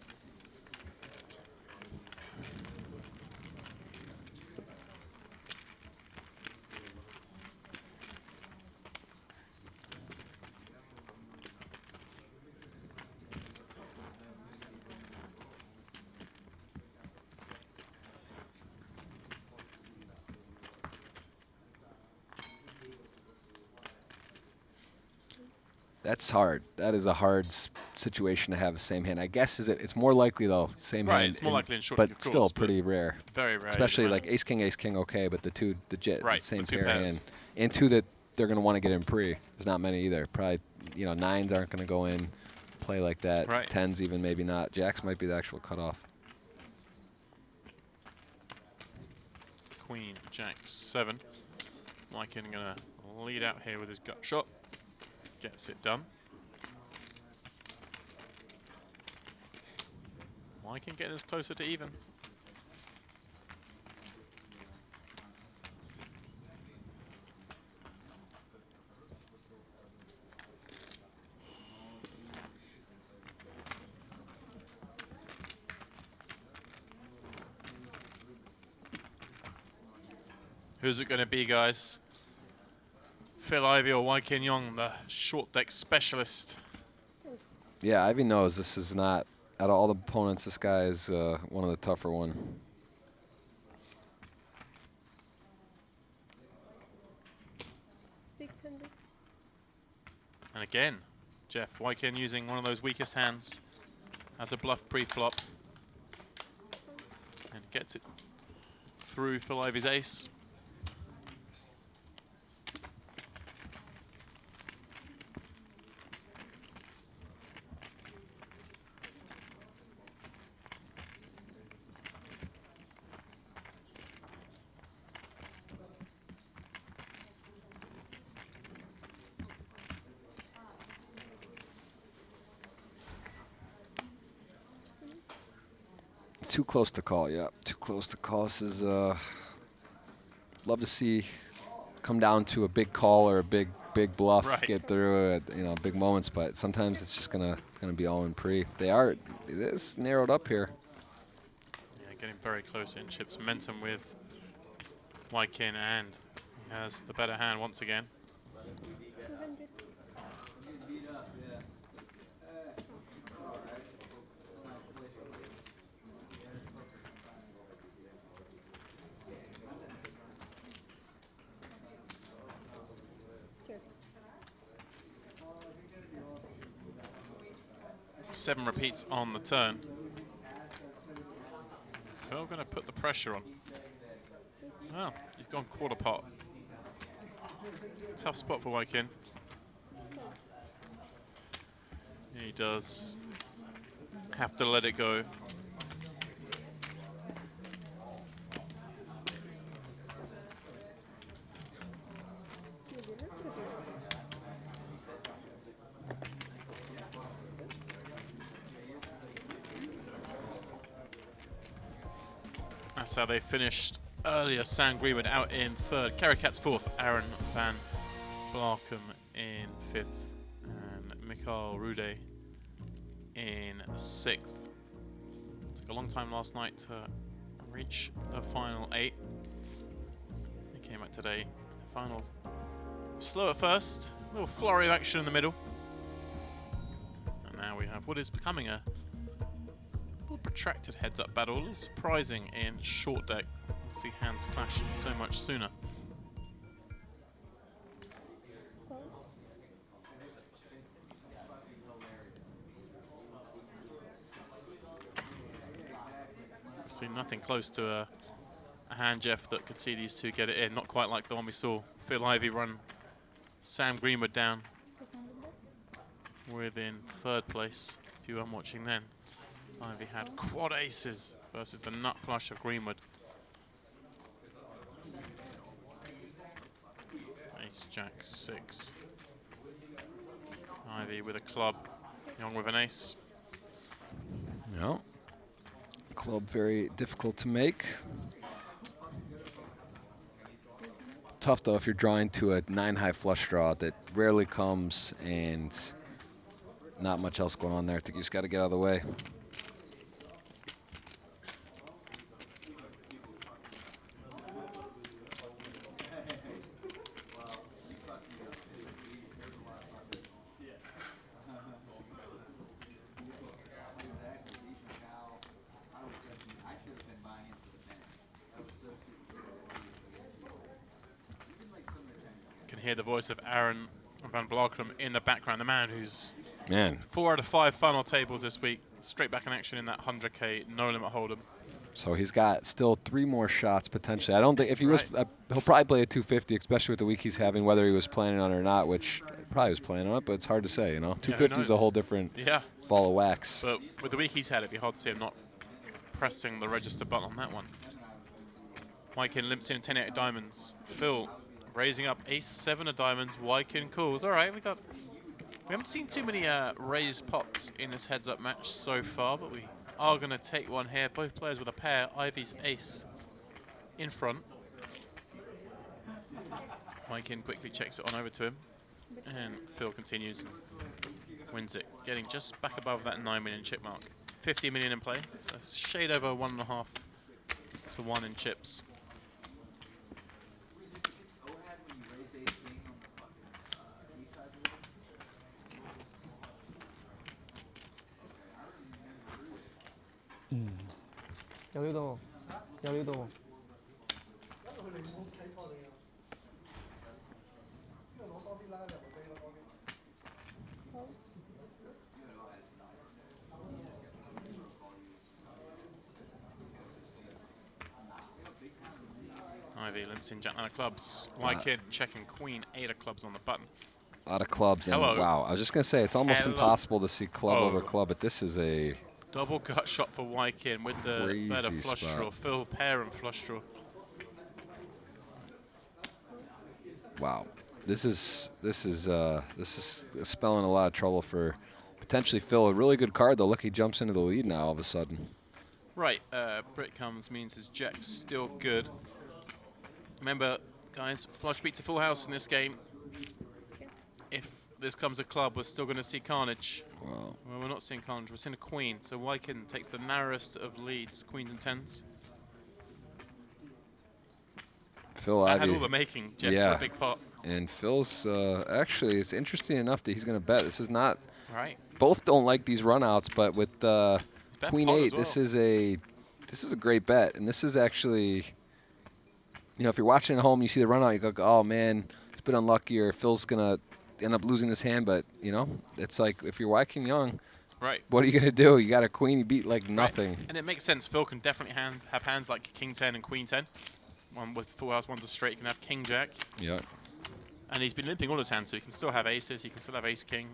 That's hard. That is a hard situation to have the same hand. I guess it's more likely though, same Right, hand. it's more likely in short but deck, of still course, but pretty rare. very rare, you'd Especially like imagine. ace king, okay, but the Right, same the two pair pairs. hand, and two that they're gonna want to get in pre. There's not many either. Probably, nines aren't gonna go in, play like that. Right. Tens even maybe not. Jacks might be the actual cutoff. Queen, Jack, 7. Lycan gonna lead out here with his gut shot. Gets it done. Lycan getting us closer to even. Who's it going to be, guys? Phil Ivey or Wai Kin Yong, the short deck specialist? Yeah, Ivy knows this is not, out of all the opponents, this guy is one of the tougher one. And again, Jeff, Wai Kin using one of those weakest hands as a bluff pre-flop. And gets it through Phil Ivey's ace. Too close to call, yeah. Too close to call. This is, love to see come down to a big call or a big bluff, Right. get through it, big moments, but sometimes it's just gonna be all in pre. It is narrowed up here. Yeah, getting very close in chips momentum with Wai Kin, and he has the better hand once again. Seven repeats on the turn. Phil going to put the pressure on. Well, he's gone quarter pot. Tough spot for Wai Kin. He does have to let it go. That's how they finished earlier. Sam Greenwood out in third. Kerry Katz fourth. Aaron van Blarcom in fifth. And Mikhail Rude in sixth. Took a long time last night to reach the final 8. They came out today. The final slow at first. A little flurry of action in the middle. And now we have what is becoming a protracted heads-up battle. A little surprising in short deck to see hands clash so much sooner. We've seen nothing close to a hand, Jeff, that could see these two get it in. Not quite like the one we saw Phil Ivey run Sam Greenwood down within third place. If you weren't watching then. Ivey had quad aces versus the nut flush of Greenwood. Ace, Jack 6. Ivy with a club, Young with an ace. Yeah. Club very difficult to make. Tough though if you're drawing to a 9-high flush draw that rarely comes and not much else going on there. I think you just got to get out of the way. You can hear the voice of Aaron Van Blokrum in the background, the man who's 4 out of 5 final tables this week, straight back in action in that 100K no limit hold'em. So he's got still 3 more shots potentially. I don't think if he was, he'll probably play a 250, especially with the week he's having, whether he was planning on it or not, which probably was planning on it, but it's hard to say, you know. 250 is a whole different ball of wax. But with the week he's had, it'd be hard to see him not pressing the register button on that one. Wykin limps in 10-8 of diamonds. Phil raising up ace-7 of diamonds. Wykin calls. All right, we haven't seen too many raised pots in this heads-up match so far, but we are going to take one here. Both players with a pair. Ivy's ace in front. Wykin quickly checks it on over to him, and Phil continues and wins it, getting just back above that 9 million chip mark. 50 million in play, so shade over 1.5 to 1 in chips. 여기도 여기도 Ivy limps in Jack 9 of clubs. Wykin checking Queen 8 of clubs on the button. A lot of clubs. And wow, I was just going to say, it's almost impossible to see club over club, but this is a double gut shot for Wykin with the better flush draw. Phil pair and flush draw. Wow, this is spelling a lot of trouble for potentially Phil. A really good card though. Look, he jumps into the lead now all of a sudden. Right, Brit comes means his jack's still good. Remember, guys, flush beats a full house in this game. If this comes a club, we're still going to see carnage. Wow. Well, we're not seeing carnage, we're seeing a queen. So Wykin takes the narrowest of leads, queens and tens. Phil That Ivy. had all the making, Jeff, for a big pot. And Phil's actually, it's interesting enough that he's going to bet. This is not. Right. Both don't like these runouts, but with Queen 8, this is a great bet, and this is actually, you know, if you're watching at home, you see the runout, you go, oh man, it's been unlucky, or Phil's gonna end up losing this hand. But you know, it's like if you're Wyking Young, right? What are you gonna do? You got a queen, you beat like nothing. Right. And it makes sense. Phil can definitely have hands like King 10 and Queen 10. One with full house, one's a straight. He can have King Jack. Yeah. And he's been limping all his hands, so he can still have aces. He can still have Ace King.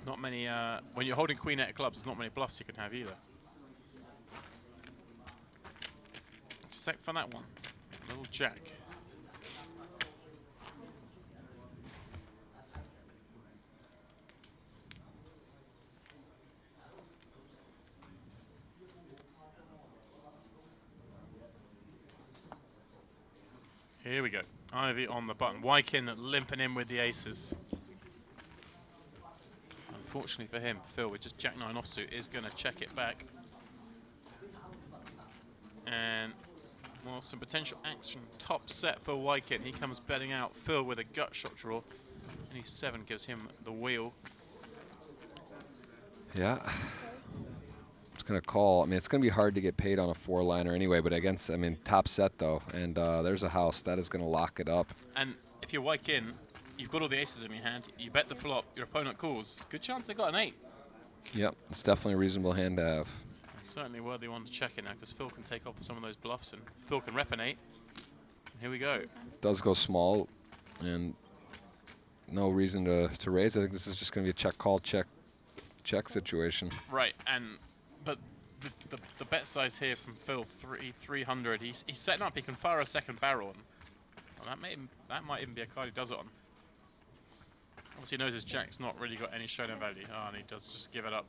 Not many, when you're holding Queen 8 of clubs, there's not many bluffs you can have either. Except for that one, little Jack. Here we go. Ivy on the button. Wykin limping in with the aces. Unfortunately for him, Phil with just Jack 9 offsuit is going to check it back. And, well, some potential action. Top set for Wykin. He comes betting out. Phil with a gut shot draw. And 7 gives him the wheel. Yeah. It's going to call. I mean, it's going to be hard to get paid on a 4-liner anyway, but against, I mean, top set though. And there's a house. That is going to lock it up. And if you're Wykin, you've got all the aces in your hand. You bet the flop. Your opponent calls. Good chance they got an 8. Yep, it's definitely a reasonable hand to have. Certainly worthy one to check in now, because Phil can take off some of those bluffs, and Phil can rep an 8. Here we go. Does go small, and no reason to raise. I think this is just going to be a check call, check situation. Right, but the bet size here from Phil, 300. He's setting up. He can fire a second barrel. And Well, that might even be a card he does it on. Obviously he knows his jack's not really got any showdown value. Oh, and he does just give it up.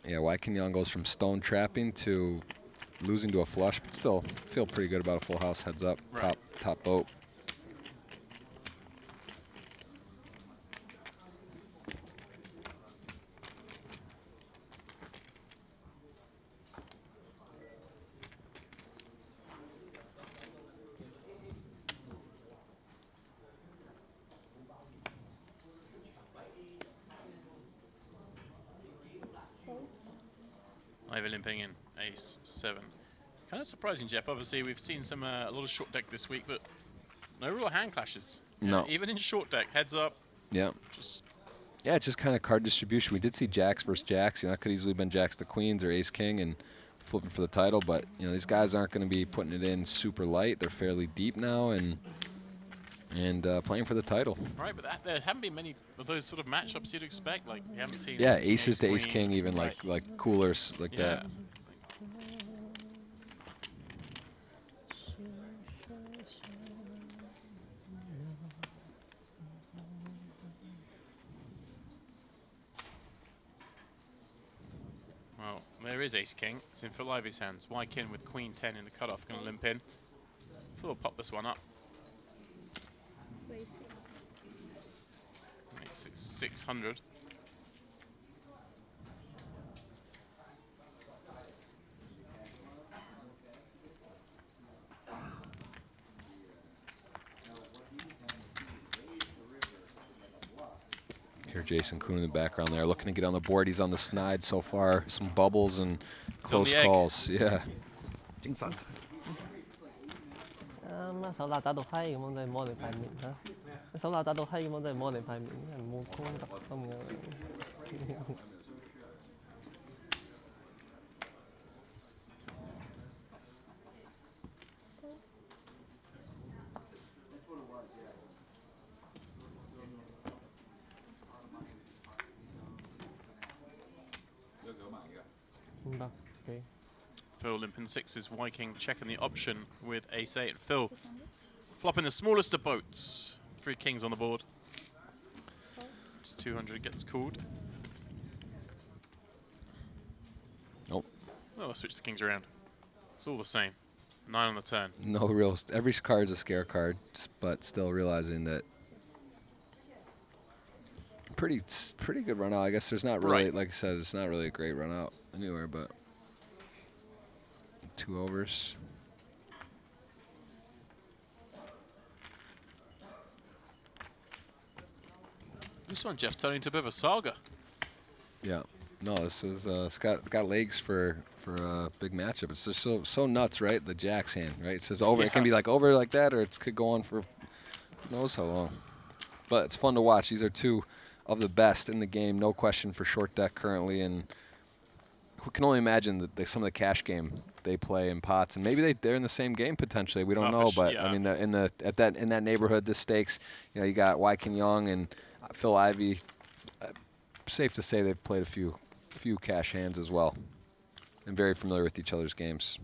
Yeah, Waikenyan goes from stone trapping to losing to a flush, but still feel pretty good about a full house heads up, Right. top boat. Over limping in ace 7. Kind of surprising, Jeff. Obviously, we've seen a lot of short deck this week, but no real hand clashes. You know, No. even in short deck, heads up. Yeah. Yeah, it's just kind of card distribution. We did see jacks versus jacks. You know, that could easily have been jacks to queens or ace king and flipping for the title. But you know, these guys aren't going to be putting it in super light. They're fairly deep now and playing for the title. Right, but there haven't been many of those sort of matchups you'd expect. Like you haven't seen. Yeah, ace aces to ace queen, king, even right. like coolers like Yeah. that. Well, there is ace king. It's in Finalizing's hands. Wykin with queen 10 in the cutoff, going to limp in. Phil will pop this one up. Makes it 600. Here, Jason Kuhn in the background there, looking to get on the board. He's on the snide so far. Some bubbles and close calls. Yeah. 啱手辣打到閪咁樣，真係摸你塊面嚇！手辣打到閪咁樣，真係摸你塊面，人冇公德心嘅。Okay. Phil limping 6s, Viking checking the option with ace 8. Phil flopping the smallest of boats. 3 kings on the board. It's 200, gets called. Nope. Oh, I'll switch the kings around. It's all the same. 9 on the turn. No real. Every card's a scare card, but still realizing that pretty good run out. I guess there's not really, like I said, it's not really a great run out anywhere, but 2 overs. This one, Jeff, turning into a bit of a saga. Yeah. No, this is it's got legs for a big matchup. It's just so nuts, right? The jack's hand, right? It says over. Yeah. It can be like over like that, or it could go on for who knows how long. But it's fun to watch. These are 2 of the best in the game, no question, for short deck currently, and who can only imagine that some of the cash game they play in pots, and maybe they're in the same game potentially. We don't know, but yeah. I mean, in that neighborhood, this stakes, you know, you got Wyken Young and Phil Ivey. Safe to say they've played a few cash hands as well, and very familiar with each other's games.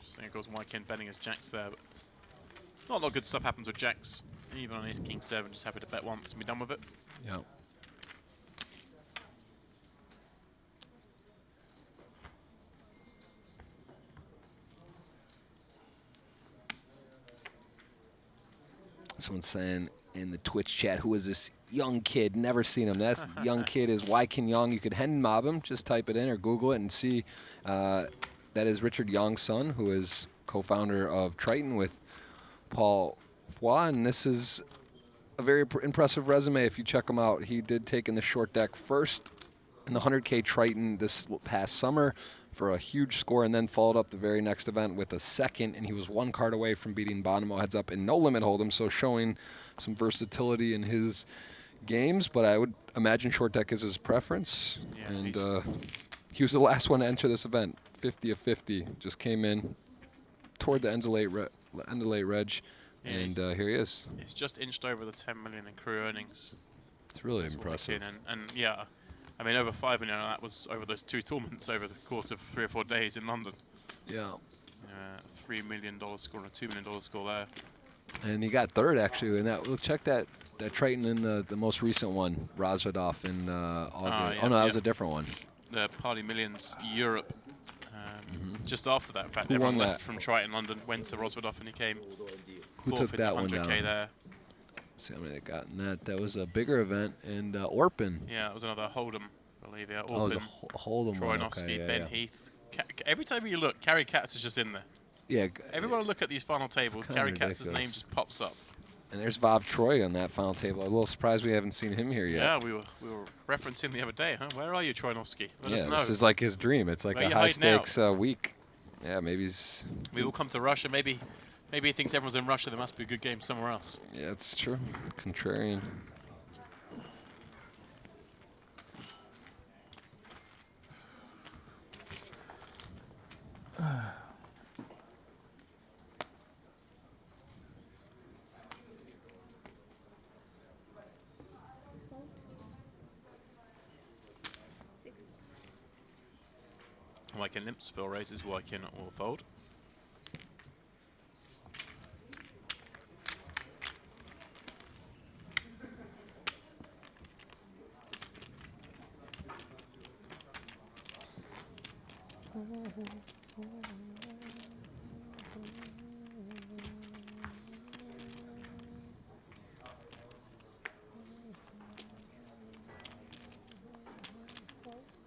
I think it goes Wykin betting his jacks there, but not a lot of good stuff happens with jacks. Even on ace king 7, just happy to bet once and be done with it. Yeah. Someone's saying in the Twitch chat, who is this young kid? Never seen him. That young kid is Wyken Young. You could hen mob him. Just type it in or Google it and see. That is Richard Young's son, who is co-founder of Triton with Paul Foy. And this is a very impressive resume if you check him out. He did take in the short deck first in the 100K Triton this past summer for a huge score, and then followed up the very next event with a second, and he was 1 card away from beating Bonomo heads up in no limit hold'em, so showing some versatility in his games, but I would imagine short deck is his preference. Yeah, and He was the last one to enter this event. 50 of 50. Just came in toward the end of late reg. Yeah, And here he is. He's just inched over the 10 million in crew earnings. It's really That's impressive. And yeah, I mean, over 5 million, that was over those 2 tournaments over the course of 3 or 4 days in London. Yeah. $3 million score and a $2 million score there. And he got third, actually. And that, look, check that Triton in the most recent one, Razvedov in August. Yeah, Oh, no, that was a different one. The Party Millions Europe. Just after that, in fact, Who everyone won left that? from Triton London, went to Rosvedov, and he came Who fourth took in that the one 100K down? there. See how many they got in that. That was a bigger event. And Orpin. Yeah, it was another Hold'em, I believe. Yeah, Oh, it was Orpin, a Hold'em one. Troinovsky, Okay, yeah, Ben yeah. Heath. Every time you look, Carrie Katz is just in there. Yeah. Everyone look at these final tables. kinda Carrie Katz's ridiculous. name just pops up. And there's Vav Troy on that final table. I'm a little surprised we haven't seen him here yet. Yeah, we were referencing the other day, huh? Where are you, Troinovsky? Let us know. This is like his dream. It's like Where a you high hiding out? stakes week. Yeah, maybe he's. We will come to Russia. Maybe he thinks everyone's in Russia. There must be a good game somewhere else. Yeah, it's true. Contrarian. Wyken limps, Phil raises, Wyken will fold.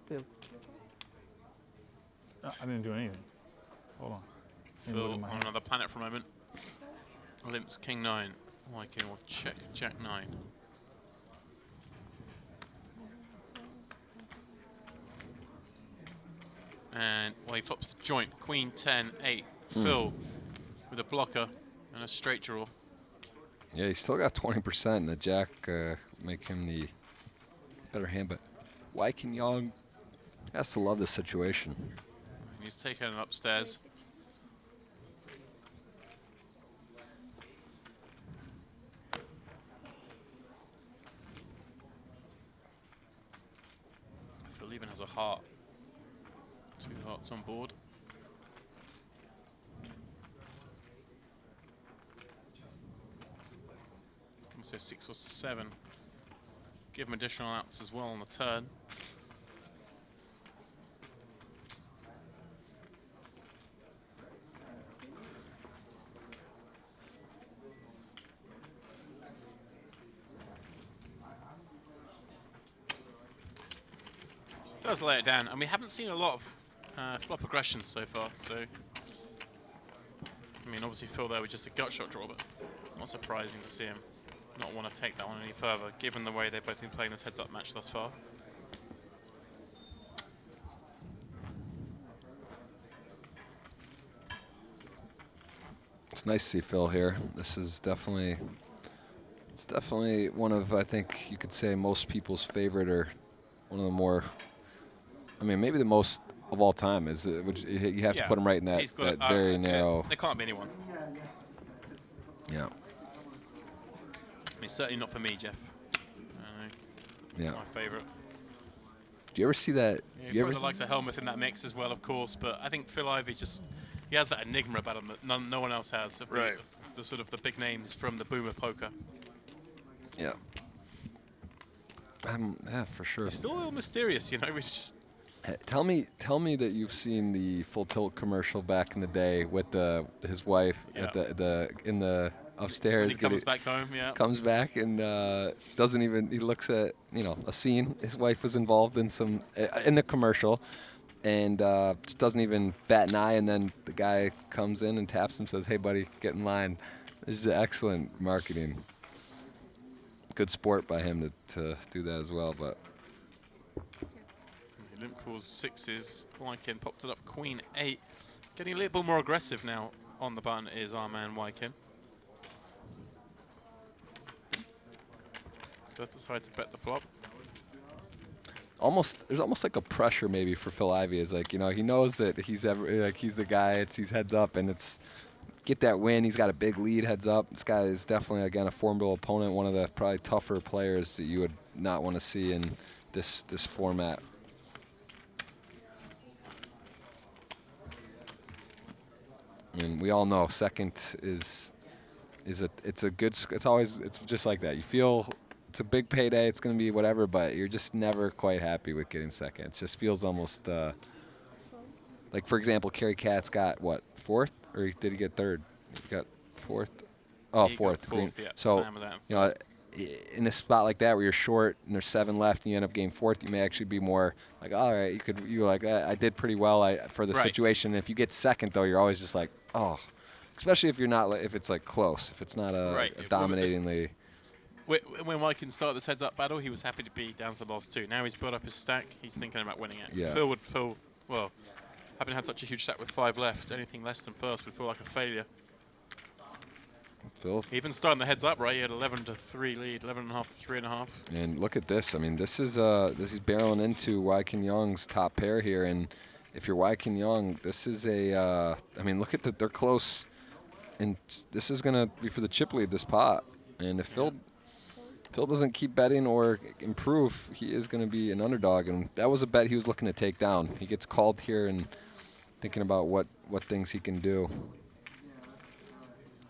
Phil. I didn't do anything. Hold on. Let me look Phil at my on hand. another planet for a moment. Limps King 9. Wyken will check Jack 9. And well, he flops the joint. Queen 10, 8. Phil with a blocker and a straight draw. Yeah, he's still got 20%, and the Jack make him the better hand. But Wyken Young has to love this situation. He's taken it upstairs. Phil even has a heart. 2 hearts on board. So 6 or 7. Give him additional outs as well on the turn. Does lay it down, and we haven't seen a lot of flop aggression so far. So, I mean, obviously Phil there with just a gut shot draw, but not surprising to see him not want to take that one any further, given the way they've both been playing this heads-up match thus far. It's nice to see Phil here. This is definitely, it's definitely one of, I think you could say, most people's favorite, or one of the more, I mean, maybe the most of all time. You have to put him right in that, that very narrow. There can't be anyone. Yeah. I mean, certainly not for me, Jeff. Yeah. My favourite. Do you ever see that? Yeah, You ever? probably likes a helmet in that mix as well, of course. But I think Phil Ivey he has that enigma about him that no one else has. Of the sort of the big names from the boom of poker. Yeah. Yeah, for sure. He's still a little mysterious, you know. It's just. Tell me that you've seen the Full Tilt commercial back in the day with his wife at in the upstairs. When he comes back home, yeah. Comes back and doesn't even. He looks at a scene. His wife was involved in some in the commercial, and just doesn't even bat an eye. And then the guy comes in and taps him, says, "Hey, buddy, get in line." This is excellent marketing. Good sport by him to do that as well, but. Limp calls 6s. Wyken popped it up. Queen 8. Getting a little bit more aggressive now on the button is our man Wyken. Does decide to bet the flop. there's almost like a pressure maybe for Phil Ivey. Is like, he knows that he's the guy. He's heads up, and it's get that win. He's got a big lead heads up. This guy is definitely, again, a formidable opponent. One of the probably tougher players that you would not want to see in this format. And we all know second it's just like that. You feel it's a big payday. It's going to be whatever, but you're just never quite happy with getting second. It just feels almost like, for example, Kerry Katz got what, fourth, or did he get third? He got fourth. Oh, He got fourth. fourth, yeah. So Sam was out in in a spot like that where you're short and there's 7 left and you end up getting fourth, you may actually be more like, all right, you're like, I did pretty well for the situation. If you get second though, you're always just like, oh, especially if you're not, if it's like close, if it's not a dominatingly. When Wykin started this heads-up battle, he was happy to be down to loss 2. Now he's built up his stack. He's thinking about winning it. Yeah. Well, having had such a huge stack with 5 left, anything less than first would feel like a failure. Phil. Even starting the heads-up, right? He had 11 to 3 lead, 11.5 to 3.5. And look at this. I mean, this is barreling into Wykin Young's top pair here, and if you're Wykin Young, this is I mean, look at they're close, and this is gonna be for the chip lead, this pot. And if Phil doesn't keep betting or improve, he is going to be an underdog. And that was a bet he was looking to take down. He gets called here and thinking about what things he can do.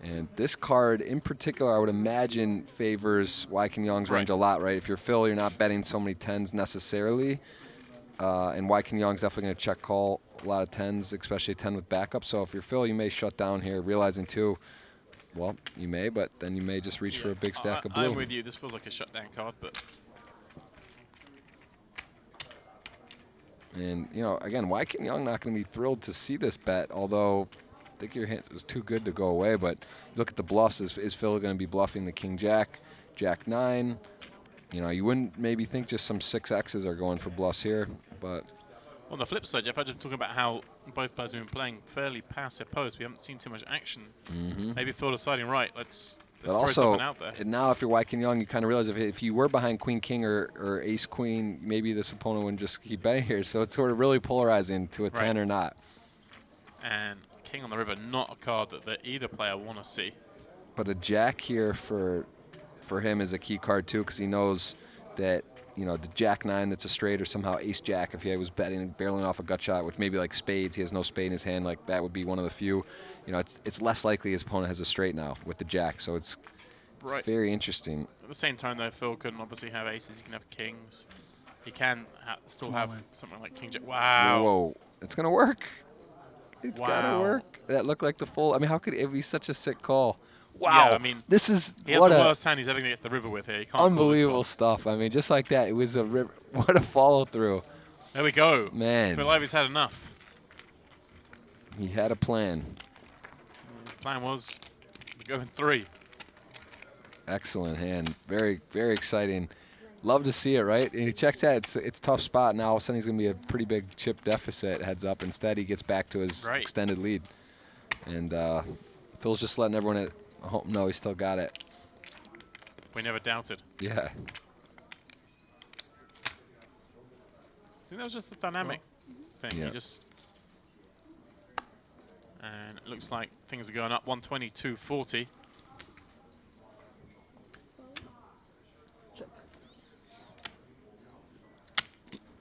And this card in particular, I would imagine, favors Wykin Young's range a lot, right? If you're Phil, you're not betting so many 10s necessarily. And Wykin Young's definitely going to check call a lot of 10s, especially a 10 with backup. So if you're Phil, you may shut down here, realizing too, well, you may, but then you may just reach for a big stack of blue. I'm with you. This feels like a shutdown card, but. And, again, Wykin Young not going to be thrilled to see this bet, although I think your hint was too good to go away. But look at the bluffs. Is Phil going to be bluffing the King-Jack, Jack-9? You wouldn't maybe think just some 6Xs are going for bluffs here, but. On the flip side, Jeff, I'm just talking about how both players have been playing fairly passive post. We haven't seen too much action. Maybe Phil deciding, right, let's throw something out there. And now if you're Wykin Young, you kind of realize if you were behind Queen-King or Ace-Queen, maybe this opponent wouldn't just keep betting here. So it's sort of really polarizing to a 10 or not. And King on the river, not a card that either player want to see. But a Jack here for him is a key card too, because he knows that the Jack-9 that's a straight, or somehow Ace-Jack if he was betting and barreling off a gut shot, which maybe like spades, he has no spade in his hand, like that would be one of the few. It's less likely his opponent has a straight now with the Jack, so it's very interesting. At the same time, though, Phil can obviously have aces, he can have kings. He can still have something like King-Jack. Wow. Whoa, it's going to work. It's Wow. got to work. That looked like the full. I mean, how could it be such a sick call? Wow. Yeah, I mean, this is he has the worst hand he's ever going to get to the river with here. He can't unbelievable stuff. I mean, just like that, it was a river. What a follow through. There we go. Man. Phil Ivey's had enough. He had a plan. The plan was going 3. Excellent hand. Very, very exciting. Love to see it, right? And he checks that. It's a tough spot. Now all of a sudden he's going to be a pretty big chip deficit heads up. Instead, he gets back to his extended lead. And Phil's just letting everyone no, he still got it. We never doubted. Yeah. I think that was just the dynamic thing. Yeah. He just. And it looks like things are going up 122.40.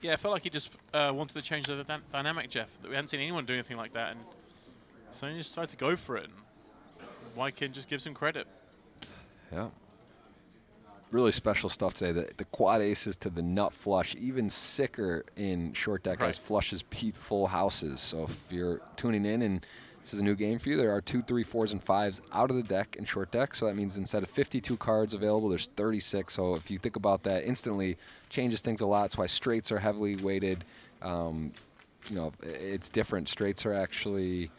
Yeah, I felt like he just wanted to change the dynamic, Jeff. That we hadn't seen anyone do anything like that, and so he just decided to go for it. And Wykin just gives him credit. Yeah. Really special stuff today. The quad aces to the nut flush, even sicker in short deck as flushes beat full houses. So if you're tuning in and this is a new game for you, there are 2, 3, 4s, and 5s out of the deck in short deck. So that means instead of 52 cards available, there's 36. So if you think about that, instantly changes things a lot. That's why straights are heavily weighted. It's different. Straights are actually,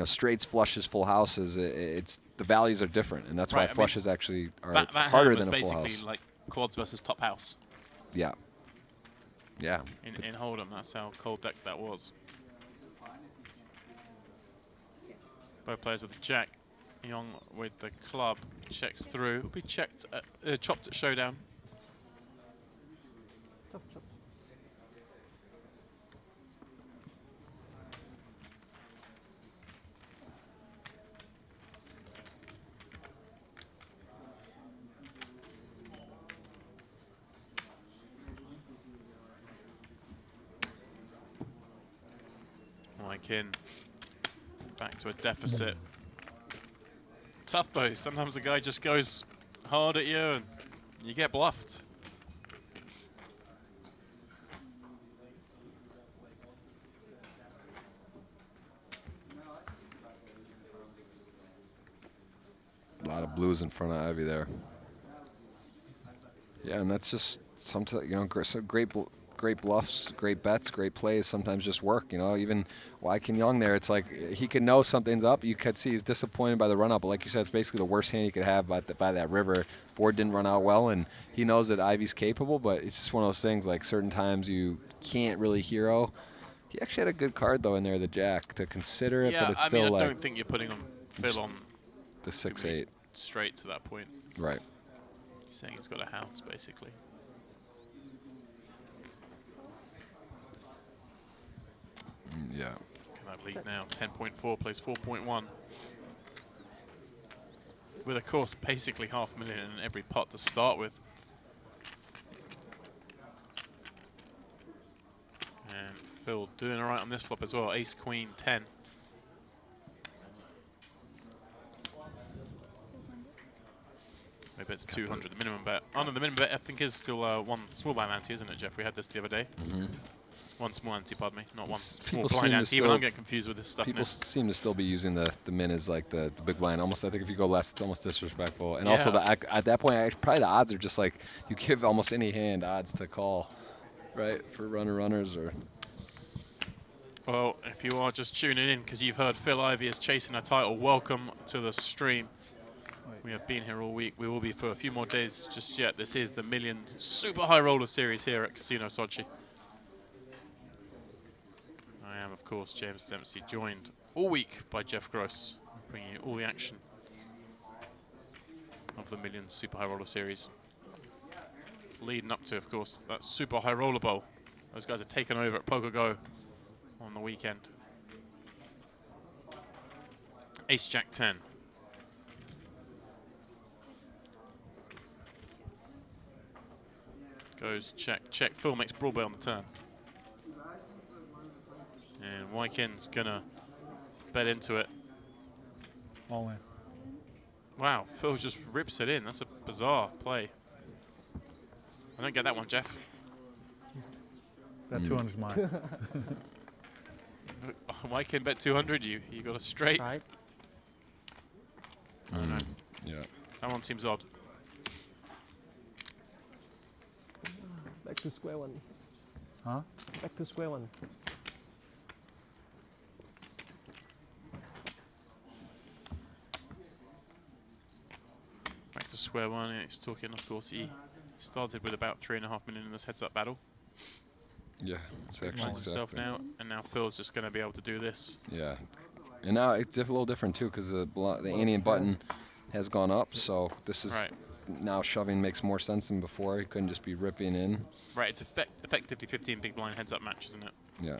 straights, flushes, full houses. It's the values are different, and that's why flushes actually are harder than a full house. Basically like quads versus top house. Yeah. Yeah. In Hold'em, that's how cold deck that was. Both players with the jack. Young with the club checks through. Will be checked, chopped at showdown. Mike in. Back to a deficit. Tough though. Sometimes the guy just goes hard at you and you get bluffed. A lot of blues in front of Ivy there. Yeah, and that's just something, you know, so great bluffs, great bets, great plays sometimes just work, you know. Even Wyken Young there, it's like he could know something's up. You could see he's disappointed by the run-up, but like you said, it's basically the worst hand he could have by that river. Board didn't run out well, and he knows that Ivy's capable, but it's just one of those things, like certain times you can't really hero. He actually had a good card, though, in there, the Jack, to consider it, but it's still I like... don't think you're putting on Phil on the 6-8. Straight to that point. Right. He's saying he's got a house, basically. Yeah. Can I lead now? 10.4 plays 4.1. With, of course, basically $500,000 in every pot to start with. And Phil doing all right on this flop as well. Ace, Queen, 10. Maybe it's 200, the minimum bet. Oh no, the minimum bet I think is still one small blind ante, isn't it, Jeff? We had this the other day. One small ante, pardon me, not one small blind ante. Even I'm getting confused with this stuff People now. seem to still be using the min as like the big blind. Almost, I think if you go less, it's almost disrespectful. And also, at that point, probably the odds are just like you give almost any hand odds to call, right? For runners or. Well, if you are just tuning in because you've heard Phil Ivey is chasing a title, welcome to the stream. We have been here all week. We will be for a few more days just yet. This is the Million Super High Roller Series here at Casino Sochi. I am, of course, James Dempsey, joined all week by Jeff Gross, bringing you all the action of the Million Super High Roller Series. Leading up to, of course, that Super High Roller Bowl. Those guys are taken over at PokerGo on the weekend. Ace Jack 10. Goes check. Phil makes Broadway on the turn. And Wyken's gonna bet into it. All in. Wow, Phil just rips it in. That's a bizarre play. I don't get that one, Jeff. That 200's mine. Wyken bet 200. You got a straight. Right. I don't know. Yeah. That one seems odd. Back to square one. Huh? Back to square one. Back to square one. Yeah, he's talking, of course. He started with about $3.5 million in this heads-up battle. Yeah, it's actually Finds himself now, and now Phil's just going to be able to do this. Yeah, and now it's a little different too because the ante and button has gone up, so this is now shoving makes more sense than before. He couldn't just be ripping in. Right, it's effectively 15 big blind heads-up match, isn't it? Yeah.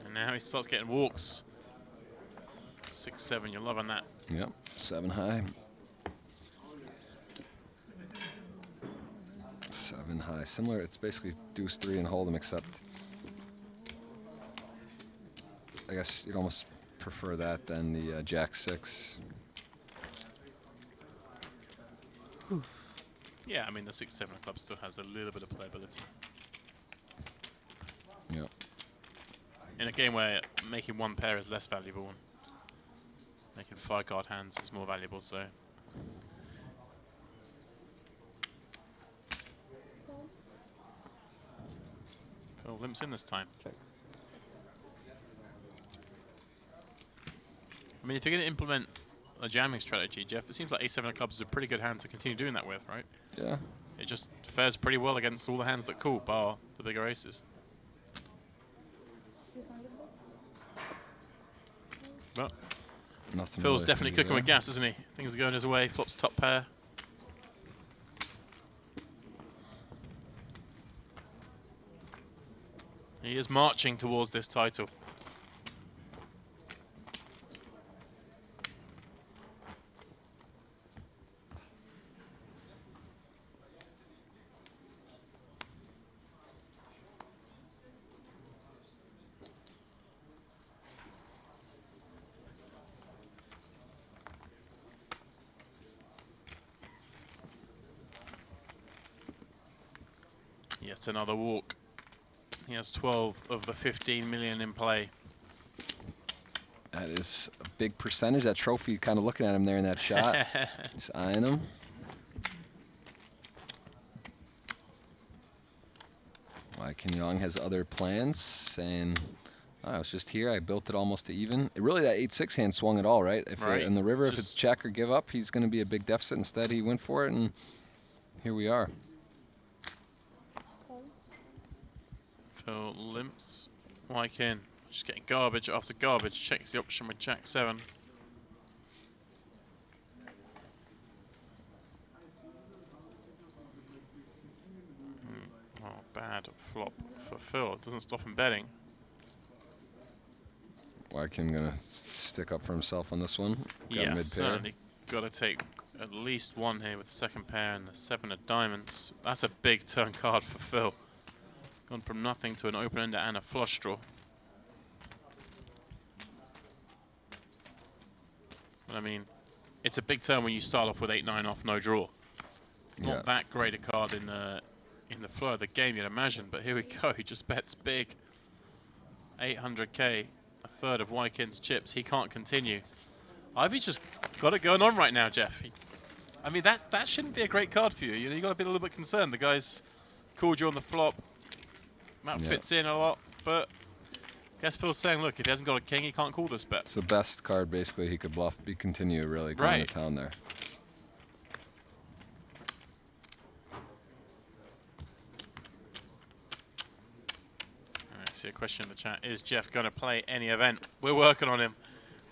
And now he starts getting walks. 6-7, you're loving that. Yep, 7 high. 7 high. Similar, it's basically deuce 3 and hold 'em, except I guess you'd almost prefer that than the jack 6. Yeah, I mean, the 6-7 club still has a little bit of playability. Yeah. In a game where making one pair is less valuable and making 5-card hands is more valuable, so. Phil limps in this time. Check. I mean, if you're going to implement a jamming strategy, Jeff, it seems like A7 of clubs is a pretty good hand to continue doing that with, right? Yeah. It just fares pretty well against all the hands that call, bar the bigger aces. But Nothing. Phil's really definitely for you cooking with there. gas, isn't he? Things are going his way. Flops top pair. He is marching towards this title. Yet another walk. He has 12 of the 15 million in play. That is a big percentage. That trophy kind of looking at him there in that shot. Just eyeing him. Why Ken Young has other plans, saying, oh, I was just here. I built it almost to even. Really, that 8-6 hand swung it all, right? If Right. in the river, if Just it's check or give up, he's going to be a big deficit. Instead, he went for it, and here we are. Phil limps. White in. Just getting garbage after garbage. Checks the option with Jack 7. Oh, bad flop for Phil. It doesn't stop him betting. Wykin gonna stick up for himself on this one. Got Yeah, mid-pair. certainly got to take at least one here with the second pair and the 7 of diamonds. That's a big turn card for Phil. Gone from nothing to an open ender and a flush draw. But I mean, it's a big turn when you start off with 8-9 off, no draw. It's not that great a card in the flow of the game, you'd imagine. But here we go. He just bets big. 800k, a third of Wykin's chips. He can't continue. Ivy's just got it going on right now, Jeff. I mean, that shouldn't be a great card for you. You know, you got to be a little bit concerned. The guy's called you on the flop. Map fits in a lot, but I guess Phil's saying, look, if he hasn't got a king, he can't call this bet. It's the best card, basically, he could bluff, continue really going to town there. I see a question in the chat. Is Jeff going to play any event? We're working on him.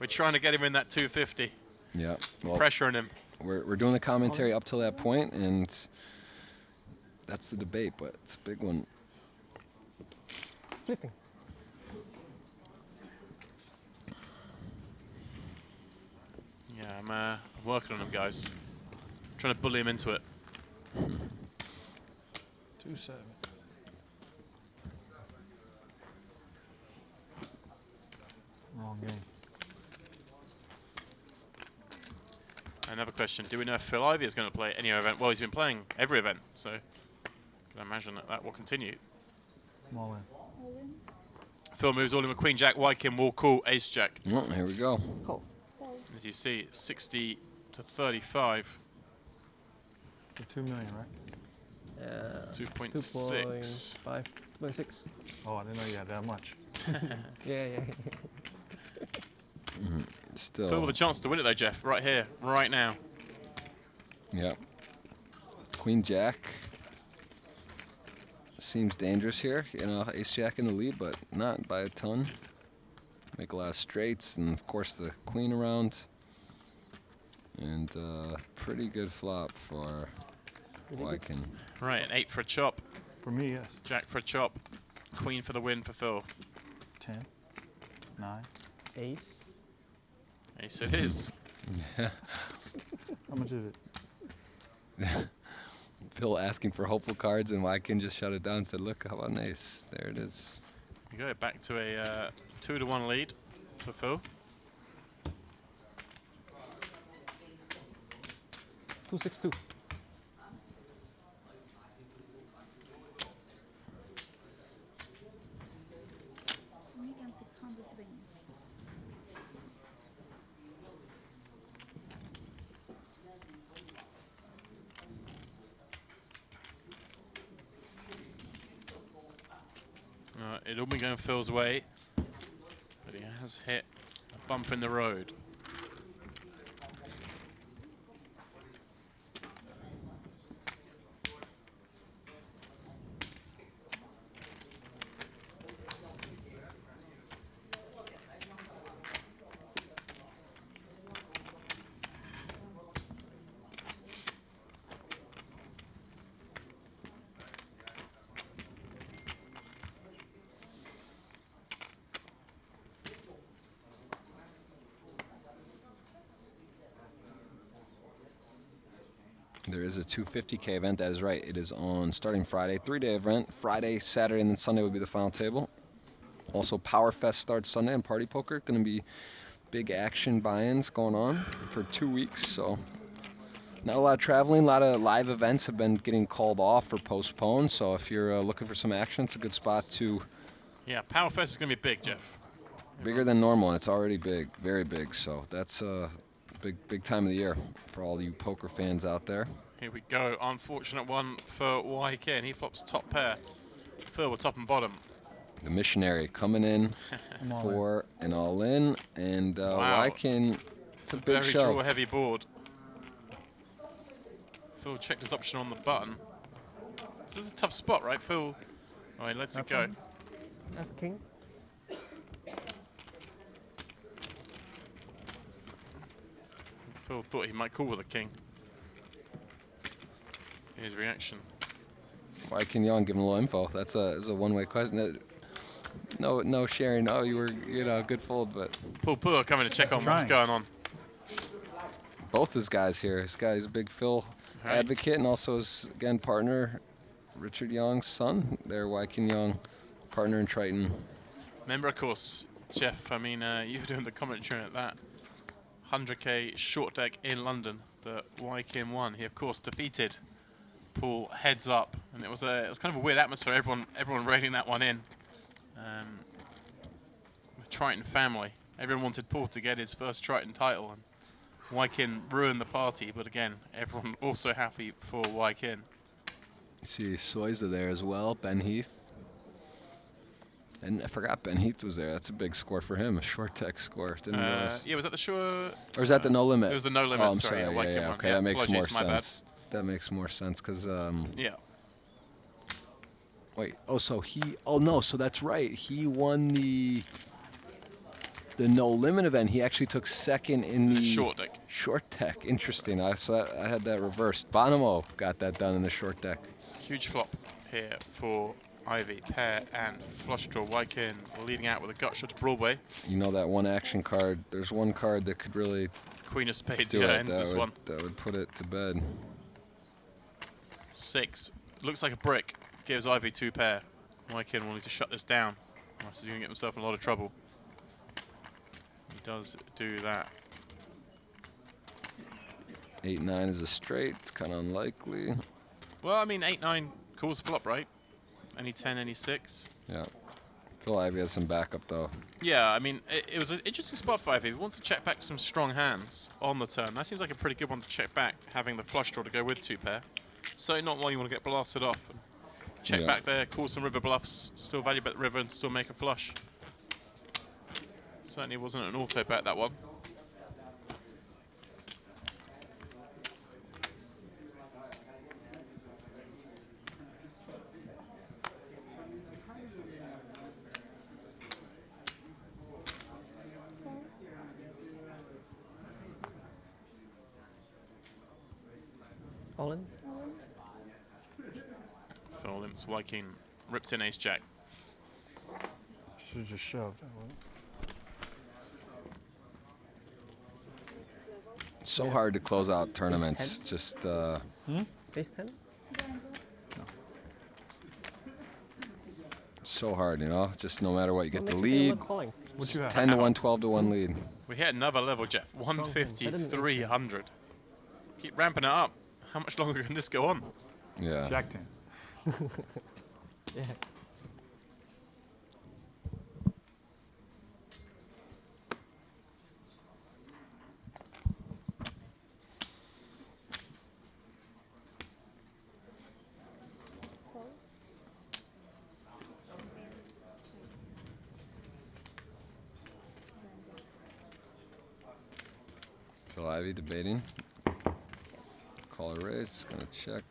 We're trying to get him in that 250. Yeah. Well, pressuring him. We're doing the commentary up till that point, and that's the debate, but it's a big one. Flipping. Yeah, I'm working on him, guys. Trying to bully him into it. 2-7. Wrong game. Another question. Do we know if Phil Ivey is going to play any event? Well, he's been playing every event, so I can imagine that will continue. All in. Phil moves all in with Queen Jack. Wykin will call Ace Jack. Oh, here we go. Call. As you see, 60 to 35. For 2 million, right? 2.6. 2.6. Oh, I didn't know you had that much. Yeah. Still. Phil with a chance to win it though, Jeff. Right here, right now. Yeah. Queen Jack seems dangerous here. You know, Ace Jack in the lead, but not by a ton. Make a lot of straights, and of course the queen around. And pretty good flop for Wykin. Right, an 8 for a chop. For me, yes. Jack for a chop. Queen for the win for Phil. 10, 9. Ace. Ace it is. Yeah. How much is it? Phil asking for hopeful cards, and Wykin just shut it down and said, look, how about an ace? There it is. You go back to a 2-1 lead for Phil. 262. It'll be going Phil's way, but he has hit a bump in the road. There is a 250K event. That is right. It is on starting Friday. 3-day event. Friday, Saturday, and then Sunday will be the final table. Also, Power Fest starts Sunday and Party Poker. Going to be big action buy-ins going on for 2 weeks. So not a lot of traveling. A lot of live events have been getting called off or postponed. So if you're looking for some action, it's a good spot to. Yeah, Power Fest is going to be big, Jeff. Bigger than normal, and it's already big, very big. So that's a big time of the year for all you poker fans out there. Here we go. Unfortunate one for YK, and he flops top pair. Phil with top and bottom. The missionary coming in for an all-in, and Wow. YK, it's a big Very shove. draw-heavy board. Phil checked his option on the button. This is a tough spot, right, Phil? Oh, he lets it go. King. Phil thought he might call with a king. His reaction. YK Young giving a little info. That's a one-way question. No sharing. Oh, you were good fold, but Paul Poor coming to check on what's going on. Both his guys here. This guy's a big Phil advocate, and also his partner, Richard Young's son. There, YK Young, partner in Triton. Remember, of course, Jeff. I mean, you were doing the commentary at that 100K short deck in London that YK won. He, of course, defeated Paul heads up, and it was kind of a weird atmosphere. Everyone raiding that one in. The Triton family. Everyone wanted Paul to get his first Triton title, and Wykin ruined the party. But again, everyone also happy for Wykin. You see Soiza there as well, Ben Heath. And I forgot Ben Heath was there. That's a big score for him, a short tech score. Didn't realize. Yeah, was that the sure? Or is that the no limit? It was the no limit. Oh, I'm sorry. sorry. Wykin Yeah, won. okay, Yeah, that makes more apologies, my bad. sense. That makes more sense because. Yeah. Wait. Oh, so he. Oh no. So that's right. He won the no limit event. He actually took second in the short deck. Short deck. Interesting. I had that reversed. Bonomo got that done in the short deck. Huge flop here for Ivy, pair, and flush draw. Wykin leading out with a gut shot to Broadway. You know that one action card. There's one card that could really. Queen of Spades. Do Yeah, it. ends this one. That would put it to bed. 6. Looks like a brick. Gives Ivy 2 pair. Wykin wanting to shut this down. He's going to get himself in a lot of trouble. He does do that. 8-9 is a straight. It's kind of unlikely. Well, I mean, 8-9 calls flop, right? Any 10, any 6. Yeah. Phil Ivy has some backup, though. Yeah, I mean, it was an interesting spot for Ivy. If he wants to check back some strong hands on the turn, that seems like a pretty good one to check back, having the flush draw to go with 2 pair. So not one you want to get blasted off. And check back there, call some river bluffs, still value bet the river and still make a flush. Certainly wasn't an auto bet, that one. All in. Phil limps, Wykin ripped in ace jack. Should have just shoved. So hard to close out tournaments. Just. Ace 10? So hard, you know. Just no matter what, you get the lead. What you have? 10 to 1, 12 to 1 lead. We hit another level, Jeff. 150, 300. Keep ramping it up. How much longer can this go on? Yeah. Jack 10. Yeah. Phil Ivy debating. Call a raise. Gonna check.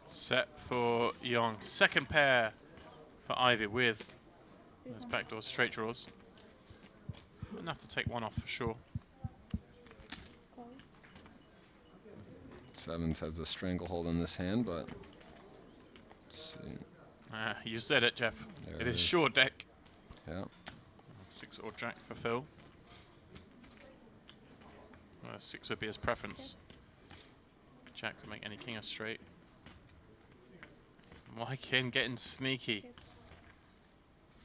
Set for Young. Second pair for Ivy with those backdoor straight draws. Enough to take one off for sure. Sevens has a stranglehold in this hand, but let's see. You said it, Jeff. There It is is. short deck. Yeah. 6 or jack for Phil. 6 would be his preference. Jack could make any king a straight. Wykin getting sneaky.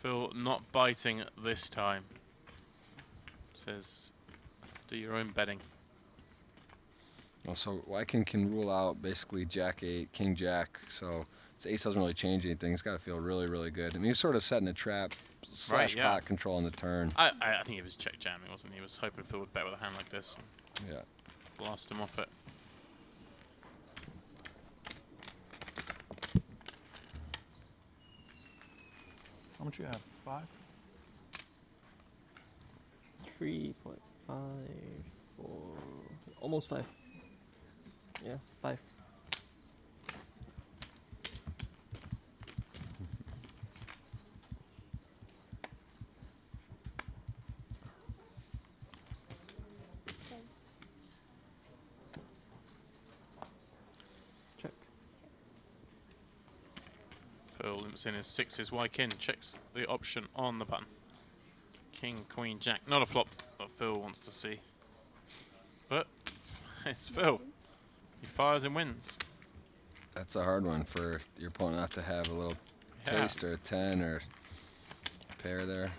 Phil not biting this time. Says, do your own betting. Also, Wykin can rule out basically Jack 8, King Jack, so his ace doesn't really change anything. He's got to feel really, really good. I mean, he's sort of setting a trap slash pot control on the turn. I think he was check jamming, wasn't he? He was hoping Phil would bet with a hand like this. And blast him off it. How much you have? 5? 3.5, 4, almost 5. Yeah, 5. Check. Phil limps in his 6s. Wykin checks the option on the button. King, Queen, Jack. Not a flop that Phil wants to see. But it's Phil. He fires and wins. That's a hard one for your opponent not to have a little taste or a 10 or pair there.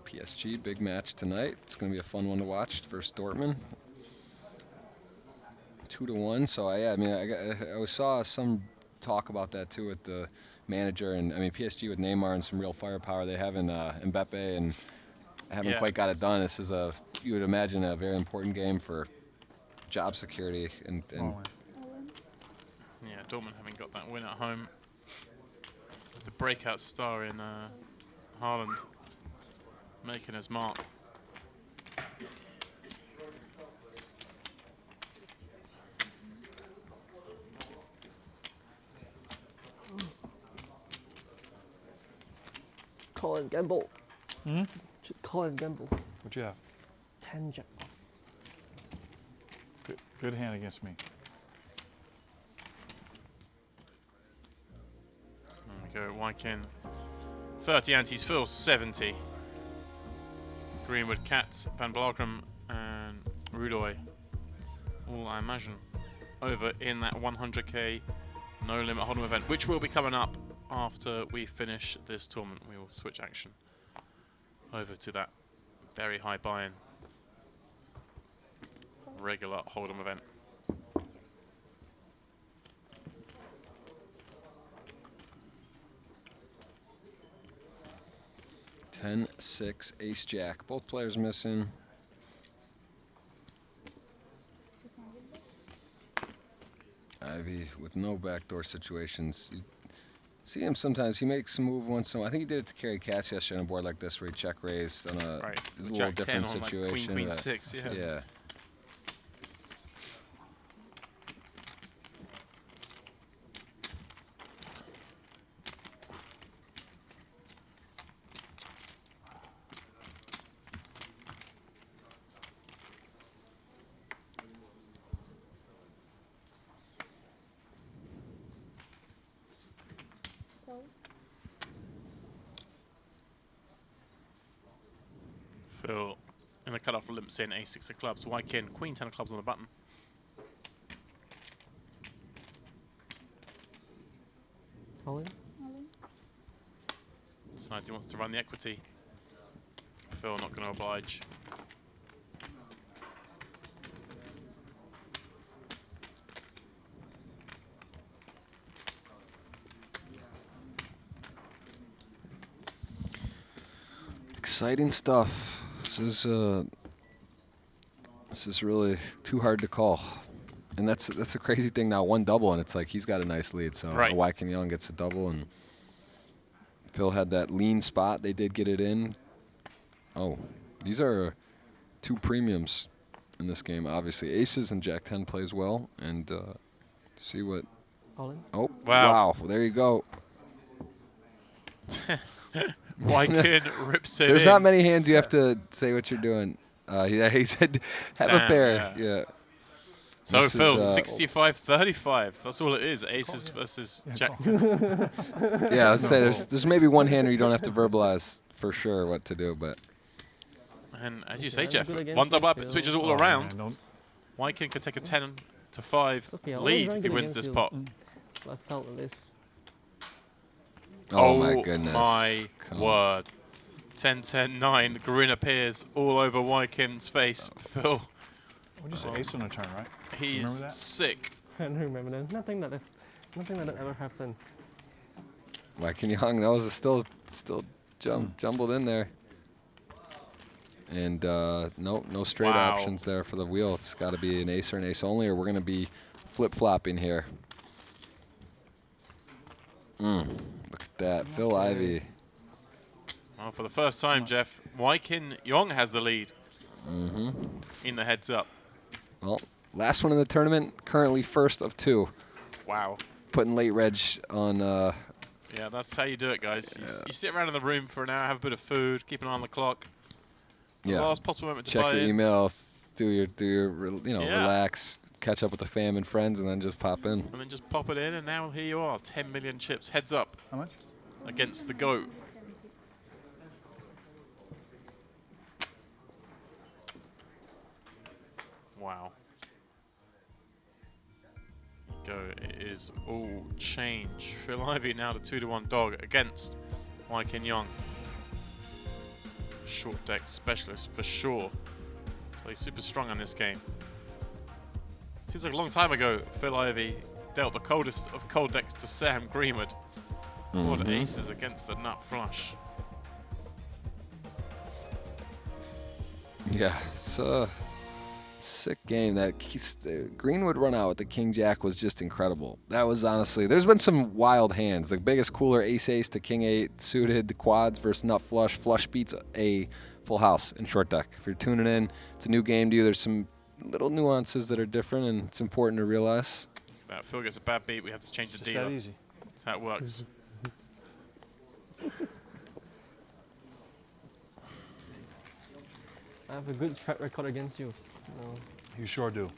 PSG, big match tonight. It's going to be a fun one to watch versus Dortmund. 2-1. So I mean, I saw some talk about that too with the manager, and I mean PSG with Neymar and some real firepower. They haven't Mbappe and haven't quite got it done. This is you would imagine a very important game for job security and yeah, Dortmund having got that win at home. The breakout star in Haaland making his mark. Call and gamble. Just call and gamble. What you have? 10 jack. Good hand against me. There we go, Wykin. 30 antes, Phil 70. Greenwood, Katz, Van Blarkum, and Rudoy. All, I imagine, over in that 100k no limit hold'em event, which will be coming up after we finish this tournament. We will switch action over to that very high buy-in regular hold'em event. Ten, 6, ace, jack. Both players missing. Ivy with no backdoor situations. You see him sometimes. He makes a move once in a while. I think he did it to carry Cass yesterday on a board like this where he check raised on a little Jack different 10 on, like, situation. Queen 6, yeah. Yeah. Phil in the cutoff limps in a6 of clubs. Wykin, Queen 10 of clubs on the button. All in. Decides he wants to run the equity. Phil not going to oblige. Exciting stuff. This is really too hard to call. And that's a crazy thing now. One double, and it's like he's got a nice lead. So Right. Wyken Young gets a double, and Phil had that lean spot. They did get it in. Oh, these are 2 premiums in this game. Obviously, aces and Jack 10 plays well, and see what. All in. Oh, Wow. wow! There you go. Wyken rips it There's in. not many hands you have to say what you're doing. Yeah, he said have a Damn, pair. yeah. Yeah. So This Phil, is, 65-35. That's all it is. Aces versus Jack 10. Yeah, let's say there's maybe one hand where you don't have to verbalize for sure what to do, but. And as you Okay, say, I'm Jeff, good against one double you, up, it Phil. switches all Oh, around. man, Wyken could take a 10-5 Okay, I'm lead very if he good wins against this you. pot. I felt this. Oh my goodness. My Come word. 10-10-9. Grin appears all over Wyken's face. Phil. What did you say? Ace on the turn, right? He's Remember that? sick. I don't remember that. Nothing that ever happened. Wyken Young, that was still jumbled in there. And no straight Wow. options there for the wheel. It's got to be an ace or an ace only, or we're going to be flip-flopping here. Look at that. Phil Ivey. Well, for the first time, Jeff, Wyken Young has the lead in the heads up. Well, last one in the tournament, currently first of 2. Wow. Putting late reg on. Yeah, that's how you do it, guys. You sit around in the room for an hour, have a bit of food, keep an eye on the clock. The Yeah. last possible moment to Check buy your in. emails, do your Yeah. relax, catch up with the fam and friends, and then just pop in. And then just pop it in, and now here you are, 10 million chips, heads up. How much? Against the GOAT. Wow. Go, it is all change. Phil Ivey now the 2-1 dog against Wyken Young. Short deck specialist for sure. So he's super strong on this game. Seems like a long time ago, Phil Ivey dealt the coldest of cold decks to Sam Greenwood. What aces against the nut flush. Yeah, it's a sick game. The Greenwood run out with the King Jack was just incredible. That was honestly, there's been some wild hands. The biggest cooler ace to King 8 suited, the quads versus nut flush. Flush beats a full house in short deck. If you're tuning in, it's a new game to you. There's some little nuances that are different, and it's important to realize. Phil gets a bad beat, we have to change the Just dealer. that easy. That's how it works. I have a good track record against you. You sure do.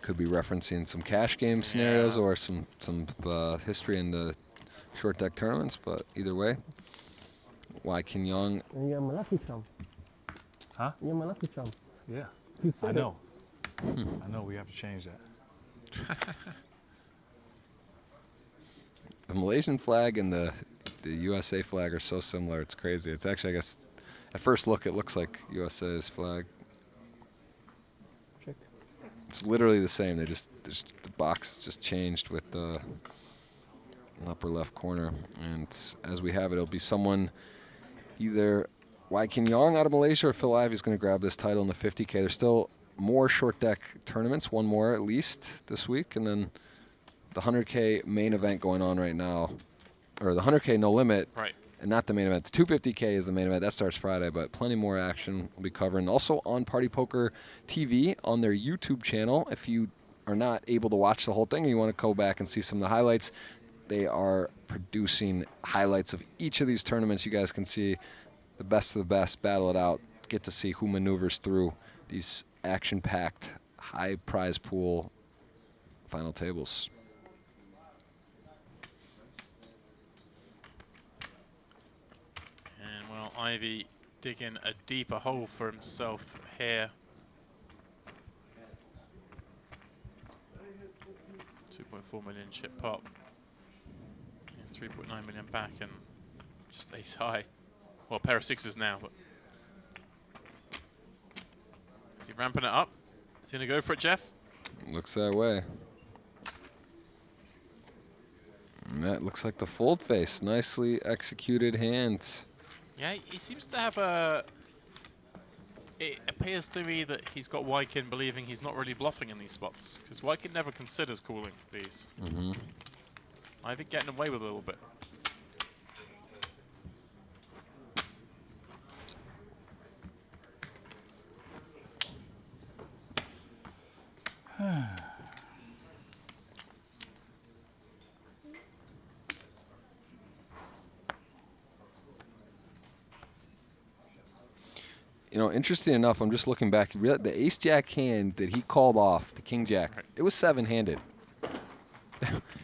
Could be referencing some cash game scenarios or some history in the short deck tournaments, but either way, Wyken Young. You're my lucky charm. Huh? You're my lucky charm. Yeah. You I said know. I know we have to change that. The Malaysian flag and the USA flag are so similar. It's crazy. It's actually, I guess, at first look, it looks like USA's flag. Check. It's literally the same. The box just changed with the upper left corner. And as we have it, it'll be someone either Wyken Young out of Malaysia or Phil Ivey's going to grab this title in the 50K. There's still more short deck tournaments, one more at least this week, and then the 100K main event going on right now, or the 100K no limit, right? And not the main event. The 250K is the main event. That starts Friday, but plenty more action we'll be covering. Also on Party Poker TV on their YouTube channel. If you are not able to watch the whole thing and you want to go back and see some of the highlights, they are producing highlights of each of these tournaments. You guys can see the best of the best battle it out. Get to see who maneuvers through these action-packed, high prize pool final tables. And well, Ivey digging a deeper hole for himself here. 2.4 million chip pop. Yeah, 3.9 million back and just ace high. Well, pair of sixes now, but is he ramping it up? Is he gonna go for it, Jeff? Looks that way. And that looks like the fold face. Nicely executed hand. Yeah, he seems to have a It appears to me that he's got Wykin believing he's not really bluffing in these spots, because Wykin never considers calling these. Mm-hmm. I think getting away with a little bit. You know, interesting enough, I'm just looking back. The ace-jack hand that he called off to king-jack, it was 7-handed.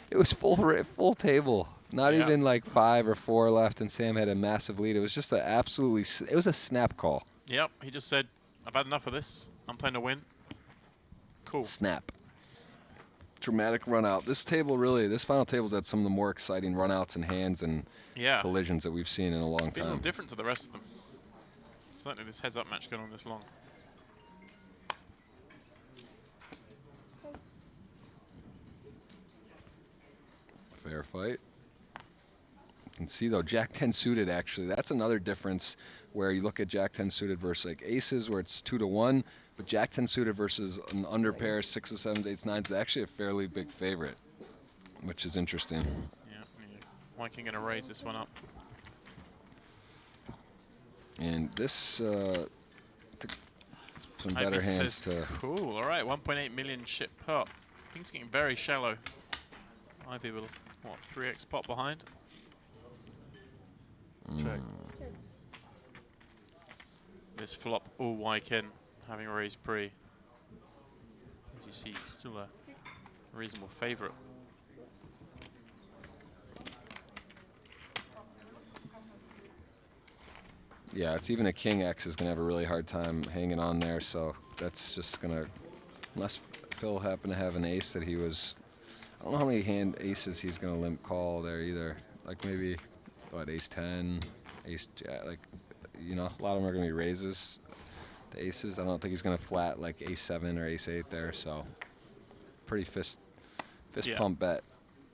It was full table. Not even like 5 or 4 left, and Sam had a massive lead. It was just it was a snap call. Yep, he just said, I've had enough of this. I'm playing to win. Cool. Snap. Dramatic run out. This final table's had some of the more exciting runouts and hands and collisions that we've seen in a long It's been a time. little different to the rest of them. Certainly this heads-up match going on this long. Fair fight. You can see though, Jack-10 suited actually. That's another difference where you look at Jack-10 suited versus like aces where it's 2-1, but Jack-10 suited versus an under pair, 6s, 7s, 8s, 9s is actually a fairly big favorite, which is interesting. Yeah, Wykin going to raise this one up. And this, some better Ivy hands says, to. cool, all right, 1.8 million chip pot. I think it's getting very shallow. Ivy will, what, 3x pot behind? Check. This flop, all Wykin, having raised pre. As you see, still a reasonable favorite. Yeah, it's even a king X is going to have a really hard time hanging on there, so that's just going to, unless Phil happened to have an ace that he was, I don't know how many aces he's going to limp call there either. Like maybe, what, ace 10, ace jack, like, you know, a lot of them are going to be raises. The aces, I don't think he's going to flat like ace 7 or ace 8 there, so pretty fist pump bet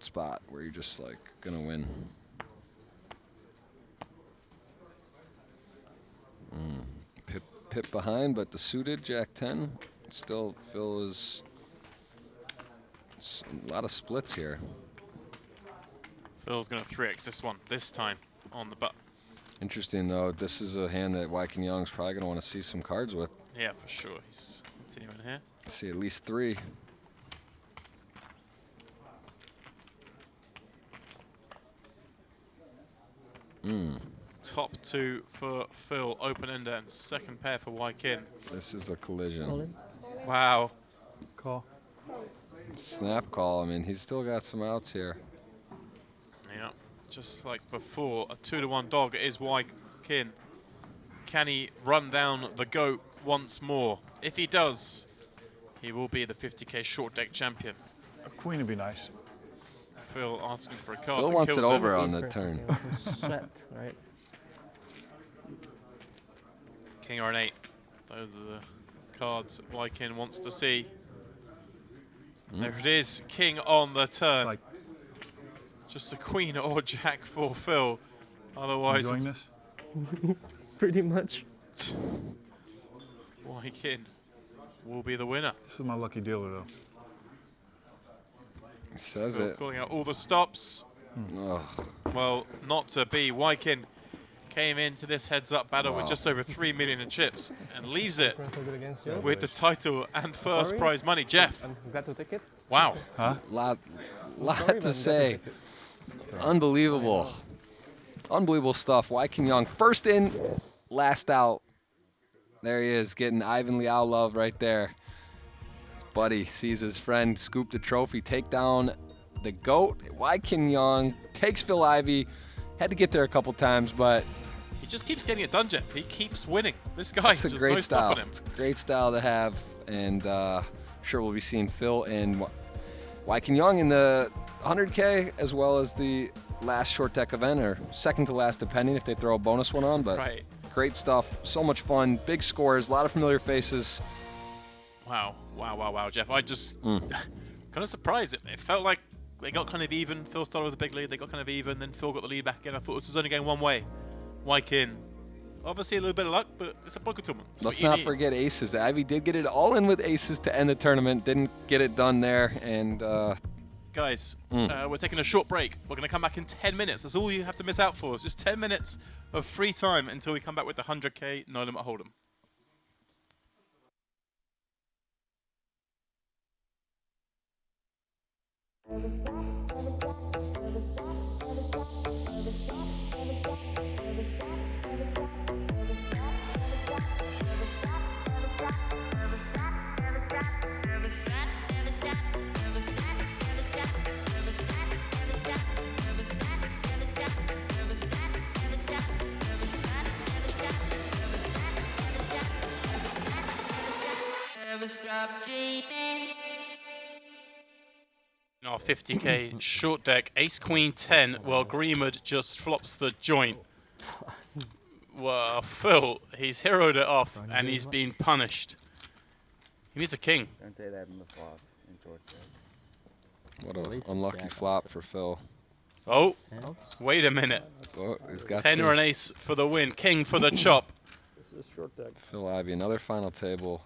spot where you're just like going to win. Pip behind, but the suited Jack-10 still Phil is a lot of splits here. Phil's going to 3x this one, this time on the button. Interesting though, this is a hand that Wykin Young's probably going to want to see some cards with. Yeah, for sure. He's continuing here. See at least 3. Top 2 for Phil, open ender, and second pair for Wykin. This is a collision. Wow. Call. Snap call. I mean, he's still got some outs here. Yeah, just like before, a 2-1 dog is Wykin. Can he run down the goat once more? If he does, he will be the 50k short deck champion. A queen would be nice. Phil asking for a card. Phil that wants it kills him. over on the turn. Set, right? King or an 8. Those are the cards Wykin wants to see. There it is, king on the turn. Just a queen or jack for Phil. Otherwise, Enjoying this? Pretty much. Wykin will be the winner. This is my lucky dealer, though. He says Phil it. calling out all the stops. Well, not to be. Wykin came into this heads-up battle with just over 3 million in chips and leaves it with the title and first prize money. Jeff. I'm glad to take it. Wow. Huh? Lot sorry, to say. Unbelievable. Unbelievable stuff. Wykin Young, first in, last out. There he is, getting Ivan Liao love right there. His buddy sees his friend scoop the trophy, take down the GOAT. Wykin Young takes Phil Ivey. Had to get there a couple times, but He just keeps getting it done, Jeff. He keeps winning. This guy, it's a just great no style. stopping him. It's a great style to have, and sure we'll be seeing Phil and Wykin Young in the 100K as well as the last short deck event, or second to last depending if they throw a bonus one on. But great stuff, so much fun, big scores, a lot of familiar faces. Wow, wow, wow, wow, Jeff. I just kind of surprised. It felt like they got kind of even. Phil started with a big lead. They got kind of even. Then Phil got the lead back again. I thought this was only going one way. Wykin Obviously a little bit of luck, but it's a poker tournament. It's Let's what you not need. forget aces. Ivy did get it all in with aces to end the tournament. Didn't get it done there, and Guys, we're taking a short break. We're going to come back in 10 minutes. That's all you have to miss out for. It's just 10 minutes of free time until we come back with the 100K no limit hold'em. Our 50K short deck, Ace Queen 10, while Greenwood just flops the joint. Well, Phil, he's heroed it off and he's been punished. He needs a king. Don't say that in the flop in short deck. what an unlucky flop for Phil. Oh, wait a minute. Oh, he's got 10 or an ace for the win, king for the chop. This is short deck. Phil Ivey, another final table.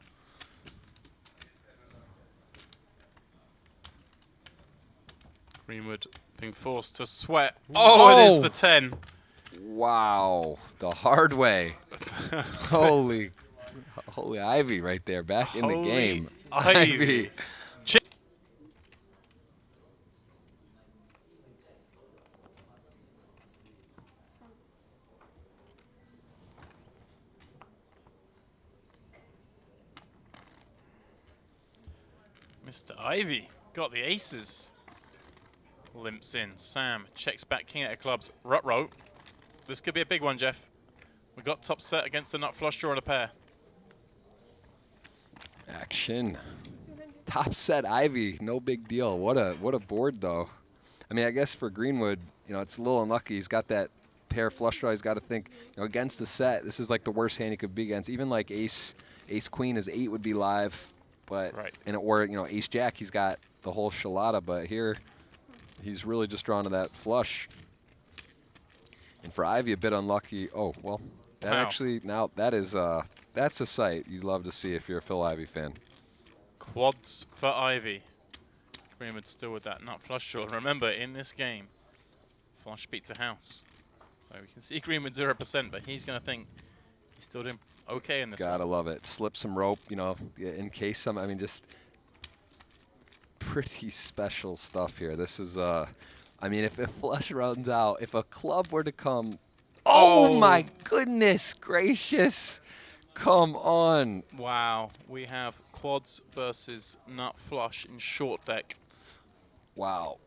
Greenwood being forced to sweat. Oh, it is the 10. Wow, the hard way. Holy Ivy right there, back in the Holy game. Ivy. Mr. Ivy got the aces. Limps in. Sam checks back king out of clubs. Rut-row. This could be a big one, Jeff. We got top set against the nut flush draw on a pair. Action. Top set Ivy, no big deal. What a board though. I mean, I guess for Greenwood, you know, it's a little unlucky. He's got that pair flush draw. He's got to think, you know, against the set, this is like the worst hand he could be against. Even like ace queen, his 8 would be live, but or you know, ace jack, he's got the whole shalada. But here, he's really just drawn to that flush. And for Ivy, a bit unlucky. Oh well, that actually now that is that's a sight you'd love to see if you're a Phil Ivey fan. Quads for Ivy. Greenwood still with that nut flush draw. Remember, in this game, flush beats a house. So we can see Greenwood 0%, but he's going to think he's still doing okay in this Gotta one. love it. Slip some rope, you know, in case some, I mean, just pretty special stuff here. This is, I mean, if a flush runs out, if a club were to come, oh my goodness gracious, come on. Wow, we have quads versus nut flush in short deck. Wow.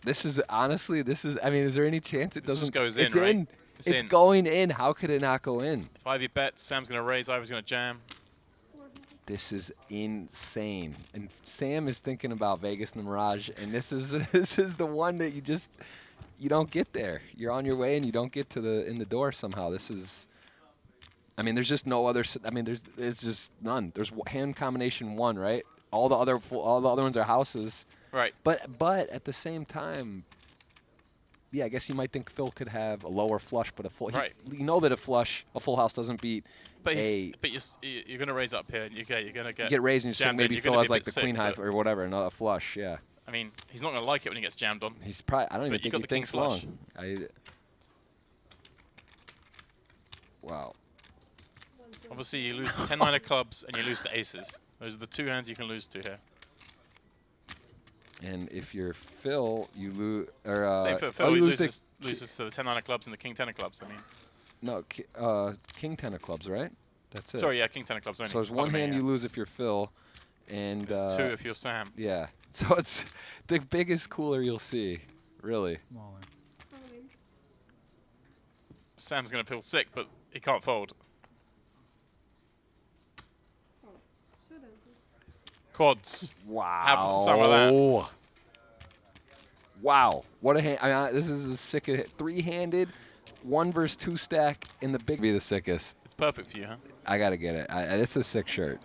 This is, honestly, this is, I mean, is there any chance it doesn't? Just goes in, it's right? in. It's going in. How could it not go in? If Ivy bets, Sam's going to raise, Ivy's going to jam. This is insane. And Sam is thinking about Vegas and the Mirage, and this is the one that you don't get there. You're on your way and you don't get to in the door somehow. This is, I mean, there's just no other. I mean, there's just none. There's hand combination 1, right? All the other ones are houses. Right. But at the same time, yeah, I guess you might think Phil could have a lower flush, but a full. Right. You know that a full house doesn't beat. But you're going to raise up here, and you're going to get. You get raised, and you think maybe Phil has like the queen high or whatever, not a flush. Yeah. I mean, he's not going to like it when he gets jammed on. He's probably. I don't even think he thinks long. Wow. Obviously, you lose the 10-9 of clubs, and you lose the aces. Those are the 2 hands you can lose to here. And if you're Phil, you lose. Same for Phil, he loses to the 10-9 of clubs and the king 10 of clubs. I mean. No, king 10 of clubs, right? That's it. Sorry, yeah, king 10 of clubs only. So there's one hand you lose if you're Phil, and there's 2 if you're Sam. Yeah. So it's the biggest cooler you'll see, really. Sam's going to feel sick, but he can't fold. Quads. Wow. Have some of that. Wow. What a hand. I mean, this is the sickest. 3-handed, 1 versus 2 stack in the big. Be the sickest. It's perfect for you, huh? I got to get it. It's a sick shirt.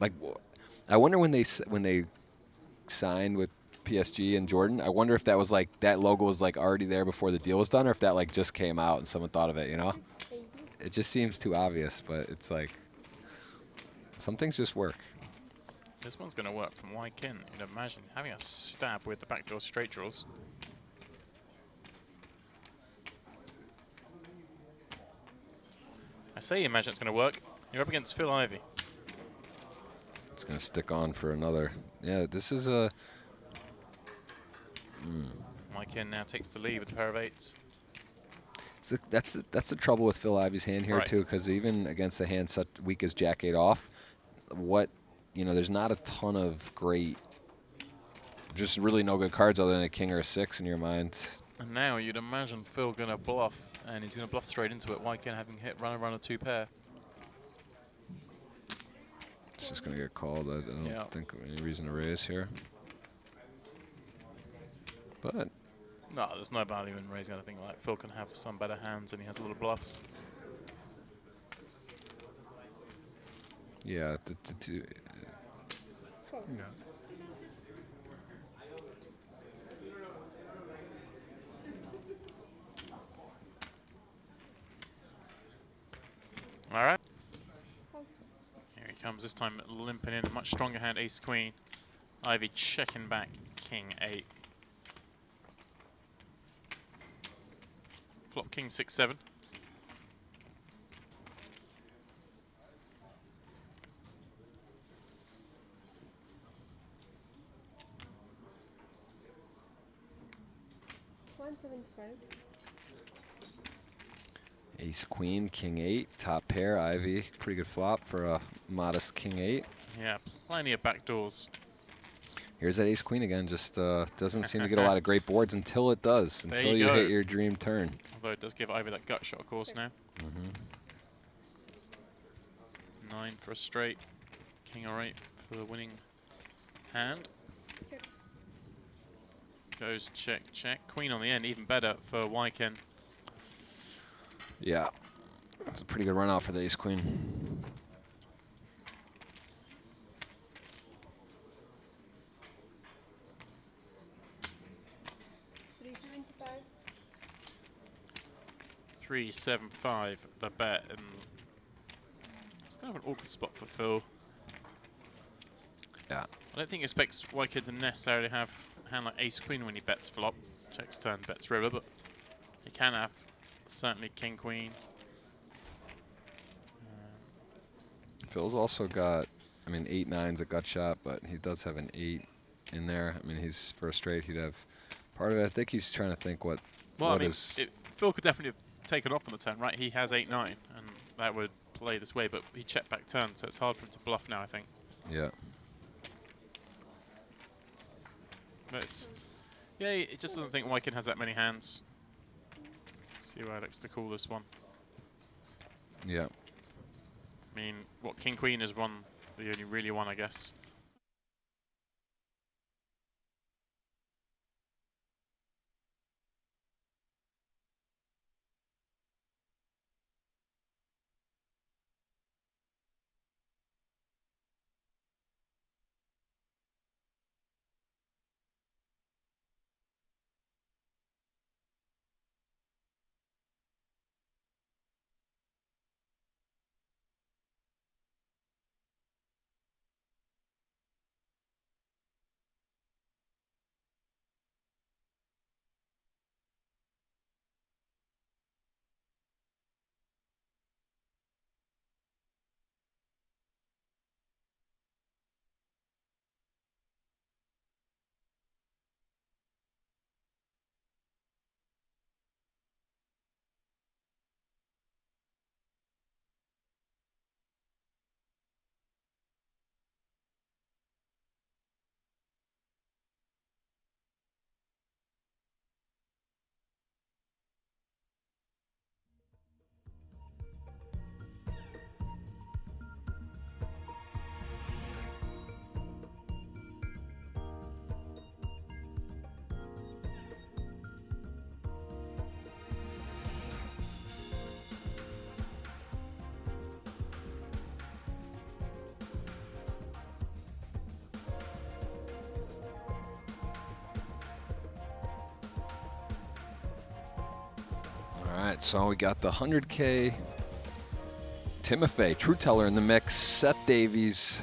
Like, I wonder when they signed with PSG and Jordan. I wonder if that was like that logo was like already there before the deal was done, or if that like just came out and someone thought of it. You know, it just seems too obvious, but it's like some things just work. This one's going to work from Wykin. You'd imagine having a stab with the backdoor straight draws. I say imagine it's going to work. You're up against Phil Ivey. It's going to stick on for another. Yeah, this is a... Wykin now takes the lead with a pair of eights. So that's the trouble with Phil Ivey's hand here, too, because even against a hand such weak as Jack-8 off, there's not a ton of great, just really no good cards other than a king or a 6 in your mind. And now you'd imagine Phil going to bluff, and he's going to bluff straight into it. Wykin having hit runner 2 pair. It's just going to get called. I don't think any reason to raise here. But no, there's no value in raising anything like that. Phil can have some better hands, and he has a little bluffs. Yeah, All right. Here he comes, this time limping in. A much stronger hand, ace-queen. Ivy checking back, king-8. Flop king 6-7. Ace queen, king 8, top pair, Ivy. Pretty good flop for a modest king 8. Yeah, plenty of backdoors. Here's that ace queen again. Just doesn't seem to get a lot of great boards until it does. Until you hit your dream turn. Although it does give Ivy that gut shot, of course, now. 9 for a straight. King or 8 for the winning hand. Goes check, check. Queen on the end, even better for Wykin. Yeah. It's a pretty good run out for the ace queen. $375 the bet, and it's kind of an awkward spot for Phil. Yeah. I don't think he expects Wykin to necessarily have a hand like ace queen when he bets flop. Checks turn, bets river, but he can have certainly king queen. Phil's also got, 8-9's a gut shot, but he does have an 8 in there. He's for a straight, he'd have part of it. I think he's trying to think what Phil could definitely have taken off on the turn, right? He has 8-9, and that would play this way, but he checked back turn, so it's hard for him to bluff now, I think. Yeah. But it just doesn't think Wykin has that many hands. See where Alex to call this one. Yeah. King queen is one, the only really one, I guess. right, so we got the 100K Timofey, True Teller in the mix, Seth Davies,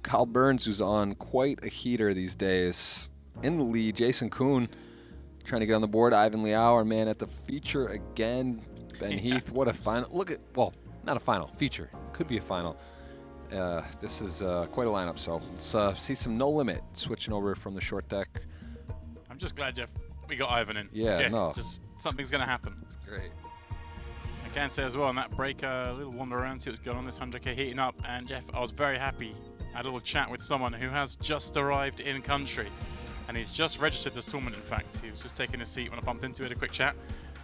Kyle Burns, who's on quite a heater these days, in the lead. Jason Kuhn trying to get on the board. Ivan Liao, our man at the feature again. Ben Heath, what a final. Look at, well, not a final, feature. Could be a final. This is quite a lineup, so let's see some No Limit switching over from the short deck. I'm just glad, Jeff, we got Ivan in. Yeah, no. Just something's going to happen. It's great. I can say as well, on that break, a little wander around, see what's going on, this 100K heating up. And Jeff, I was very happy. I had a little chat with someone who has just arrived in country. And he's just registered this tournament, in fact. He was just taking a seat when I bumped into it, a quick chat.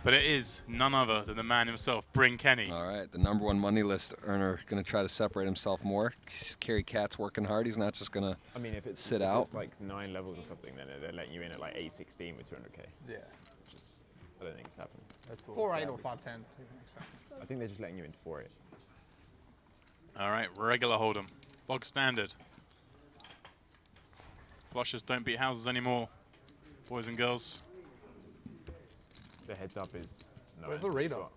But it is none other than the man himself, Bryn Kenny. All right, the #1 money list earner, going to try to separate himself more. Kerry Cat's working hard. He's not just going to I mean, if it's sit out. It's like 9 levels or something, then they're letting you in at like 816 with 200K. Yeah. Which is, I don't think it's happening. That's 4-8 or 5-10. I think they're just letting you in 4-8. All right, regular hold'em, bog standard. Flushers don't beat houses anymore, boys and girls. The heads up is no. Where's the radar?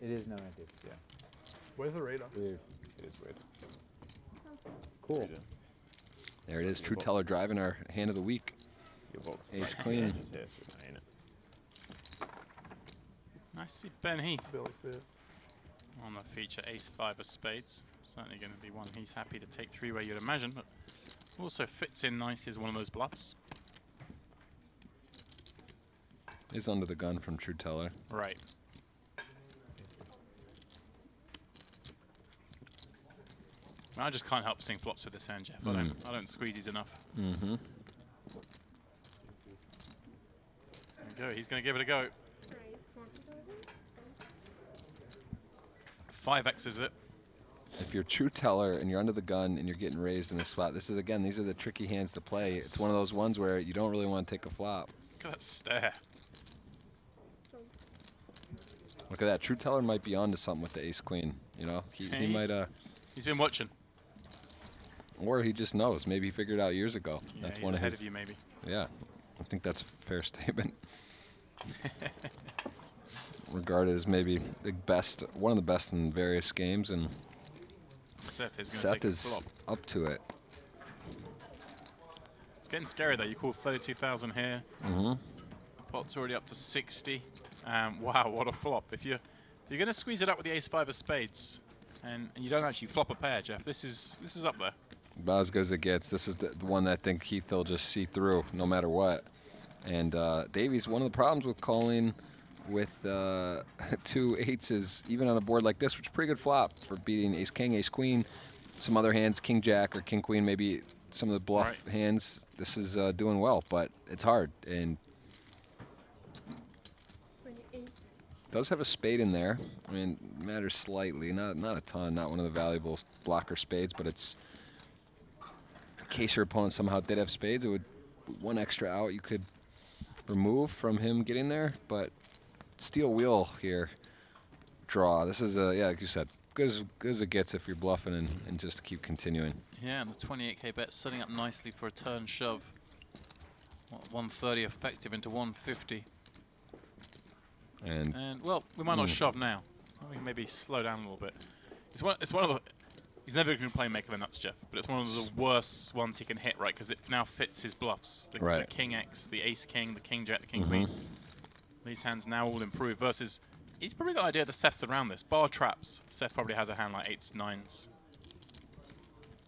It is no idea. Yeah. Where's the radar? Weird. It is weird. Cool. There it is, True Teller driving our hand of the week. Your box. Ace Queen. Nice to see Ben Heath Billy Fit. on the feature Ace-5 of spades. Certainly going to be one he's happy to take three-way, you'd imagine, but also fits in nicely as one of those bluffs. Is under the gun from True Teller. Right. I just can't help seeing flops with this hand, Jeff. I don't squeeze these enough. Mm-hmm. There we go. He's going to give it a go. 5x is it? If you're True Teller and you're under the gun and you're getting raised in this spot, this is, again, these are the tricky hands to play. It's one of those ones where you don't really want to take a flop. Look at that stare. Look at that. True Teller might be onto something with the Ace-Queen. You know, he might... He's been watching. Or he just knows. Maybe he figured it out years ago. Yeah, That's he's one ahead of his, of you, maybe. Yeah, I think that's a fair statement. Regarded as maybe the best, one of the best in various games, and Seth is going to take a flop. Up to it. It's getting scary though. You call 32,000 here. Mm-hmm. Pot's already up to 60. Wow, what a flop! If you're going to squeeze it up with the Ace-5 of spades, and you don't actually flop a pair, Jeff, this is up there. About as good as it gets. This is the one that I think Keith will just see through no matter what. And Davies, one of the problems with calling with 2 8s is even on a board like this, which is a pretty good flop for beating Ace-King, Ace-Queen, some other hands, King-Jack or King-Queen, maybe some of the bluff hands. This is doing well, but it's hard. And does have a spade in there. I mean, matters slightly, not a ton, not one of the valuable blocker spades, but it's, in case your opponent somehow did have spades, it would, one extra out you could remove from him getting there, but steel wheel here, draw. This is yeah, like you said, good as it gets if you're bluffing and just keep continuing. Yeah, and the 28k bet setting up nicely for a turn shove. What, 130 effective into 150. And well, we might not shove now. We can maybe slow down a little bit. It's one of the. He's never going to play Make of the Nuts, Jeff, but it's one of the worst ones he can hit, right? Because it now fits his bluffs. The King X, the Ace King, the King Jack, the King Queen. These hands now all improve versus. He's probably got the idea that Seth's around this. Bar traps. Seth probably has a hand like 8s, 9s.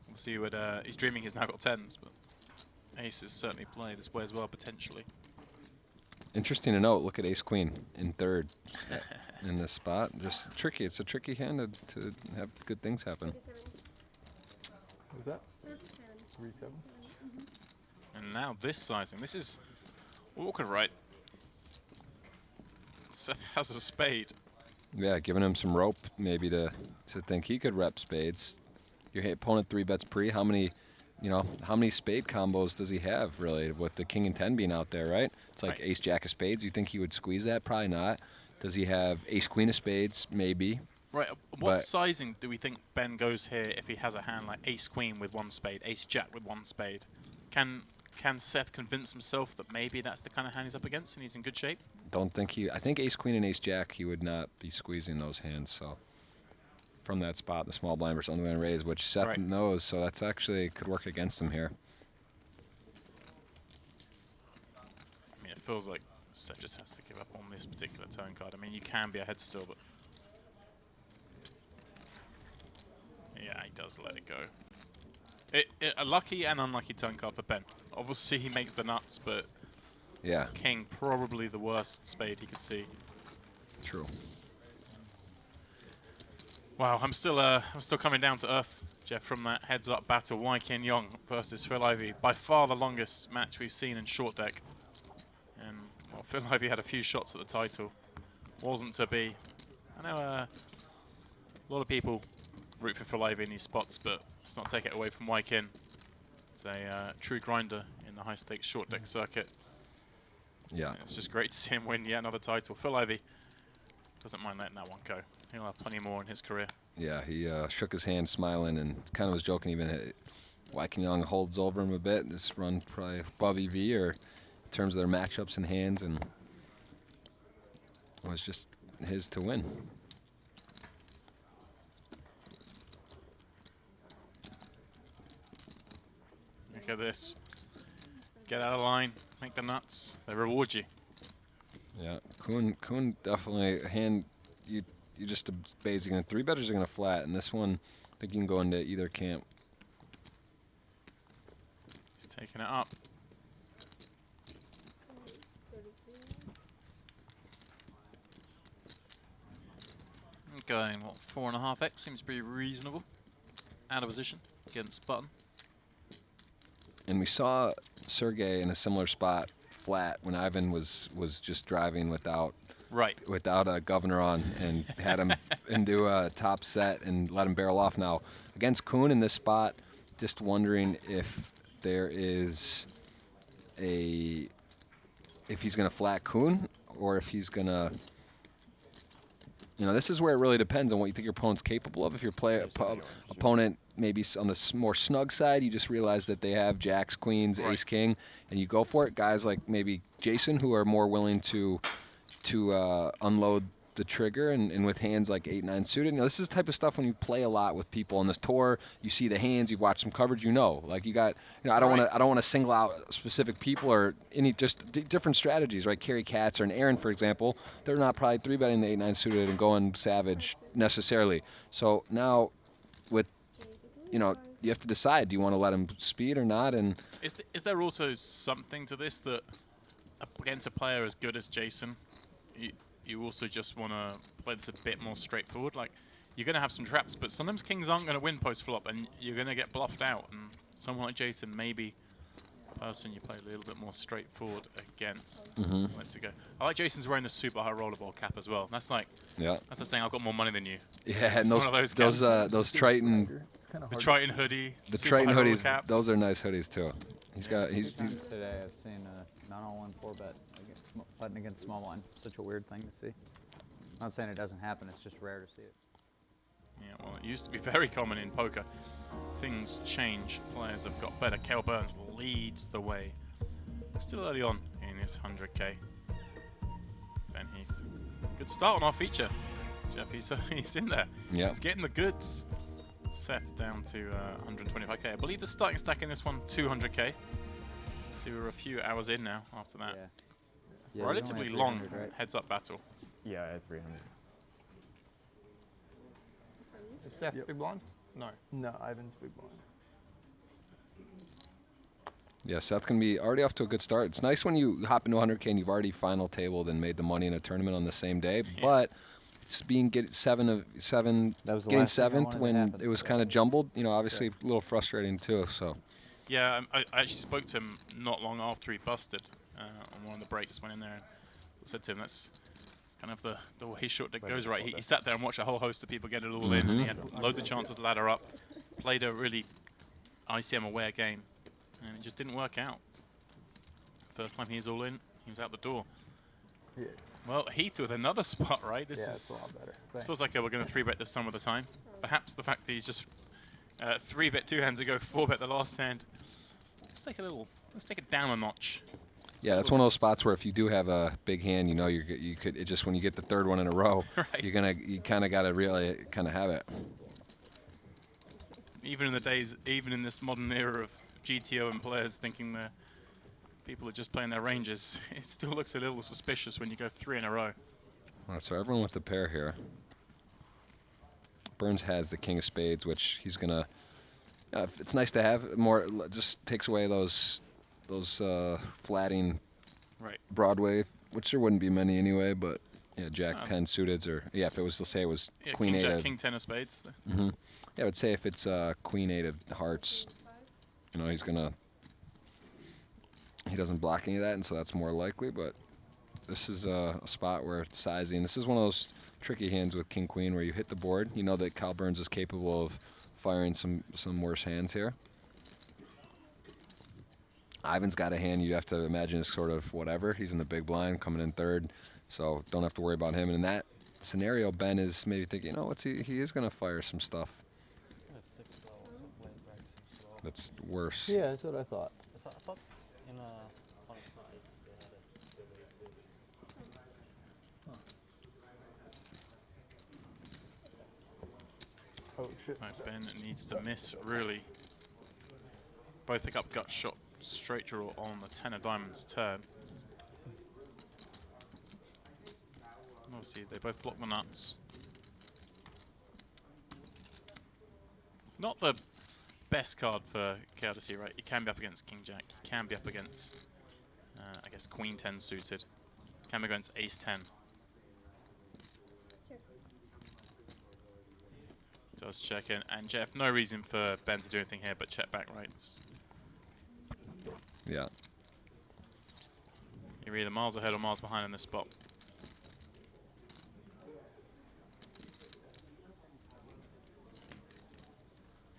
We'll see what he's dreaming. He's now got 10s, but aces certainly play this way as well potentially. Interesting to note. Look at Ace-Queen in third in this spot. Just tricky. It's a tricky hand to have good things happen. What's that? 3-7. And now this sizing. This is awkward, right? Seth has a spade. Yeah, giving him some rope maybe to think he could rep spades. Your opponent 3-bets pre. How many spade combos does he have really with the King and 10 being out there, right? It's like Ace Jack of spades. You think he would squeeze that? Probably not. Does he have Ace Queen of spades? Maybe. Right. What sizing do we think Ben goes here if he has a hand like Ace Queen with 1 spade, Ace Jack with 1 spade? Can can Seth convince himself that maybe that's the kind of hand he's up against and he's in good shape? Don't think he. I think Ace Queen and Ace Jack, he would not be squeezing those hands. So from that spot, the small blind versus underline raise, which Seth knows, so that's actually could work against him here. I mean, it feels like Seth just has to give up on this particular turn card. I mean, you can be ahead still, but yeah, he does let it go. A lucky and unlucky turn card for Ben. Obviously, he makes the nuts, but yeah, king probably the worst spade he could see. True. Wow, I'm still coming down to earth, Jeff, from that heads-up battle. Wai Kin Yong versus Phil Ivey, by far the longest match we've seen in short deck. And well, Phil Ivey had a few shots at the title, wasn't to be. I know a lot of people root for Phil Ivey in these spots, but let's not take it away from Wai Kin. He's a true grinder in the high-stakes short deck circuit. Yeah, and it's just great to see him win yet another title. Phil Ivey doesn't mind letting that one go. He'll have plenty more in his career. Yeah, he shook his hand smiling and kind of was joking even. Wai Kin Yong holds over him a bit. This run probably above EV or in terms of their matchups and hands, and it was just his to win. Look at this. Get out of line, make the nuts. They reward you. Yeah, Kuhn definitely a hand. You just basically three betters are gonna flat, and this one I think you can go into either camp. He's taking it up. Going what, 4.5x seems to be reasonable. Out of position against button. And we saw Sergey in a similar spot flat when Ivan was just driving without a governor on and had him into a top set and let him barrel off. Now against Kuhn in this spot, just wondering if there is if he's gonna flat Kuhn or if he's gonna. This is where it really depends on what you think your opponent's capable of. If your opponent maybe on the more snug side, you just realize that they have jacks, queens, ace, king, and you go for it. Guys like maybe Jason, who are more willing to unload the trigger, and with hands like 8-9 suited. This is the type of stuff when you play a lot with people on this tour. You see the hands, you watch some coverage, like you got. I don't want to single out specific people or any just different strategies, right? Kerry Katz or an Aaron, for example, they're not probably 3-betting the 8-9 suited and going savage necessarily. So now, with you have to decide: do you want to let him speed or not? And is there also something to this that against a player as good as Jason, you also just want to play this a bit more straightforward? Like, you're going to have some traps, but sometimes kings aren't going to win post-flop, and you're going to get bluffed out. And someone like Jason, maybe the person you play a little bit more straightforward against. Let's go. I like Jason's wearing the super high rollerball cap as well. That's like, that's like saying I've got more money than you. Yeah, and those Triton, the Triton hoodie, the Triton hoodies, those are nice hoodies too. He's today I've seen not on one 4-bet button against small blind. Such a weird thing to see. I'm not saying it doesn't happen, it's just rare to see it. Yeah, well, it used to be very common in poker. Things change. Players have got better. Kel Burns leads the way. Still early on in his 100K. Ben Heath. Good start on our feature. Jeff, he's in there. Yeah. He's getting the goods. Seth down to 125K. I believe the starting stack in this one, 200K. So we're a few hours in now after that. Yeah, relatively long heads-up battle. Yeah, it's 300. Is Seth big blind? No. No, Ivan's big blind. Yeah, Seth can be already off to a good start. It's nice when you hop into 100K and you've already final tabled and made the money in a tournament on the same day, but it's getting seventh when it was kind of jumbled. Obviously a little frustrating too. So. Yeah, I actually spoke to him not long after he busted on one of the breaks. Went in there and said to him, "That's kind of the way short deck goes, right?" He sat there and watched a whole host of people get it all in, and he had loads of chances to ladder up. Played a really ICM aware game, and it just didn't work out. First time he's all in, he was out the door. Yeah. Well, Heath with another spot, right? This it's a lot better. This feels like we're going to 3-bet this some of the time. Perhaps the fact that he's just 3-bet 2 hands ago, 4-bet the last hand. Let's take a little let's take it down a notch. Yeah, that's one of those spots where if you do have a big hand, you know you could. It just when you get the third one in a row, Right. you kind of got to really kind of have it. Even in the days, even in this modern era of GTO and players thinking that people are just playing their ranges, it still looks a little suspicious when you go 3 in a row. All right, so everyone with the pair here. Burns has the king of spades, which he's gonna. It's nice to have more. Just takes away those flatting right. Broadway, which there wouldn't be many anyway. But yeah, Jack 10 suiteds, or yeah, if it was, let's say it was Yeah, Queen King 8 Jack, of. King 10 of spades. Yeah, I would say if it's Queen 8 of hearts, you know, he doesn't block any of that, and so that's more likely. But this is a spot where it's sizing. This is one of those tricky hands with King Queen where you hit the board. You know that Kyle Burns is capable of firing some worse hands here. Ivan's got a hand you have to imagine is sort of whatever. He's in the big blind, coming in third, so don't have to worry about him. And in that scenario, Ben is maybe thinking, you know, he is going to fire some stuff. That's worse. Yeah, that's what I thought. Oh, shit. Right, Ben needs to miss, really. Both pick up gut shot, straight draw on the 10 of diamonds turn. Obviously, they both block the nuts. Not the best card for KL to see, right? You can be up against King Jack. You can be up against, I guess, Queen 10 suited. Can be against Ace 10. Does check in, and Jeff, no reason for Ben to do anything here but check back, right? Yeah. You're either miles ahead or miles behind in this spot.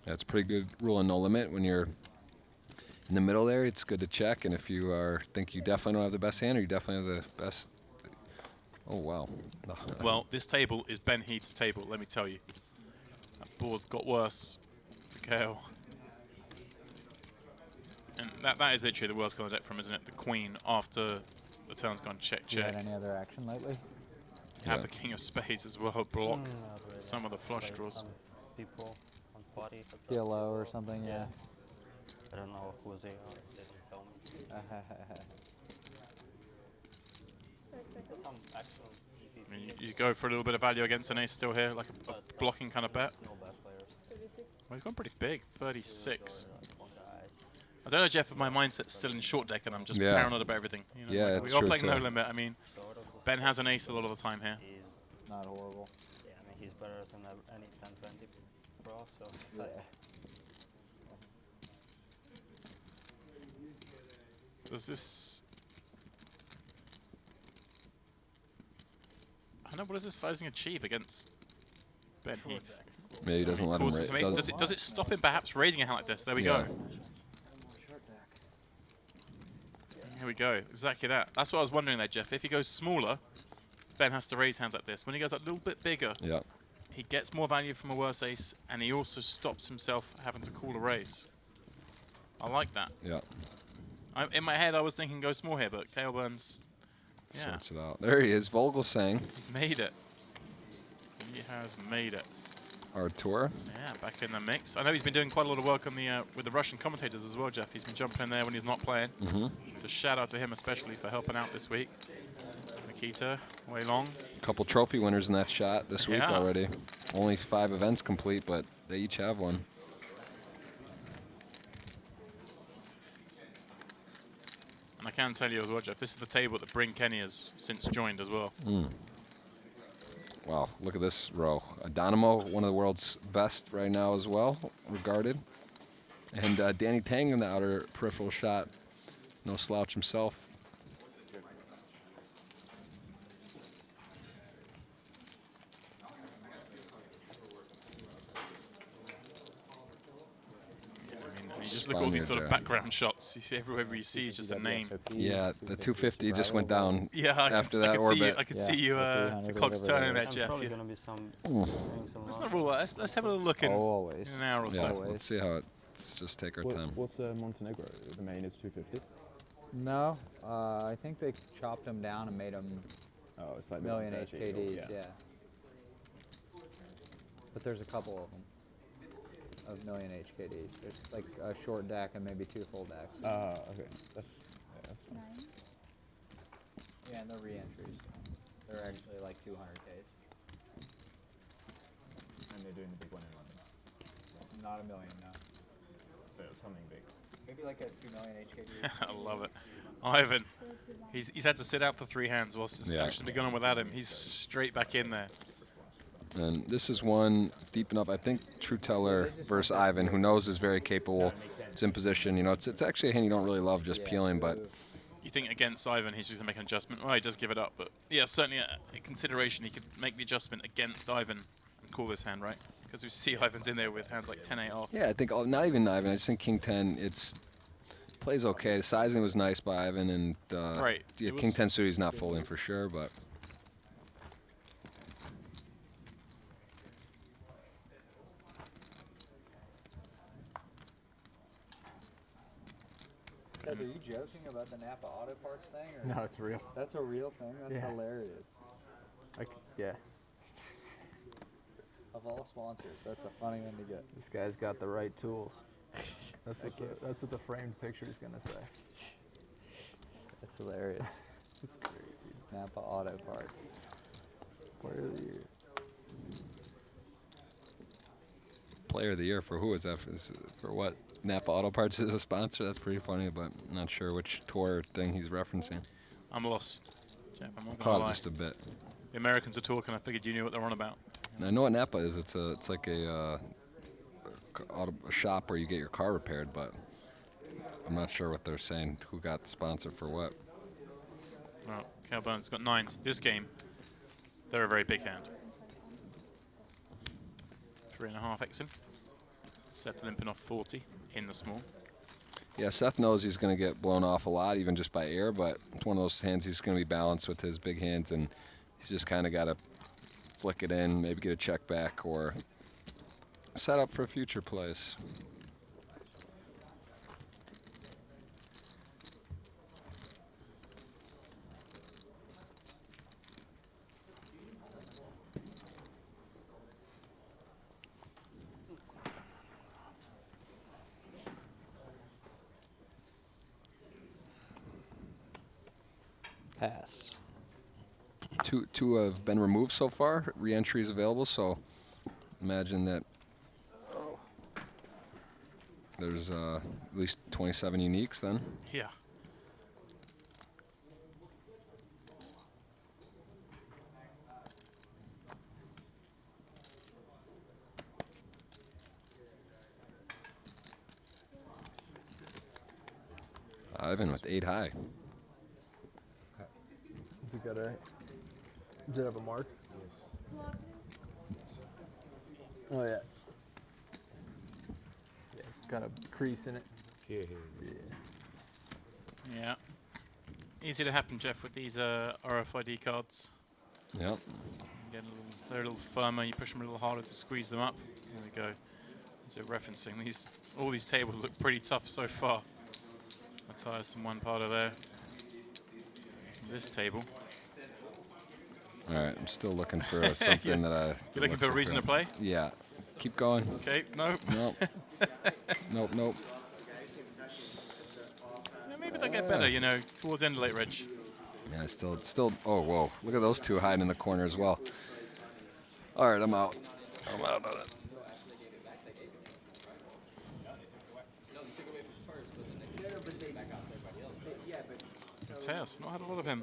That's a pretty good rule of no limit. When you're in the middle there, it's good to check, and if you think you definitely don't have the best hand, or you definitely have the best. Oh wow. Well, this table is Ben Heath's table, let me tell you. That board's got worse for KL. And that is literally the worst card of the deck from, isn't it? The Queen after the turn's gone check, You check. had any other action lately? You have the King of Spades as well, block some of the flush draws. People on party. PLO or something, yeah. I don't know who they are. They didn't tell me. Some actual I mean, you go for a little bit of value against an ace still here, like a blocking kind of bet. No bad players. Well, he's gone pretty big, 36. I don't know, Jeff, if my mindset's still in short deck and I'm just paranoid about everything. You know, Yeah, like it's we are true playing too. no limit. I mean, Ben has an ace a lot of the time here. Not horrible. Yeah, I mean, he's better than any 10-20 pro, so. Yeah. Does this... I don't know, what does this sizing achieve against Ben Heath? Maybe he doesn't let him Causes some ace. Does it stop him perhaps raising a hand like this? There we go. Here we go, exactly that. That's what I was wondering there, Jeff. If he goes smaller, Ben has to raise hands like this. When he goes a little bit bigger, he gets more value from a worse ace, and he also stops himself having to call a raise. I like that. Yeah. In my head, I was thinking go small here, but KL Burns, Sorts it out. There he is, Vogelsang. He's made it. He has made it. Artur. Yeah, back in the mix. I know he's been doing quite a lot of work on the with the Russian commentators as well, Jeff. He's been jumping in there when he's not playing. So shout out to him especially for helping out this week. Nikita, Wei Long. A couple trophy winners in that shot this week already. Only 5 events complete, but they each have one. And I can tell you as well, Jeff, this is the table that Bryn Kenny has since joined as well. Wow, look at this row. Adonimo, one of the world's best right now as well, regarded. And Danny Tang in the outer peripheral shot. No slouch himself. Just look at all these sort of background shots. You see everywhere you see is just a name. Yeah, the 250 just went down after that I orbit. could see you, the cogs turning there, Jeff. Probably gonna be some. Let's not rule that. Let's have a little look in an hour or so. Let's see how it let's just take our What, time. what's Montenegro? The main is 250. No, I think they chopped them down and made them Oh, it's like million the HKDs. Yeah. But there's a couple of them of million HKDs. There's like a short deck and maybe 2 full decks. Okay. That's nice. Yeah, and they're re-entries. They're actually like 200Ks. And they're doing the big one in London. Not a million, no. So it was something big. Maybe like a 2 million HKD. I love it. Ivan, he's had to sit out for 3 hands whilst it's actually been going on without him. He's straight back in there. And this is one deep enough. I think True Teller versus Ivan, who knows is very capable. It's in position. You know, it's actually a hand you don't really love just peeling, but You think against Ivan he's just going to make an adjustment? Well, he does give it up, but yeah, certainly a consideration. He could make the adjustment against Ivan and call this hand, right? Because we see Ivan's in there with hands like 10-8 off. yeah, I think not even Ivan. I just think King 10. Plays okay. The sizing was nice by Ivan, and Right. yeah, King 10 suited is not folding for sure, but. Seth, are you joking about the Napa Auto Parts thing? Or No, it's real. That's a real thing? That's Yeah. hilarious. Yeah. Of all sponsors, that's a funny one to get. This guy's got the right tools. That's what the framed picture is gonna say. That's hilarious. It's crazy. Napa Auto Parts. Player of the year. Player of the year for who is that? For what? Napa Auto Parts is a sponsor? That's pretty funny, but I'm not sure which tour thing he's referencing. I'm lost, Jeff. I'm not going to Caught lie. just a bit. The Americans are talking. I figured you knew what they're on about. And I know what Napa is. It's like a shop where you get your car repaired, but I'm not sure what they're saying. Who got the sponsor for what? Well, Cal Burns got 9s. This game, they're a very big hand. 3.5 Xing. Seth limping off 40 in the small. Yeah, Seth knows he's going to get blown off a lot, even just by air, but it's one of those hands he's going to be balanced with his big hands, and he's just kind of got to flick it in, maybe get a check back, or set up for future plays. Pass. Two have been removed so far. Re-entry is available, so imagine that there's at least 27 uniques then. Yeah. Ivan with 8 high. Does it have a mark? Oh yeah. Yeah, it's got a crease in it. Yeah. Yeah. Easy to happen, Jeff, with these RFID cards. Yep. Get they're a little firmer. You push them a little harder to squeeze them up. There we go. So referencing all these tables look pretty tough so far. Matthias in one part of there. This table. All right, I'm still looking for something that I. You're looking for a reason to play? Yeah. Keep going. Okay, nope. Nope. Nope. Yeah, maybe they'll get better, you know, towards the end of late reg. Yeah, still. Oh, whoa! Look at those two hiding in the corner as well. All right, I'm out. I'm out of it. Matthias, not had a lot of him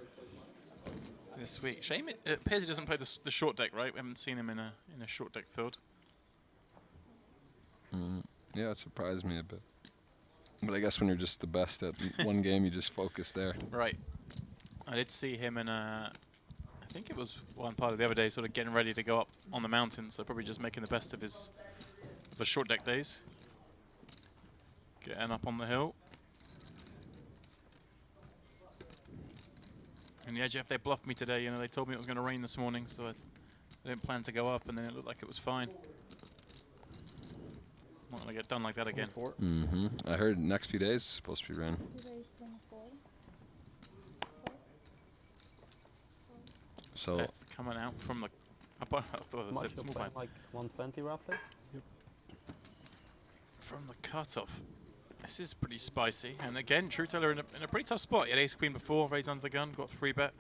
this week. Shame it appears he doesn't play the short deck, right? We haven't seen him in a short deck field. Yeah, it surprised me a bit. But I guess when you're just the best at one game, you just focus there. Right. I did see him in I think it was one part of the other day, sort of getting ready to go up on the mountain, so probably just making the best of the short deck days. Getting up on the hill. And yeah, Jeff, they bluffed me today. You know, they told me it was going to rain this morning, so I didn't plan to go up, and then it looked like it was fine. Not gonna get done like that again. I heard next few days it's supposed to be rain. So Steph coming out from the. I thought I said small blind. Like 120 roughly. From the cutoff. This is pretty spicy. And again, True Teller in a pretty tough spot. He had ace queen before, raised under the gun, got 3-bet.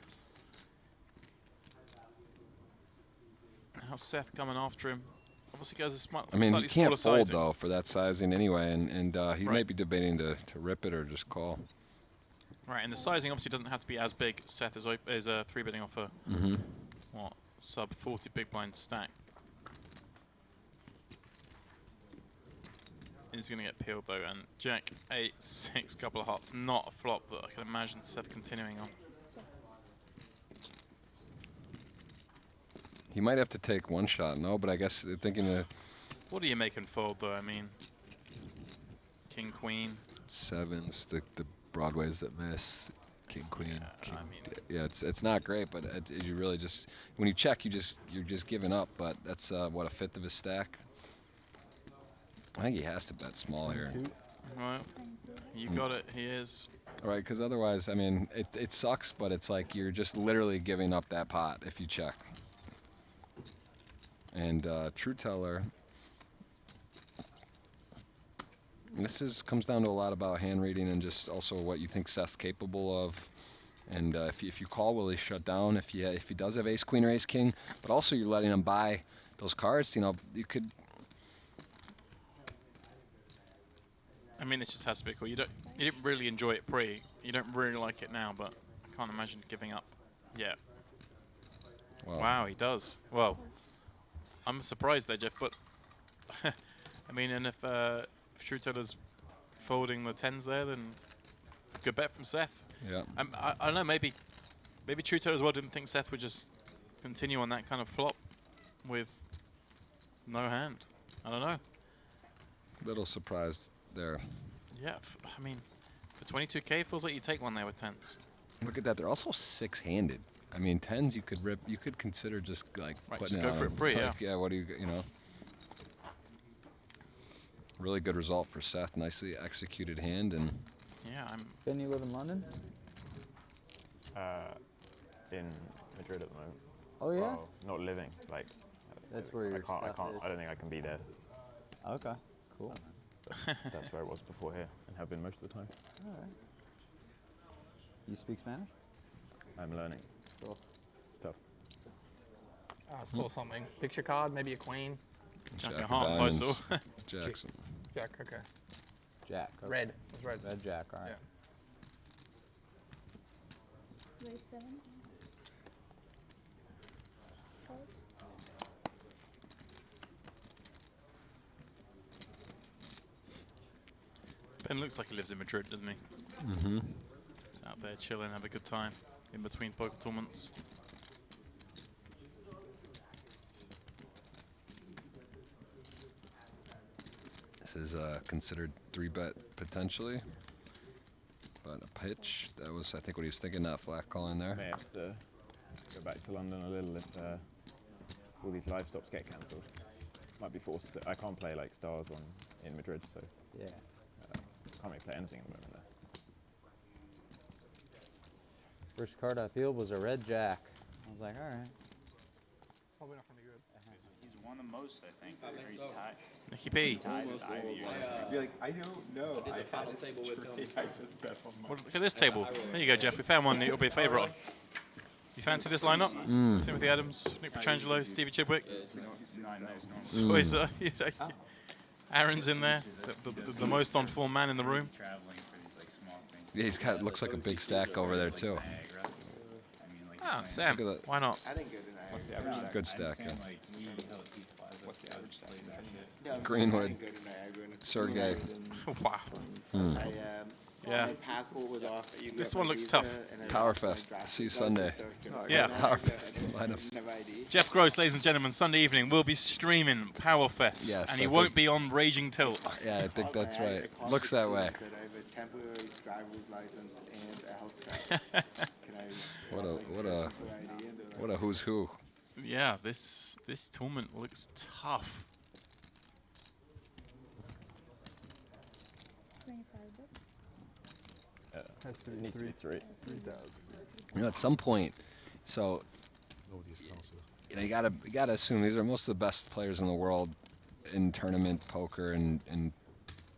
Now Seth coming after him. Obviously goes a smart. I mean, slightly he can't smaller fold sizing. though for that sizing anyway, and he might be debating to rip it or just call. Right, and the sizing obviously doesn't have to be as big. Seth is a 3-betting off a what, sub 40 big blind stack. He's going to get peeled though, and Jack 8-6, couple of hearts, not a flop that I can imagine Seth continuing on. He might have to take one shot, no, but I guess they're thinking of What are you making fold though? I mean, King Queen. sevens, the broadways that miss, King Queen. King, yeah, it's not great, but you really just when you check, you're just giving up. But that's what, a fifth of his stack. I think he has to bet small here. Well, you got it. He is. All right, because otherwise, I mean, it sucks, but it's like you're just literally giving up that pot if you check. And True Teller. This comes down to a lot about hand reading and just also what you think Seth's capable of. And if you call, will he shut down? If he does have ace queen or ace king, but also you're letting him buy those cards. You know, you could. I mean, this just has to be cool. You didn't really enjoy it pre. You don't really like it now, but I can't imagine giving up. Yeah. Wow, he does. Well, I'm surprised there, Jeff. But I mean, and if True Teller's folding the 10s there, then good bet from Seth. Yeah. I don't know. Maybe True Teller as well didn't think Seth would just continue on that kind of flop with no hand. I don't know. Little surprised there. Yeah, I mean, for 22K, feels like you take one there with 10s. Look at that. They're also six-handed. I mean, 10s you could rip. You could consider just like putting just it go on for him. it pre, Like, yeah. What do you know? Really good result for Seth. Nicely executed hand and. Yeah, Ben, you live in London? In Madrid at the moment. Oh yeah. Well, not living. Like. That's where your stuff is. I don't think I can be there. Okay. Cool. That's where it was before here, and have been most of the time. All right. You speak Spanish? I'm learning. Cool. It's tough. I saw something. Picture card, maybe a queen. Jack of of hearts, I saw. Jackson. Jack, okay. Jack. Okay. Red. It's red. Red Jack, all right. Raise 7. Fold. Ben looks like he lives in Madrid, doesn't he? Mm-hmm. He's out there chilling, have a good time in between poker tournaments. This is considered 3-bet potentially, but a pitch. That was, I think, what he was thinking. Not flat calling there. May have to go back to London a little if all these live stops get cancelled. Might be forced to. I can't play like stars in Madrid, so yeah, can't really play anything at the moment there. First card I peeled was a red jack. I was like, all right. Probably not going to be good. He's won the most, I think. Or he's tied. Nicky P. He's tied with Ivy or something. I'd be like, I don't know. I did the final table with him. I just bet on mine. Look at this table. There you go, Jeff. We found one that'll be a favourite on. You fancy this lineup? Timothy Adams, Nick Petrangelo, Stevie Chidwick, Swayzer. Aaron's in there, the most on form man in the room. Yeah, he's got, looks like a big stack over there too. Ah, Sam, why not? Good stack, yeah. Greenwood, Sergey. Wow. Yeah. My passport was off. This one looks tough. Powerfest. See you Sunday. Yeah. Powerfest lineups. Jeff Gross, ladies and gentlemen, Sunday evening, will be streaming Powerfest. Yes, and he I won't think- be on Raging Tilt. Yeah, I think that's right. Looks that way. I have a temporary driver's license and a health card. What a who's who. Yeah, this tournament looks tough. Has to be needs to be 3. 3,000. You know, at some point, so you know, you gotta assume these are most of the best players in the world in tournament poker, and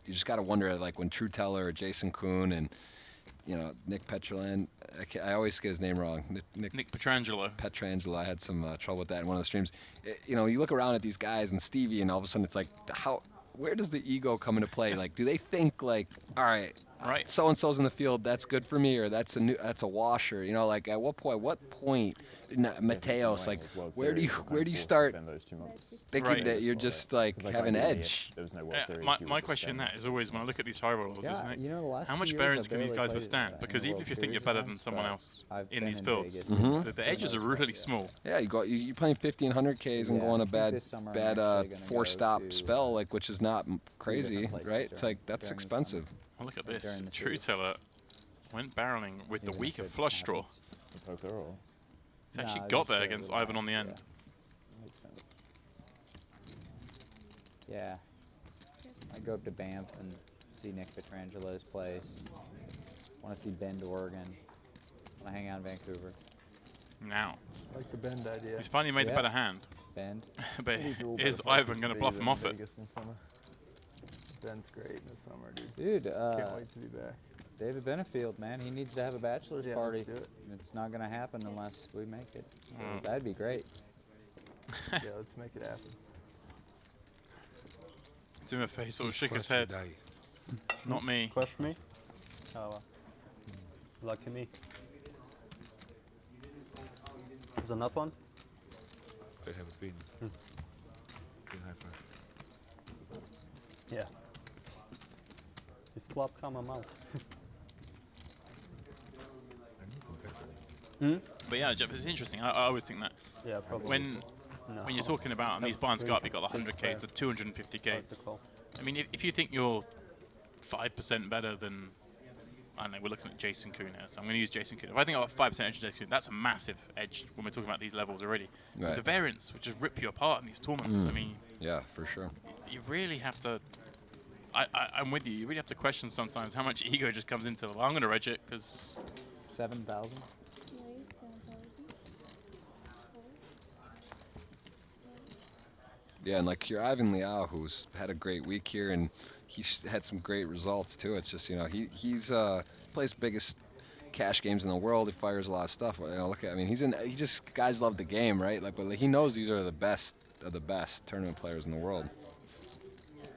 you just gotta wonder, like when True Teller or Jason Kuhn and you know Nick Petroland, I always get his name wrong. Nick Petrangelo. Petrangelo. I had some trouble with that in one of the streams. You know, you look around at these guys and Stevie, and all of a sudden it's like, where does the ego come into play? Like, do they think like, all right, so and so's in the field, that's good for me, or that's a washer? You know, like at what point, Mateos, like where do you start thinking that you're just like have an edge? My question in that is always when I look at these high rollers, Yeah, isn't it? you know, the last How 2 much years variance I've can these barely guys played withstand? in Because the even World if you think you're Series better than events, someone but else I've in been these in fields, Vegas the edges are really small. Yeah, you're playing 50 and 100 Ks and Yeah, go on I a think this summer I'm actually gonna go 4-stop to, spell, like which is not crazy, different places right? It's during- like that's during the expensive. Well, look at Like this. during the True series. Teller went barreling with the Even if weaker it flush draw. happens. Poker or? He's actually Nah, got that's there the against other Ivan on the one, end. Makes sense. Yeah. I go up to Banff and see Nick Petrangelo's place. Want to see Bend, Oregon. Want to hang out in Vancouver. Now. I like the Bend idea. He's finally made the better hand. Bend. But These are all is better places Ivan going to be bluff than him off it? Vegas in the summer. Bend's great in the summer, dude. Dude, Can't wait to be back. David Benefield, man, he needs to have a bachelor's Yeah, party. let's do it. It's not going to happen unless we make it. So Mm. that'd be great. Yeah, let's make it happen. Timofey sort of shook his head. Not me. Question me? Oh, well. Lucky me. There's another one? I haven't been. Can high five. Yeah. If flop come, I'm out. But yeah, Jeff, it's interesting. I always think that Yeah, probably. when you're talking about, and these binds go up, you've got the 100Ks, the 250K. I mean, if you think you're 5% better than, I don't know, we're looking at Jason Kuhn here, so I'm going to use Jason Kuhn. If I think I've got 5% edge on Jason Kuhn, that's a massive edge when we're talking about these levels already. Right. The variance would just rip you apart in these tournaments. I mean, yeah, for sure. you really have to. I'm with you. You really have to question sometimes how much ego just comes into. Well, I'm going to reg it because 7,000. Yeah, and like your Ivan Liao, who's had a great week here, and he's had some great results too. It's just, you know, he's plays biggest cash games in the world. He fires a lot of stuff. You know, I mean, he just guys love the game, right? Like, but he knows these are the best of the best tournament players in the world.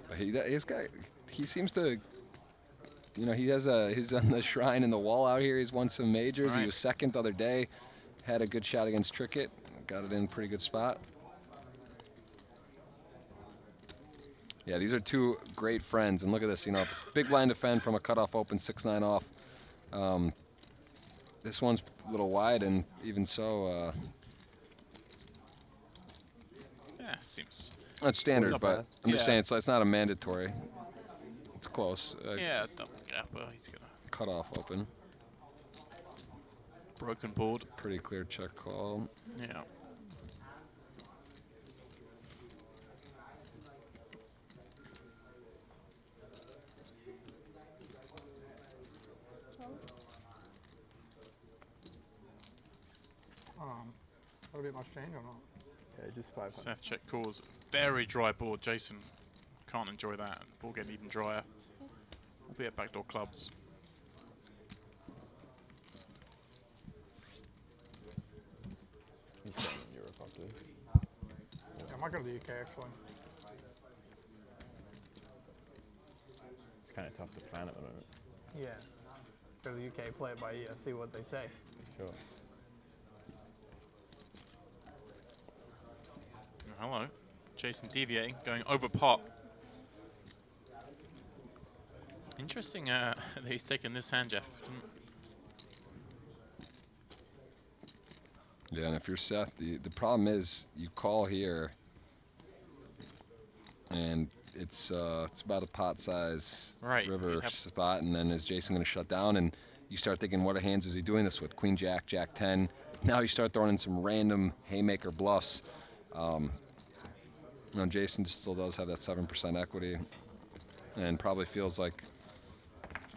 But he seems to, you know, he's on the shrine in the wall out here. He's won some majors. Right. He was second the other day. Had a good shot against Trickett. Got it in a pretty good spot. Yeah, these are two great friends, and look at this, you know, big blind defend from a cutoff open, 6-9 off. This one's a little wide, and even so, yeah, seems. it's standard, Not but bad. I'm just Yeah. saying, so it's not a mandatory. It's close. Yeah, double gapper. He's gonna Cutoff open. broken board. Pretty clear check call. Yeah. That'll be much change or not? Yeah, just 500. Seth check calls. Very dry board. Jason can't enjoy that. Ball getting even drier. Albeit backdoor clubs. He's playing in Europe, I believe. Yeah, I might go to the UK actually. It's kind of tough to plan at the moment. Yeah. Go to the UK, play it by ear, see what they say. Sure. Hello. Jason deviating, going over pot. Interesting that he's taken this hand, Jeff. Yeah, and if you're Seth, the problem is you call here, and it's about a pot size river spot, and then is Jason going to shut down? And you start thinking, what hands is he doing this with? Queen Jack, Jack 10. Now you start throwing in some random haymaker bluffs. You know, Jason still does have that 7% equity, and probably feels like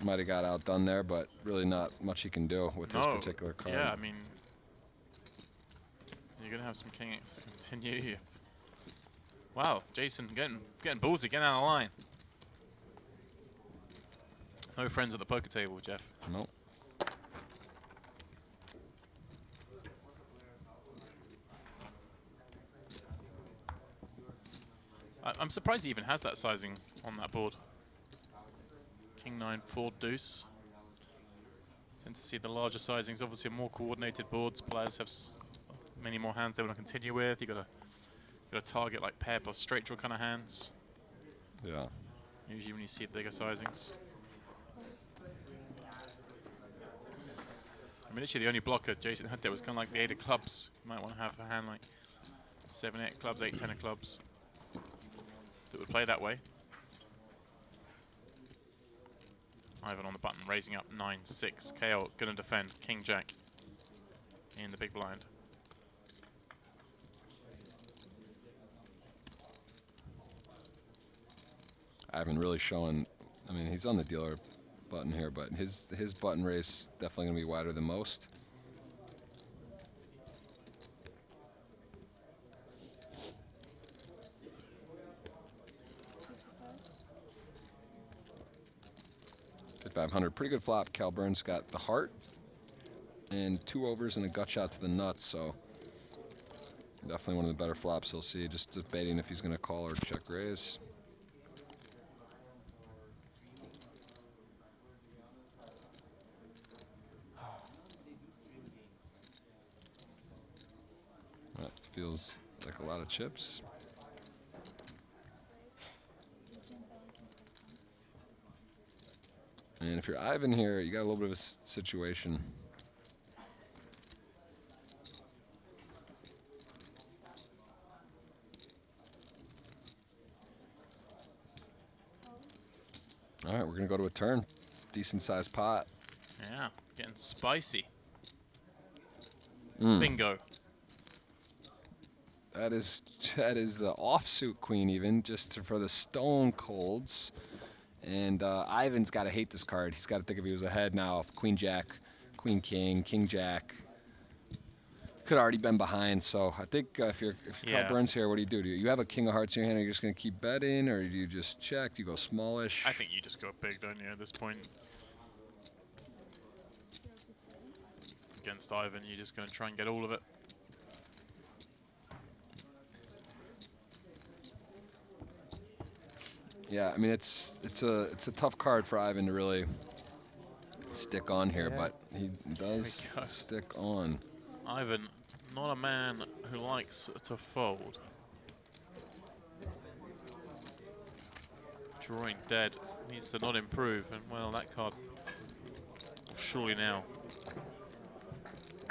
Might have got outdone there, but really not much he can do with this No. particular card. Yeah, I mean, you're gonna have some kings continue. Wow, Jason getting ballsy, getting out of the line. No friends at the poker table, Jeff. Nope. I'm surprised he even has that sizing on that board. King 9, 4 deuce. Tend to see the larger sizings. Obviously, more coordinated boards. Players have many more hands they want to continue with. You got to target like pair plus straight draw kind of hands. Yeah. Usually when you see bigger sizings. I mean, literally the only blocker Jason had there was kind of like the 8 of clubs. You might want to have a hand like 7, 8 of clubs, 8, 10 of clubs that would play that way. Ivan on the button, raising up 9, 6. KO gonna defend. King Jack in the big blind. Ivan really showing. I mean, he's on the dealer button here, but his button raise definitely gonna be wider than most. At 500, pretty good flop. Cal Burns got the heart and 2 overs and a gut shot to the nuts, so definitely one of the better flops he'll see. Just debating if he's gonna call or check raise. That feels like a lot of chips. And if you're Ivan here, you got a little bit of a situation. All right, we're gonna go to a turn. Decent sized pot. Yeah, getting spicy. Mm. Bingo. That is the offsuit queen even, just for the stone colds. And Ivan's got to hate this card. He's got to think if he was ahead now. Queen Jack, Queen King, King Jack. Could already been behind. So I think if you're Cal Burns here, what do? Do you have a King of Hearts in your hand? Are you just going to keep betting, or do you just check? Do you go smallish? I think you just go big, don't you, at this point? Against Ivan, you're just going to try and get all of it. Yeah, I mean it's a tough card for Ivan to really stick on here, but he does stick on. Ivan, not a man who likes to fold. Drawing dead, needs to not improve, and well, that card surely now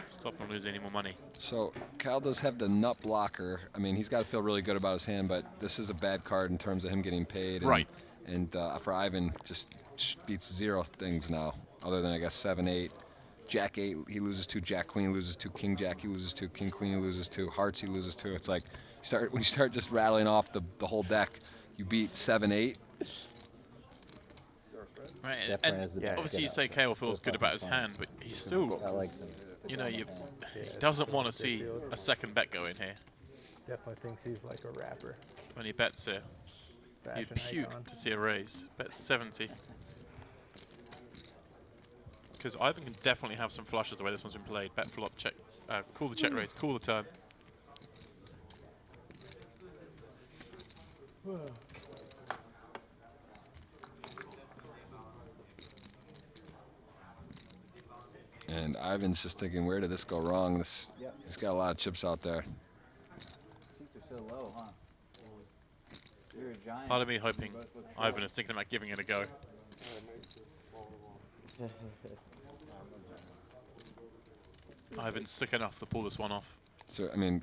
stop him losing any more money. So Cal does have the nut blocker. I mean, he's got to feel really good about his hand, but this is a bad card in terms of him getting paid. And, right. And for Ivan, just beats 0 things now, other than I guess 7, 8. Jack 8, he loses to. Jack Queen, he loses to. King Jack, he loses to. King Queen, he loses to. Hearts, he loses to. It's like when you start just rattling off the whole deck, you beat 7, 8. Right, and obviously you say KO feels good about his hand, but he's still, you know, he doesn't want to see a second bet go in here. Definitely thinks he's like a rapper. When he bets here, you'd puke to see a raise. Bet 70. Because Ivan can definitely have some flushes the way this one's been played. Bet flop, check, call the check raise, call the turn. And Ivan's just thinking, where did this go wrong? He's got a lot of chips out there. Seats are so low, huh? You're a giant. Part of me hoping Ivan is thinking about giving it a go. Ivan's sick enough to pull this one off. So, I mean,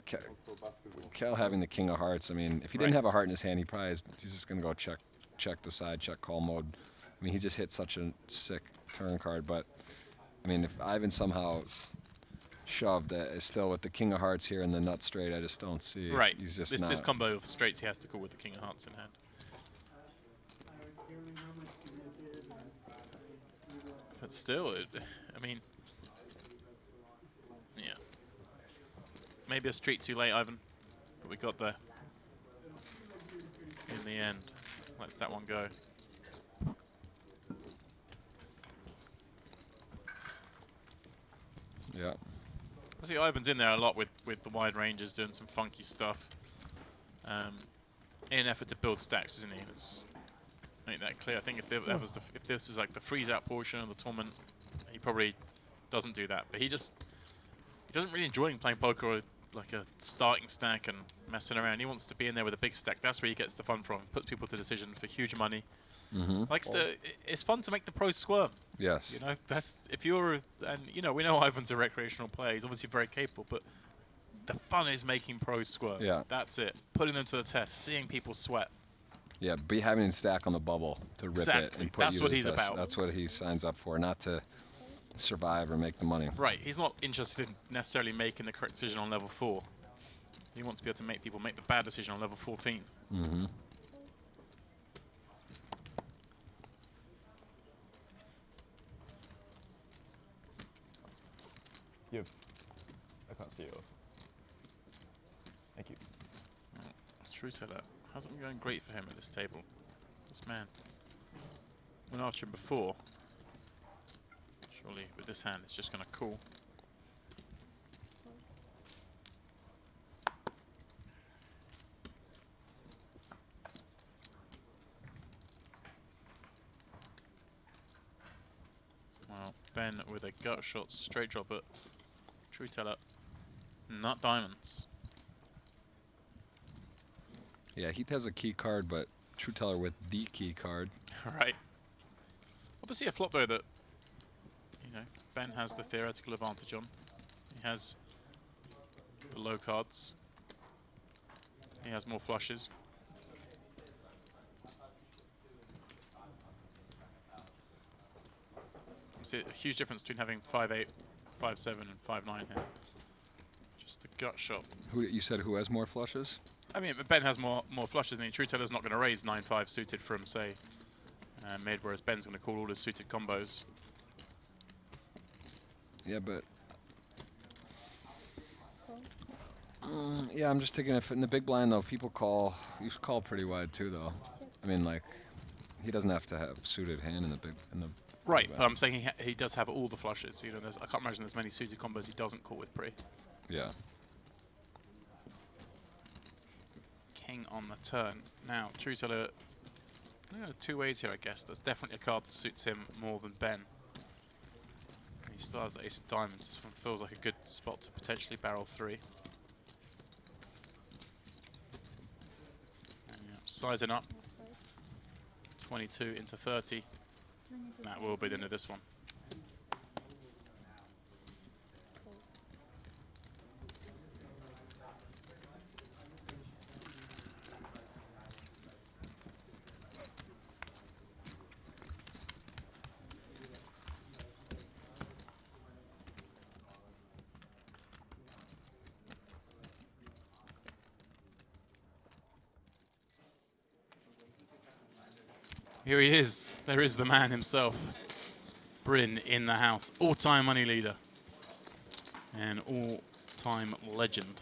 Cal having the King of Hearts, I mean, if he didn't have a heart in his hand, he's just going to go check the side, check call mode. I mean, he just hit such a sick turn card, but I mean, if Ivan somehow shoved still with the King of Hearts here and the nut straight, I just don't see. Right. He's just this combo of straights he has to call with the King of Hearts in hand. But still, I mean, yeah. Maybe a street too late, Ivan. But we got there in the end. Lets that one go. Yeah. I see Ivan's in there a lot with the wide ranges, doing some funky stuff. In an effort to build stacks, isn't he? Let's make that clear. I think if this was like the freeze out portion of the tournament, he probably doesn't do that. But he doesn't really enjoy playing poker with like a starting stack and messing around. He wants to be in there with a big stack. That's where he gets the fun from. Puts people to decision for huge money. It's fun to make the pros squirm. Yes. You know, that's if you're, and you know, we know Ivan's a recreational player. He's obviously very capable, but the fun is making pros squirm. Yeah. That's it. Putting them to the test, seeing people sweat. Yeah, be having a stack on the bubble to rip it and put That's you to what the he's test. about. That's what he signs up for, not to survive or make the money. Right. He's not interested in necessarily making the correct decision on level 4. He wants to be able to make people make the bad decision on level 14. Mm-hmm. Yep. I can't see yours. Thank you. True teller. Hasn't been going great for him at this table. This man. Went after him before. Surely with this hand it's just going to call. Well, Ben with a gut shot straight drop at True teller. Not diamonds. Yeah, Heath has a key card, but True Teller with the key card. Right. Obviously a flop though that, you know, Ben has the theoretical advantage on. He has the low cards. He has more flushes. Obviously a huge difference between having 5-8, 5-7 and 5-9 here. Just the gut shot. Who you said who has more flushes? I mean, Ben has more flushes, and True Teller's not going to raise 9-5 suited from, say, mid, whereas Ben's going to call all his suited combos. Yeah, but yeah, I'm just thinking if in the big blind though, people call. You call pretty wide too, though. I mean, like he doesn't have to have suited hand in the big. Right, but I'm saying he does have all the flushes. You know, I can't imagine there's many suited combos he doesn't call with pre. Yeah. King on the turn. Now, True Teller, two ways here, I guess. That's definitely a card that suits him more than Ben. He still has the ace of diamonds. This one feels like a good spot to potentially barrel 3. And, yeah, sizing up. 22 into 30. That will be the end of this one. Here he is. There is the man himself. Bryn in the house. All-time money leader. And all-time legend.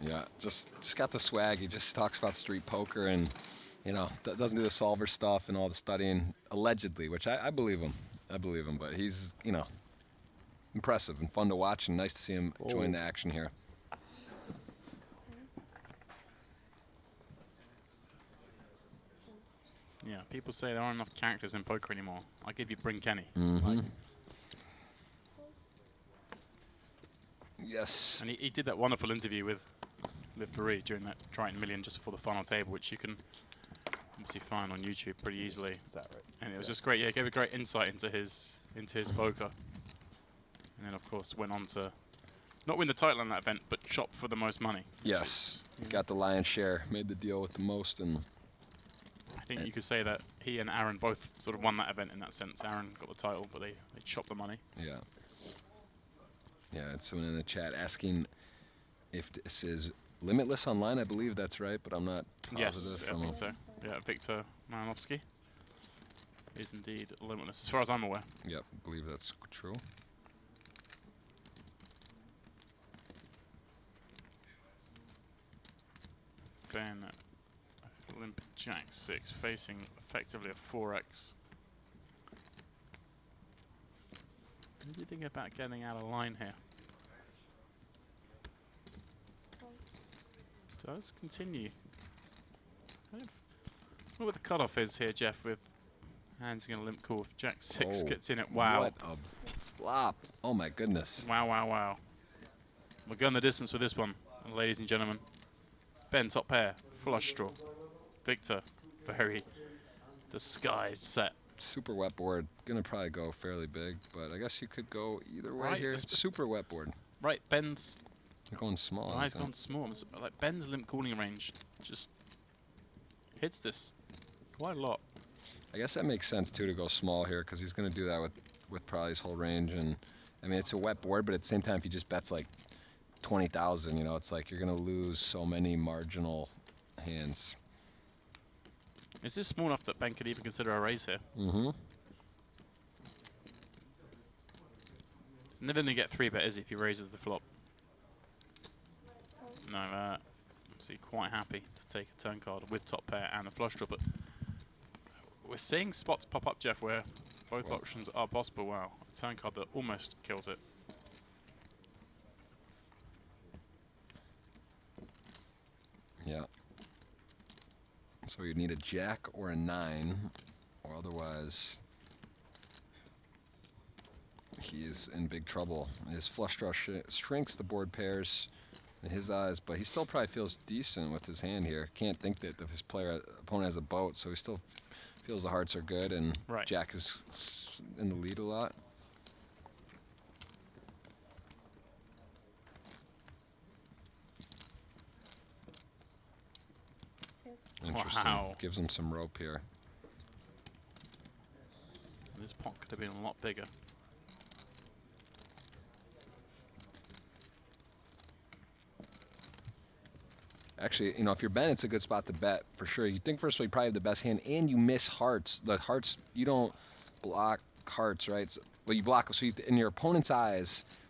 Yeah, just got the swag. He just talks about street poker and, you know, doesn't do the solver stuff and all the studying, allegedly, which I believe him. I believe him, but he's, you know, impressive and fun to watch and nice to see him join the action here. Yeah, people say there aren't enough characters in poker anymore. I'll give you Bryn Kenny. Mm-hmm. Yes. And he did that wonderful interview with Barry during that Triton Million just before the final table, which you can obviously find on YouTube pretty easily. Is that right? And it was just great. Yeah, it gave a great insight into his poker. And then of course went on to not win the title in that event, but shop for the most money. Yes. Got the lion's share, made the deal with the most, and I think you could say that he and Aaron both sort of won that event in that sense. Aaron got the title, but they chopped the money. yeah. Yeah, and someone in the chat asking if this is limitless online. I believe that's right, but I'm not positive. Yes, I think so. Yeah, Victor Malinowski. is indeed limitless, as far as I'm aware. Yep, I believe that's true. Ben, limp Jack 6, facing effectively a 4x. What do you think about getting out of line here? Does continue. I don't know what the cutoff is here, Jeff, with hands going to limp call. If Jack 6 gets in it, wow. What a flop. Oh my goodness. Wow, wow, wow. We're going the distance with this one, ladies and gentlemen. Ben, top pair, flush draw. Victor, very disguised set. Super wet board. Gonna probably go fairly big, but I guess you could go either way Right, here. it's It's super wet board. Right, Ben's... You're going small. He's gone small. It's like Ben's limp calling range just hits this quite a lot. I guess that makes sense too to go small here because he's gonna do that with probably his whole range. And I mean, it's a wet board, but at the same time, if he just bets like 20,000, you know, it's like you're gonna lose so many marginal hands. Is this small enough that Ben could even consider a raise here? Mm-hmm. He's never going to get 3-bet, is he, if he raises the flop? No, obviously quite happy to take a turn card with top pair and a flush draw, but we're seeing spots pop up, Jeff, where both options are possible. Wow, a turn card that almost kills it. Yeah. So you'd need a jack or a 9, or otherwise he is in big trouble. His flush draw shrinks the board pairs in his eyes, but he still probably feels decent with his hand here. Can't think that if his opponent has a boat, so he still feels the hearts are good, and jack is in the lead a lot. Interesting. Wow. Gives him some rope here. This pot could have been a lot bigger. Actually, you know, if you're Ben, it's a good spot to bet for sure. You think first of all you probably have the best hand, and you miss hearts. The hearts, you don't block hearts, right? So, well, you block. So in your opponent's eyes,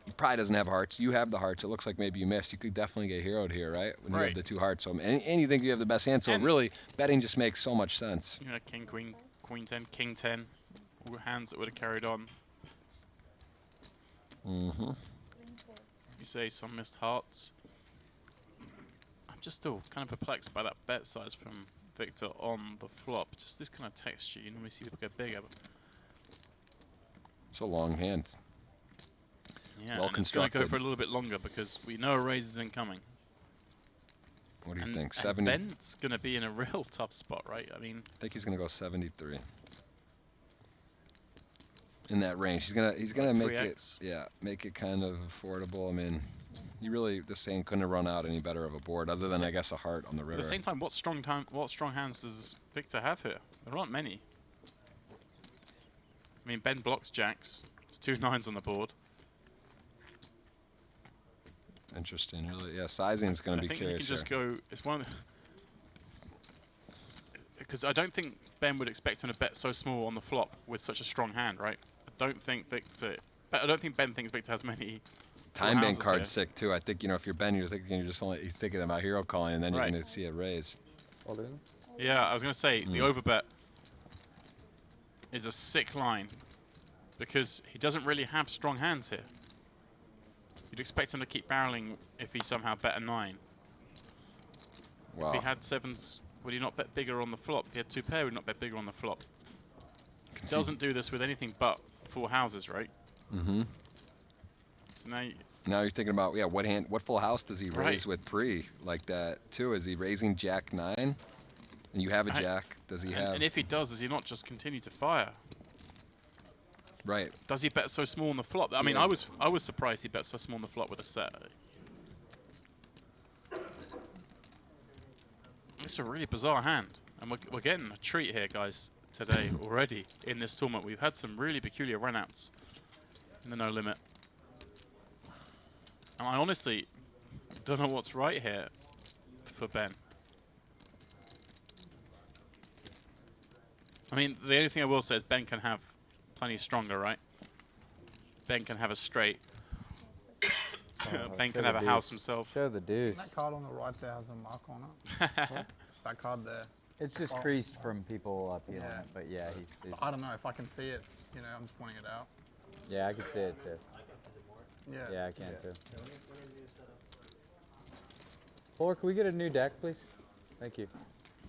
he probably doesn't have hearts. You have the hearts. It looks like maybe you missed. You could definitely get heroed here, right? When you have the 2 hearts. So, and you think you have the best hand. So really, betting just makes so much sense. You know, king, queen, queen 10, king 10, all hands that would have carried on. Mm-hmm. You say some missed hearts. I'm just still kind of perplexed by that bet size from Victor on the flop. Just this kind of texture. You normally see people go bigger. But it's a long hand. yeah, Well and it's going to constructed. go for a little bit longer because we know a raise is incoming. What do you think? And 70? Ben's going to be in a real tough spot, right? I mean, I think he's going to go 73. In that range, he's gonna Like make 3x. it, make it kind of affordable. I mean, he really, this hand couldn't have run out any better of a board, other than I guess a heart on the river. at the same time, what strong hands does Victor have here? There aren't many. I mean, Ben blocks jacks. There's 2 9s on the board. Interesting, really. Yeah, sizing's going to be I think curious he can just here. go. It's one of the because I don't think Ben would expect him to bet so small on the flop with such a strong hand, right? I don't think Ben thinks Victor has many. Time bank houses card's here. sick too. I think, you know, if you're Ben, he's thinking about hero calling, and then you're Right. going to see it raise. All in? Yeah, I was going to say the overbet is a sick line because he doesn't really have strong hands here. You'd expect him to keep barreling if he somehow bet a 9. Wow. If he had 7s, would he not bet bigger on the flop? If he had 2 pair, would he not bet bigger on the flop? He doesn't do this with anything but 4 houses, right? Mm-hmm. So now Now you're thinking about, what full house does he raise Right. with pre like that too? Is he raising jack 9? And you have a jack. Does he have? And if he does he not just continue to fire? Right. Does he bet so small on the flop? I mean, Yeah. I was surprised he bet so small on the flop with a set. It's a really bizarre hand, and we're getting a treat here, guys, today already in this tournament. We've had some really peculiar runouts in the no limit, and I honestly don't know what's right here for Ben. I mean, the only thing I will say is Ben can have plenty stronger, right? Ben can have a straight. Ben can have a house himself. Show the deuce. That card on the right there has a mark on it. That card there. It's just Oh. creased from people up here, Yeah. but yeah, he's I don't know if I can see it. You know, I'm just pointing it out. yeah, I can see it too. Yeah. Yeah, I can too. Or can we get a new deck, please? Thank you.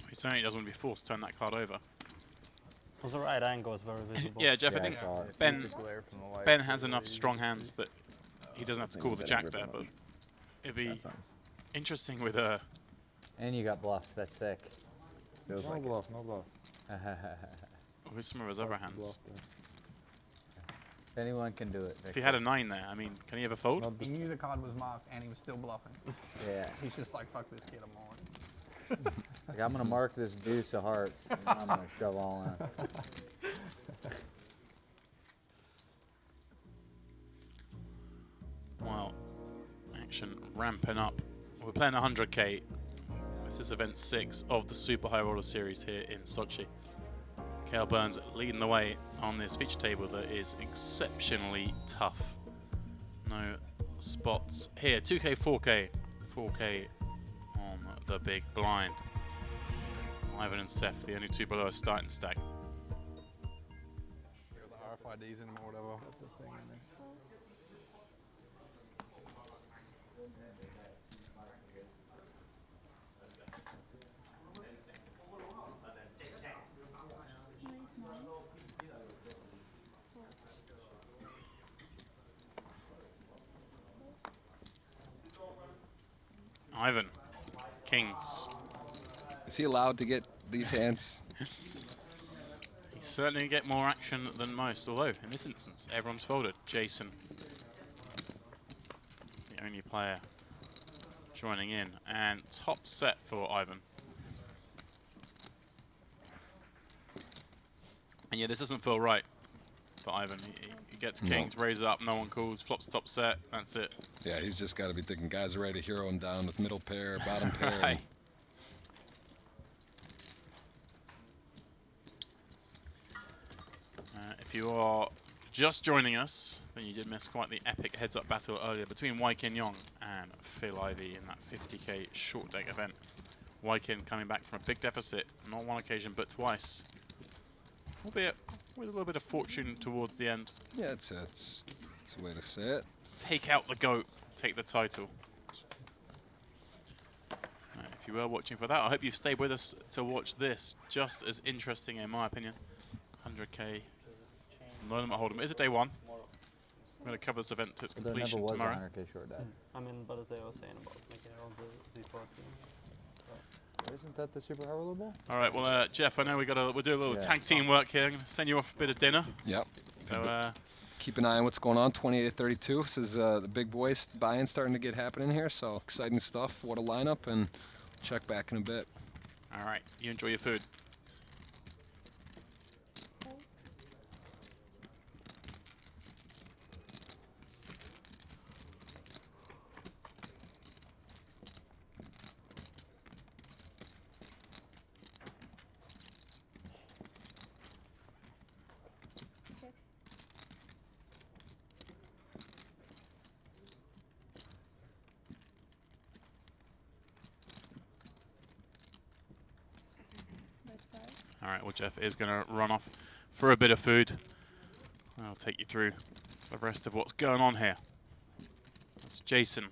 He certainly doesn't want to be forced to turn that card over. Because the right angle is very visible. Yeah, Jeff, I think Ben from the light. Ben has enough strong hands that he doesn't have to call the jack there, but it'd be interesting with a. And you got bluffed. That's sick. No bluff, no bluff. With some of his other hands. If anyone can do it. If he had a 9 there, I mean, can he ever fold? He knew the card was marked and he was still bluffing. Yeah. He's just like, fuck this kid, I'm on. Like, I'm gonna mark this deuce of hearts, and I'm gonna shove all in. Well, action ramping up. We're playing 100k. This is event 6 of the Super High Roller Series here in Sochi. Kale Burns leading the way on this feature table that is exceptionally tough. No spots here. 2k, 4k. 4k on the big blind. Ivan and Seth, the only two below a starting stack. The RFIDs in them or whatever. That's the thing, isn't it? Ivan, kings. Is he allowed to get these hands? He certainly get more action than most, although in this instance, everyone's folded. Jason, the only player joining in, and top set for Ivan. And yeah, this doesn't feel right for Ivan. He gets kings, raises up, no one calls, flops top set, that's it. Yeah, he's just got to be thinking guys are ready to hero him down with middle pair, bottom pair. Right. If you are just joining us, then you did miss quite the epic heads-up battle earlier between Waikin Yong and Phil Ivey in that 50k short deck event. Waikin coming back from a big deficit, not one occasion but twice. Albeit with a little bit of fortune towards the end. Yeah, it's a way to say it. Take out the GOAT, take the title. If you were watching for that, I hope you've stayed with us to watch this. Just as interesting in my opinion. 100k. No limit hold'em. It's a day one. I'm going to cover this event to its completion there never tomorrow. was a 100k short deck. I mean, but as they were saying about making it on the Z14. Isn't that the Super High Roller Bowl? All right, well, Jeff, I know we'll do a little tag team work here. I'm going to send you off a bit of dinner. Yep. So, keep an eye on what's going on. 28-32. This is the big boys buy-in starting to get happening here. So exciting stuff. What a lineup, and check back in a bit. All right, you enjoy your food. All right, well, Jeff is going to run off for a bit of food. I'll take you through the rest of what's going on here. That's Jason.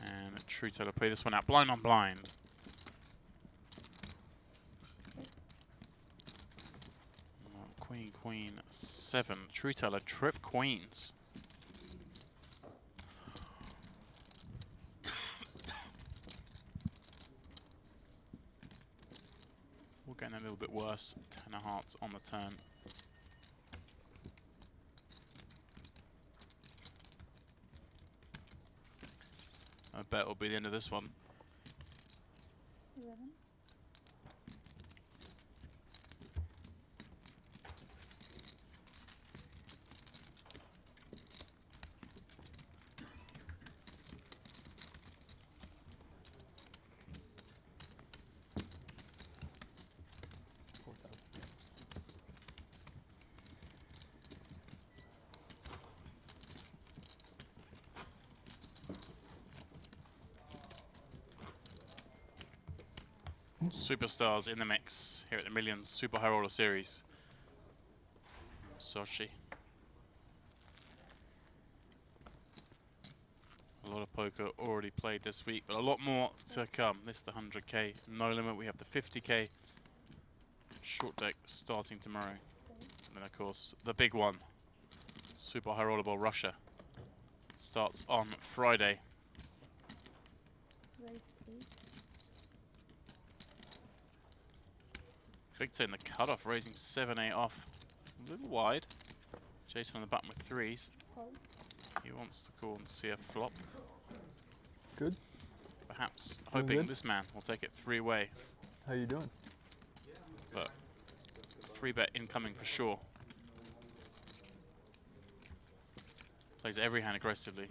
And Truto will play this one out blind on blind. Queen, queen, 7. Truteller trip queens. We're getting a little bit worse. 10 of hearts on the turn. I bet it'll be the end of this one. 11. superstars in the mix here at the Millions Super High Roller Series. Sochi. A lot of poker already played this week, but a lot more to come. This is the 100k no limit. We have the 50k short deck starting tomorrow. And then of course the big one, Super High Rollerball Russia, starts on Friday. Race 8. Victor in the cutoff, raising 7-8 off. A little wide. Jason on the button with threes. Call. He wants to call and see a flop. Good. Perhaps Doing hoping good. this man will take it three-way. How you doing? But 3-bet incoming for sure. Plays every hand aggressively.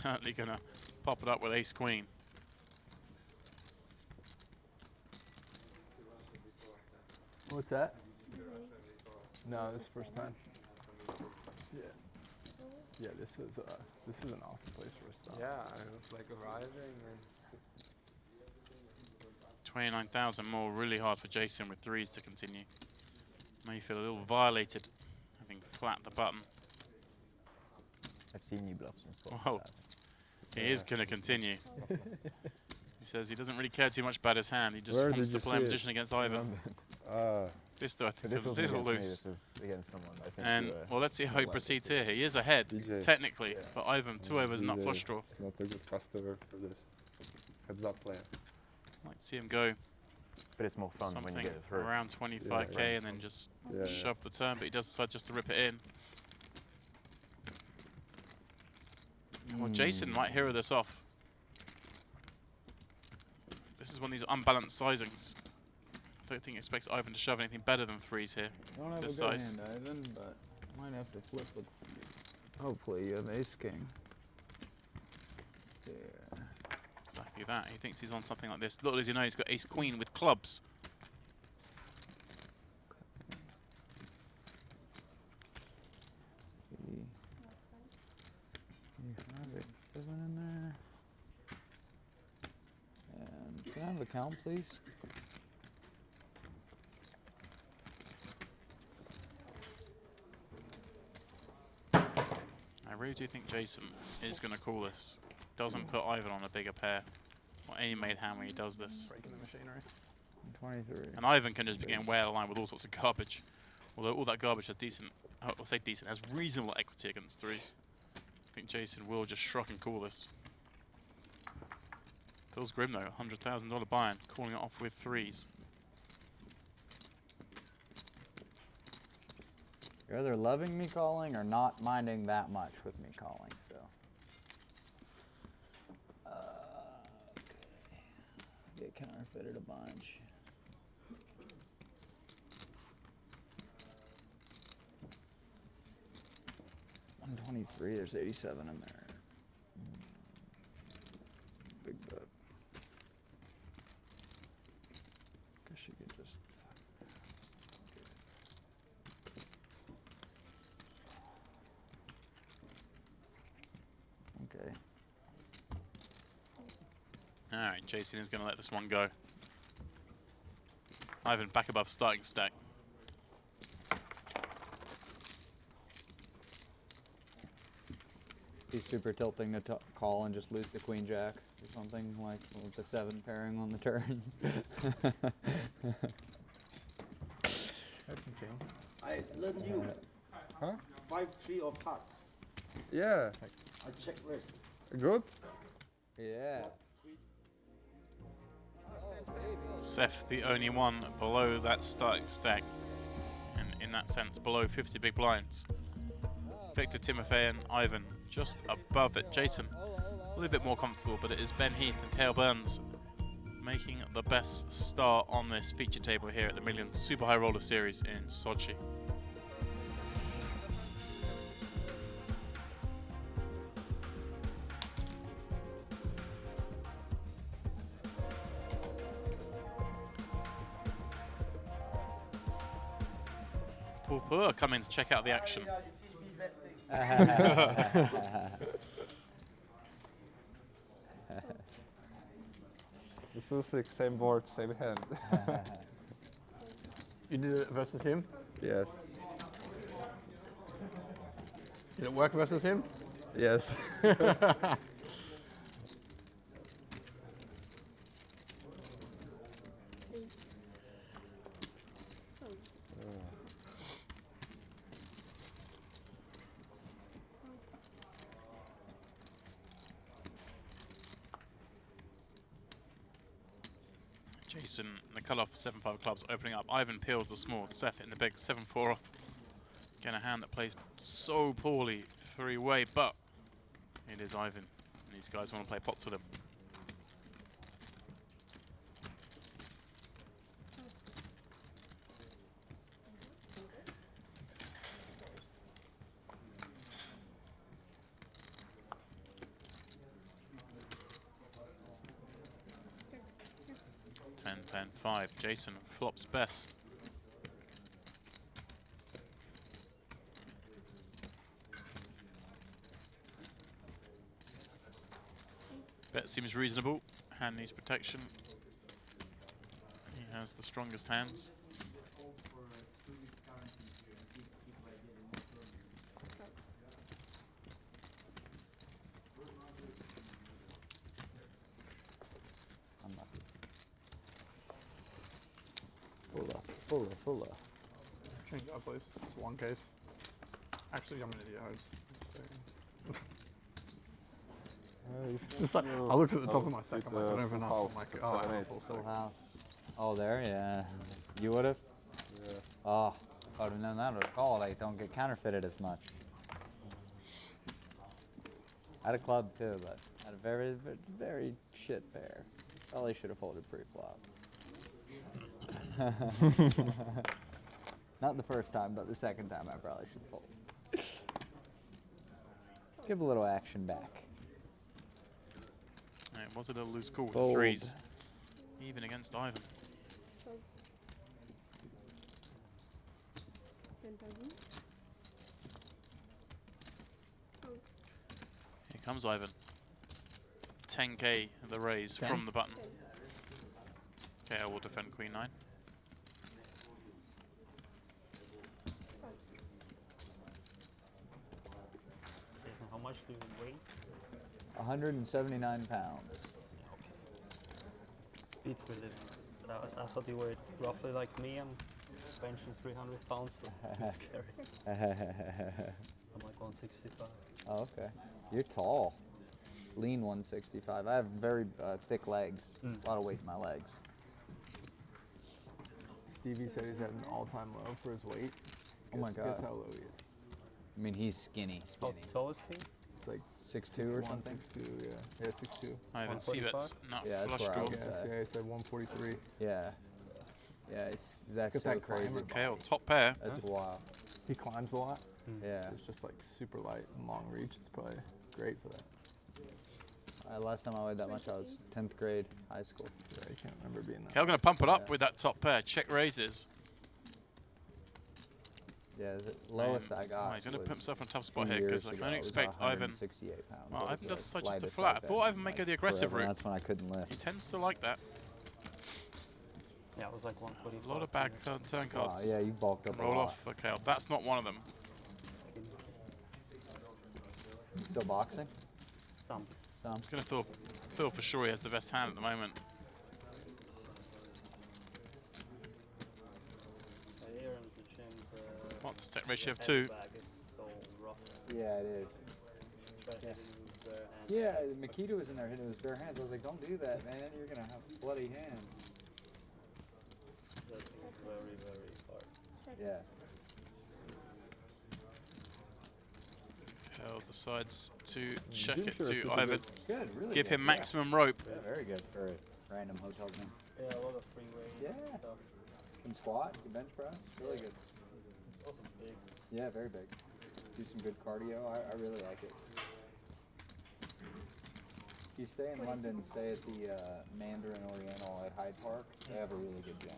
Certainly gonna pop it up with ace queen. What's that? No, this is first time. Yeah. Yeah, this is an awesome place for a stop. Yeah, it was like arriving and 29,000 more, really hard for Jason with threes to continue. May feel a little violated having flat the button. I've seen you bluff some spots. Oh, he is going to continue. He says he doesn't really care too much about his hand. He just wants to play a position against Ivan. This though I think is a little loose. And well, let's see how he proceeds here. He is ahead technically, but Ivan 2 overs, not flush draw. It's not a good customer for this. Heads up player. I'd like to see him go. But it's more fun when you get it through. Around 25k and then just shove the turn, but he does decide just to rip it in. Well, Jason might hero this off. This is one of these unbalanced sizings. I don't think he expects Ivan to shove anything better than threes here. Don't have This a good size. hand, Ivan, but might have to flip it. Hopefully you have ace king. There. Exactly that. He thinks he's on something like this. Little does he know he's got ace queen with clubs. You have it 7 in there. And can I have the count, please? I really do think Jason is going to call this. Doesn't put Ivan on a bigger pair or any made hand when he does this. Breaking the machinery. 23. And Ivan can just be getting way out of line with all sorts of garbage. Although all that garbage has decent, I'll say decent, has reasonable equity against threes. I think Jason will just shrug and call this. Feels grim though, $100,000 buy-in, calling it off with threes. You're either loving me calling or not minding that much with me calling, so. Okay. Get counterfeited a bunch. $123, there's 87 in there. Big bet. Guess you could just. Okay. Alright, Jason is going to let this one go. Ivan back above starting stack. He's super tilting to call and just lose the queen jack or something, like with the 7 pairing on the turn. That's some king. I learned you. Huh? 5-3 of hearts. Yeah. I check wrist. Good? Yeah. Seth, the only one below that starting stack, and in that sense, below 50 big blinds. Victor, Timofey, and Ivan just above it. Jason, a little bit more comfortable, but it is Ben Heath and Cale Burns making the best start on this feature table here at the Millions Super High Roller Series in Sochi. Poor coming to check out the action. 2-6, same board, same hand. You did it versus him? Yes. Did it work versus him? Yes. Jason, the cut-off 7-5 clubs opening up. Ivan peels the small. Seth in the big 7-4 off. Again, a hand that plays so poorly three-way, but it is Ivan. And these guys want to play pots with him. Ten, 10, 5. Jason flops best. Bet seems reasonable. Hand needs protection. He has the strongest hands. Fuller. Change that, please. It's one case. Actually, I'm an idiot. It's just like, I looked at the top of my stack, I'm like, I don't even know. I'm like, oh, I have a full stack. Oh, there, yeah. You would have? Yeah. Oh, if I would have known that, I would have called. I don't get counterfeited as much. I had a club too, but had a very, very shit pair. Probably should have folded pre-flop. Not the first time, but the second time I probably should fold. Give a little action back. Right, was it a loose call with the Fold. threes? Even against Ivan. Here comes Ivan. 10k the raise 10? from the button. Okay, I will defend Queen 9. Jason, how much do you weigh? 179 pounds. Beats me living. But I thought you were roughly like me. I'm benching 300 pounds for scary. I'm like 165. Oh, okay. You're tall. Lean 165. I have very thick legs. A lot of weight in my legs. Stevie said he's at an all-time low for his weight. Oh my God. Guess how low he is. I mean, he's skinny. How tall is he? It's like 6'2" or something. 6'2", yeah. Yeah, 6'2". Ivan C-bets not Yeah, that's flush where I draw. was Yeah, he said 143. Yeah. Yeah, that's Look so at that crazy. climber KO, top pair. That's wild. He climbs a lot. Yeah. It's just like super light and long reach. It's probably great for that. Last time I weighed that much, I was 10th grade, high school. Yeah, I can't remember being that. KO going to pump it up with that top pair. Check raises. Yeah, the lowest I got. Oh, he's going to was put himself in a tough spot 2 here because I years can ago. only It was expect Ivan. 168 pounds. Well, It Ivan was does the such just a lightest flat. I I've thought been, Ivan might go like, the aggressive forever, and route. That's when I couldn't He lift. tends to like that. Yeah, it was like 145. A lot of bag turn Wow, cards. yeah, you bulked up a Roll lot. off for KO. That's not one of them. Still boxing? Some. He's going to feel for sure he has the best hand at the moment. What, to set ratio of 2? Yeah, it is. Yeah, Makita was in there hitting with his bare hands. I was like, don't do that, man. You're going to have bloody hands. That was very, very hard. Yeah. KO decides to check Jim it sure to feels Ivan. good, really Give good, him yeah. maximum rope. Yeah, very good for a random hotel room. Yeah, a lot of freeway. Yeah. Stuff. Can squat, can bench press, really good. Also big. Yeah, very big. Do some good cardio. I really like it. If you stay in London, stay at the Mandarin Oriental at Hyde Park. They have a really good gym.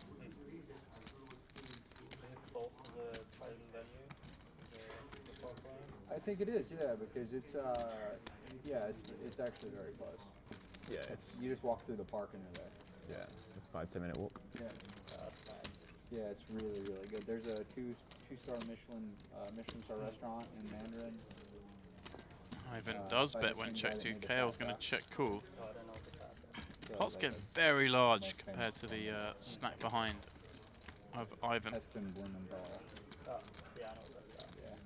Close to the Triton venue. The spot line. I think it is, yeah, because it's yeah, it's actually very close. Yeah, it's You just walk through the park and you're there. Yeah, a 5-10 minute walk. Yeah. That's nice. Yeah, it's really, really good. There's a two-star Michelin star restaurant in Mandarin. Ivan does bet when check 2. Kale's going to check cool. Oh, I don't know the pattern. Pots get very large compared to the snack behind of Ivan. Heston Blumenthal. Oh, yeah, I know that. Yeah.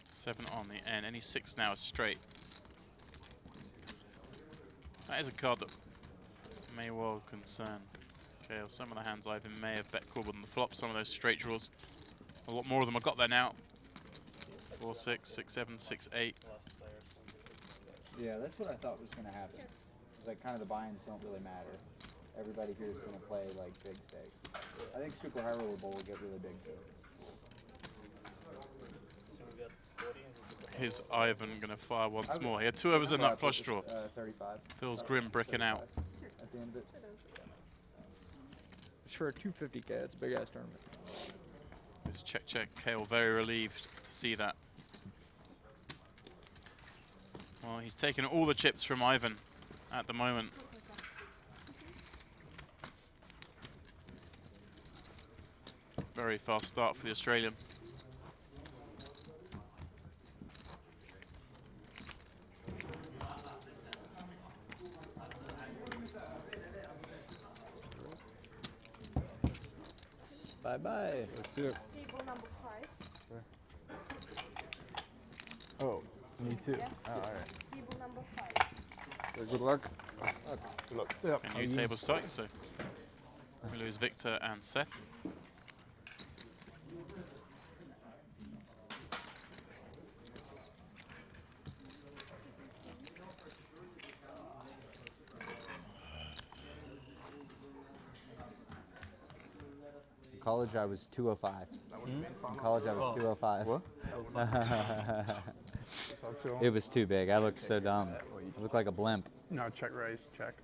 7 on the end. Any 6 now is straight. That is a card that may well concern Kale. Some of the hands Ivan may have bet called on the flop. Some of those straight draws. A lot more of them have got there now. 4, 6, 6, 7, 6, 8. Yeah, that's what I thought was going to happen. It's like kind of the buy-ins don't really matter. Everybody here is going to play like big stakes. I think Super High Roller Bowl will get really big too. Here's Ivan going to fire once more. He had 2 overs in that flush draw. 35. Feels grim bricking out. At the end of it. It's for a 250K. It's a big ass tournament. Just check, check. Kale very relieved to see that. Well, he's taken all the chips from Ivan at the moment. Very fast start for the Australian. Bye-bye. Let's see it. Table number 5. Oh, me too. Yeah. Oh, all right. Table number 5. Okay, good luck. Good luck. Yep. A new table starting, so we lose Victor and Seth. In college, I was 205. In college, I was 205. What? It was too big. I looked so dumb. I looked like a blimp. No, check raise, check.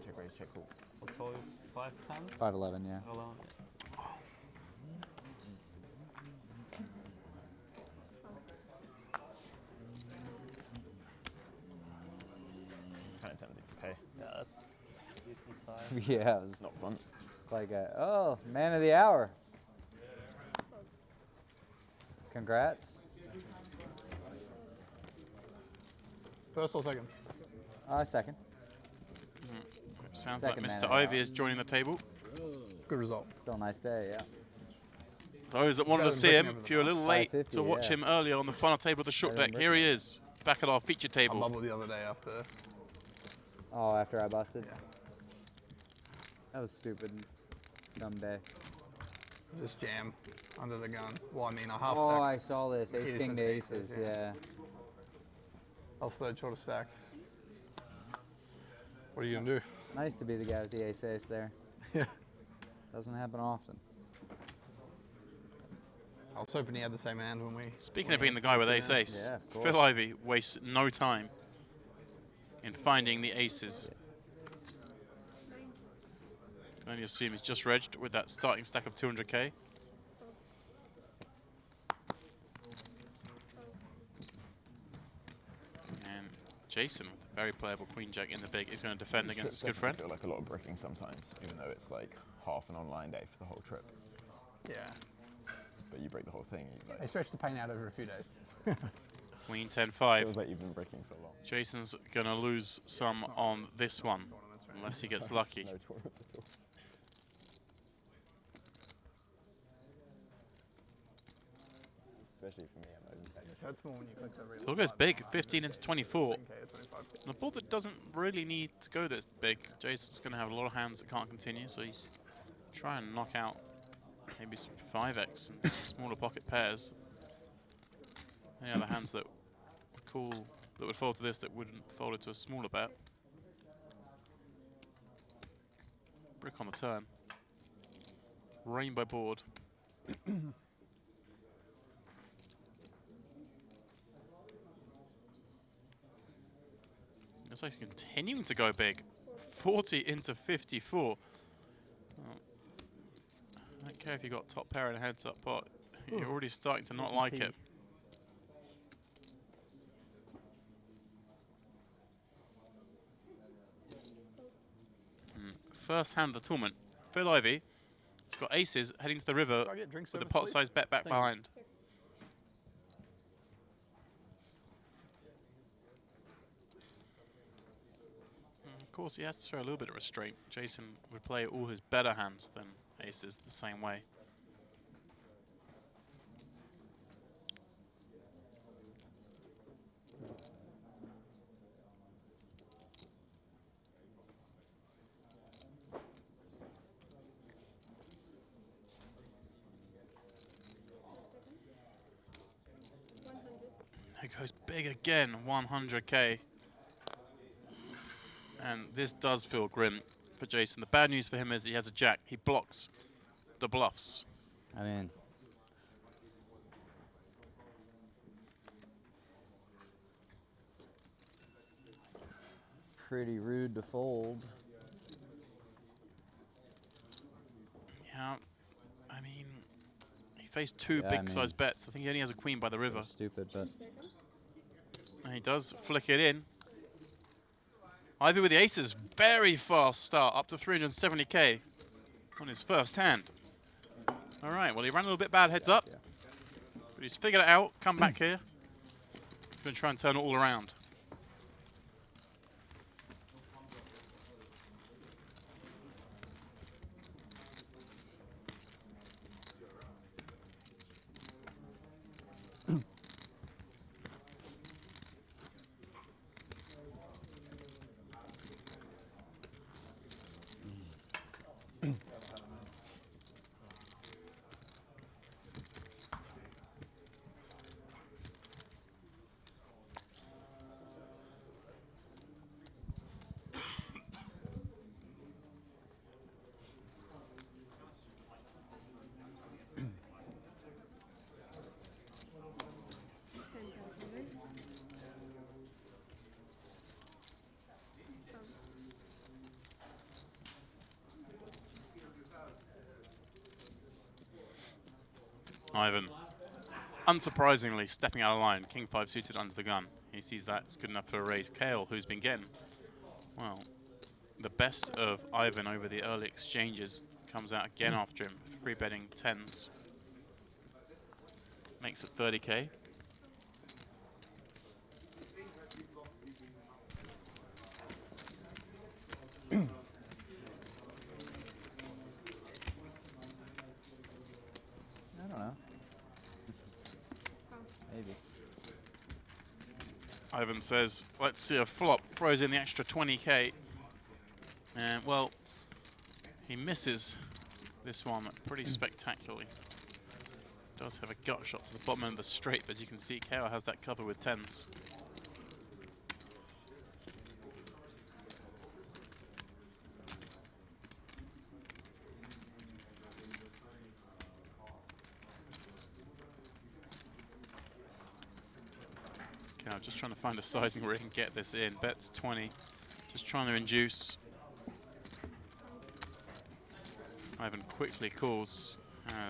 Check raise, check call. What call you? 5'10"? 5'11", yeah. Alone. Kind of tempting to pay. Yeah, that's decent size. Yeah, it was Not fun. like oh, man of the hour. Congrats. First or second? Second. Sounds Second like man Mr. of the Ivy hour. is joining the table. Good result. Still a nice day, yeah. Those that wanted to see him, if you're a little late 550, to watch yeah. him earlier on the final table of the short Better deck, than here he is, back at our feature I table. bubbled the other day after. Oh, after I busted? Yeah. That was stupid. Dumb day. Just jam under the gun. Well, I mean, a half Oh, stack. I saw this. He Ace just King has to aces, aces, yeah. I'll third short a stack. What are you gonna do? It's nice to be the guy with the ace-ace there. Yeah. Doesn't happen often. I was hoping he had the same hand when we. Speaking of being the guy with ace-ace, Yeah, of course. Phil Ivey wastes no time in finding the aces. Can only assume he's just regged with that starting stack of 200k. And Jason with a very playable queen jack in the big is going to defend against his good friend. I feel like a lot of bricking sometimes, even though it's like half an online day for the whole trip. Yeah. But you break the whole thing. You, They like, stretched the pain out over a few days. Queen 10-5. feels like you've been bricking for long. Jason's going to lose some on this one, unless he gets lucky. No tournaments at all. Especially for me, I'm not even It hurts more when you click the real. Still goes big, 15 into 24. 10K or 25K. On a board that doesn't really need to go this big, Jason's going to have a lot of hands that can't continue, so he's trying to knock out maybe some 5x and some smaller pocket pairs. Any other hands that would fold to this that wouldn't fold it to a smaller bet. Brick on the turn. Rainbow board. Looks like he's continuing to go big. 40 into 54. Oh. I don't care if you got top pair and a heads up pot. You're already starting to not like it. first hand of the tournament. Phil Ivey, he's got aces heading to the river Can I get drink with a service, pot-sized bet back Thank you. behind. Of course, he has to show a little bit of restraint. Jason would play all his better hands than aces the same way. It goes big again, 100k. And this does feel grim for Jason. The bad news for him is he has a jack. He blocks the bluffs. I'm in. Pretty rude to fold. Yeah, I mean, he faced two big-sized bets. I think he only has a queen by the river. Stupid, but And he does flick it in. Ivy with the aces, very fast start, up to 370k on his first hand. All right, well, he ran a little bit bad heads up, but he's figured it out, come back here. He's going to try and turn it all around. Ivan, unsurprisingly, stepping out of line, king 5 suited under the gun. He sees that's good enough for a raise. Kale, who's been getting, well, the best of Ivan over the early exchanges, comes out again after him, 3-betting 10s. Makes it 30k. I don't know. Maybe. Ivan says, let's see a flop, throws in the extra 20k. And, well, he misses this one pretty spectacularly. Does have a gut shot to the bottom end of the straight, but as you can see, Kale has that covered with 10s. Okay, I'm just trying to find a sizing where he can get this in. Bets 20, just trying to induce. Ivan quickly calls.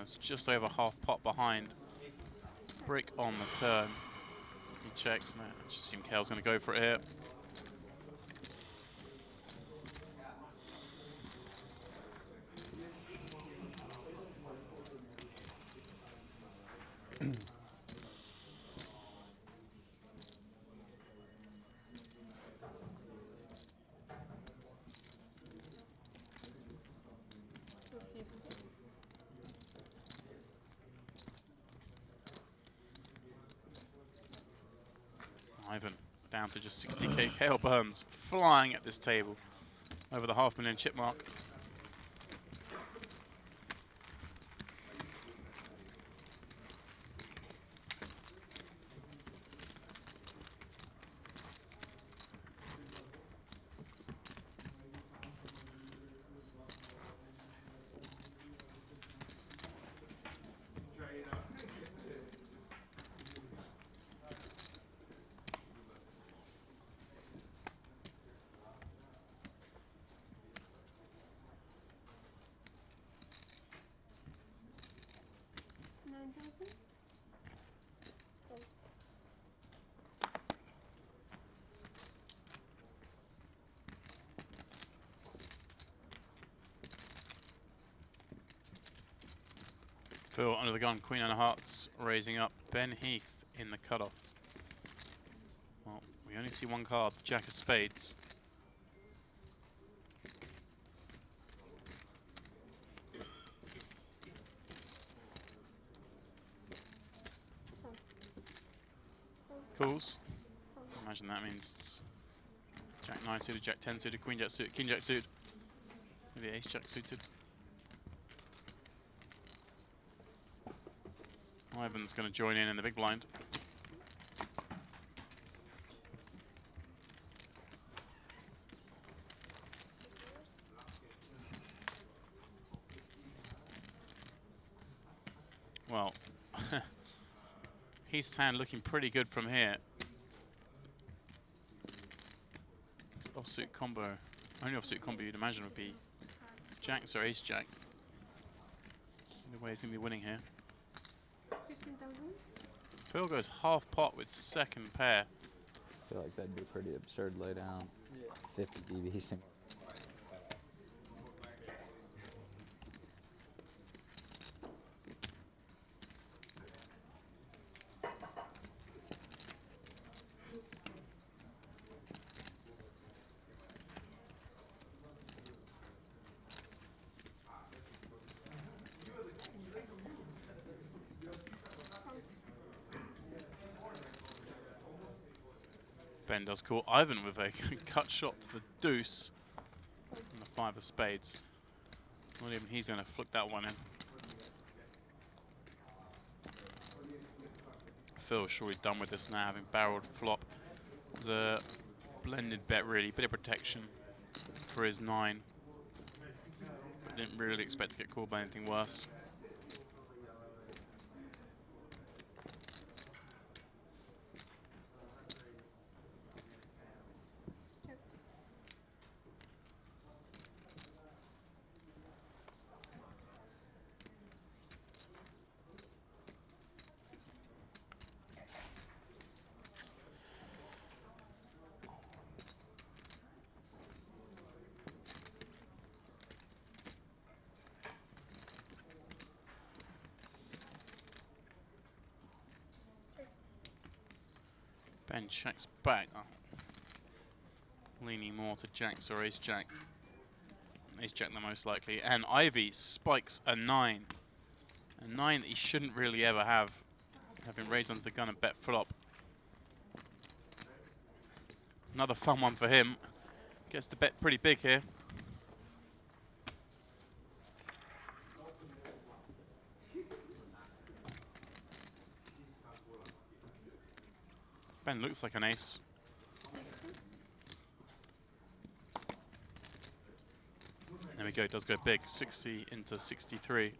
It's just over half pot behind. Brick on the turn. He checks, and I just assume Kale's going to go for it here. Ivan down to just 60k. Kale Burns flying at this table over the $500,000 chip mark. Phil under the gun, Queen and Hearts raising up. Ben Heath in the cutoff. Well, we only see one card, Jack of Spades. Calls. Imagine that means it's Jack 9 suited, Jack 10 suited, Queen Jack suited, King Jack suited. Maybe Ace Jack suited. Ivan's going to join in the big blind. Well, Heath's hand looking pretty good from here. This offsuit combo, only offsuit combo you'd imagine would be Jacks or Ace Jack. Either way, he's going to be winning here. 15,000. Phil goes half pot with second pair. I feel like that'd be a pretty absurd laydown. 50 DB single. Ben does call Ivan with a cut shot to the deuce and the 5 of spades. Not even he's going to flick that one in. Phil surely done with this now, having barreled flop. It was a blended bet really, bit of protection for his 9. Didn't really expect to get called by anything worse. Ben checks back. Oh. Leaning more to Jacks or Ace Jack. Ace Jack the most likely. And Ivy spikes a 9. A 9 that he shouldn't really ever have. Having raised onto the gun and bet flop. Another fun one for him. Gets to bet pretty big here. Ben looks like an ace. There we go, it does go big. 60 into 63.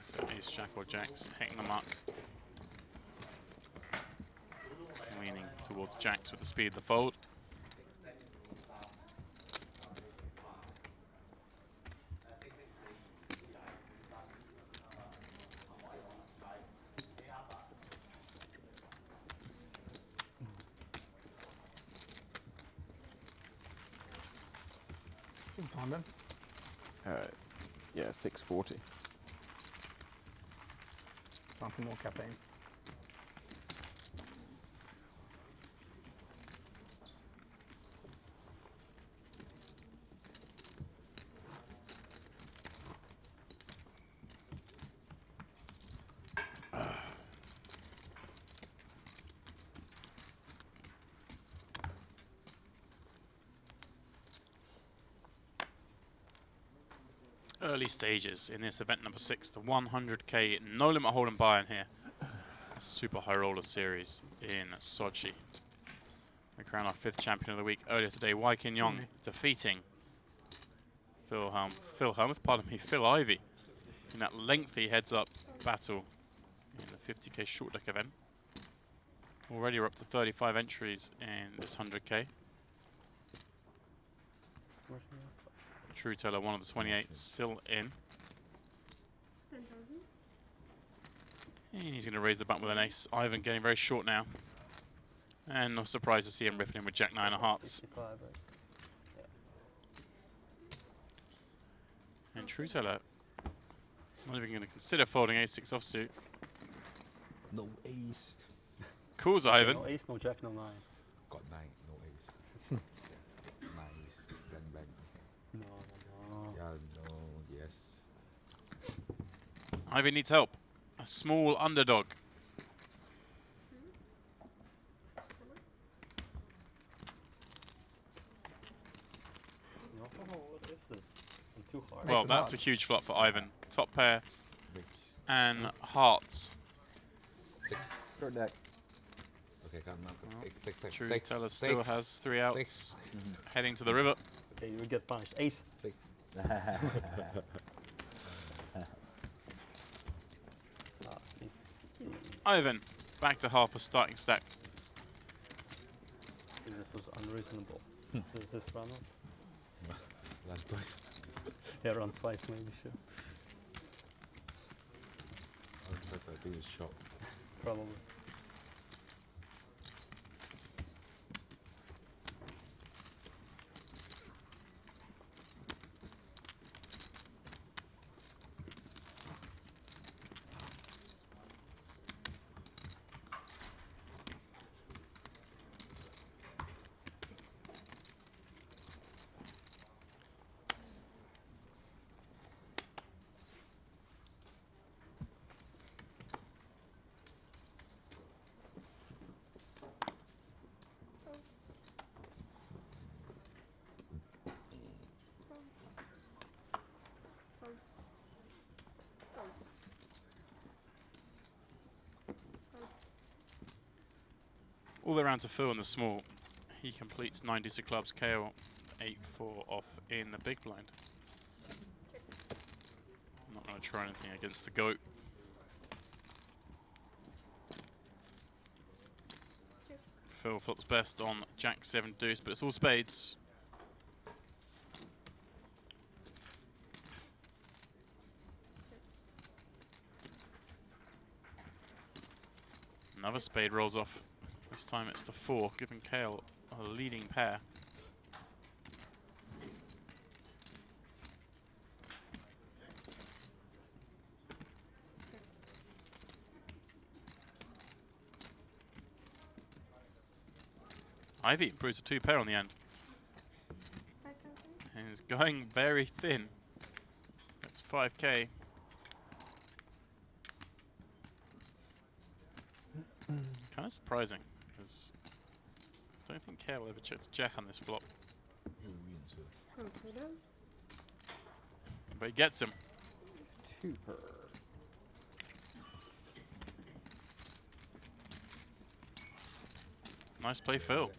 So Ace Jack or Jacks hitting them up. Leaning towards Jacks with the speed of the fold. What time then? Yeah, 6:40. Time for more caffeine. Early stages in this event number 6, the 100k no limit hold and buy in here. Super high roller series in Sochi. We crown our 5th champion of the week earlier today, Wai Kin Yong, defeating Phil Ivy in that lengthy heads-up battle in the 50k short deck event. Already we're up to 35 entries in this 100k. True Teller, one of the 28, still in. 10,000. And he's going to raise the button with an ace. Ivan getting very short now. And no surprise to see him ripping in with Jack 9 of hearts. 65, right? And True Teller not even going to consider folding ace-6 offsuit. No ace. Calls Ivan. No ace, no jack, no 9. Got 9, no ace. Nice. Bang, bang. No. Yeah, no, yes. Ivan needs help. A small underdog. No, what is this? I'm too hard. Well, that's a huge flop for Ivan. Top pair and hearts. 6. Third deck. Okay, come up. Well, 6, 6, True 6. Teller still has 3 outs. 6. Heading to the river. Okay, you will get punished. Ace. 6. Ivan, back to half a starting stack. This was unreasonable. Is this run off? Last twice. Yeah, run twice maybe, sure. I think it's shot. Probably. All the way around to Phil in the small. He completes 9 deuce of clubs, KO 8-4 off in the big blind. I'm not going to try anything against the goat. Phil flops best on Jack 7 deuce, but it's all spades. Another spade rolls off. This time it's the 4, giving Kale a leading pair. Ivy improves a 2 pair on the end. 5,000. And is going very thin. That's 5k. Kind of surprising, because I don't think Kale ever checks Jack on this flop. Okay, then. But he gets him. 2 per. Nice play, Phil.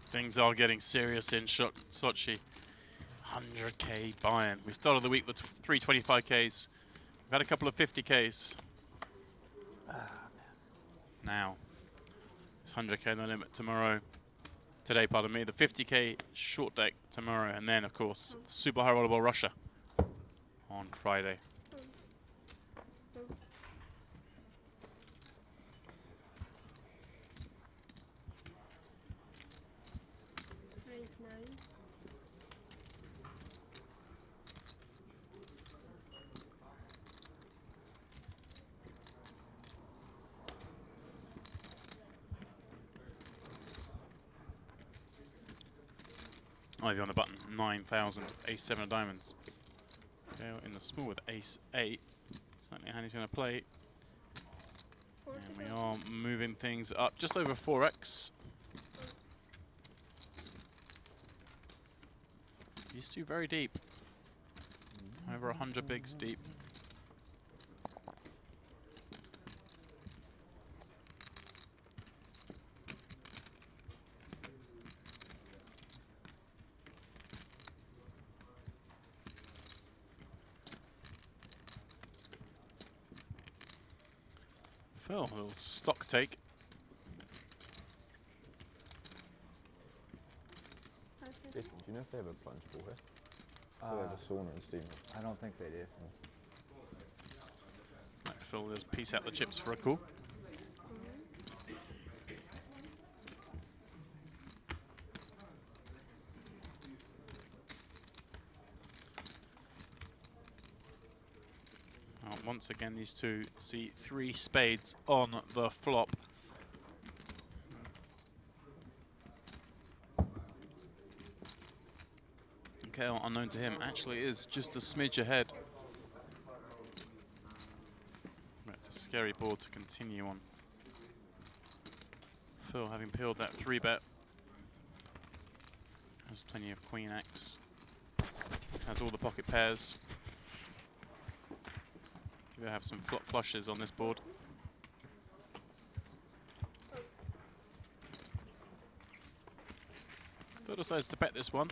Things are getting serious in Sochi. 100k buy-in. We started the week with 325ks. We've had a couple of 50ks. Now, it's 100k no limit tomorrow. Today, pardon me. The 50k short deck tomorrow. And then, of course, Super High Rollerball Russia on Friday. Ivy on the button, 9,000, ace 7 of diamonds. Go in the small with ace 8. Certainly how he's going to play. And we are moving things up just over 4x. These two very deep. Over 100 bigs deep. Oh, a little stock take. Jason, do you know if they have a plunge pool here? So they have a sauna and steamer. I don't think they do. Like Phil, just piece out the chips for a call. Once again, these two see 3 spades on the flop. Okay, well, unknown to him, actually is just a smidge ahead. That's a scary board to continue on. Phil, having peeled that 3-bet, has plenty of Queen X, has all the pocket pairs. We have some flop flushes on this board. Phil decides to bet this one.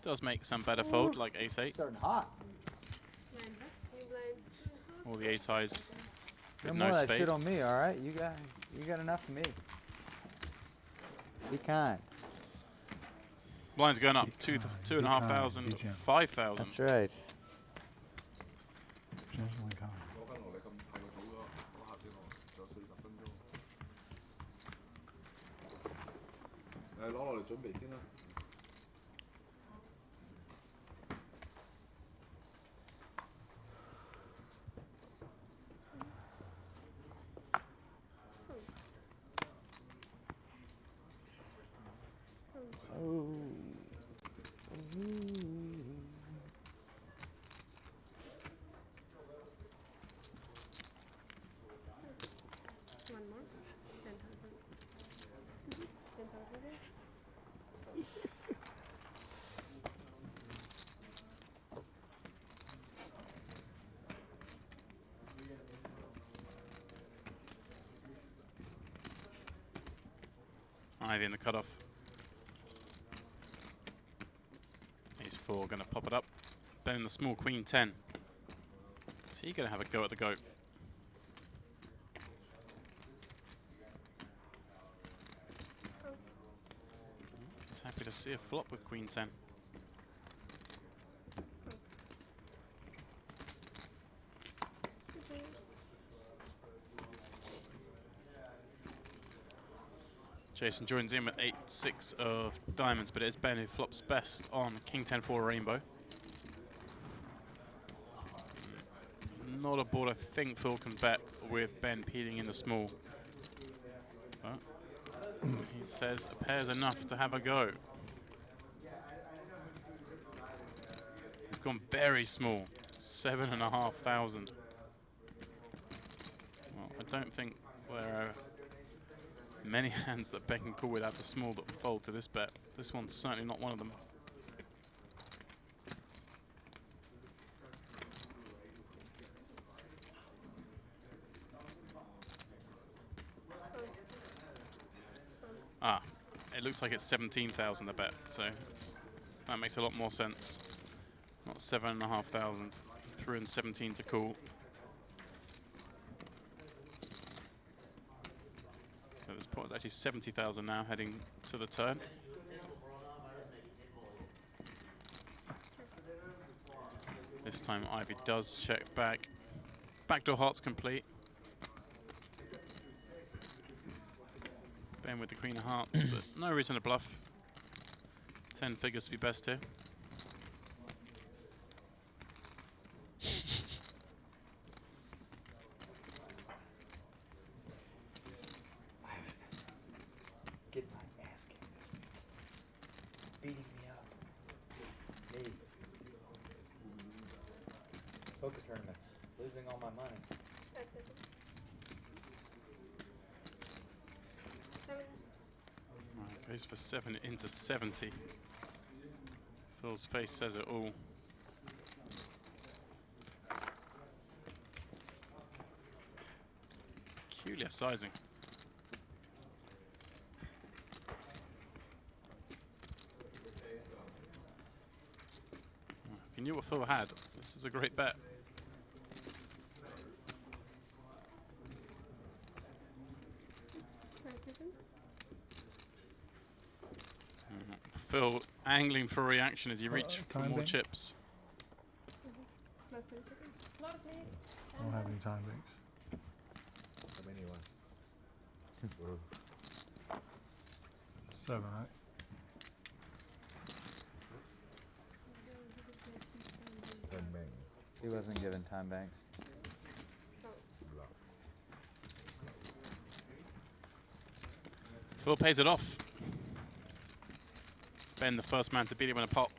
Does make some better fold, like ace-8. Starting hot. Or the ace-highs No with more no of that spade. shit on me, all right? You got enough of me. Be kind. Blinds going up, 2,500, 5,000. That's right. One more. 10,000. 10,000 there. Ivy in the cutoff. Ace-4 going to pop it up. Betting the small queen 10. So you're going to have a go at the goat. He's happy to see a flop with queen 10. Jason joins in with 8-6 of diamonds, but it's Ben who flops best on king 10-4 rainbow. Not a board I think Phil can bet with Ben peeling in the small. But he says a pair's enough to have a go. He's gone very small, 7,500. Well, I don't think there are many hands that Ben can call without the small that fold to this bet. This one's certainly not one of them. Ah, it looks like it's 17,000 a bet, so that makes a lot more sense. Not 7,500. Threw in 17 to call. So this pot is actually 70,000 now, heading to the turn. This time Ivy does check back. Backdoor heart's complete. Ben with the queen of hearts, but no reason to bluff. 10 figures to be best here. Get my ass kicked. Beating me up. Hey. Poker tournaments. Losing all my money. Right, goes for 7 into 70. Phil's face says it all. Peculiar sizing. If you knew what Phil had, this is a great bet. Phil angling for a reaction as he reaches for time more bank? chips. Plus 30 seconds. Load, please. I don't have any time banks. How many you want? 7, right? Ten bang. He wasn't given time banks. Block. Phil pays it off. Ben, the first man to beat him in a pot.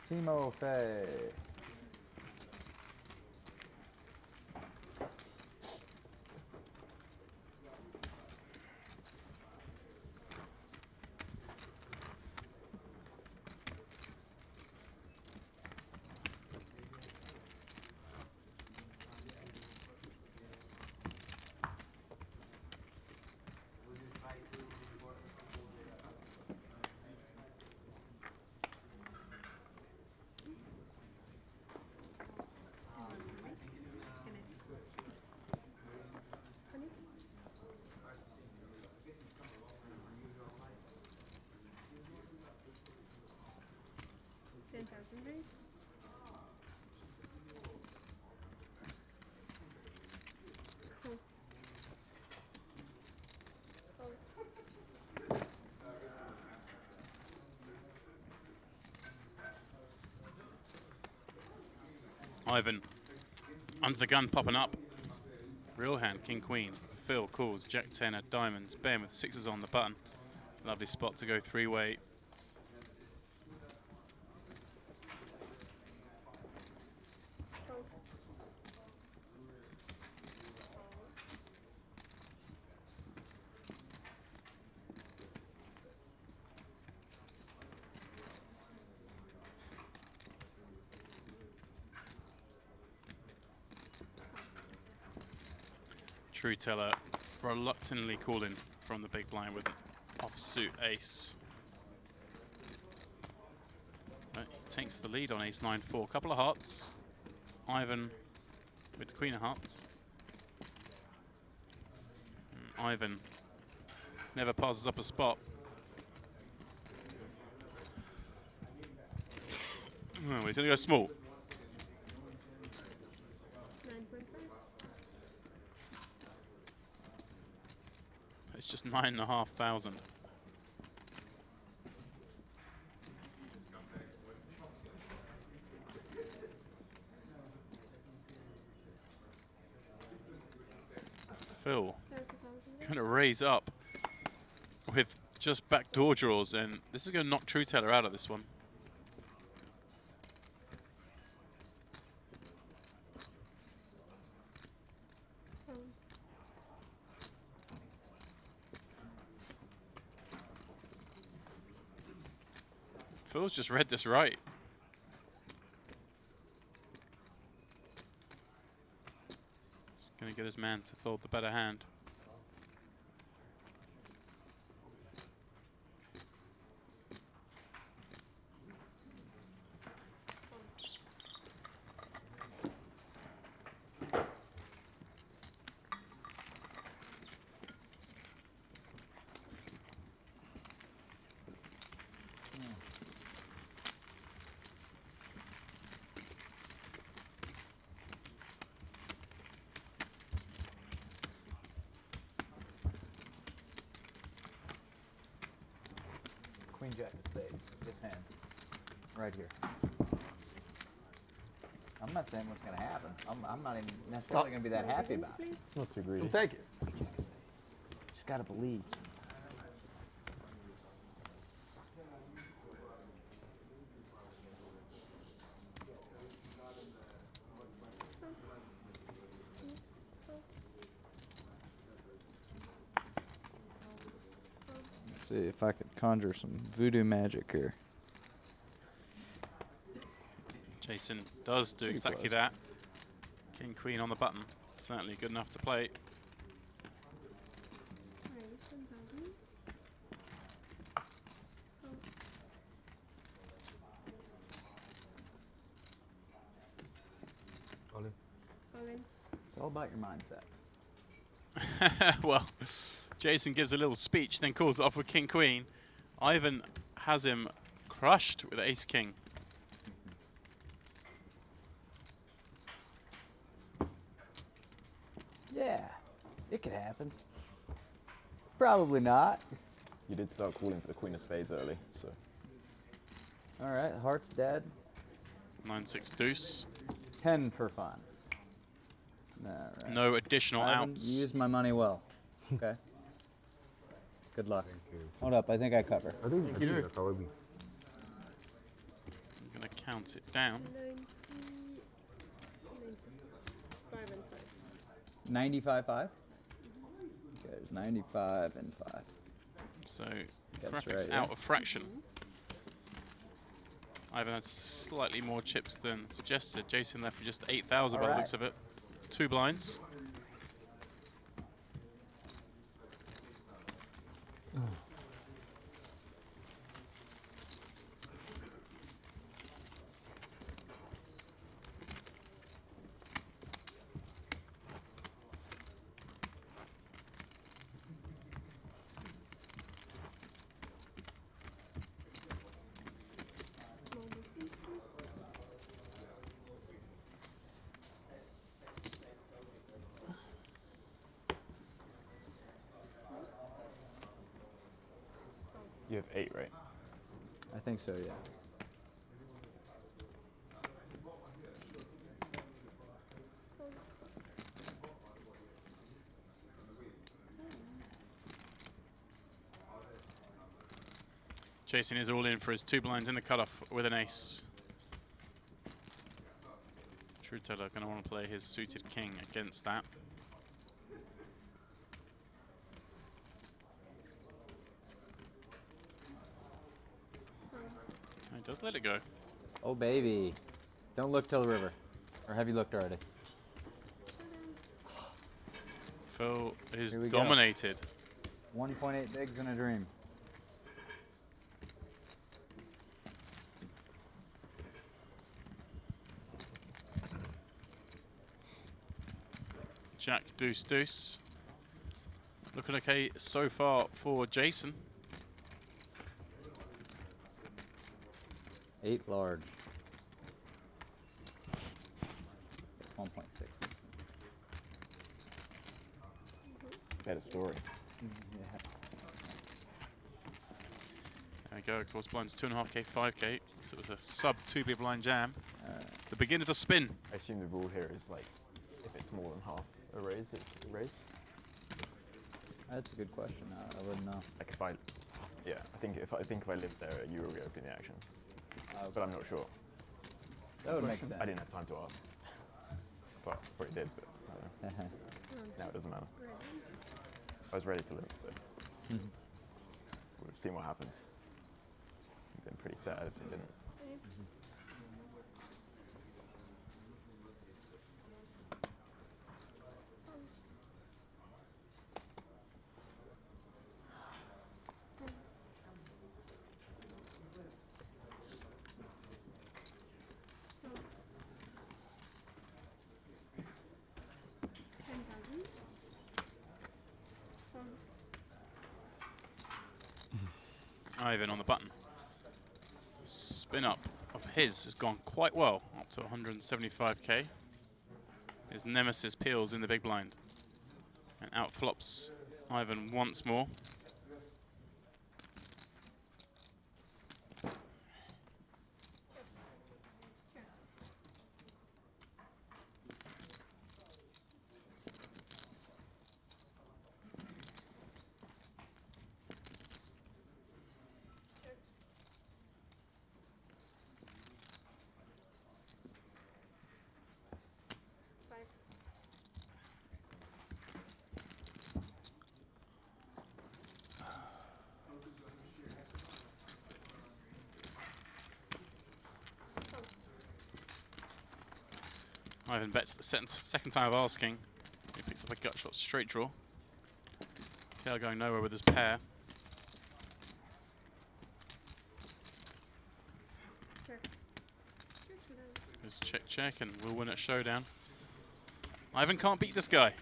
Timo Fey. Raise. Cool. Ivan, under the gun, popping up. Real hand, king, queen. Phil calls, jack 10 at diamonds. Ben with 6s on the button. Lovely spot to go 3-way. True teller reluctantly calling from the big blind with an offsuit ace. But he takes the lead on ace 9-4. Couple of hearts. Ivan with the queen of hearts. And Ivan never passes up a spot. Oh, he's going to go small. 9.5. It's just 9,500. Phil going to raise up with just backdoor draws, and this is going to knock True Teller out of this one. Phil's just read this right. Just going to get his man to fold the better hand. Queen jack of spades. This hand. Right here. I'm not saying what's going to happen. I'm not even necessarily going to be that happy about it. It's not too greedy. We'll take it. Just got to believe. Let's see if I could conjure some voodoo magic here. Jason does do exactly that. King, queen on the button. Certainly good enough to play. All in. Rolling. It's all about your mindset. Well, Jason gives a little speech, then calls it off with King Queen. Ivan has him crushed with Ace King. Yeah, it could happen. Probably not. You did start calling for the Queen of Spades early, so. All right, heart's dead. 9-6 deuce. 10 for fun. All right. No additional Ivan, outs. You used my money well. Okay. Good luck. Hold up, I think I cover. I think you do. I cover me. I'm going to count it down. 95.5. Okay, there's 95 and 5. So That's graphics right, out yeah. of fraction. Ivan had slightly more chips than suggested. Jason left with just 8,000 by the looks of it. 2 blinds. You have 8, right? I think so, yeah. Jason is all in for his 2 blinds in the cutoff with an ace. Truth teller going to want to play his suited king against that. He does let it go. Oh, baby. Don't look till the river. Or have you looked already? Phil is Here we go. dominated. 1.8 bigs in a dream. Jack, deuce, deuce. Looking okay so far for Jason. 8 large. 1.6. Better story. Yeah. There we go, of course, blinds 2.5k, 5k. So it was a sub 2 big blind jam. The beginning of the spin. I assume the rule here is like, if it's more than half a raise, it's a raise. That's a good question. I wouldn't know. Like if I, yeah, I think if I lived there, you would reopen the action. But I'm not sure. That would make sense. I didn't have time to ask. Well, probably did, but I don't know. Now it doesn't matter. I was ready to live, so would have seen what happens. I've been pretty sad if it didn't. Ivan on the button. Spin up of his has gone quite well, up to 175k. His nemesis peels in the big blind. And out flops Ivan once more. Ivan bets the second time of asking. He picks up a gut shot straight draw. KL going nowhere with his pair. Goes check, check, and we'll win at showdown. Ivan can't beat this guy.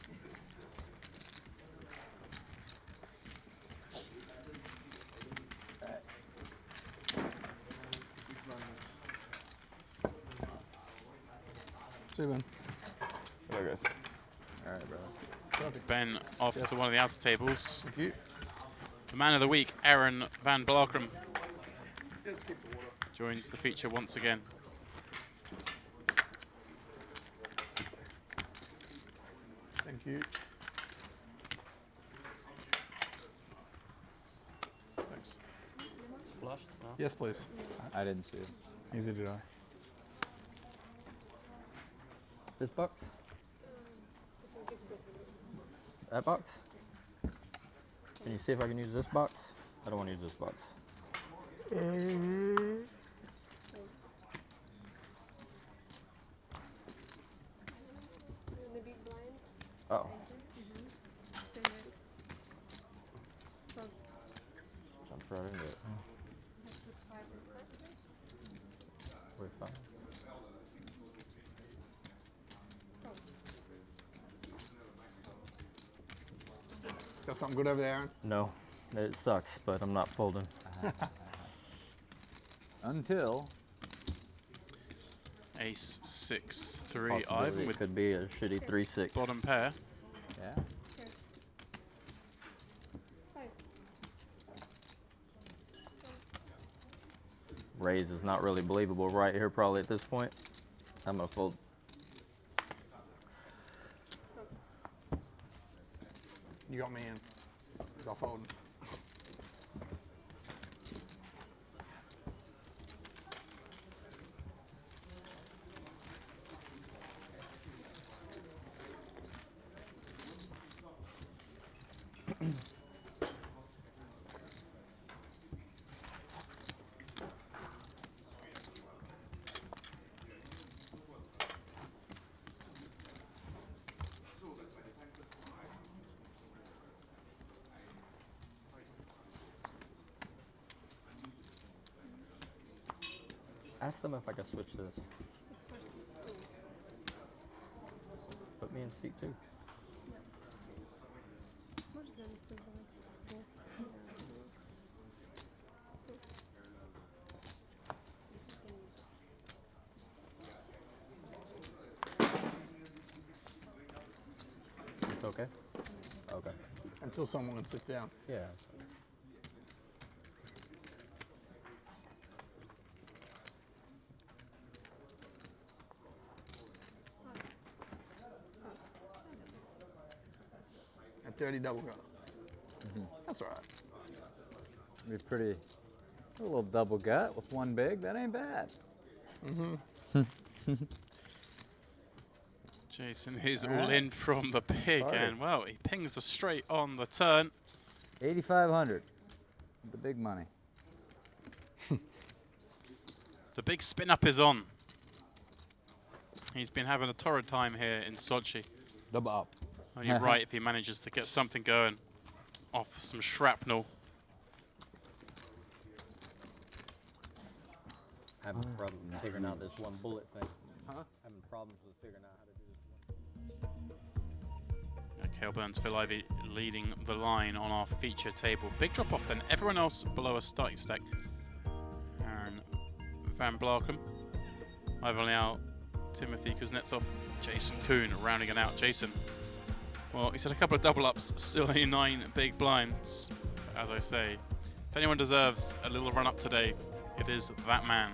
See you, Ben. There goes. All right, brother. Ben off Yes. to one of the outer tables. Thank you. The man of the week, Aaron Van Blarkum, joins the feature once again. Thank you. Thanks. Flushed? No? Yes, please. I didn't see it. Neither did I. This box? That box? Can you see if I can use this box? I don't want to use this box. The big blind. Oh. Jump right into it. We're fine. Got something good over there, Aaron? No, it sucks, but I'm not folding. Until Ace 6-3 Possibility Ivan it with could be a shitty 3-6. bottom pair. yeah. Raise is not really believable right here probably at this point. I'm gonna fold. You got me in. Got folding. Ask them if I can switch this. Put me in seat 2. It's okay? Okay. Until someone sits down. Yeah. At 30 double gutter. That's all right. Be pretty. A little double gut with one big. That ain't bad. Jason is All all right. in from the pig, Party. and well, he pings the straight on the turn. 8,500. The big money. The big spin up is on. He's been having a torrid time here in Sochi. Double up. Only right if he manages to get something going off some shrapnel. Having problems figuring out this one bullet thing. Having problems with figuring out how to do this one. Cale Burns, Phil Ivey leading the line on our feature table. Big drop off then. Everyone else below a starting stack. Aaron Van Blarkum, Ivan Liao, Timothy Kuznetsov, Jason Kuhn rounding it out. Jason, well, he's had a couple of double ups, still only 9 big blinds. As I say, if anyone deserves a little run up today, it is that man.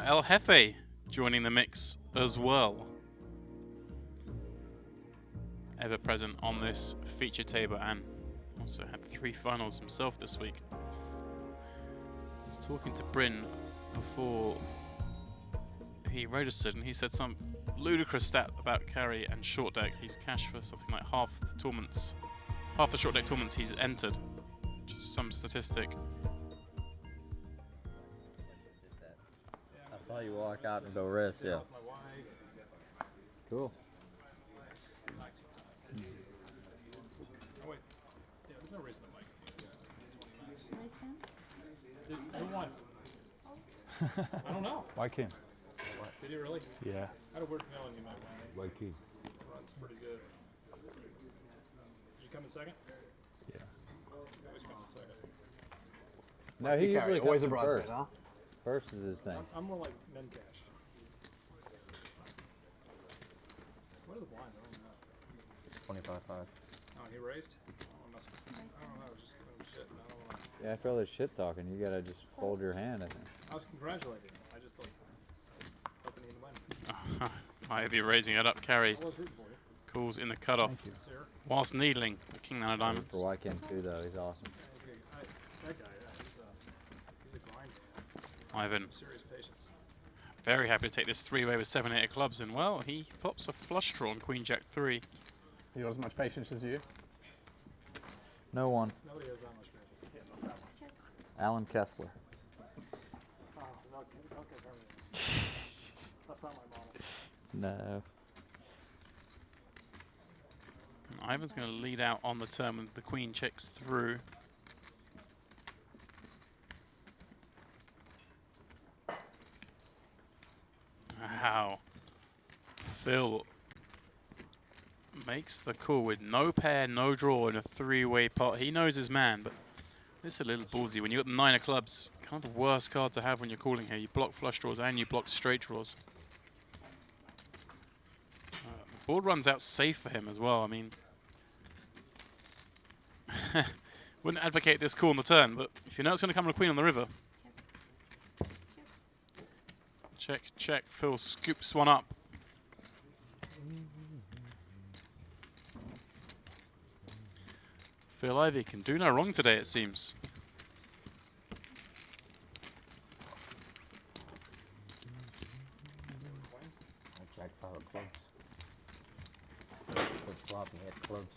El Jefe joining the mix as well. Ever present on this feature table and also had 3 finals himself this week. I was talking to Bryn before he registered and he said some ludicrous stat about carry and short deck. He's cashed for something like half the short deck tournaments he's entered. Just some statistic. I saw you walk out and go rest, yeah. Cool. I don't know. Why king? Did you really? Yeah. I had a weird feeling you might win. Why king? Run's pretty good. You coming second? Yeah. Always coming second. No, he usually always comes a in first. bridesmaid, huh? First is his thing. I'm more like men cash. What are the blinds? I don't know. 25-5. Oh, he raised? Oh, I don't know. Just giving him shit. I don't know. Yeah, after all this shit talking, you gotta just fold your hand, I think. I was congratulating him. I just like hoping he'd win. Ivy raising it up, carry. I was rooting for you. Calls in the cutoff. Sir. Whilst needling the king nine of diamonds. For why can't too though, he's awesome. That guy, yeah, he's a grind. Ivan. Serious patience. Very happy to take this three-way with 7-8 of clubs, and well, he flops a flush draw on Queen Jack 3. You got as much patience as you? No one. Nobody has that much patience. Yeah, not that much. Alan Kessler. Oh, don't compare me. That's not my model. No. Ivan's going to lead out on the turn when the queen checks through. Wow. Phil makes the call with no pair, no draw in a three-way pot. He knows his man, but it's a little ballsy. When you got the 9 of clubs, kind of the worst card to have when you're calling here. You block flush draws and you block straight draws. The board runs out safe for him as well. I mean, wouldn't advocate this call on the turn, but if you know it's going to come to a queen on the river. Check, check. Phil scoops one up. Phil Ivey can do no wrong today, it seems. I jacked 5 of clubs. Flip flop, he had clubs.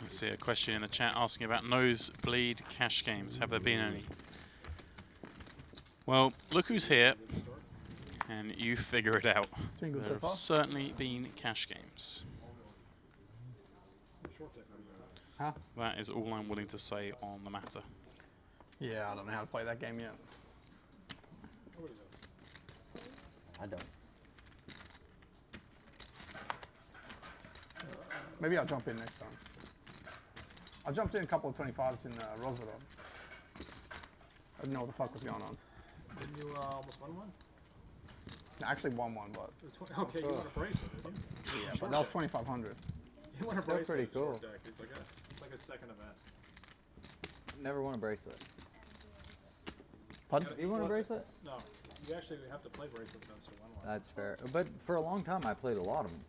I see a question in the chat asking about nosebleed cash games. Have there been any? Well, look who's here, and you figure it out. been good so There have far. certainly been cash games. Huh? That is all I'm willing to say on the matter. Yeah, I don't know how to play that game yet. I don't. Maybe I'll jump in next time. I jumped in a couple of 25s in Roswell. I didn't know what the fuck was going on. Didn't you almost win one? I actually won one, but... Okay, you won a bracelet, didn't you? Yeah, but that was 2,500. You won a That's bracelet. pretty in cool. short deck. It's like a second event. Never won a bracelet. Pardon? You won a bracelet? No, you actually have to play bracelet events to win one. That's fair. But for a long time, I played a lot of them.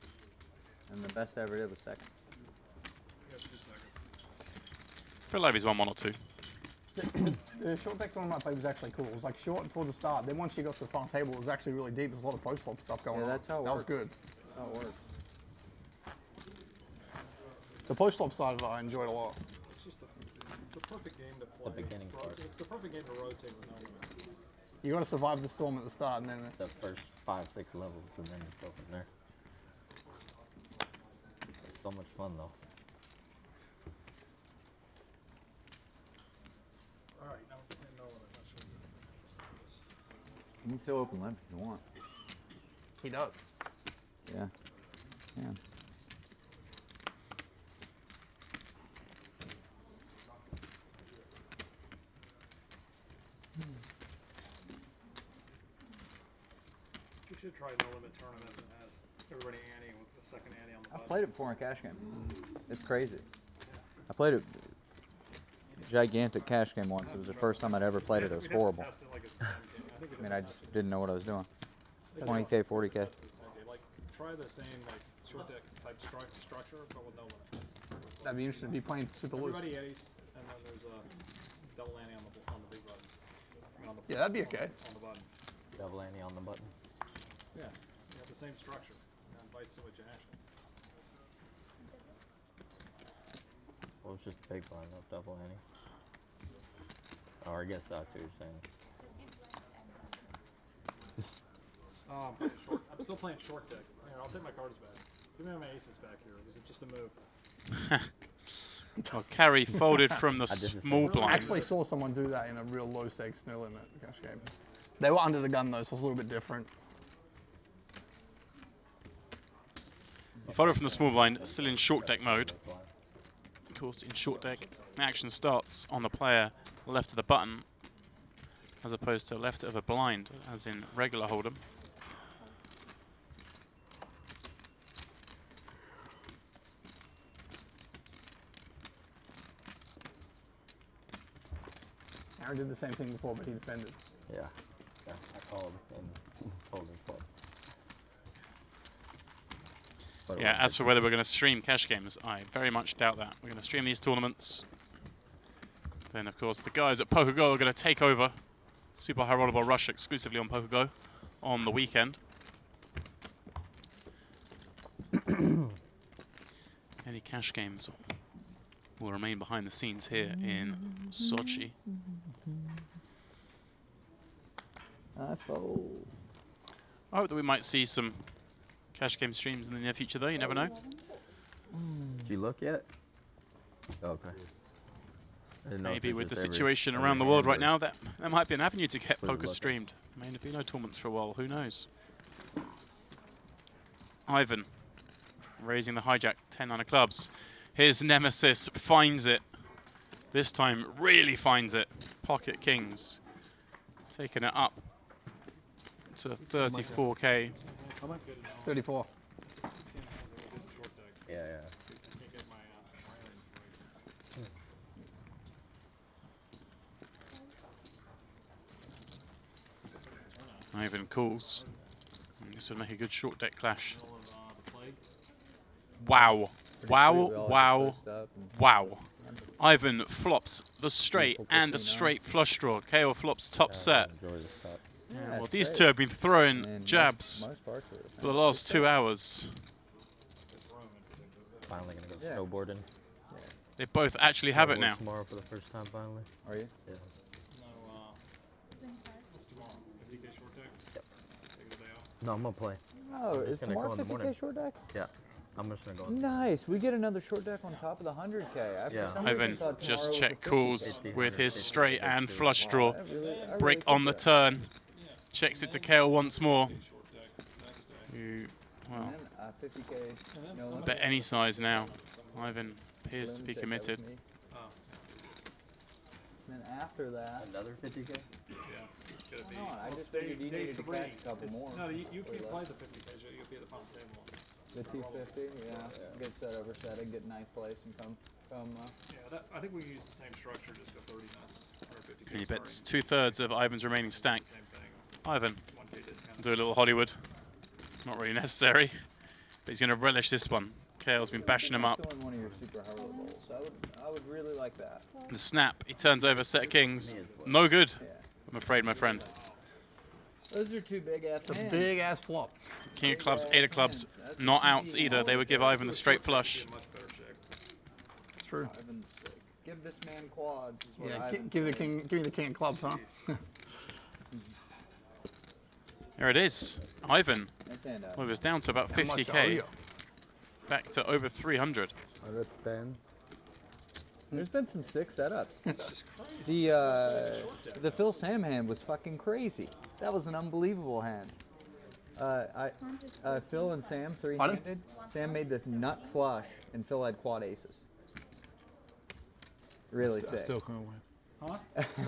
And the best I ever did was second. Phil Ivey's won 1 or 2. The short deck tournament I played was actually cool. It was like short towards the start. Then once you got to the final table, it was actually really deep. There's a lot of post-flop stuff going on. that's how it That was works. good. That's how it works. The post-flop side of it I enjoyed a lot. It's just it's the perfect game to play. the beginning part. It's the perfect game to rotate with no limit. You got to survive the storm at the start, and then The first 5-6 levels, and then go from there. It's so much fun, though. All right, now we're playing no limit. Not sure. You can still open limp if you want. he does. Yeah. Yeah. You should try no limit tournaments that has everybody ante with the second ante on the I button. played it before in a cash game. It's crazy. I played it gigantic cash game once. It was the first time I'd ever played it. It was horrible. I mean, I just didn't know what I was doing. 20K, 40K. Okay, like try the same like short deck type structure, but with no limit. That'd be interesting to be playing super loose. Everybody antes, and then there's a double ante on the big button. I mean, on the, Yeah, that'd be okay. On the button. Double ante on the button. Yeah, you have the same structure. And invite so much action. Well, it's just a big blind, not double ante. Or I guess that's what you're saying. I'm playing short. I'm still playing short deck. Here, I'll take my cards back. Give me my aces back here. Is it just a move? Well, carry folded from the small I blind. actually saw someone do that in a real low stakes no limit cash game. They were under the gun though, so it's a little bit different. You folded from the small blind, still in short deck mode. Of course, in short deck, action starts on the player left of the button, as opposed to left of a blind, as in regular hold'em. Aaron did the same thing before, but he defended. Yeah. I called and folded flop. Yeah, as for whether we're going to stream cash games, I very much doubt that. We're going to stream these tournaments. Then, of course, the guys at PokerGo are going to take over Super High Rollerball Rush exclusively on PokerGo on the weekend. Any cash games will remain behind the scenes here in Sochi. I fold. I hope that we might see some cash game streams in the near future, though. You never know. Did you look yet? Okay. Maybe with the situation around the world right now, that might be an avenue to get poker streamed. May be no tournaments for a while. Who knows? Ivan raising the hijack, 10-9 of clubs. His nemesis finds it. This time, really finds it. Pocket kings, taking it up to 34k. 34. Yeah. Ivan calls. And this would make a good short deck clash. Wow. Wow, wow, wow. Ivan flops the straight and a straight flush draw. KO flops top set. Yeah, well, these two have been throwing jabs for the last 2 hours. Finally gonna go snowboarding. They both actually have it now. Tomorrow for the first time, finally. Are you? Yeah. No, I'm gonna play. Oh, is tomorrow 50k short deck? Yeah. I'm just gonna go. Nice. We get another short deck on top of the 100k. Yeah. Ivan just check calls with his straight and flush draw. Break on the turn. Checks it to KO once more. Who, well, bet any size now. Ivan appears to be committed. And after that, another 50k. Yeah. Come on, I just figured you needed to catch a couple more. No, you can't play the 50k. You'll be at the final table. The 250, yeah. Get set over setting, get ninth place, and come. Yeah, I think we use the same structure, just go 30 nuts or 50k. And he bets 2/3 of Ivan's remaining stack. Ivan, do a little Hollywood. Not really necessary, but he's going to relish this one. KL's been bashing him up. One of your super high roll bowls, so I would really like that. The snap, he turns over set of kings. No good, I'm afraid, my friend. Those are two big ass hands. Big ass flop. King of clubs, 8 of clubs, not outs either. They would give Ivan the straight flush. It's true. Give this man quads. Yeah, give me the king of clubs, huh? There it is. Ivan. Well, it was down to about 50k. Back to over 300. There's been some sick setups. The Phil Sam hand was fucking crazy. That was an unbelievable hand. Phil and Sam three-handed. Sam made this nut flush, and Phil had quad aces. Really sick. I still couldn't win.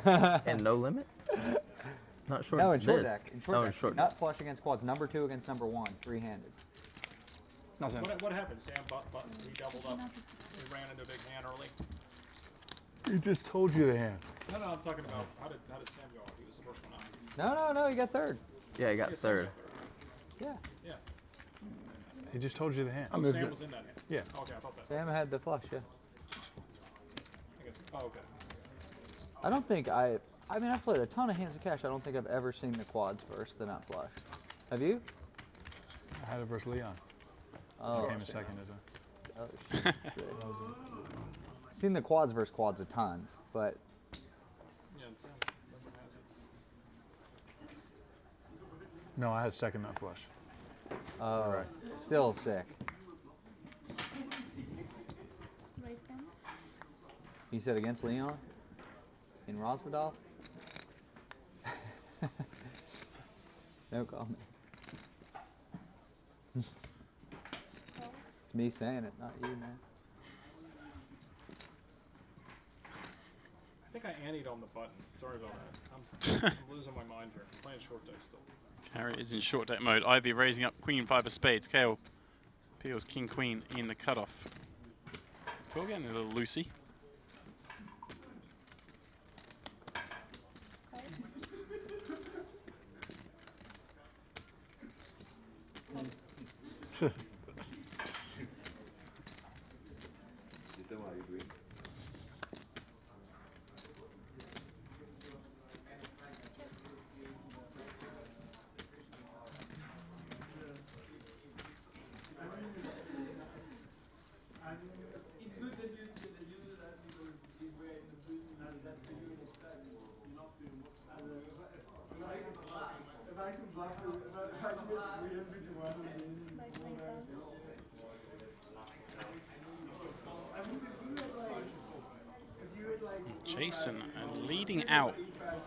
Huh? And no limit? Not short. No, in short deck. In short in deck. short Nut flush against quads. Number 2 against number 1. Three-handed. What happened? Sam button. He doubled up. He ran into a big hand early. He just told you the hand. No, I'm talking about how did Sam go? He was the first one out. No, he got third. Yeah, he got third. Yeah. Yeah. He just told you the hand. Sam was in that hand. Yeah. Okay, I thought that. Sam had the flush, yeah. I guess. Oh, okay. I don't think I've played a ton of hands of cash. I don't think I've ever seen the quads versus the nut flush. Have you? I had it versus Leon. Oh, I came a second as Oh, shit. Seen the quads versus quads a ton, but Yeah, Sam has it. No, I had second nut flush. oh, still sick. He said against Leon in Rosvedal. No comment. It's me saying it, not you, man. I think I anteed on the button. Sorry about that. I'm losing my mind here. I'm playing short deck still. Carry is in short deck mode. Ivy raising up Queen 5 of spades. Kale peels King Queen in the cutoff. Phil getting a little loosey. Jason leading out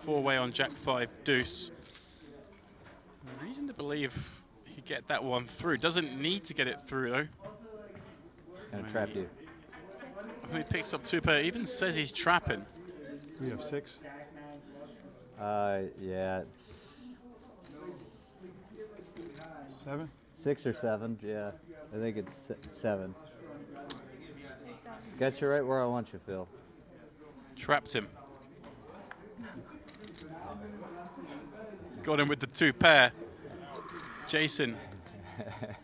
4-way on Jack 5 deuce. Reason to believe he get that one through. Doesn't need to get it through though. Gonna trap you. When he picks up 2-pair, even says he's trapping. We have 6. Yeah, it's 7. 6 or 7. Yeah, I think it's 7. Got you right where I want you, Phil. Trapped him. Got him with the 2-pair. Jason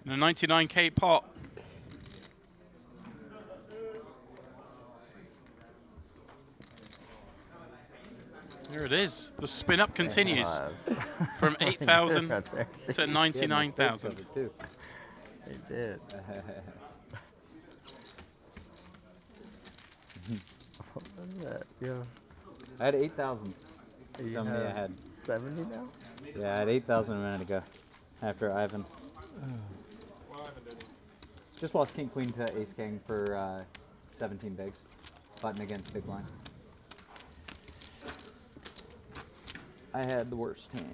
in a 99k pot. There it is. The spin up continues from 8,000 to 99,000. It did. What was that? Yeah. I had 8,000. You Tell me I had 70 now? Yeah, I had 8,000 a minute ago. After Ivan. Just lost King Queen to Ace King for 17 bigs. Button against big line. I had the worst hand.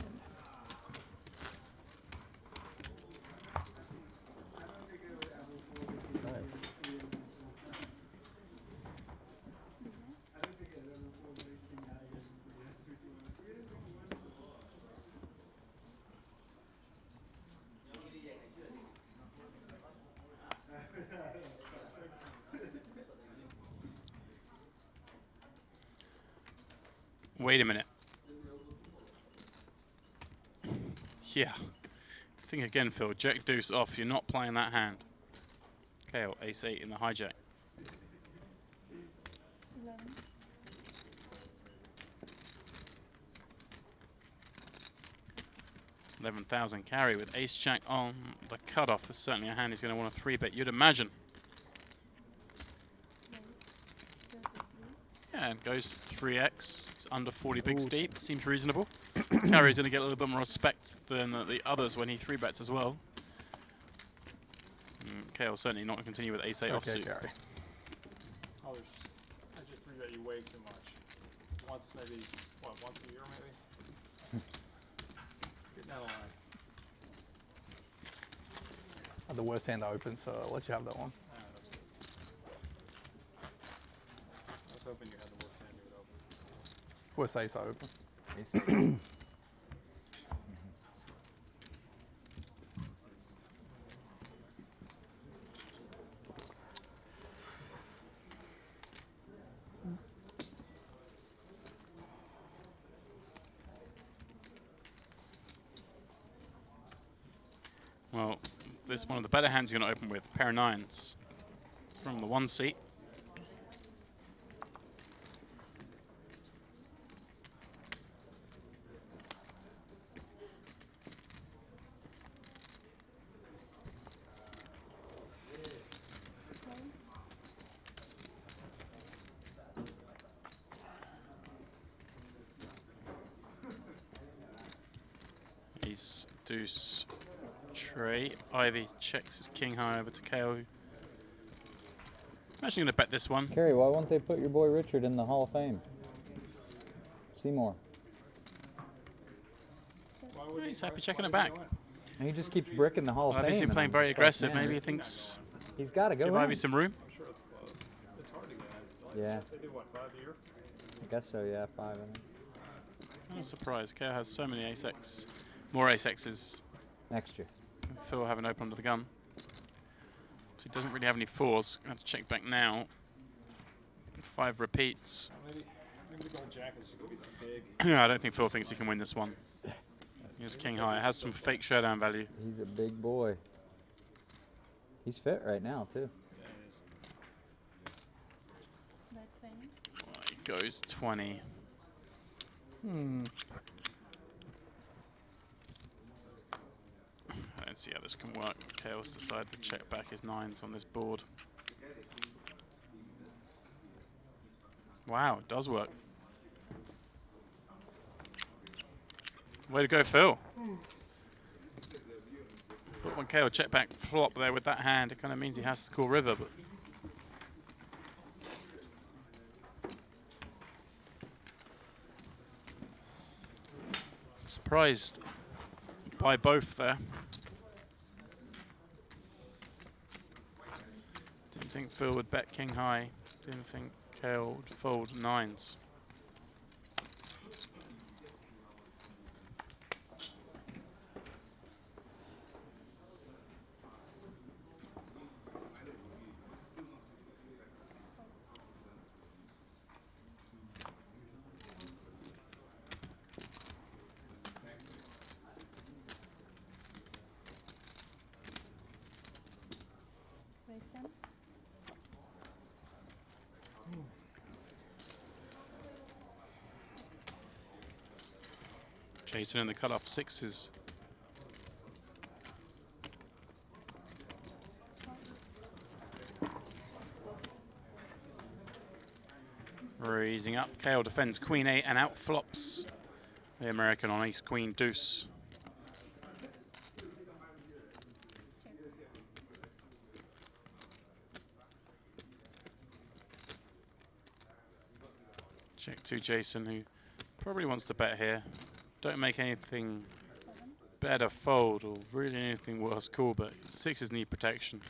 Wait a minute. Yeah. Think again, Phil. Jack deuce off. You're not playing that hand. Kale, ace 8 in the hijack. 11,000 carry with ace jack on the cutoff. That's certainly a hand he's going to want to 3-bet, you'd imagine. Yeah, and goes 3x. It's under 40 bigs deep. Seems reasonable. Carry's going to get a little bit more respect than the others when he 3-bets as well. Kale certainly not going to continue with ace 8 offsuit. I just 3-bet you way too much. Once maybe, what, once a year maybe? Get down the line. I had the worst hand I opened, so I'll let you have that one. I was hoping you had the worst hand you would open. Worst ace I opened. Well, this is one of the better hands you're going to open with. Pair of 9s from the 1 seat. Ace, deuce, tray. Ivy checks his king high over to KO. I'm actually going to bet this one. Kerry, why won't they put your boy Richard in the Hall of Fame? Seymour. He's happy checking it back. He just keeps bricking the Hall of Fame. Obviously and playing I'm very just like, aggressive. man, Maybe he thinks he's got to go there might in. be some room. It's hard to get in. Yeah. They do what, 5 a year? I guess so, yeah, 5 I think. I'm not surprised. KO has so many ace-X. More ace-X's. Next year. Phil having open under the gun. So he doesn't really have any 4s. I have to check back now. 5 repeats. Maybe the gold jack is going to be big. Yeah, I don't think Phil thinks he can win this one. He's king high. It has some fake showdown value. He's a big boy. He's fit right now, too. He goes 20. I don't see how this can work. Chaos decided to check back his 9s on this board. Wow, it does work. Way to go, Phil. But when KO check back flop there with that hand, it kind of means he has to call river. But surprised by both there. Didn't think Phil would bet king high. Didn't think KO would fold 9s. Jason in the cut-off 6s. Raising up, KO defends Queen 8 and out flops the American on Ace Queen Deuce. Check to Jason, who probably wants to bet here. Don't make anything better fold or really anything worse call, but 6s need protection.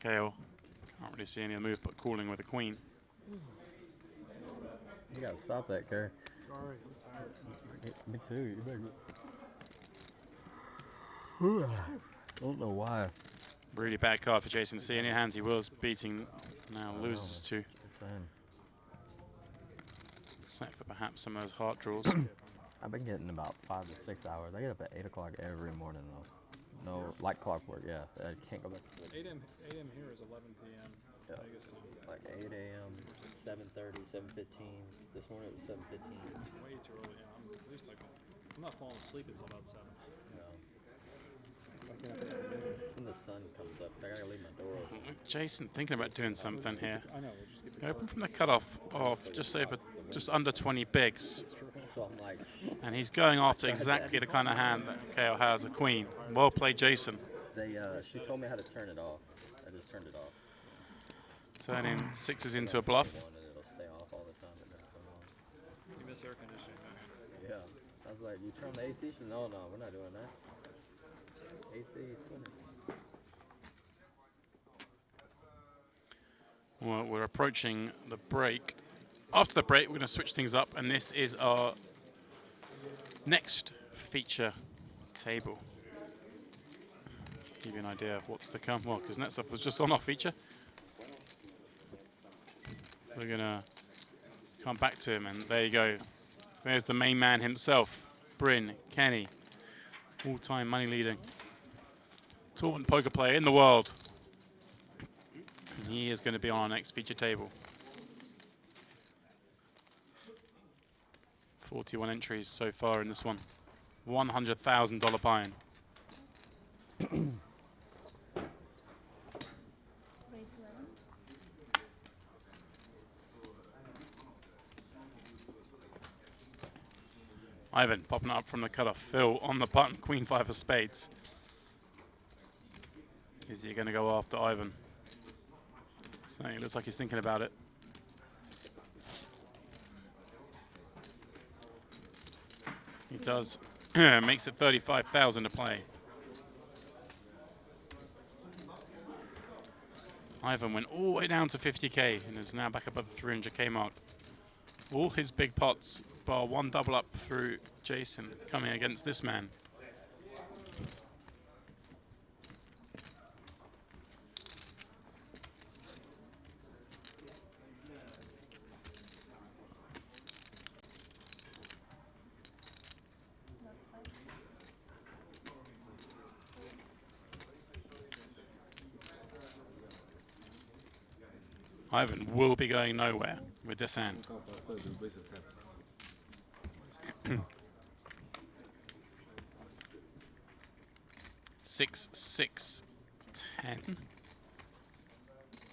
KO can't really see any other move but calling with a queen. You gotta stop that, Kerry. Sorry, Me too. You better. I don't know why. Really bad card for Jason. See any hands he was beating, now loses to. Except for perhaps some of those heart draws. I've been getting about 5 to 6 hours. I get up at 8 o'clock every morning though. No, like clockwork, yeah. I can't go back to sleep. 8 a.m. here is 11 p.m. Yeah. Vegas time. Like 8 a.m., 7:30, 7:15. This morning it was 7:15. Way too early. Yeah, at least I'm not falling asleep until about 7. When the sun comes up, I gotta leave my door open. Jason thinking about doing something here. I know. We'll just keep it Open from the cutoff of just under 20 bigs. So I'm like, And he's going after exactly the kind of hand that KO has, a queen. Well played, Jason. she told me how to turn it off. I just turned it off. Turning 6s into a bluff. And it'll stay off all the time. It doesn't come on. You miss air conditioning, man. Yeah. I was like, you turn on the AC? She said, no, we're not doing that. AC, turn it. Well, we're approaching the break. After the break, we're going to switch things up, and this is our next feature table. Give you an idea of what's to come. Well, because next up was just on our feature. We're going to come back to him, and there you go. There's the main man himself, Bryn Kenny, all-time money leading tournament poker player in the world. And he is going to be on our next feature table. 41 entries so far in this one. $100,000 pine. Ivan popping up from the cutoff. Phil on the button. Queen 5 of spades. Is he going to go after Ivan? So it looks like he's thinking about it. He does. Makes it 35,000 to play. Ivan went all the way down to 50k and is now back above the 300k mark. All his big pots, bar one double up through Jason, coming against this man. Ivan will be going nowhere with this hand. 6, 6, 10.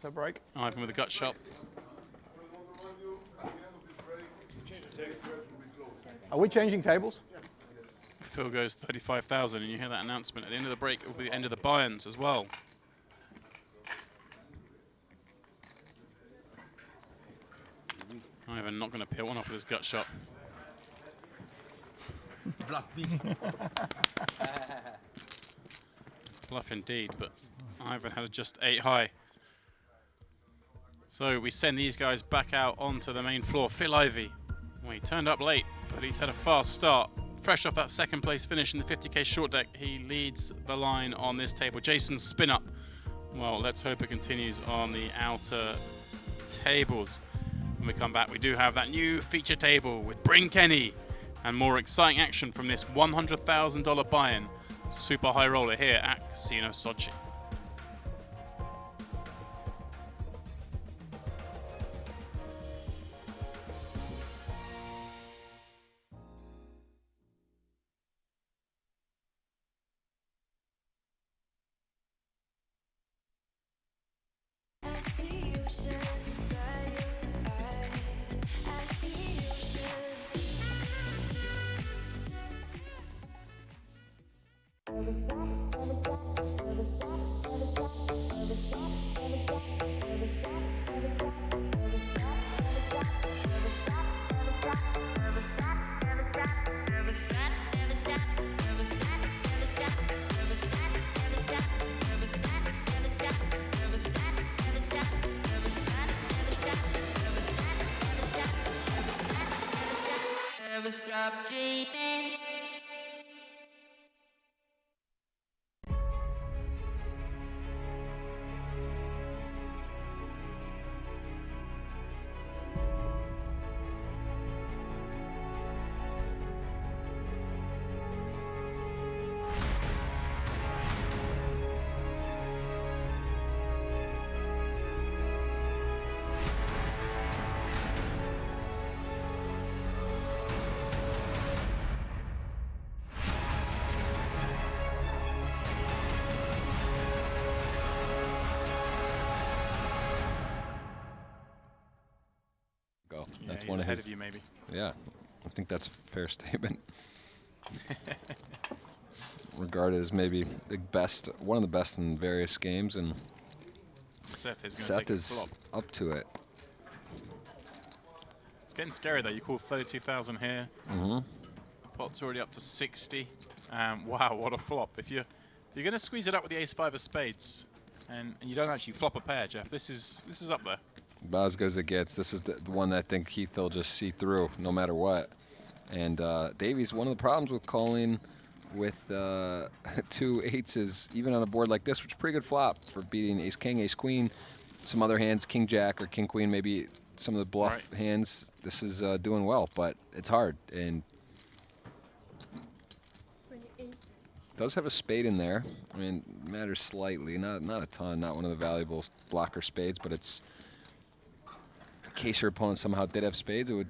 So break. Ivan with a gut shot. Are we changing tables? Phil goes 35,000, and you hear that announcement at the end of the break. It will be the end of the buy-ins as well. Ivan not going to peel one off with his gut shot. Bluff me. Bluff indeed, but Ivan had just 8 high. So we send these guys back out onto the main floor. Phil Ivey, well, he turned up late, but he's had a fast start. Fresh off that second place finish in the 50k short deck, he leads the line on this table. Jason's spin up. Well, let's hope it continues on the outer tables. When we come back, we do have that new feature table with Bring Kenny and more exciting action from this $100,000 buy-in super high roller here at Casino Sochi. That's he's one of ahead his. of you, maybe. Yeah, I think that's a fair statement. Regarded as maybe the best, one of the best in various games, and Seth is going to take a flop. Up to it. It's getting scary though. You call 32,000 here. Mm-hmm. Pot's already up to 60. Wow, what a flop! If you're going to squeeze it up with the ace-5 of spades, and you don't actually flop a pair, Jeff, this is up there. About as good as it gets. This is the one that I think Keith will just see through no matter what. And Davies, one of the problems with calling with 2 8s is even on a board like this, which is a pretty good flop for beating ace-king, ace-queen. Some other hands, king-jack or king-queen, maybe some of the bluff hands. This is doing well, but it's hard. And does have a spade in there. I mean, matters slightly, not a ton, not one of the valuable blocker spades, but it's in case your opponent somehow did have spades, it would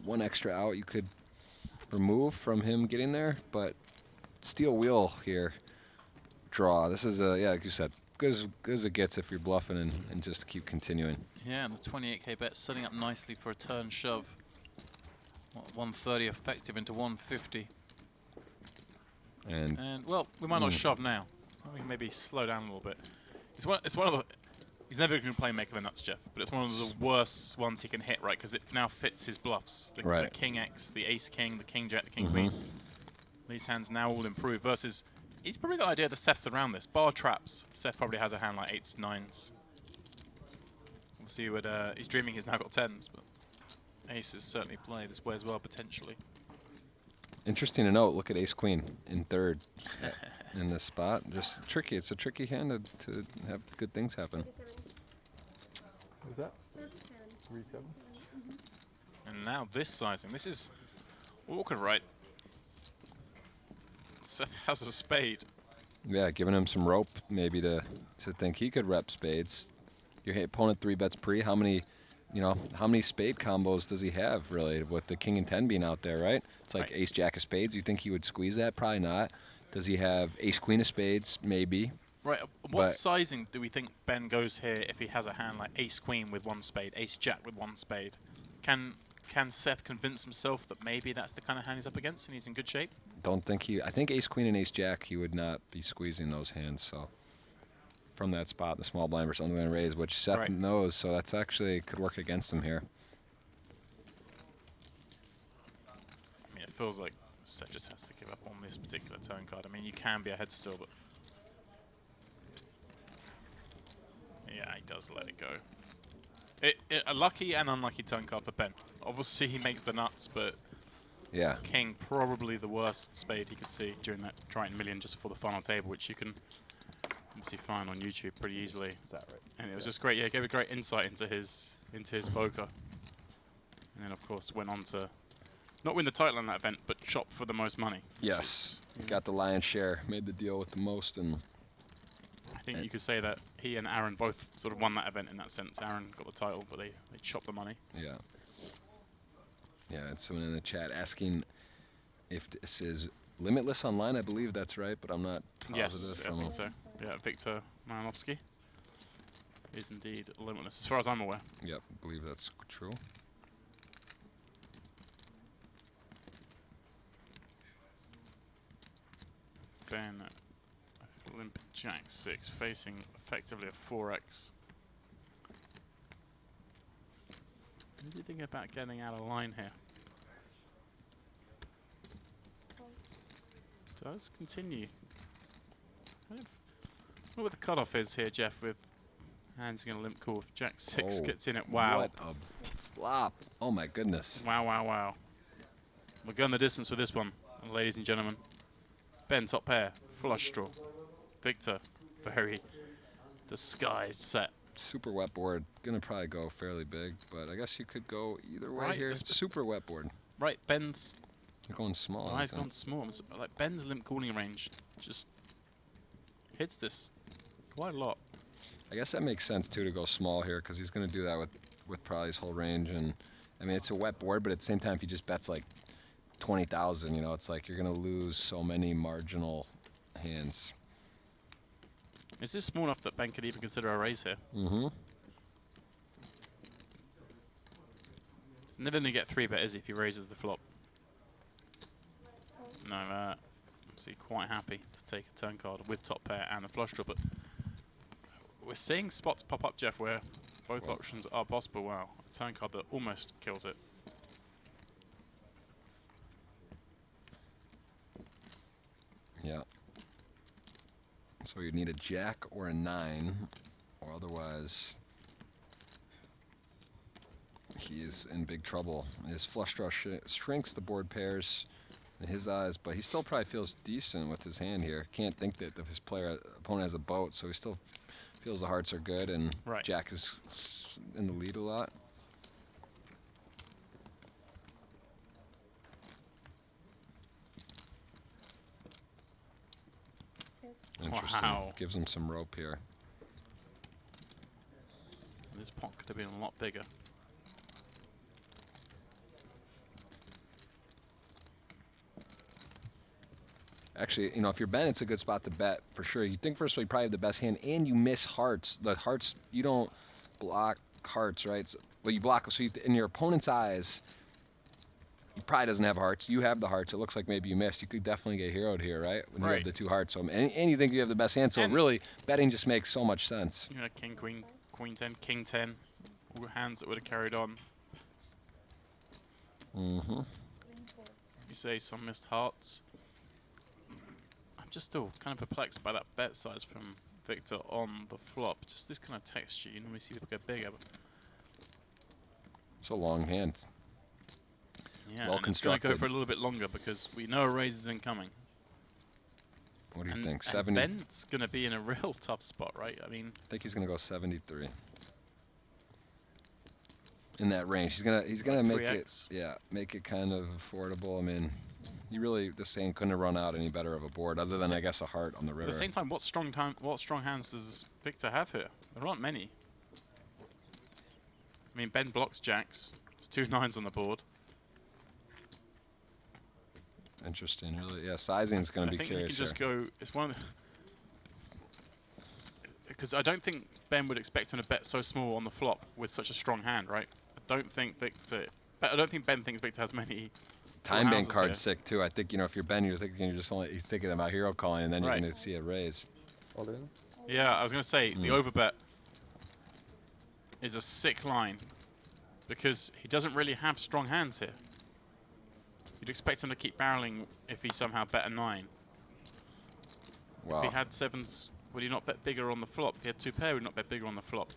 one extra out you could remove from him getting there, but steel wheel here, draw. This is yeah, like you said, good as it gets if you're bluffing and just keep continuing. Yeah, and the 28k bet setting up nicely for a turn shove. What, 130 effective into 150. And well, we might not shove now. We can maybe slow down a little bit. It's one of the. He's never going to play Make of the Nuts, Jeff, but it's one of the worst ones he can hit, right? Because it now fits his bluffs. The King X, the Ace King, the King Jack, the King Queen. These hands now all improve versus. He's probably got the idea that Seth's around this. Bar traps. Seth probably has a hand like 8s, 9s. We'll see what he's dreaming. He's now got 10s, but aces certainly play this way as well potentially. Interesting to note. Look at Ace Queen in third in this spot. Just tricky. It's a tricky hand to have good things happen. What's that? 3-7. And now this sizing. This is awkward, right? Seth has a spade. Yeah, giving him some rope maybe to think he could rep spades. Your opponent 3-bets pre. How many spade combos does he have really with the king and 10 being out there, right? It's like ace jack of spades. You think he would squeeze that? Probably not. Does he have ace queen of spades? Maybe. Right. What sizing do we think Ben goes here if he has a hand like ace queen with 1 spade, ace jack with 1 spade? Can Seth convince himself that maybe that's the kind of hand he's up against and he's in good shape? Don't think he. I think ace queen and ace jack he would not be squeezing those hands. So from that spot, the small blind versus underline raise, which Seth knows, so that's actually could work against him here. I mean, it feels like Seth just has to give up on this particular turn card. I mean, you can be ahead still, but yeah, he does let it go. A lucky and unlucky turn card for Ben. Obviously, he makes the nuts, but yeah, king probably the worst spade he could see during that Triton Million just before the final table, which you can obviously find on YouTube pretty easily. Is that right? And it was just great. Yeah, it gave a great insight into his poker. And then, of course, went on to not win the title in that event, but shop for the most money. Yes, got the lion's share, made the deal with the most, and I think you could say that he and Aaron both sort of won that event in that sense. Aaron got the title, but they chopped the money. Yeah. Yeah, and someone in the chat asking if this is limitless online. I believe that's right, but I'm not positive. Yes, I think so. Yeah, Victor Malinowski is indeed limitless, as far as I'm aware. Yep, I believe that's true. Ben, limp jack 6, facing effectively a 4x. What do you think about getting out of line here? Does continue. I don't know what the cutoff is here, Jeff, with hands going to limp call. Jack 6 gets in it. Wow. What a flop. Oh my goodness. Wow, wow, wow. We're going the distance with this one, ladies and gentlemen. Ben, top pair, flush draw. Victor, very disguised set. Super wet board. Gonna probably go fairly big, but I guess you could go either way here. It's super wet board. Right, Ben's... You're going small. He's gone small. Like Ben's limp calling range just hits this quite a lot. I guess that makes sense too to go small here because he's gonna do that with probably his whole range. And I mean, it's a wet board, but at the same time, if he just bets like 20,000, you know, it's like you're gonna lose so many marginal hands. Is this small enough that Ben could even consider a raise here? Mm-hmm. Never gonna get 3-bet, is he, if he raises the flop? No, obviously quite happy to take a turn card with top pair and a flush draw, but we're seeing spots pop up, Jeff, where both options are possible. Wow, a turn card that almost kills it. Yeah. So you'd need a jack or a 9, or otherwise he is in big trouble. His flush draw shrinks the board pairs in his eyes, but he still probably feels decent with his hand here. Can't think that if his opponent has a boat, so he still feels the hearts are good, and jack is in the lead a lot. Interesting. Wow. Gives him some rope here. This pot could have been a lot bigger. Actually, you know, if you're Ben, it's a good spot to bet for sure. You think first of all you probably have the best hand, and you miss hearts. The hearts, you don't block hearts, right? So, well, you block. So in your opponent's eyes, he probably doesn't have hearts. You have the hearts. It looks like maybe you missed. You could definitely get heroed here, right? When you have the 2 hearts. So, and you think you have the best hand. So really, betting just makes so much sense. You know, king, queen, queen 10, king 10. All hands that would have carried on. Mm-hmm. You say some missed hearts. I'm just still kind of perplexed by that bet size from Victor on the flop. Just this kind of texture. You normally see people go bigger. But it's a long hand. yeah, Well and it's going to constructed. go for a little bit longer because we know a raise is incoming. What do you And- think? and 70? Ben's going to be in a real tough spot, right? I mean, I think he's going to go 73. In that range. He's gonna make it 3x? make it kind of affordable. I mean, you really, this hand couldn't have run out any better of a board other than I guess a heart on the river. at the same time, what strong hands does Victor have here? There aren't many. I mean, Ben blocks jacks. There's 2 9s on the board. Interesting, really. Yeah, sizing's going to be I think curious you can just here. go. It's one of the, because I don't think Ben would expect him to bet so small on the flop with such a strong hand, right? I don't think Ben thinks Victor has many. Time bank houses card's here. sick too. I think, you know, if you're Ben, you're thinking he's thinking about hero calling, and then you're Right. going to see a raise. All in? Yeah, I was going to say the overbet is a sick line because he doesn't really have strong hands here. You'd expect him to keep barreling if he somehow bet a 9. Wow. If he had 7s, would he not bet bigger on the flop? If he had 2 pair, would he not bet bigger on the flop?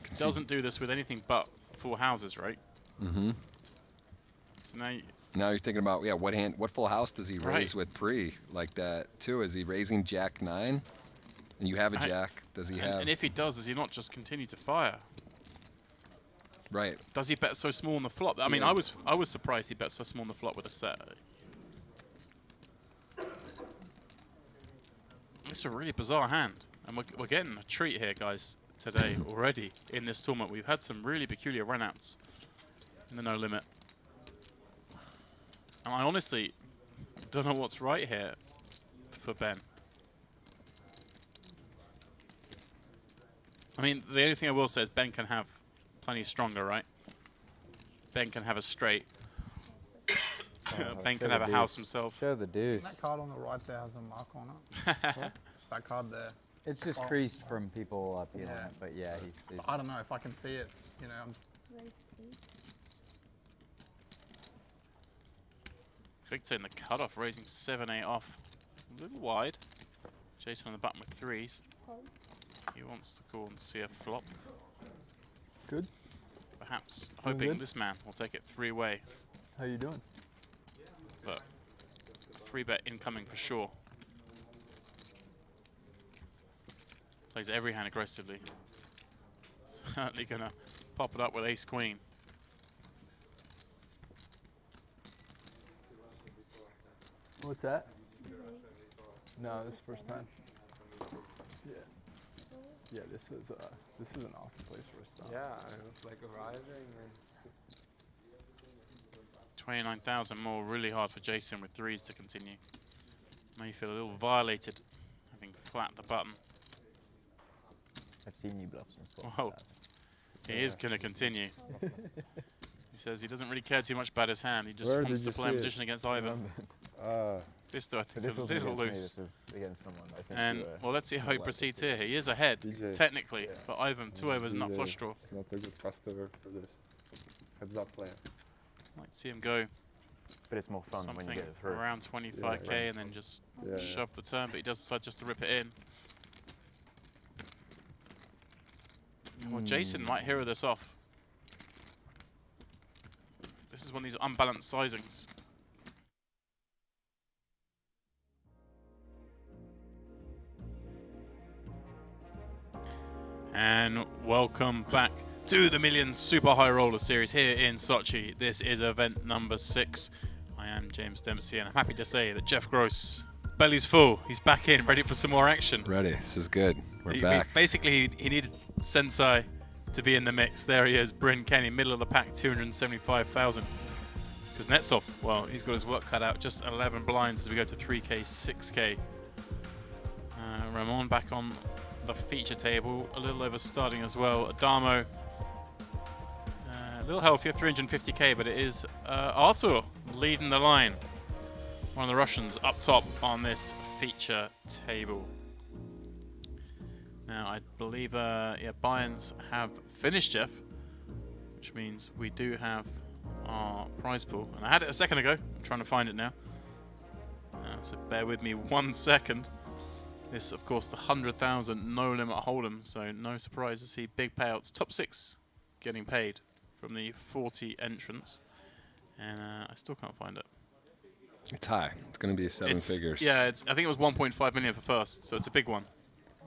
He doesn't do this with anything but 4 houses, right? Mm-hmm. So now Now you're thinking about, what full house does he raise Right. with pre like that too? Is he raising jack 9? And you have a jack. Does he have? And if he does he not just continue to fire? Right. Does he bet so small on the flop? I mean, Yeah. I was surprised he bet so small on the flop with a set. It's a really bizarre hand, and we're getting a treat here, guys, today already in this tournament. We've had some really peculiar runouts in the no limit, and I honestly don't know what's right here for Ben. I mean, the only thing I will say is Ben can have plenty stronger, right? Ben can have a straight. Ben can have a house himself. Show the deuce. That card on the right there has a mark on it. That card there. It's just Oh. creased from people appealing Yeah. it, but yeah, he's I don't know if I can see it. You know, Victor in the cutoff, raising 7-8 off. A little wide. Jason on the button with 3s. He wants to call and see a flop. Good. Perhaps Doing hoping good? this man will take it 3-way. How you doing? But 3-bet incoming for sure. Plays every hand aggressively. Certainly gonna pop it up with ace queen. What's that? No, this is first time. Yeah. Yeah, this is an awesome place for a stop. Yeah, it's like arriving and 29,000 more, really hard for Jason with 3s to continue. May feel a little violated having flat the button. I've seen you bluffs and stuff. Well, he is going to continue. He says he doesn't really care too much about his hand. He just Where wants did to you play in see it? position against Ivan. This, though, I think, This is a wasn't little against me, loose. this was against someone. I think And, you, well, let's see how he like proceeds it. here. He is ahead, DJ. technically, but Ivan, 2 overs, not DJ, flush draw. It's not a good customer for this. Heads up player. Like to see him go But it's more fun when you get it through. around 25k and then just shove the turn, but he does decide just to rip it in. Well, Jason might hero this off. This is one of these unbalanced sizings. And welcome back to the Millions Super High Roller Series here in Sochi. This is event number 6. I am James Dempsey, and I'm happy to say that Jeff Gross, belly's full. He's back in, ready for some more action. Ready. This is good. We're back. Basically, he needed Sensei to be in the mix. There he is, Bryn Kenny, middle of the pack, 275,000. Because Netsov, well, he's got his work cut out. Just 11 blinds as we go to 3K, 6K. Ramon back on the feature table, a little over starting as well. Adamo little healthier, 350k, but it is Artur leading the line. One of the Russians up top on this feature table. Now, I believe, yeah, buy-ins have finished, Jeff, which means we do have our prize pool. And I had it a second ago. I'm trying to find it now. So bear with me 1 second. This, of course, the 100,000 no-limit hold'em, so no surprise to see big payouts. Top 6 getting paid from the 40 entrants. And I still can't find it. It's high. It's going to be seven figures. Yeah, I think it was 1.5 million for first, so it's a big one.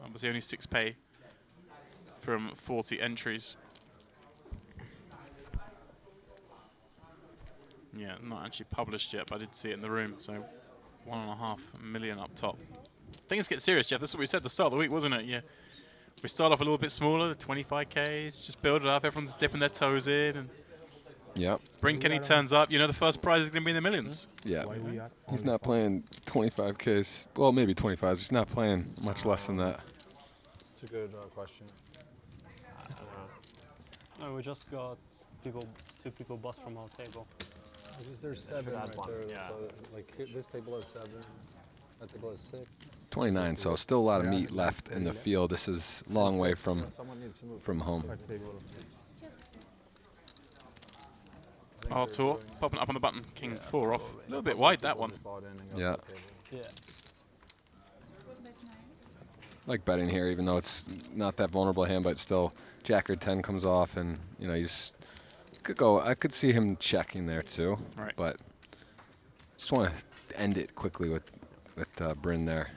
Obviously only 6 pay from 40 entries. Yeah, not actually published yet, but I did see it in the room, so 1.5 million up top. Things get serious, Jeff. This is what we said at the start of the week, wasn't it? Yeah. We start off a little bit smaller, the 25Ks, just build it up, everyone's dipping their toes in. And yep. Kenny turns up, you know the first prize is going to be in the millions. Yeah. He's not playing 25Ks. Well, maybe 25s. He's not playing much less than that. It's a good question. No, we just got two people bust from our table. There's 7 right there. Yeah. So like this table has 7. That table has 6. 29, so still a lot of meat left in the field. This is a long way from home. Artur popping up on the button, King 4 off. A little bit wide, that one. Yeah. Yeah. Like betting here, even though it's not that vulnerable hand, but still Jack or 10 comes off, and you know you just could go. I could see him checking there too, right. But just want to end it quickly with Bryn there.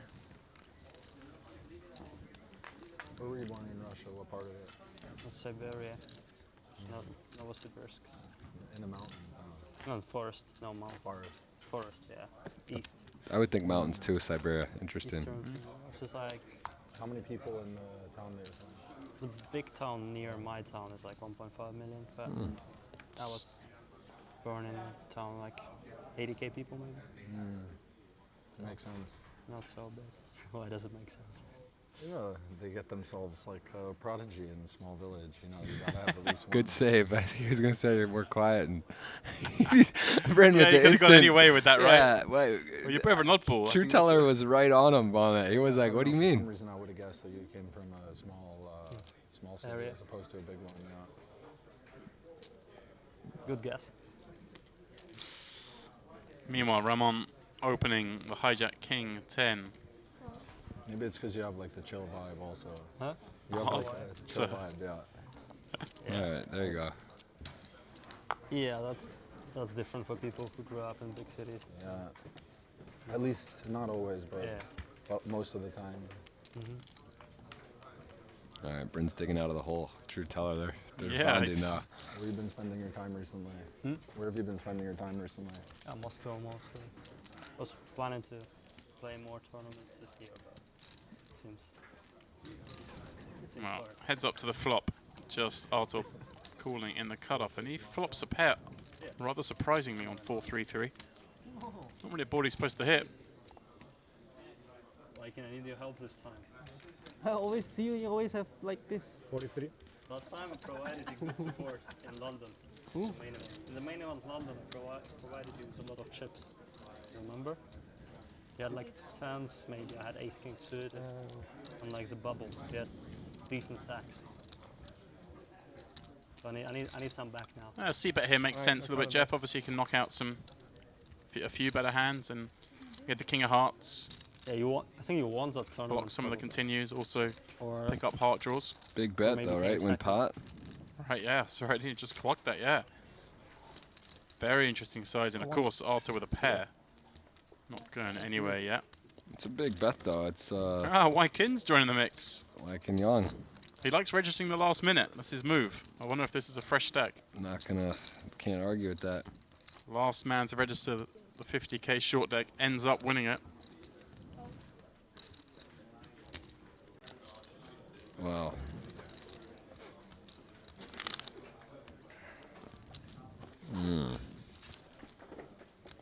Where were you born in Russia? What part of it? Siberia. Novosibirsk. In the mountains? No, forest. No, mountain. Forest, yeah. East. I would think mountains too, Siberia. Interesting. It's just like... How many people in the town there? The big town near my town is like 1.5 million, but I was born in a town like 80k people maybe. Makes sense. Not so big. Why does it make sense? Yeah, they get themselves like a prodigy in a small village. You know, you gotta have at least one. Good save. I think he was gonna say we're quiet and. Bryn yeah, with you the could have gone any way with that, right? Yeah, well, you're a bit of an oddball. True Teller was right on him on it. He was like, "What do you mean?" For some reason, I would have guessed that you came from a small city area as opposed to a big one. Yeah. Good guess. Meanwhile, Ramon opening the hijack King 10. Maybe it's because you have like the chill vibe also. Huh? You have like a chill vibe, yeah. All right, there you go. Yeah, that's different for people who grew up in big cities. Yeah. At least not always, but most of the time. All right, Bryn's digging out of the hole. True Teller there. They're yeah, bonding now. Where have you been spending your time recently? Where have you been spending your time recently? Moscow mostly. I was planning to play more tournaments this year, but it seems Well, hard. heads up to the flop. Just Artur calling in the cutoff, and he flops a pair, rather surprisingly, on 4-3-3. Not really a board he's supposed to hit. Like, I need your help this time. I always see you always have like this. 43? Last time I provided you good support in London. Ooh. In the main event London, I provided you with a lot of chips. Remember? You had like fans, maybe I had ace king suited, and like the bubble. You had decent stacks. So I need some back now. C-bet here makes sense a little bit, Jeff. Obviously, you can knock out a few better hands, and get the king of hearts. Yeah, I think you won that tournament. Block some of the continues, also pick up heart draws. Big bet though, right? Win pot. Right, yeah, so right, he just clocked that, yeah. Very interesting size, and of course, Artur with a pair. Not going anywhere yet. It's a big bet though. It's Wykin's joining the mix. Wykin Young. He likes registering the last minute. That's his move. I wonder if this is a fresh stack. Can't argue with that. Last man to register the 50k short deck ends up winning it. Wow.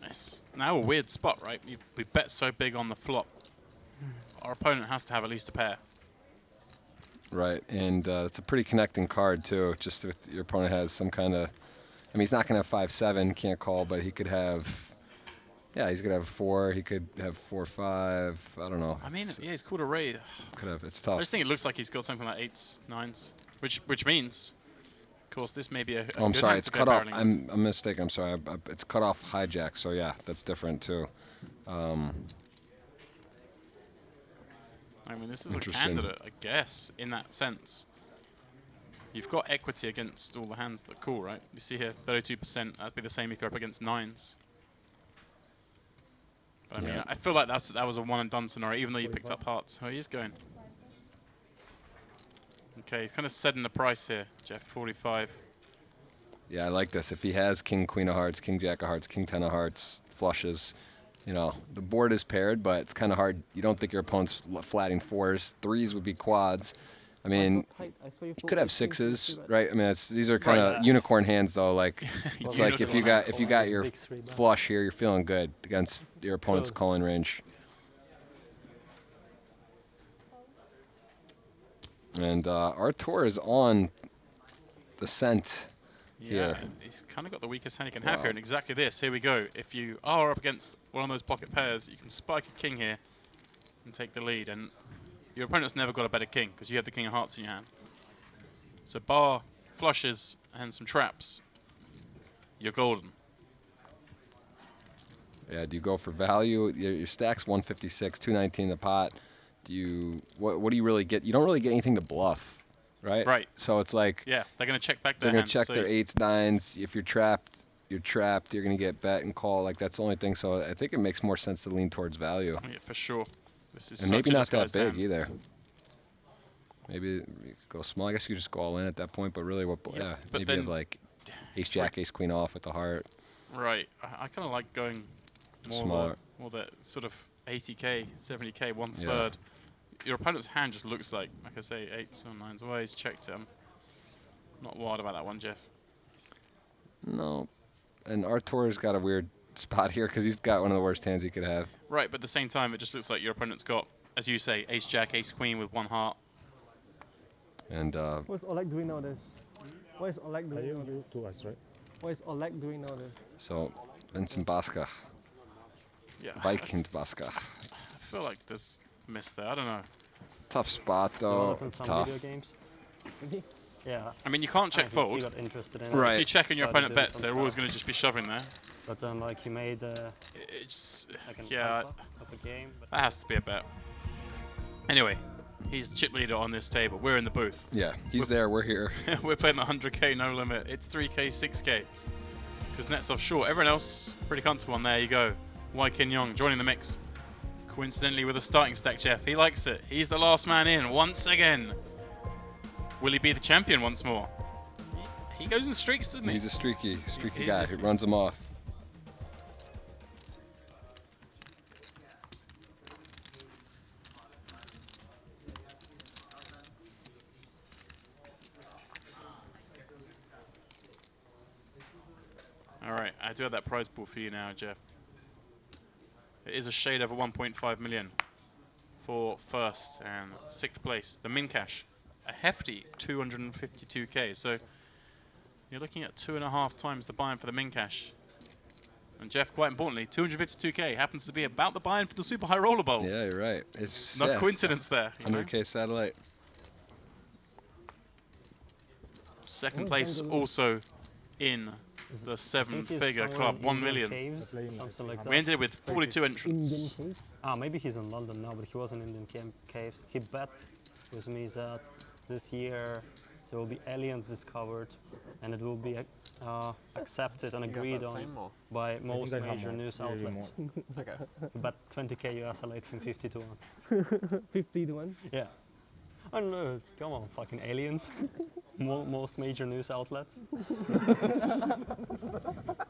It's now a weird spot, right? We bet so big on the flop. Our opponent has to have at least a pair. Right, and it's a pretty connecting card too. Just if your opponent has some kind of I mean, he's not going to have 5-7, can't call, but he could have, yeah, he's going to have 4. He could have 4-5. I don't know. I mean, yeah, he's called a raise. Could have. It's I tough. just think it looks like he's got something like 8s, 9s, which means, of course, this may be a Oh, I'm good sorry. hand It's to go cut off. barreling. I'm mistaken. I'm sorry. It's cut off hijack. So yeah, that's different too. I mean, this is a Interesting. candidate, I guess, in that sense. You've got equity against all the hands that call, right? You see here, 32%. That'd be the same if you're up against 9s. But I mean, Yeah. I feel like that was a one and done scenario, even though you picked up hearts. Oh, he is going. Okay, he's kind of setting the price here, Jeff. 45. Yeah, I like this. If he has king, queen of hearts, king, jack of hearts, king, 10 of hearts, flushes, you know, the board is paired, but it's kind of hard. You don't think your opponent's flatting 4s. 3s would be quads. I mean, you could have 6s, right? I mean, these are kind of unicorn hands, though. Like, it's like if you got your flush here, you're feeling good against your opponent's calling range. And Artur is on the scent here. Yeah, he's kind of got the weakest hand you can have here, and exactly this. Here we go. If you are up against one of those pocket pairs, you can spike a king here and take the lead. And your opponent's never got a better king because you have the king of hearts in your hand. So bar flushes and some traps, you're golden. Yeah, do you go for value? Your stack's 156, 219 in the pot. Do you what do you really get? You don't really get anything to bluff, right? Right. So it's like Yeah, they're going to check back their they're hands. gonna check so their 8s, 9s. If you're trapped, you're trapped. You're gonna get bet and call. Like that's the only thing. So I think it makes more sense to lean towards value. Yeah, for sure. This is And such maybe a not that disguised big hand. either. Maybe you go small. I guess you just go all in at that point. But really, Yeah, yeah, but maybe then- you have like ace jack, ace queen off with the heart. Right. I kind of like going Smaller. more the sort of 80k, 70k, 1/3. Yeah. Your opponent's hand just looks like I say, 8s or 9s. Well, he's checked him. Not wild about that one, Jeff. No, and Artur's got a weird spot here because he's got one of the worst hands he could have. Right, but at the same time, it just looks like your opponent's got, as you say, ace jack, ace queen with 1 heart. And What's Oleg doing nowadays? What is Oleg doing nowadays? 2x, right? What is Oleg doing nowadays? so Vincent Baska, Yeah. Viking Baska. I feel like there's miss there. I don't know. Tough spot though. In It's some tough. video games. Yeah. I mean, you can't check He fold. got interested in Right. If you check and your Started opponent doing bets, some they're always stuff. going to just be shoving there. But then, like, he made It's like an yeah, alpha of the game. But that has to be a bet. Anyway, he's chip leader on this table. We're in the booth. Yeah, he's there. We're here. We're playing the 100k no limit. It's 3k, 6k. Kuznetsov short. Everyone else pretty comfortable. And there you go. Wai Kin Yong joining the mix. Coincidentally with a starting stack, Jeff. He likes it. He's the last man in once again. Will he be the champion once more? He goes in streaks, doesn't he? He's a streaky He's guy who runs them off. All right, I do have that prize pool for you now, Jeff. It is a shade over 1.5 million for first and sixth place. The min cash, a hefty 252k. So you're looking at 2.5 times the buy-in for the min cash. And Jeff, quite importantly, 252k happens to be about the buy-in for the Super High Roller Bowl. Yeah, you're right. It's No coincidence there. you know? 100k satellite. Second place also in the 7-figure club, 1 million. Something like that. We ended with 42 entrants. Maybe he's in London now, but he was in Indian caves. He bet with me that this year there will be aliens discovered, and it will be accepted and agreed on by most major news outlets. Okay. But 20k US, I like him 50 to 1. 50 to 1? Yeah. I don't know, come on, fucking aliens. Most major news outlets.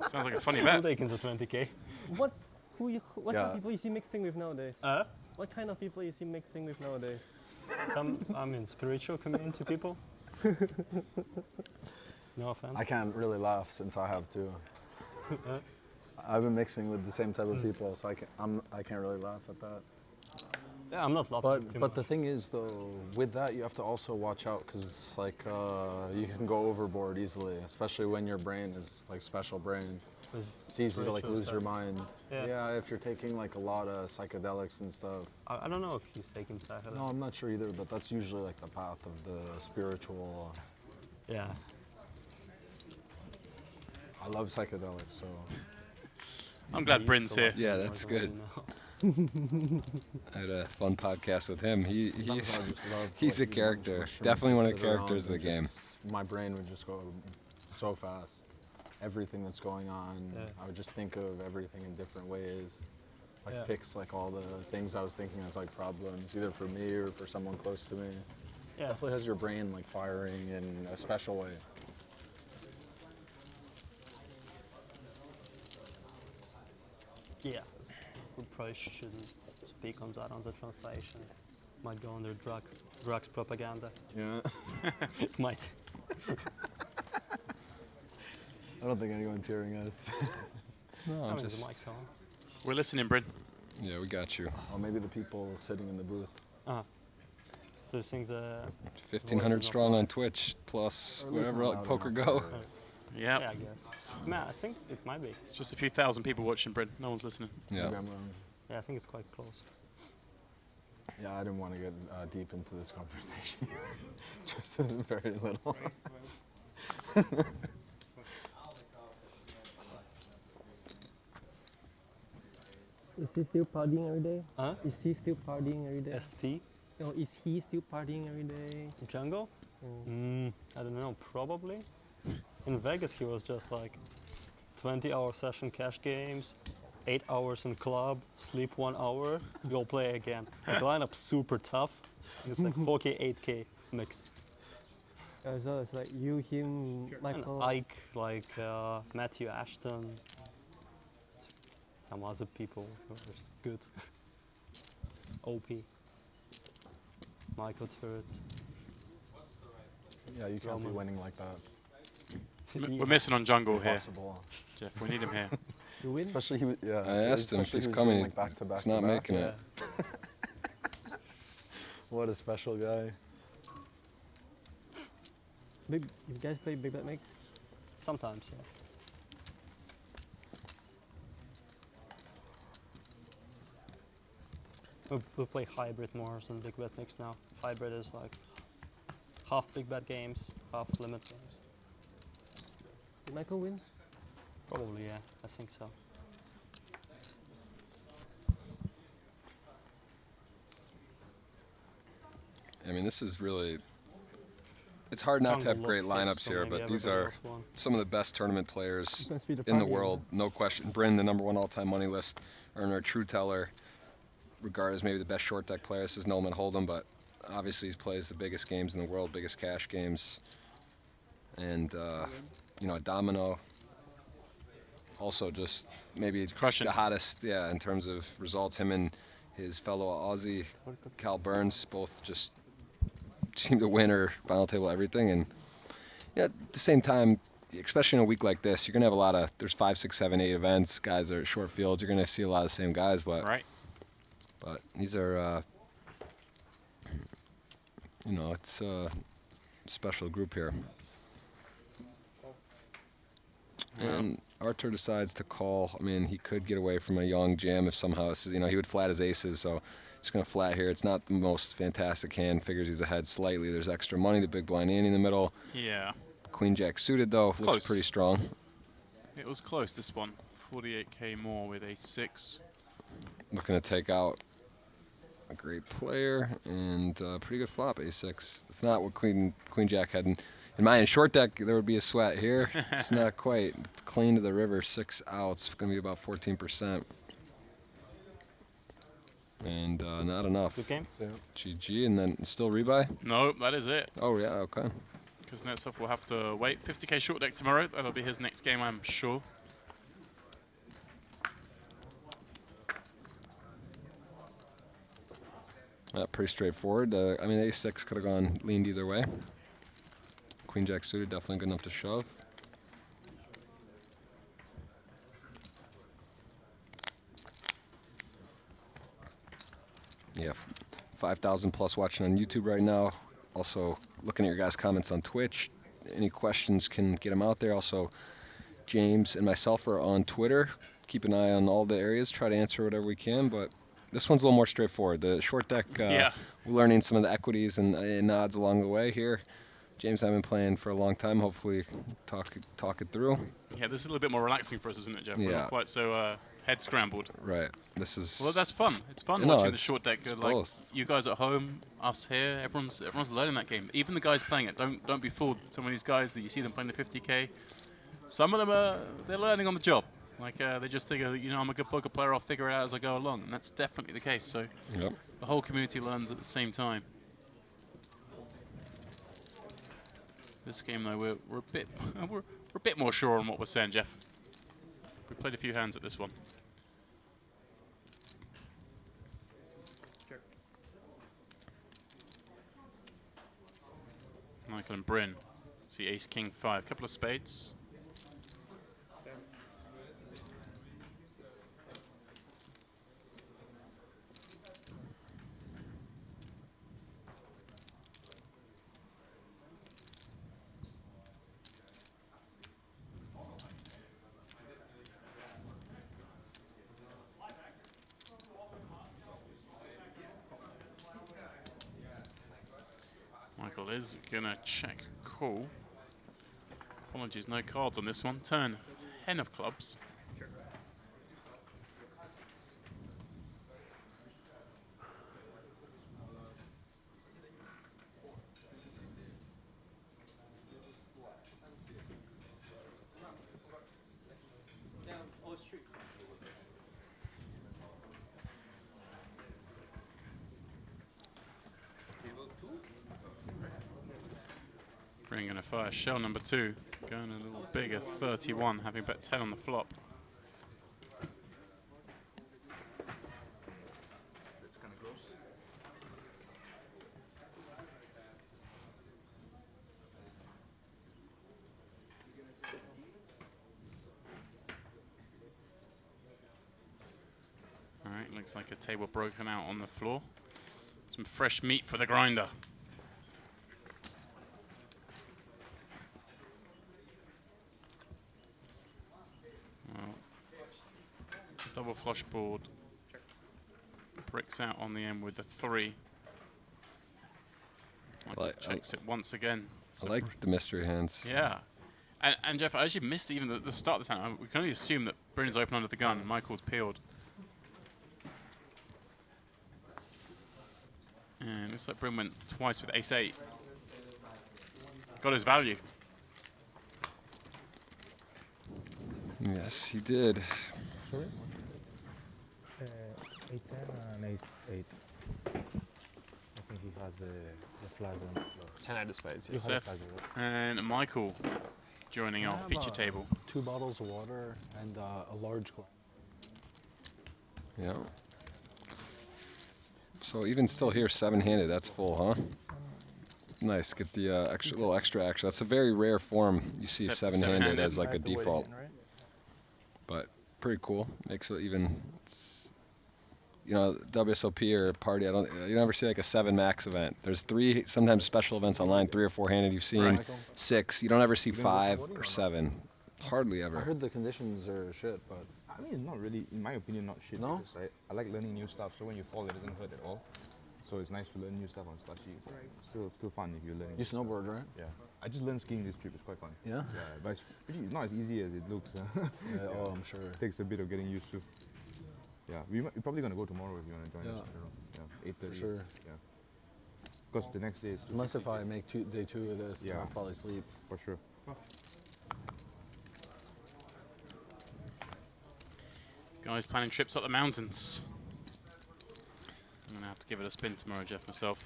Sounds like a funny I'm bet. taking the 20k. What kind of people is he mixing with nowadays? Uh? What kind of people is he mixing with nowadays? Spiritual community people. No offense. I can't really laugh since I have to. I've been mixing with the same type of people, so I can't really laugh at that. Yeah, I'm not loving it too But the thing is, though, with that, you have to also watch out because it's like you can go overboard easily, especially when your brain is like special brain. It's easy to like lose your mind. Yeah, if you're taking like a lot of psychedelics and stuff. I don't know if he's taking psychedelics. No, I'm not sure either, but that's usually like the path of the spiritual. Yeah. I love psychedelics, so. I'm glad Bryn's here. Yeah, that's good. I had a fun podcast with him. He's a character. Definitely one of the characters of the game. My brain would just go so fast. Everything that's going on, I would just think of everything in different ways. Like fix like all the things I was thinking as like problems, either for me or for someone close to me. Yeah. Definitely has your brain like firing in a special way. Yeah, we probably shouldn't speak on that on the translation. Might go under drugs propaganda. Yeah. It might. I don't think anyone's hearing us. No, I mean, just. the mic's on. We're listening, Bryn. Yeah, we got you. Or maybe the people sitting in the booth. Uh-huh. So this thing's 1,500 strong on Twitch, plus whatever else, PokerGo. Yeah. Yeah, I guess. Man, I think it might be. Just a few thousand people watching, Bryn. No one's listening. Yeah. Maybe I'm wrong. Yeah, I think it's quite close. Yeah, I didn't want to get deep into this conversation. Just very little. Is he still partying every day? Huh? Is he still partying every day? ST? No, is he still partying every day? Django? I don't know, probably. In Vegas he was just like 20-hour session cash games, 8 hours in club, sleep 1 hour, go play again. The lineup's super tough. It's like 4K, 8K mix. So it's like you, him, Michael. And Ike, like Matthew Ashton, some other people who are good. OP, Michael Turrets. Yeah, you can't be winning like that. We're missing on Jungle Impossible. here. Jeff, we need him here. You win? Especially yeah. I asked him if he's coming. He's not making it. What a special guy. You guys play Big Bet Mix? Sometimes, yeah. We play hybrid more than big bet mix now. Hybrid is like half big bet games, half limit games. Did Michael win? Probably, yeah. I think so. I mean, this is really. It's hard not to have great lineups here, but these are some of the best tournament players in the world, no question. Bryn, the #1 all-time money list earner, true teller, regarded as maybe the best short deck player. This is Nolan Hold'em, but obviously he plays the biggest games in the world, biggest cash games, and you know, a domino. Also, just maybe the hottest, yeah, in terms of results. Him and his fellow Aussie, Cal Burns, both just seem to win or final table everything. And yeah, at the same time, especially in a week like this, you're gonna have a lot of. There's 5, 6, 7, 8 events. Guys are at short fields. You're gonna see a lot of the same guys, but But these are, you know, it's a special group here. And Artur decides to call. I mean, he could get away from a young jam if somehow, you know, he would flat his aces, so just going to flat here. It's not the most fantastic hand. Figures he's ahead slightly. There's extra money. The big blind ante in the middle. Yeah. Queen Jack suited, though, looks close. pretty strong. It was close, this one. 48K more with ace-6. Looking to take out a great player and pretty good flop, ace-6. It's not what Queen Jack had in mind. In short deck, there would be a sweat here. It's not quite. It's clean to the river, 6 outs. It's going to be about 14%. And not enough. Good game. GG, and then still rebuy? No, that is it. Oh, yeah, okay. Because Netsov will have to wait. 50K short deck tomorrow. That'll be his next game, I'm sure. Pretty straightforward. I mean, ace-6 could have gone leaned either way. Queen Jack suited, definitely good enough to shove. Yeah, 5,000 plus watching on YouTube right now. Also looking at your guys' comments on Twitch. Any questions, can get them out there. Also, James and myself are on Twitter. Keep an eye on all the areas. Try to answer whatever we can, but this one's a little more straightforward. The short deck, Yeah. we're learning some of the equities and odds along the way here. James and I have been playing for a long time. Hopefully talk it through. Yeah, this is a little bit more relaxing for us, isn't it, Jeff? We're Yeah. not quite so head scrambled. Right. This is. Well, that's fun. It's fun No, watching the it's- short deck. it's Like both. you guys at home, us here, everyone's learning that game. Even the guys playing it. Don't be fooled. Some of these guys that you see them playing the 50K, some of them they're learning on the job. Like they just think, I'm a good poker player. I'll figure it out as I go along, and that's definitely the case. So Yep. the whole community learns at the same time. This game, though, we're a bit we're a bit more sure on what we're saying, Jeff. We played a few hands at this one. Michael and Bryn. See Ace King 5, couple of spades. Michael is gonna check call. Apologies, no cards on this one. Turn 10 of clubs. Bringing a fire shell number 2, going a little bigger, 31, having bet 10 on the flop. All right, looks like a table broken out on the floor. Some fresh meat for the grinder. Well, double flush board. Bricks out on the end with the 3. Michael checks it once again. I like the mystery hands. Yeah. And Jeff, I actually missed even the start of the time. We can only assume that Bryn's open under the gun and Michael's peeled. And looks like Bryn went twice with ace-8. Got his value. Yes, he did. Sorry? 8-10 and 8-8. I think he has the flag on the floor. 10 out of spades. You have Seth the flag on and Michael joining our feature table. 2 bottles of water and a large glass. Yeah. So even still here, 7-handed, that's full, huh? Nice, get the little extra action. That's a very rare form. You see 7-handed as like a default. But pretty cool. Makes it even, WSOP or party, you never see like a 7 max event. There's 3, sometimes special events online, 3 or 4-handed. You've seen 6. You don't ever see 5 or 7. Hardly ever. I heard the conditions are shit, but I mean, it's not really, in my opinion, not shit. No? Because I like learning new stuff, so when you fall, it doesn't hurt at all. So it's nice to learn new stuff on slushy. Still fun if you're learning. You snowboard, right? Yeah. I just learned skiing this trip. It's quite fun. Yeah? Yeah, but it's not as easy as it looks. Yeah, oh, I'm sure. It takes a bit of getting used to. Yeah, we're probably going to go tomorrow if you want to join us. I don't know. Yeah, 8:30. For sure. Yeah. Because the next day is... Unless if I make day 2 of this, then I'll probably sleep. For sure. Guys planning trips up the mountains. I'm going to have to give it a spin tomorrow, Jeff, myself.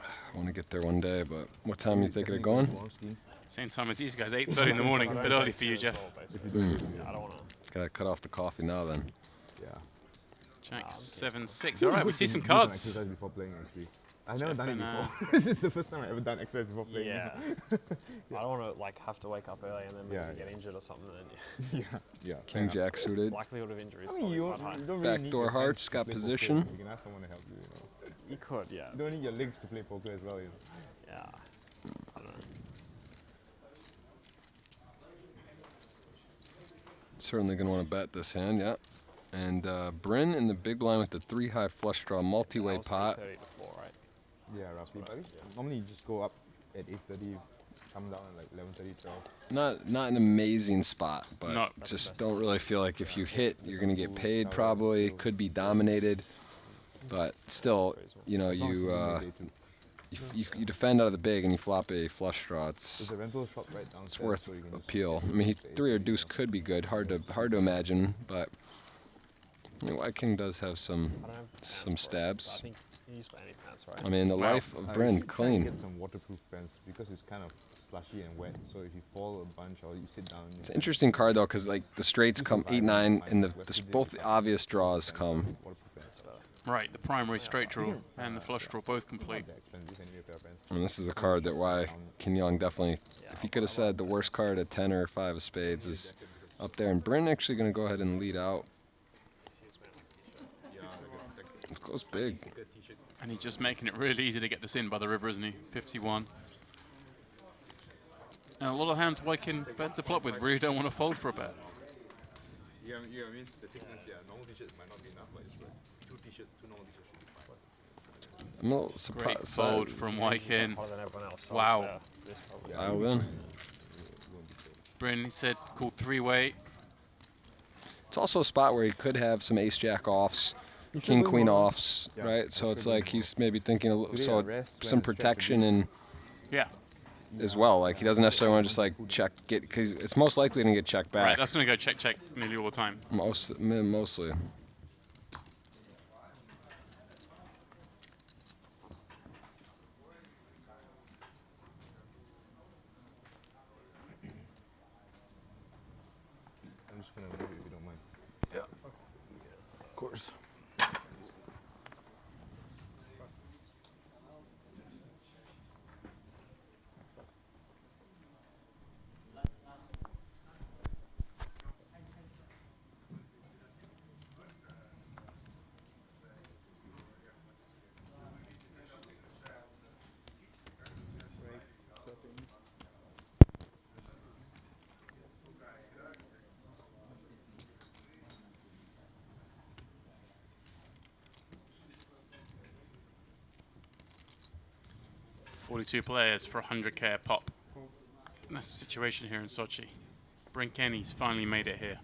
I want to get there one day, but what time are you thinking of going? Same time as these guys, 8:30 in the morning. A bit early for you, Jeff. I don't want to. Gotta cut off the coffee now then. Yeah. Jack 7-6. All right, we see some cards. Exercise before playing, actually. I've never Jeff done it and, before. This is the first time I've ever done exercise before playing. Yeah. I don't want to have to wake up early and then maybe get injured or something. Then Yeah. King Jack suited. likelihood of injury is I mean, probably you quite high. don't really need Backdoor to hearts, to got play poker. position. You can ask someone to help you, You could, yeah. You don't need your legs to play poker as well, you know. Yeah. I don't know. Certainly going to want to bet this hand, yeah. And Bryn in the big blind with the 3 high flush draw multi-way pot. 8:30 to 4, right? Yeah, roughly. But normally you just go up at 8:30, come down at like 11:30, 12. Not an amazing spot, but No. just don't really feel like if you hit, you're going to get paid probably. Could be dominated. But still, you know, you defend out of the big and you flop a flush draw. It's worth appeal. I mean, 3 or deuce could be good. Hard to imagine, but you know, White King does have some stabs. I think you use any pants, right? I mean, the life of Bryn, clean. Get some waterproof pants because it's kind of slushy and wet. So if you fall a bunch or you sit down, It's an interesting card though, because like the straights come 8, 9, and both the obvious draws come. Right, the primary straight draw and the flush draw both complete. I mean, this is a card that why King Young definitely, if he could have said the worst card at 10 or 5 of spades is up there. And Bryn actually going to go ahead and lead out. It goes big. And he's just making it really easy to get this in by the river, isn't he? 51. And a lot of hands White King bets a flop with really don't want to fold for a bet. Yeah, I mean, the thickness, yeah, normal t-shirts might not be enough, but it's 2 t-shirts, 2 normal t-shirts should be fine. I'm a little surprised. Great fold from White King. Wow. Dialed in. Bryn said called 3-way. It's also a spot where he could have some ace-jack offs, king-queen offs, right? So it's like he's maybe thinking some protection and as well. Like he doesn't necessarily want to just like get because it's most likely going to get checked back. Right, that's going to go check nearly all the time. Mostly. I'm just going to move it if you don't mind. Yeah. Of course. 42 players for 100k a pop. And that's the situation here in Sochi. Bryn Kenny's finally made it here.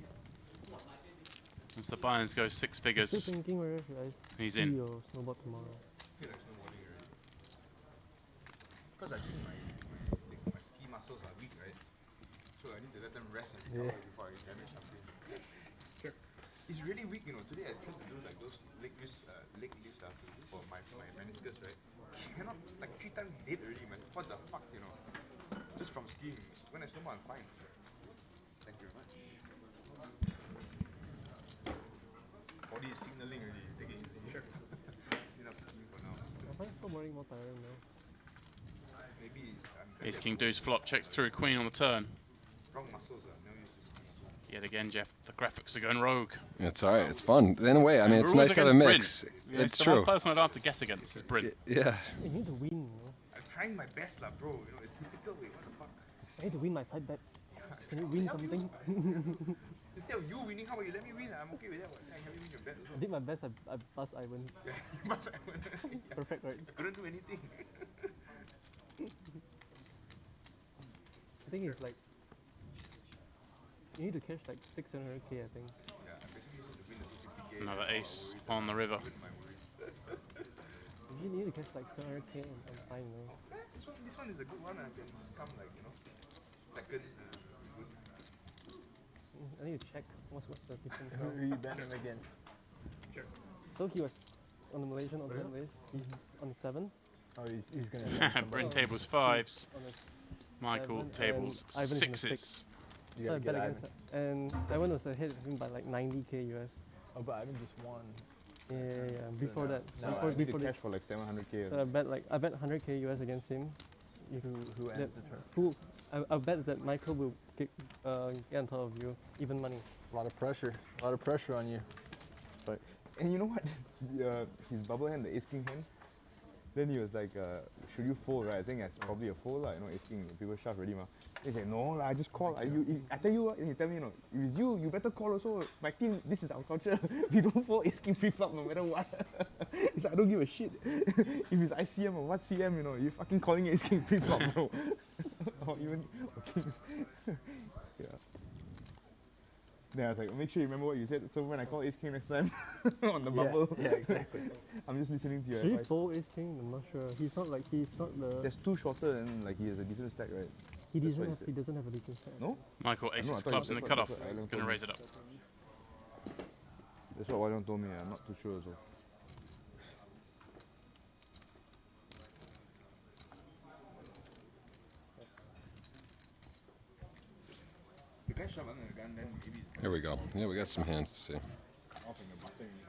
Once the buy-ins go 6 figures, Still thinking whether should I he's ski in. or snowboard tomorrow. Because I think my ski muscles are weak, right? So I need to let them rest and recover before I damage something. Sure. It's really weak, you know. Today I tried to do like those leg lift stuff for my meniscus, right? Cannot, like 3 times dead already, man. What the fuck, you know? Just from skiing. When I snowboard, I'm fine. Thank you very much. Body is signaling already. Take it easy. Sure. Enough skiing for now. I find snowboarding more tiring now. Maybe Ace King deuce flop, checks through Queen on the turn. wrong muscles are no use to ski. Yet again, Jeff, the graphics are going rogue. It's all right. It's fun. In a way, I mean, it's nice to have a mix. It's the true. one person I don't have to guess against is Bryn. Yeah. You need to win, you know. I'm trying my best, lah, bro. You know, it's difficult. Wait, what the fuck? I need to win my side bets. Can you win something? Instead of you winning, how about you let me win? I'm okay with that. I help you win your bet also. I did my best. I passed Ivan. You passed Ivan. Perfect, right? I couldn't do anything. I think it's like you need to catch like 600k. I think. Yeah, I basically need to win the 50k. Another ace on the river. You need to catch like 700k on time, you know. This one is a good one. I can just come like, you know, second. I need to check what's the difference. Who are you betting against? Sure. So he was on the Malaysian alternate list. He's on 7. Oh, he's gonna. Bryn tables 5s. On a Michael 7, tables and Ivan is on a 6s. 6. You So I gotta bet get against that. And Ivan was ahead of him by like 90k US. Oh, but Ivan just won. Yeah. Before that, No, I need to cash for like 700k. So I bet 100k US against him. If Who ends the turn? I bet that Michael will get on top of you, even money. A lot of pressure. On you. And you know what? His bubble hand, the ace king hand, Then he was like, should you fold, right? I think that's probably a fold, like, you know, ace king, people shove already, ma. He said, no, I just call. I tell you what, and he tell me, you know, if it's you better call also. My team, this is our culture. We don't fold ace king pre-flop no matter what. He said, I don't give a shit. If it's ICM or what CM, you know, you're fucking calling ace king pre-flop, bro. Or even, okay. Yeah. Then I was like, make sure you remember what you said. So when I call ace king next time on the bubble. Yeah, exactly. I'm just listening to your Should he advice. fold ace king? I'm not sure. He's not the. There's two shorter and like he has a decent stack, right? He That's what doesn't have a decent stack. No? Michael, I aces know, I thought clubs in the that's cutoff. what Alan Gonna told me. raise it up. That's what Walion told me. I'm not too sure also. Here we go. Yeah, we got some hands to see.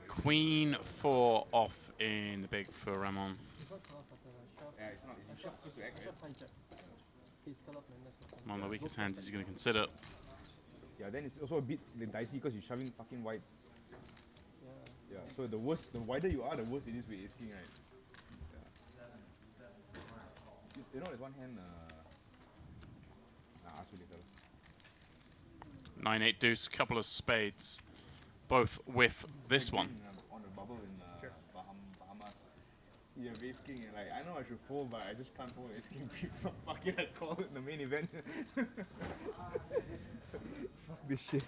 Queen 4 off in the big for Ramon. One of the weakest hands he's going to consider. Yeah, then it's also a bit dicey because you're shoving fucking wide. Yeah, so the wider you are, the worse it is with ace king, right? Yeah. You know, there's one hand. I'll ask you later. 9-8 deuce, couple of spades. Both with this one. On the bubble in Bahamas. You have ace king, and like, I know I should fold, but I just can't fold ace king pre-flop. Fuck it, I call it in the main event. Fuck this shit.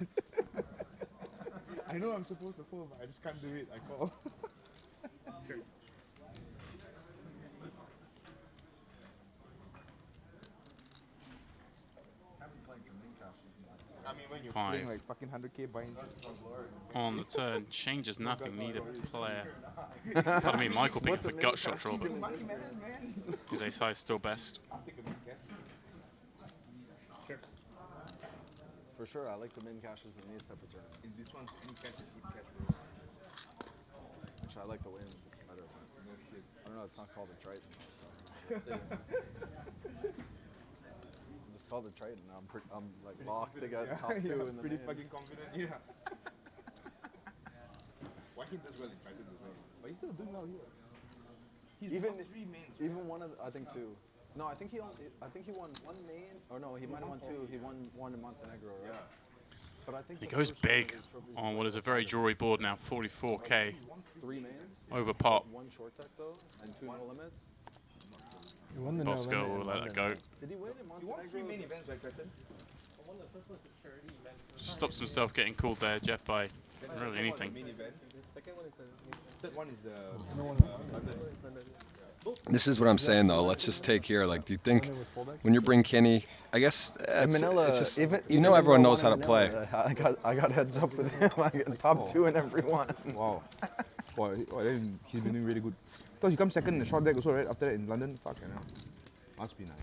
I know I'm supposed to fold, but I just can't do it. I call. I mean, when you're playing like fucking 100k buy-ins on the turn, changes nothing, neither player. Pardon me, Michael picking up a gut shot draw, but his ace high is still best. For sure, I like the min cashes in these type of tournaments. In this one, any cash is deep cash, bro. Actually, I like the wins better. No shit. I don't know, it's not called a Triton. So. It's called a Triton. I'm like locked to get top two in the pretty main. fucking confident, yeah. Why he does well in Triton as well? But he's still doing well here. He's Even won 3 mains. even one of the, I think two. No, I think he won one main. Or no, he might have won two. He won one in Montenegro, right? Yeah. But I think He the goes first one big of his trophies on was what is a very jewelry board now, 44k. 3 mains. Over pot. One short deck though, and 2 no limits. He won the Bosco will let that go. Did he win in Montenegro? He won 3 main events, right, Triton? Just stops himself getting called there, Jeff, by really anything. Third one is This is what I'm saying though. Let's just take here. Like, do you think when you bring Kenny, I guess it's just you know everyone knows how to play. I got heads up with him. I got top 2 in every one. Wow. Wow, then he's been doing really good. Plus he comes second in the short deck also, right? After that in London. Fuck, you know. Must be nice.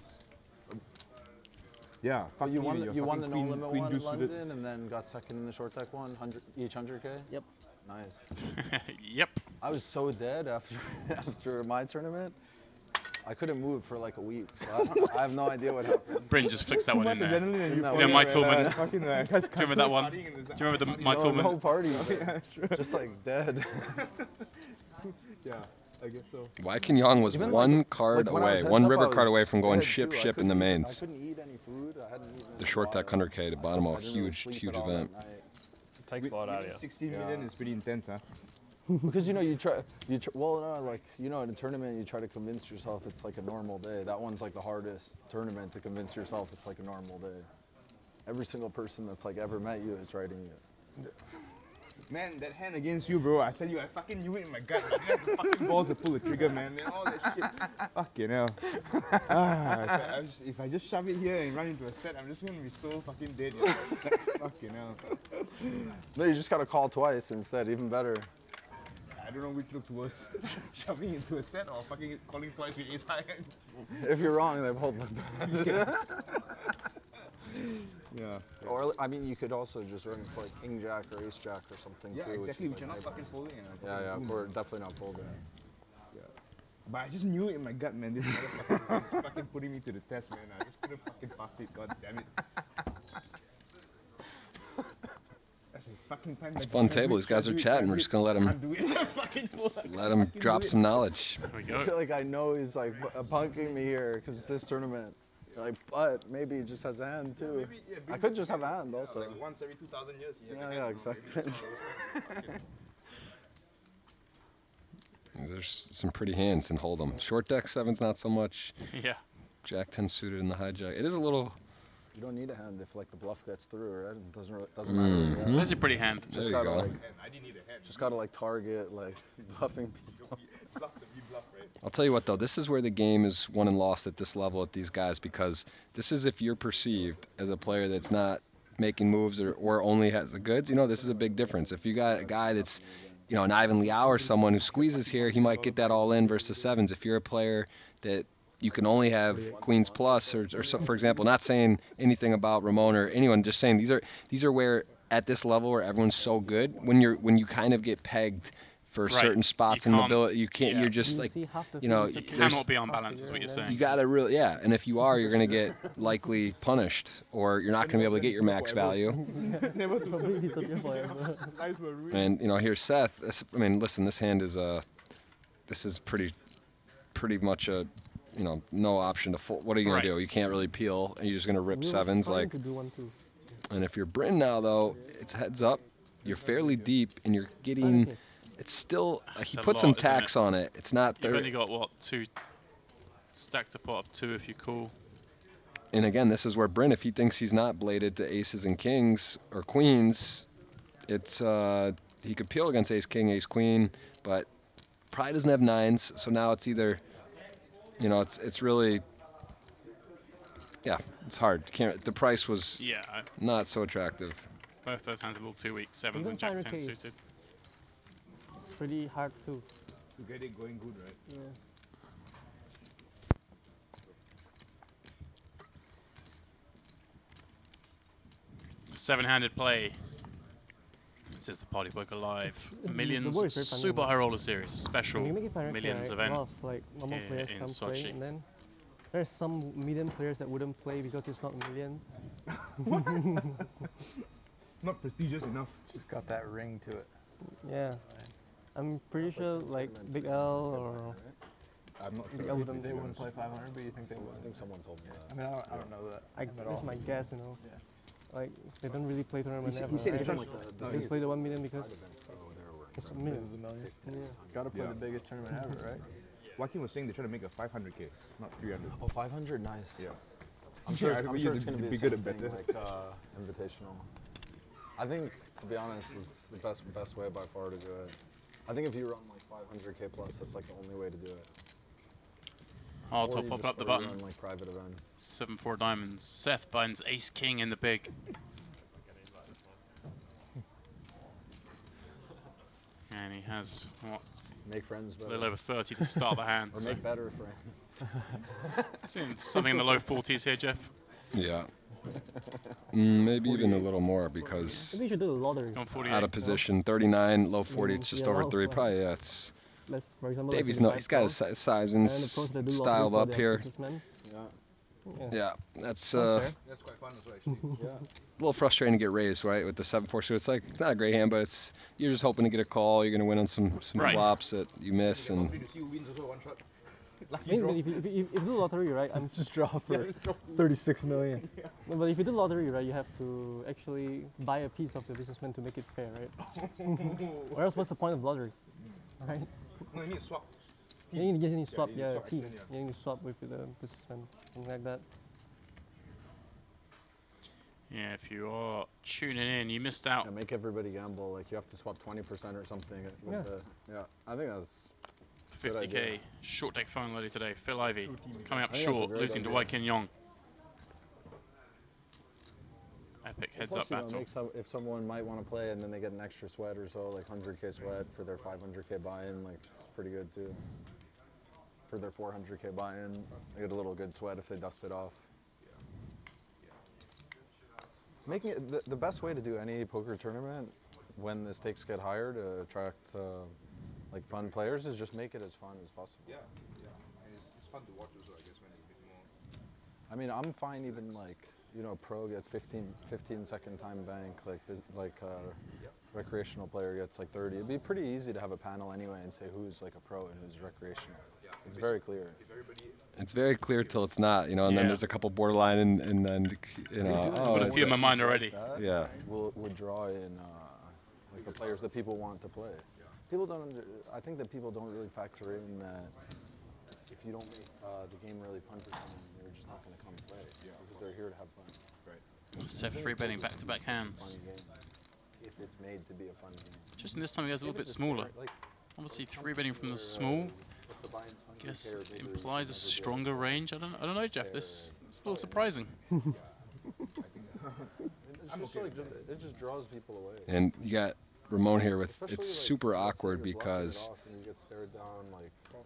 Yeah, fuck You won the no limit queen one in deuce suited. London and then got second in the short deck one, each 100k? Yep. Nice. Yep. I was so dead after my tournament. I couldn't move for like a week, so I have no idea what happened. Bryn just flicks that one in there. You know, my tournament. Do you Do you remember that one? Do you remember my tournament? No party, just like dead. Yeah, I guess so. Wyken Young was Even one like, card when I was away, heads one up, river I card away was from going dead ship too. I in the couldn't mains. I couldn't eat any food. I hadn't eaten. The short deck 100k to bottom of a huge event. It takes a lot out of you. 16 million is pretty intense, huh? Because well, no, like, in a tournament you try to convince yourself it's like a normal day. That one's like the hardest tournament to convince yourself it's like a normal day. Every single person that's like ever met you is writing you. Man, that hand against you, bro. I tell you, I fucking knew it in my gut. I didn't have the fucking balls to pull the trigger, man. And all that shit. Fucking hell. So if I just shove it here and run into a set, I'm just gonna be so fucking dead. You know? Fucking hell. No, you just gotta call twice instead, even better. I don't know which looks worse. Shoving into a set or fucking calling twice with ace high. If you're wrong, they both look bad. Yeah. Or, I mean, you could also just run into like king jack or ace jack or something Yeah, too. exactly. Which Which is are like not fucking folding. yeah, we're definitely not folding. Yeah. But I just knew it in my gut, man. This motherfucker is fucking putting me to the test, man. I just couldn't fucking pass it. God damn it. That's fucking time. It's a like, fun can't table. do it, These guys are can't do it, chatting. can't We're do just it, gonna let them can't do it. Fucking full. drop some knowledge. There we I go. feel like I know he's like punking me here because it's this tournament. Like, but maybe he just has a hand too. I could just have a hand also. Like once every 2,000 years. Yeah, exactly. There's some pretty hands in Hold'em. Short deck 7's not so much. Yeah. Jack 10 suited in the hijack. It is a little. You don't need a hand if like the bluff gets through, right? It doesn't matter. Mhm. That's a pretty hand. Just There you gotta go. like, just gotta like target like bluffing people. I'll tell you what though, this is where the game is won and lost at this level at these guys, because this is if you're perceived as a player that's not making moves or only has the goods. You know, this is a big difference. If you got a guy that's, you know, an Ivan Liao or someone who squeezes here, he might get that all in versus 7s. If you're a player that you can only have queens plus or so, for example, not saying anything about Ramon or anyone, just saying these are where at this level where everyone's so good, when you kind of get pegged for Right. certain spots in the ability, you can't. yeah. You're just like, you know, You there's- cannot be on balance, is what you're saying. you gotta really, yeah. And if you are, you're gonna get likely punished, or you're not gonna be able to get your max value. And you know, here's Seth. I mean, listen, this hand is this is pretty much a, you know, no option to fold. What are you gonna Right. do? You can't really peel, and you're just gonna rip We were 7s trying like. to do one too. And if you're Bryn now, though, it's heads up. You're fairly deep, and you're getting. Okay. It's still. That's He a put lot, some isn't tax it? on it. It's not. You've there. only got, what, 2 stacked to put up 2 if you call. And again, this is where Bryn, if he thinks he's not bladed to aces and kings or queens, it's he could peel against ace king, ace queen, but probably doesn't have 9s. So now it's either, you know, it's really, yeah, it's hard. Can't. The price was Yeah. not so attractive. Both those hands are a little too weak. 7s Even and Jack 10 500K. suited. Pretty hard too. To get it going good, right? Yeah. Seven-handed play. This is the Party Poker Live Millions board is very funny, Super man. High Roller Series special When you make it 500K, Millions right, event a lot of like normal here players in come play, Sochi. and then there's some medium players that wouldn't play because it's not million. Not prestigious enough. Just got that ring to it. Yeah. I'm pretty sure like Big L or I'm not Big sure. L You think wouldn't they do wouldn't it. play 500, but you think they would? I think someone told me that. I mean, I don't know that. at That's all. my guess, you know. Yeah. Like they don't really play tournament You ever. said Right? it's not like the They just play the 1 million because side events though, there were it's a Millions million. of millions. Yeah. Gotta play Yeah. the biggest tournament ever, right? Joaquin was saying they're trying to make a 500K, not 300. Oh, 500, nice. Yeah. I'm sure, Yeah, I'm we sure used it's to going to be be the good same at thing, better. like invitational. I think, to be honest, it's the best way by far to do it. I think if you run like 500K plus, that's like the only way to do it. Oh, Or top you popping just- up the or you button. run like private events. 7-4 diamonds. Seth binds Ace King in the big. And he has, what, Make friends a better. little over 30 to start the hand. Or so. make better friends. Seeing something in the low 40s here, Jeff. Yeah. Maybe even a little more because Maybe you should do a lottery. Gone 48. out of position, 39, low 40, it's just Yeah, over low 3. 40. Probably, yeah, it's. Let's, for example, like Davies, 25 he's got his crowd, size and and the pros that do styled lottery up for here. their businessmen. Yeah. Yeah, that's Sounds fair. That's quite fun as well, actually. Yeah. a little frustrating to get raised, right, with the 7-4 suit. It's like, it's not a great hand, but it's you're just hoping to get a call. You're going to win on some Right. flops that you miss. And Lottery to see who wins also one shot. I Lucky mean, draw. if you do lottery, right? I'm Let's just draw for let's draw. 36 million. No, but if you do lottery, right, you have to actually buy a piece of the businessman to make it fair, right? Or else, what's the point of lottery, right? No, you need to swap. You need to swap, you need yeah, to swap team. action, You need to swap with the businessman, something like that. Yeah, if you are tuning in, you missed out. Yeah, make everybody gamble. Like you have to swap 20% or something. With Yeah. The, yeah, I think that's. 50k short deck phone loaded today. Phil Ivey coming up I think that's a short, great losing to idea. Wai Kin Yong. Epic heads Plus, up you know, battle. make if someone might want to play and then they get an extra sweat or so, like 100K sweat for their 500K buy-in, like it's pretty good too. For their 400K buy-in, they get a little good sweat if they dust it off. Making it the best way to do any poker tournament when the stakes get higher to attract like fun players is just make it as fun as possible. Yeah, yeah. And it's fun to watch also, I guess, when you make more. I mean, I'm fine even like you know, pro gets 15 second time bank, like recreational player gets like 30. It'd be pretty easy to have a panel anyway and say who's like a pro and who's recreational. It's very clear. It's very clear till it's not, you know, and then there's a couple borderline, and then, you know, I've got a few in my mind already. Yeah. Would draw in like the players that people want to play. People don't. I think that people don't really factor in that if you don't make the game really fun for someone, they're just not going to come play because they're here to have fun. Right. Seth 3-betting back-to-back hands. If it's made to be a fun game. Just in this time he goes a little bit smaller. Obviously 3-betting from the small. I guess implies a stronger range. I don't know, Jeff. This is a little surprising. It just draws people away. And you got Ramon here with, it's super awkward because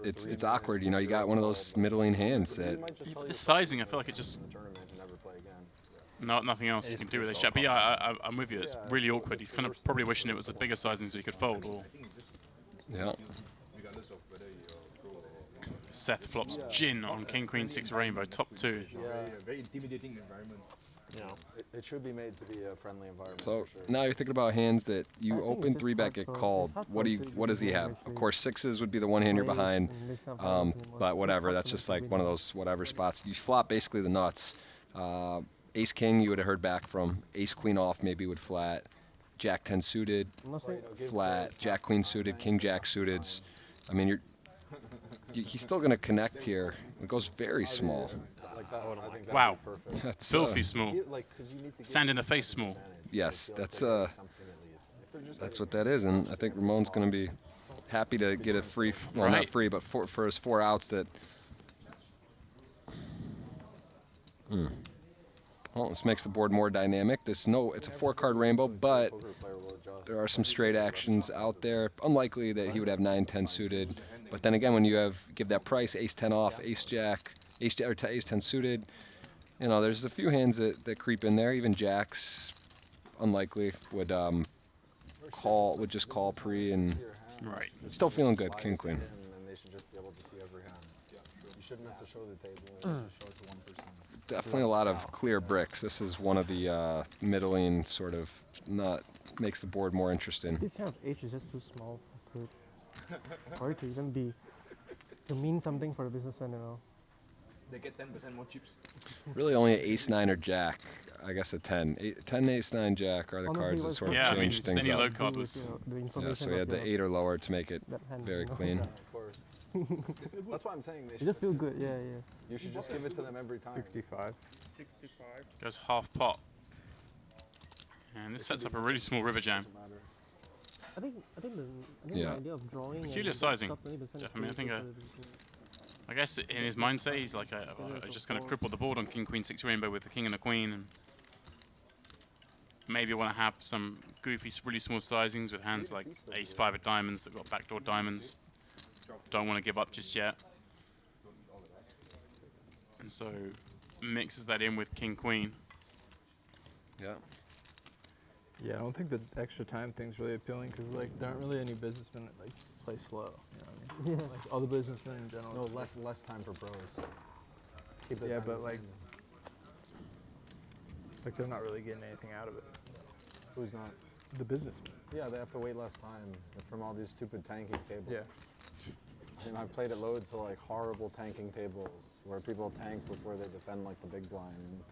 it's awkward, you know, you got one of those middling hands that... Yeah, but the sizing, I feel like it just... nothing else you can do with this shot. But yeah, I'm with you. It's really awkward. He's kind of probably wishing it was a bigger sizing so he could fold. Or yeah. Seth flops Gin on King Queen 6 Rainbow, top 2. Very intimidating environment. Yeah. It should be made to be a friendly environment. So for sure. now you're thinking about hands that you open 3-bet, get called. What does he have? Of course, 6s would be the one hand you're behind, but whatever. That's just like one of those whatever spots. You flop basically the nuts. Ace King you would have heard back from. Ace Queen off maybe would flat. Jack 10 suited, flat. Jack Queen suited. King Jack suited. I mean he's still gonna connect here. It goes very small. Wow, That's filthy small. Sand in the face small. Yes, that's what that is, and I think Ramon's going to be happy to get a free, well, not free, but for his 4 outs that. Well, this makes the board more dynamic. It's a 4-card rainbow, but there are some straight actions out there. Unlikely that he would have 9-10 suited, but then again, when you give that price, Ace 10 off, Ace Jack. Ace 10 suited, you know, there's a few hands that creep in there. Even Jacks, unlikely, would just call pre and right. Still feeling good, King Queen. And they should just be able to see every hand. You shouldn't have to show the table. You should show it to one person. Definitely a lot of clear bricks. This is one of the middling sort of makes the board more interesting. This kind of H is just too small for it to even to mean something for a businessman, you know. They get 10% more chips. Really only an Ace 9 or Jack. I guess a 10. 10 Ace 9 Jack are the cards that sort of change things any up. low card was. Yeah, so he had the 8 or lower to make it very clean. Of course. That's why I'm saying they should just feel good. Yeah. You should just give it to them every time. 65. Goes half pot. And this sets up a really small river jam. I think the idea of drawing. Peculiar sizing. Jeff, I mean, I guess in his mindset, he's like, I just kind of cripple the board on King Queen 6 Rainbow with the King and the Queen, and maybe want to have some goofy, really small sizings with hands like Ace 5 of diamonds that got backdoor diamonds. Don't want to give up just yet, and so mixes that in with King Queen. Yeah. Yeah, I don't think the extra time thing's really appealing because like there aren't really any businessmen that like play slow. You know what I mean? Like all the businessmen in general. No, less time for pros. Keep the Yeah, time but the like same. they're not really getting anything out of it. Who's not? The businessmen. Yeah, they have to wait less time from all these stupid tanking tables. Yeah. And I've played at loads of like horrible tanking tables where people tank before they defend like the big blind.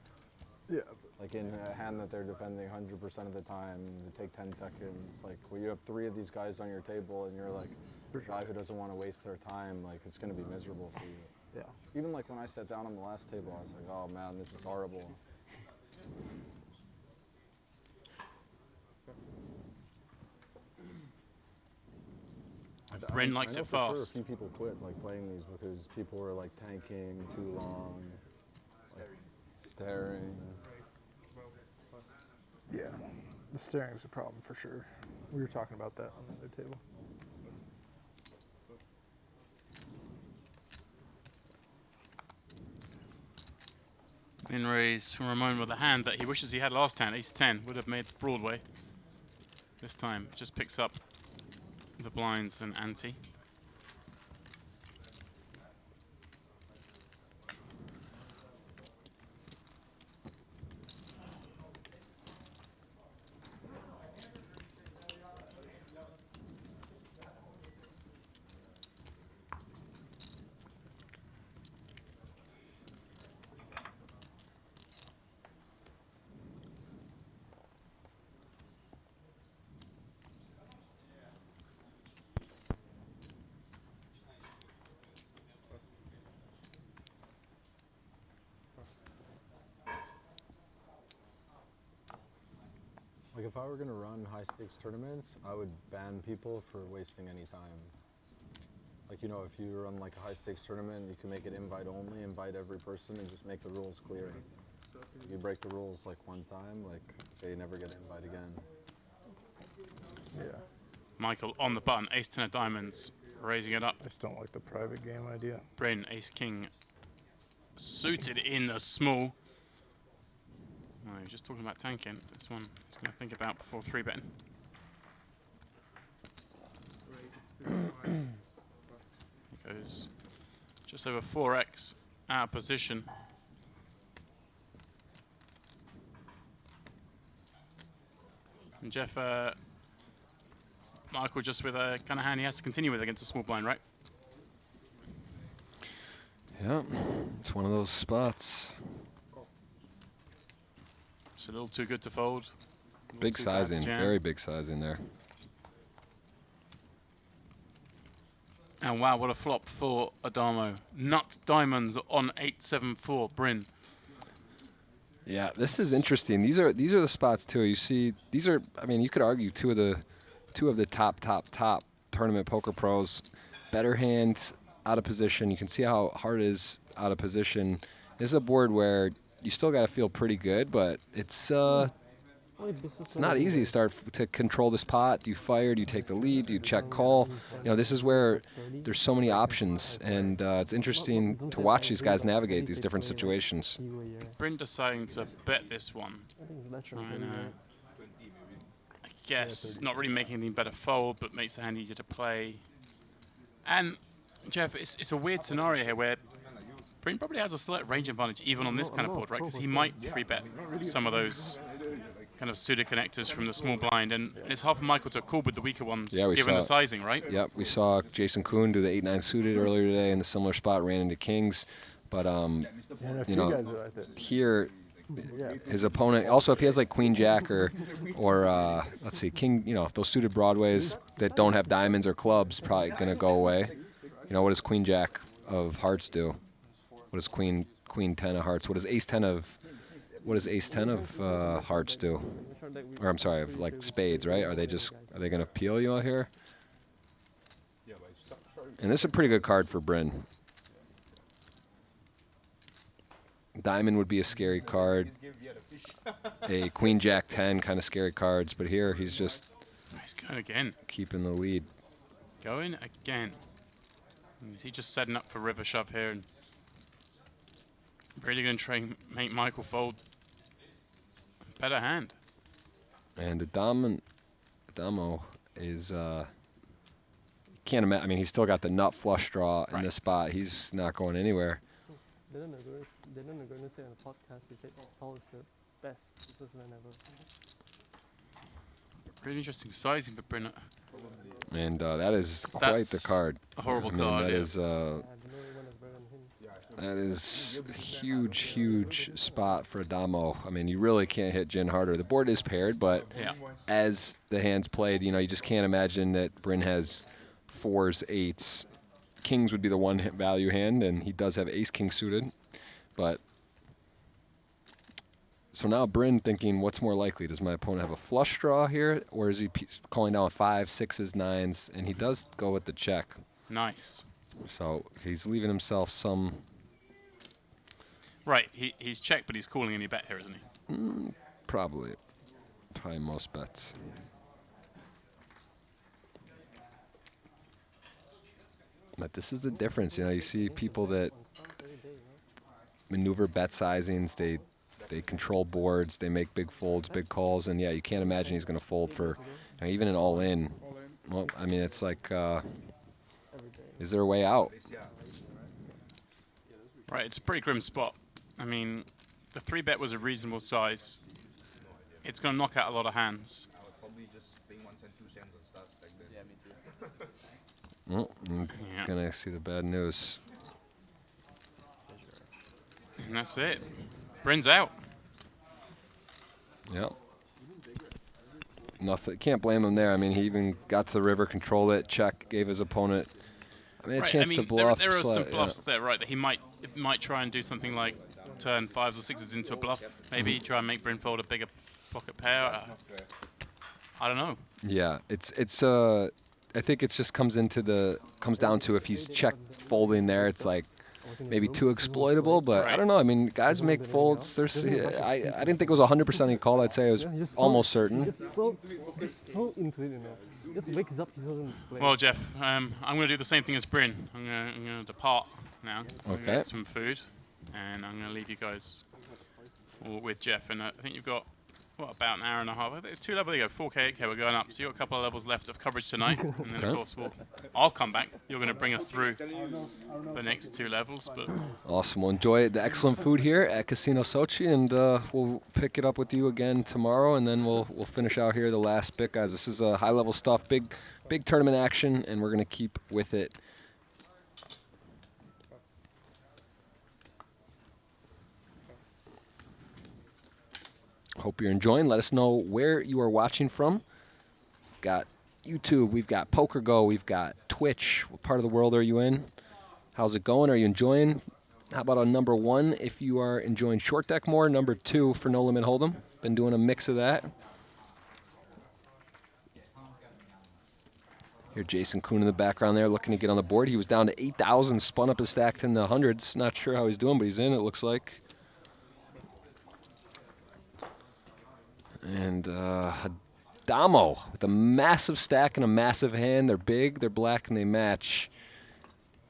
Yeah. Like in a hand that they're defending 100% of the time, they take 10 seconds. Like where you have 3 of these guys on your table and you're like a guy who doesn't want to waste their time, like it's going to be miserable for you. Yeah. Even like when I sat down on the last table, I was like, oh man, this is horrible. Bryn likes I know it for fast. Sure a few people quit like playing these because people were like tanking too long, like, staring. Yeah, the staring is a problem for sure. We were talking about that on the other table. In raise from Ramon with a hand that he wishes he had last hand. Ace 10 would have made Broadway. This time just picks up the blinds and ante. if I were gonna run high stakes tournaments, I would ban people for wasting any time. Like, you know, if you run like a high stakes tournament, you can make it invite only, invite every person, and just make the rules clear. If you break the rules like one time, like they never get an invite again. Yeah. Michael on the button, ace 10 of diamonds, raising it up. I just don't like the private game idea. Bryn, ace king, suited in the small. Oh, he was just talking about tanking. This one he's going to think about before 3-betting. He goes just over 4x out of position. And Jeff, Michael just with a kind of hand he has to continue with against a small blind, right? Yeah, it's one of those spots. It's a little too good to fold. Big sizing, very big sizing there. And wow, what a flop for Adamo. Nut diamonds on 8-7-4, Bryn. Yeah, this is interesting. These are the spots too. You see, these are. I mean, you could argue two of the top tournament poker pros. Better hand out of position. You can see how hard it is out of position. This is a board where you still got to feel pretty good, but it's not easy to start to control this pot. Do you fire? Do you take the lead? Do you check call? You know, this is where there's so many options, and it's interesting to watch these guys navigate these different situations. Bryn deciding to bet this one. I guess not really making anything better fold, but makes the hand easier to play. And Jeff, it's a weird scenario here where Bryn probably has a slight range advantage even on this kind of board, right? Because he might 3-bet some of those kind of pseudo connectors from the small blind, and it's hard for Michael to call with the weaker ones, given the sizing, right? Yep, we saw Jason Kuhn do the 8-9 suited earlier today in the similar spot, ran into kings, but you know, here his opponent also, if he has like queen jack or let's see, king, you know, those suited broadways that don't have diamonds or clubs, probably gonna go away. You know, what does queen jack of hearts do? What does queen 10 of hearts? What does ace 10 of hearts do? Or I'm sorry, of like spades, right? Are they gonna peel you out here? And this is a pretty good card for Bryn. Diamond would be a scary card. A queen jack 10 kind of scary cards, but here he's just going again, keeping the lead. Going again. Is he just setting up for river shove here and really going to try and make Michael fold a better hand? And Adamo is can't imagine. I mean, he's still got the nut flush draw in this spot. He's not going anywhere. They're not going to say on the podcast, they say, Paul is the best. This is whenever. Really interesting sizing for Bryn. And that is quite the card. A horrible card. That is huge spot for Adamo. I mean, you really can't hit Jin harder. The board is paired, but as the hand's played, you know, you just can't imagine that Bryn has 4s, 8s. Kings would be the one value hand, and he does have ace king suited. But so now Bryn thinking, what's more likely? Does my opponent have a flush draw here, or is he calling down 5s, 6s, 9s? And he does go with the check. Nice. So he's leaving himself some. Right, he's checked, but he's calling any bet here, isn't he? Probably most bets. But this is the difference, you know. You see people that maneuver bet sizings. They control boards. They make big folds, big calls, and yeah, you can't imagine he's going to fold for even an all-in. Well, I mean, it's like, is there a way out? Right, it's a pretty grim spot. I mean, the 3-bet was a reasonable size. It's going to knock out a lot of hands. Oh, I'm going to see the bad news. And that's it. Bryn's out. Yep. Nothing. Can't blame him there. I mean, he even got to the river, controlled it, check, gave his opponent. I mean, a chance to bluff. There are some bluffs there, right? That he might try and do something like turn 5s or 6s into a bluff. Maybe try and make Bryn fold a bigger pocket payout. I don't know. Yeah, I think it's just comes down to if he's check folding there, it's like maybe too exploitable. But I don't know. I mean, guys make folds. I didn't think it was 100% he called. I'd say it was almost certain. Just so into it, you know. Just wakes up, he doesn't play. Well, Jeff, I'm going to do the same thing as Bryn. I'm going to depart now. I'm going to get some food, and I'm going to leave you guys all with Jeff. And I think you've got, what, about an hour and a half? It's 2 levels. There you go, 4K, 8K. We're going up. So you've got a couple of levels left of coverage tonight. And then, of course, I'll come back. You're going to bring us through the next 2 levels. But Awesome. We'll enjoy the excellent food here at Casino Sochi, and we'll pick it up with you again tomorrow, and then we'll finish out here the last bit, guys. This is high-level stuff, big tournament action, and we're going to keep with it. Hope you're enjoying. Let us know where you are watching from. We've got YouTube, we've got PokerGo, we've got Twitch. What part of the world are you in? How's it going? Are you enjoying? How about on number 1 if you are enjoying short deck more? Number 2 for No Limit Hold'em. Been doing a mix of that. Here, Jason Kuhn in the background there looking to get on the board. He was down to 8,000, spun up his stack in the hundreds. Not sure how he's doing, but he's in, it looks like. And Damo with a massive stack and a massive hand. They're big, they're black, and they match.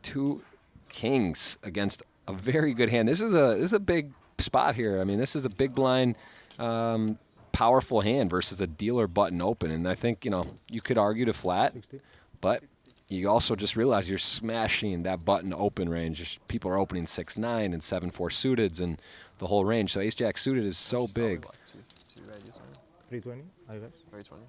2 kings against a very good hand. This is a big spot here. I mean, this is a big blind, powerful hand versus a dealer button open. And I think, you could argue to flat, but you also just realize you're smashing that button open range. People are opening 6-9 and 7-4 suiteds and the whole range. So ace-jack suited is so big. 320, I guess. 320.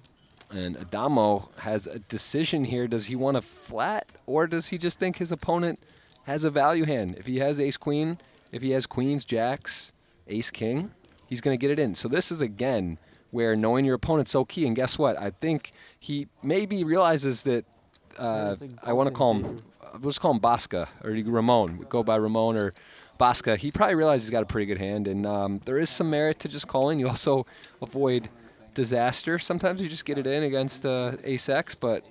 And Adamo has a decision here. Does he want to flat, or does he just think his opponent has a value hand? If he has ace-queen, if he has queens, jacks, ace-king, he's going to get it in. So this is, again, where knowing your opponent's so key. And guess what? I think he maybe realizes that I want to call him, let's call him Bosca, or Ramon. We go by Ramon or Bosca. He probably realizes he's got a pretty good hand, and there is some merit to just calling. You also avoid disaster. Sometimes you just get it in against ace-x, but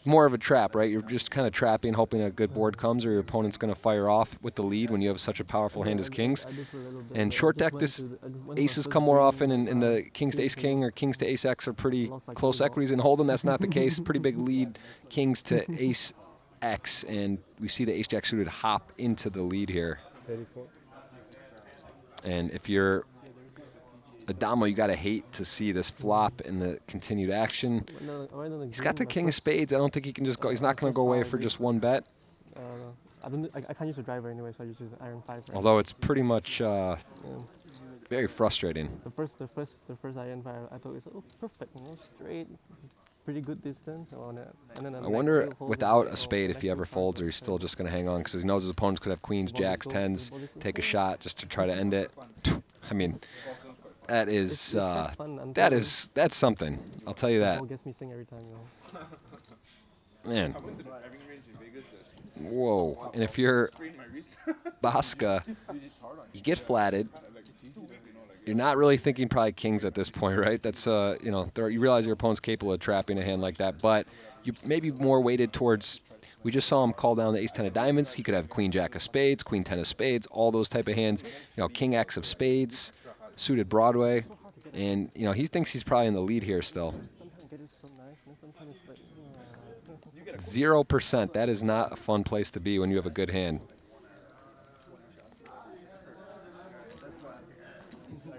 more of a trap, right? You're just kind of trapping, hoping a good board comes or your opponent's going to fire off with the lead when you have such a powerful hand as kings. And short deck, this aces come more often, and the kings to ace-king or kings to ace-x are pretty close equities. And Hold'em, that's not the case. Pretty big lead, kings to ace-x, and we see the ace-jack suited hop into the lead here. 34. And if you're Adamo, you got to hate to see this flop and the continued action. He's got the king of spades. I don't think he can just go. He's not going to go away for just one bet. I can't use the driver anyway, so I just use the iron 5. Right? Although it's pretty much very frustrating. The first iron 5, I thought it was perfect, straight, pretty good distance. And then I wonder without a spade if he ever folds, or he's still just going to hang on because he knows his opponents could have queens, jacks, tens, take a shot just to try to end it. I mean, that is that's something. I'll tell you that. Man. Whoa. And if you're Bosca, you get flatted. You're not really thinking probably kings at this point, right? That's you realize your opponent's capable of trapping a hand like that, but you maybe more weighted towards. We just saw him call down the ace-10 of diamonds. He could have queen-jack of spades, queen-10 of spades, all those type of hands. King-x of spades, suited Broadway, and he thinks he's probably in the lead here still. 0%. That is not a fun place to be when you have a good hand.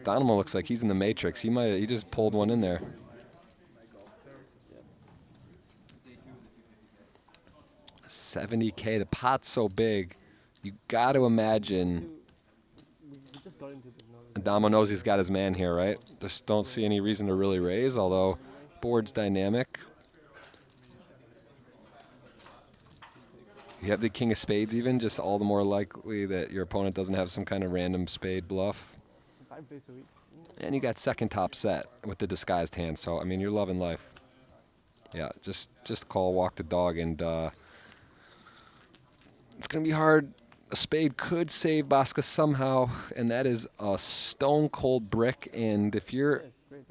Donamo looks like he's in the matrix. He just pulled one in there. $70K. The pot's so big. You got to imagine Adamo knows he's got his man here, right? Just don't see any reason to really raise, although board's dynamic. You have the king of spades even, just all the more likely that your opponent doesn't have some kind of random spade bluff. 5 days a week. And you got second top set with the disguised hand, so I mean you're loving life. Yeah, just call, walk the dog, and it's gonna be hard. A spade could save Bosca somehow, and that is a stone cold brick. And if you're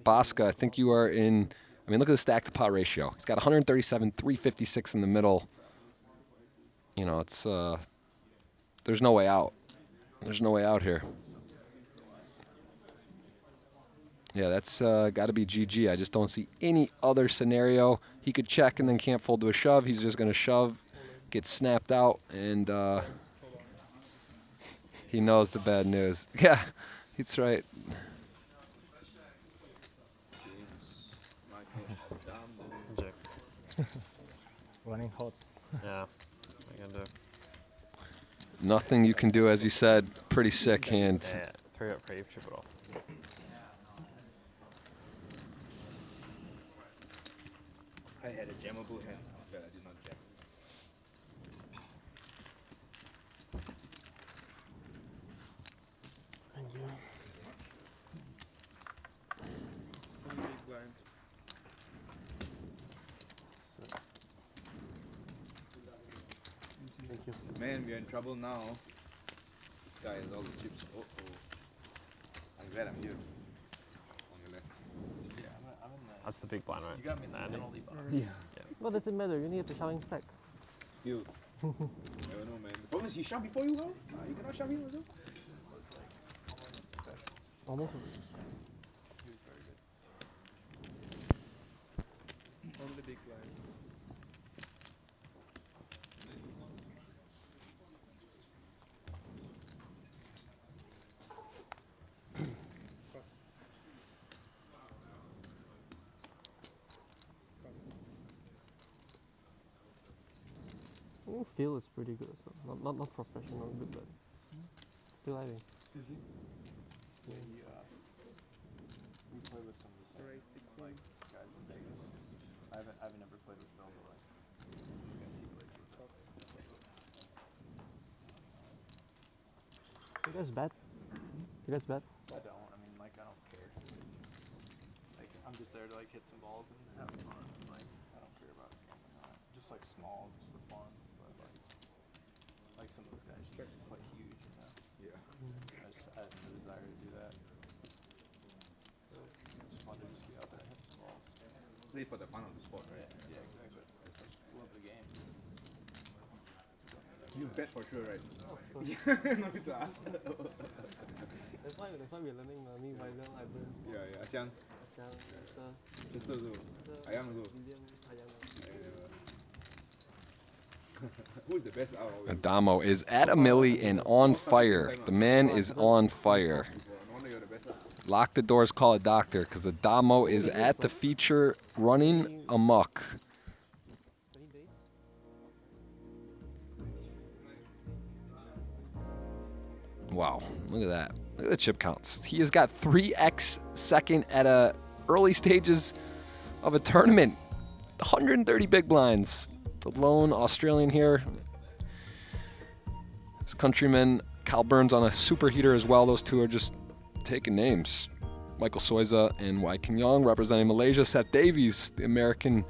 Bosca, I think you are in I mean, look at the stack to pot ratio. He's got 137, 356 in the middle. You know, it's there's no way out. There's no way out here. Yeah, that's got to be GG. I just don't see any other scenario. He could check and then can't fold to a shove. He's just going to shove, get snapped out, and he knows the bad news. Yeah, that's right. Running hot. Yeah, I can do. Nothing you can do, as you said. Pretty sick hand. Yeah, 3-up crave, chip it off. I had a jammable hand, but I did not jam. Thank you. Thank you. Man, we're in trouble now. This guy has all the chips. Oh. I'm glad I'm here. On your left. Yeah, I'm in there. That's the big blind, right? You got me in the penalty box. Yeah. What does it matter? You need to shoving stack. Still. Never know, man. The problem is he shot before you, huh? You cannot shot him as well. Almost. He was very good. On the big blind. Feel is pretty good, so not professional, good, but still having. Yeah, we play with some of the same like guys in Vegas. I haven't ever played with Phil, but like You guys bet? You guys bet? I don't. I mean, like I don't care. Like I'm just there to like hit some balls and have fun. Like I don't care about gambling on it. Just like small, just for fun. But like some of those guys just play huge, you know. Yeah. I have no desire to do that. So it's fun to just be out there and hit some balls. Play for the fun of the sport, right? Yeah, exactly. Love the game. You bet for sure, right? Oh, of course. No need to ask. That's why we're learning me, my learn, I learn. Yeah, Asian. Sister also. Ayam also. Who's the best out of all? Adamo is at a milli and on fire. The man is on fire. Lock the doors, call a doctor, because Adamo is at the feature running amok. Wow, look at that. Look at the chip counts. He has got 3x second at early stages of a tournament. 130 big blinds. The lone Australian here. His countryman Cal Burns on a super heater as well. Those two are just taking names. Michael Soiza and Wai King Yong representing Malaysia. Seth Davies, the American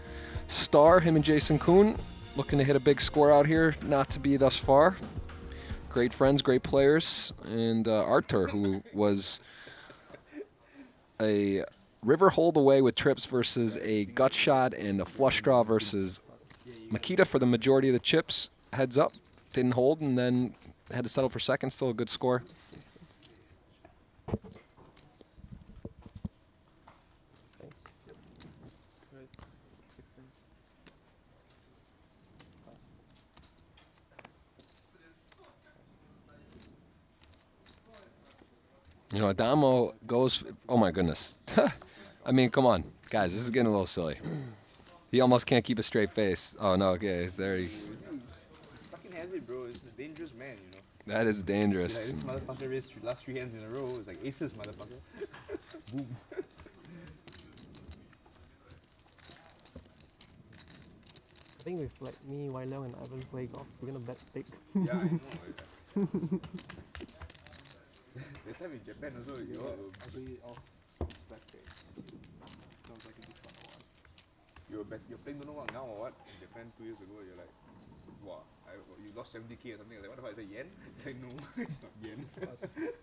star. Him and Jason Kuhn looking to hit a big score out here. Not to be thus far. Great friends, great players. And Artur, who was a river hold away with trips versus a gut shot and a flush draw versus Makita for the majority of the chips. Heads up, didn't hold, and then had to settle for second. Still a good score. You know, Adamo goes, oh my goodness. I mean, come on, guys, this is getting a little silly. He almost can't keep a straight face. Oh no, okay, he's there. He fucking has it, bro. It's a dangerous man, you know. That is dangerous. Like, this motherfucker raised last 3 hands in a row. It's like aces, motherfucker. Boom. I think with like me, Wai Leong, and Ivan play golf, we're gonna bet big. Yeah, I know. That time in Japan also, you all spectate. Sounds like a good fun one. You're playing don't know what now or what? In Japan 2 years ago, you're like, wow, you lost 70k or something. I was like, what the fuck, is that yen? It's like, no, it's not yen.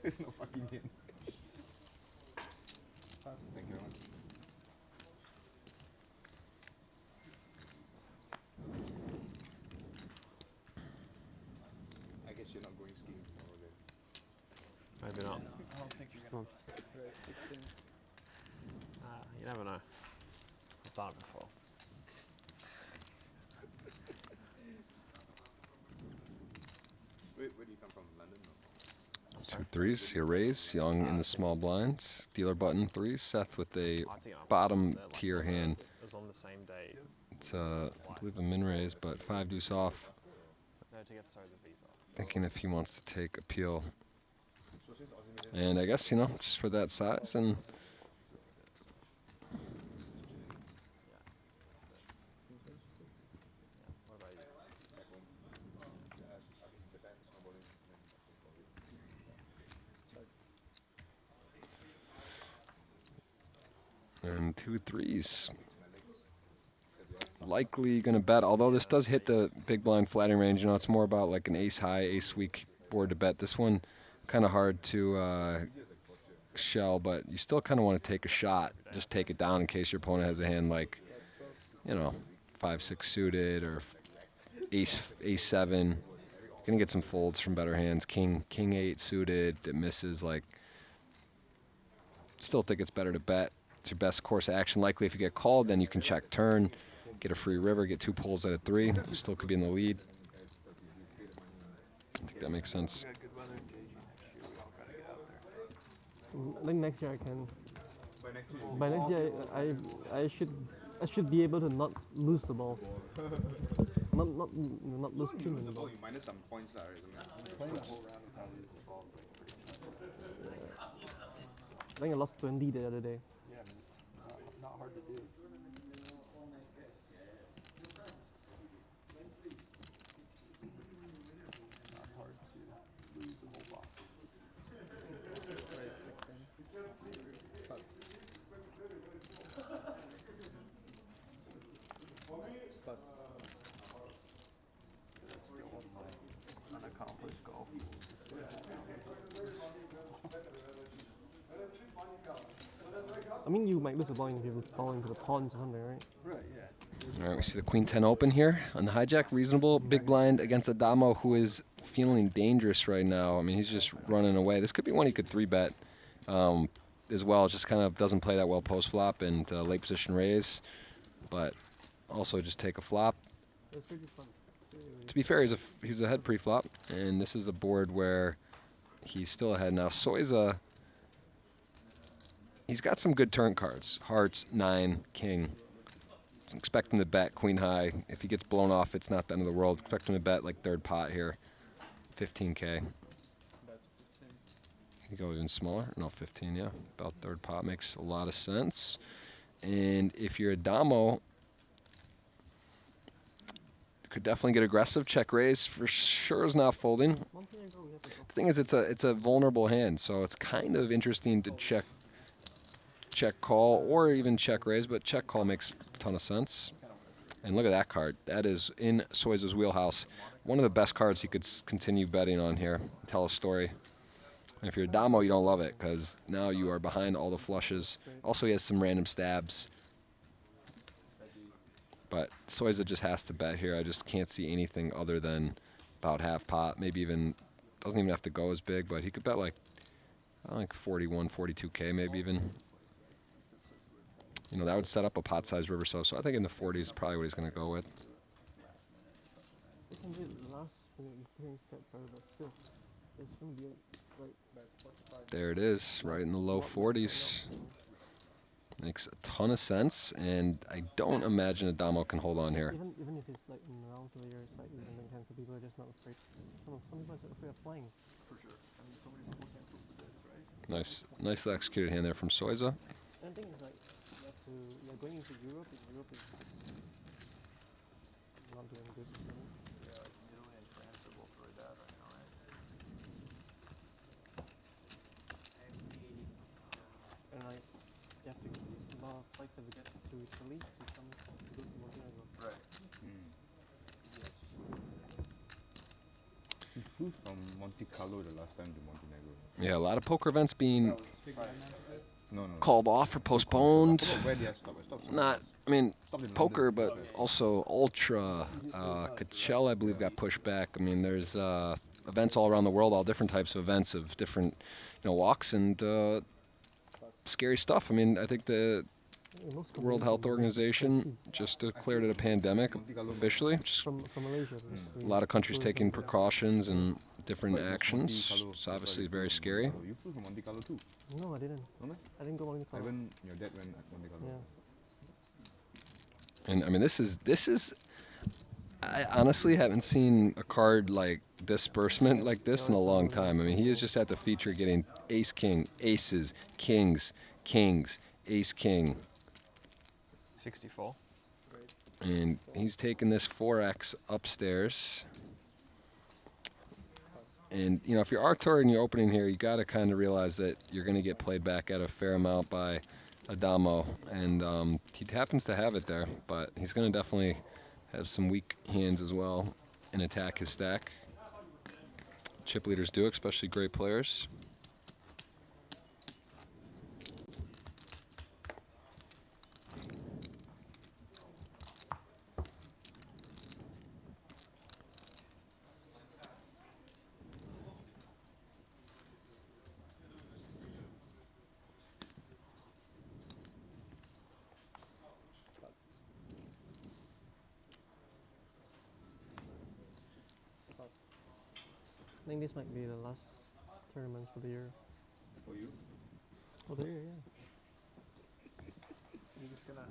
It's not fucking yen. Pass. Thank you very much. you're not going skiing tomorrow then. Maybe not. I don't think you're gonna. Right, 16. You never know. I've done it before. Where do you come from? London? Or? 2 threes. Here raise. Young in the small blinds. Dealer button 3s. Seth with a bottom tier hand. It was on the same day. It's I believe a min raise, but 5 deuce off. No, to get started the visa. Thinking if he wants to take appeal. And I guess, you know, just for that size and and 2 threes. Likely going to bet, although this does hit the big blind flatting range. You know, it's more about like an ace high, ace weak board to bet. This one kind of hard to shell, but you still kind of want to take a shot. Just take it down in case your opponent has a hand like, you know, 5-6 suited or ace 7. You're going to get some folds from better hands. King 8 suited that misses. Like, still think it's better to bet. It's your best course of action. Likely if you get called, then you can check turn, get a free river, get 2 pulls at a 3. You still could be in the lead. I think that makes sense. I think next year I can. By next year, I should be able to not lose the ball. Not lose too many balls. You minus some points there, isn't it? Playing a whole round without losing the ball is like I think I lost 20 the other day. yeah, man, it's not hard to do. Not hard to lose the whole box. Plus. Still on my unaccomplished golf. I mean, you might lose the ball if you fall into the pond or something, right? Right, yeah. All right, we see the Queen 10 open here on the hijack. Reasonable big blind against Adamo, who is feeling dangerous right now. I mean, he's just running away. This could be one he could 3-bet as well. Just kind of doesn't play that well post flop and late position raise, but also just take a flop. It's pretty fun. To be fair, he's ahead pre-flop, and this is a board where he's still ahead. Now, Soiza, he's got some good turn cards. Hearts, 9, king. Expect him to bet queen high. If he gets blown off, it's not the end of the world. Expect him to bet like third pot here, 15K. You go even smaller? No, 15, yeah. About third pot makes a lot of sense. And if you're a Damo, could definitely get aggressive. Check raise for sure is not folding. The thing is, it's a vulnerable hand, so it's kind of interesting to check call or even check raise, but check call makes a ton of sense. And look at that card. That is in Soiza's wheelhouse. One of the best cards he could continue betting on here, tell a story. And if you're a Damo, you don't love it because now you are behind all the flushes. Also, he has some random stabs. But Soiza just has to bet here. I just can't see anything other than about half pot. Maybe even, doesn't even have to go as big, but he could bet like 41, 42K maybe even. You know, that would set up a pot size river so I think in the 40s is probably what he's going to go with. There it is, right in the low 40s. Makes a ton of sense, and I don't imagine Adamo can hold on here. Even if it's like in rounds later, it's like even then some people are just not afraid. Some people are afraid of playing. For sure. I mean, so many people can't prove the this, right? Nice executed hand there from Soiza. And the thing is like, going into Europe is not doing good. Yeah, like Italy and France are both really bad right now, right? And like, you have to a lot of flights to get to Italy to come to go to Montenegro. Right. He flew from Monte Carlo the last time to Montenegro. Yeah, a lot of poker events being No. called off or postponed. Where did I stop? I stopped Not, I mean, poker, but also Ultra, Coachella, I believe, got pushed back. I mean, there's events all around the world, all different types of events of different, walks and scary stuff. I mean, I think the World Health Organization just declared it a pandemic officially. From Malaysia. A lot of countries taking precautions and different actions. It's obviously very scary. You flew from Monte Carlo too. No, I didn't. No? I didn't go Monte Carlo. Your dad went at Monte Carlo. Yeah. And I mean, this is. I honestly haven't seen a card like disbursement like this in a long time. I mean, he is just at the feature getting ace, king, aces, kings, kings, ace, king. 64. And he's taking this 4x upstairs. And, if you're Arctur and you're opening here, you got to kind of realize that you're going to get played back at a fair amount by Adamo. And he happens to have it there, but he's going to definitely have some weak hands as well and attack his stack. Chip leaders do, especially great players. I think this might be the last tournament for the year. For you? For the year, yeah. You're just gonna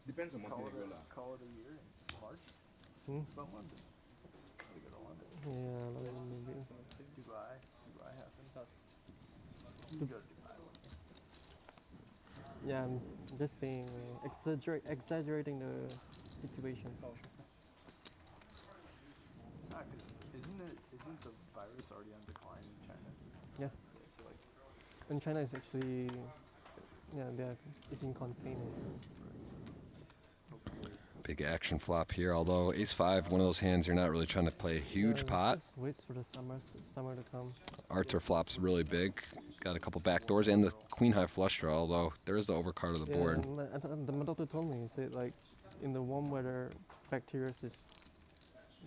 depends on Montenegro. Call it a year in March. About London. Gotta go to London. Yeah, London maybe. Dubai happens. You go to Dubai. Yeah, I'm just saying, exaggerating the situation. Isn't the virus already on decline in China? Yeah. So like, And China is actually, it's in containment. Big action flop here, although ace-5, one of those hands you're not really trying to play a huge pot. Just waits for the summer to come. Arthur flops really big. Got a couple back doors and the queen-high flush draw, although there is the overcard of the board. And my doctor told me, he said like, in the warm weather, bacteria is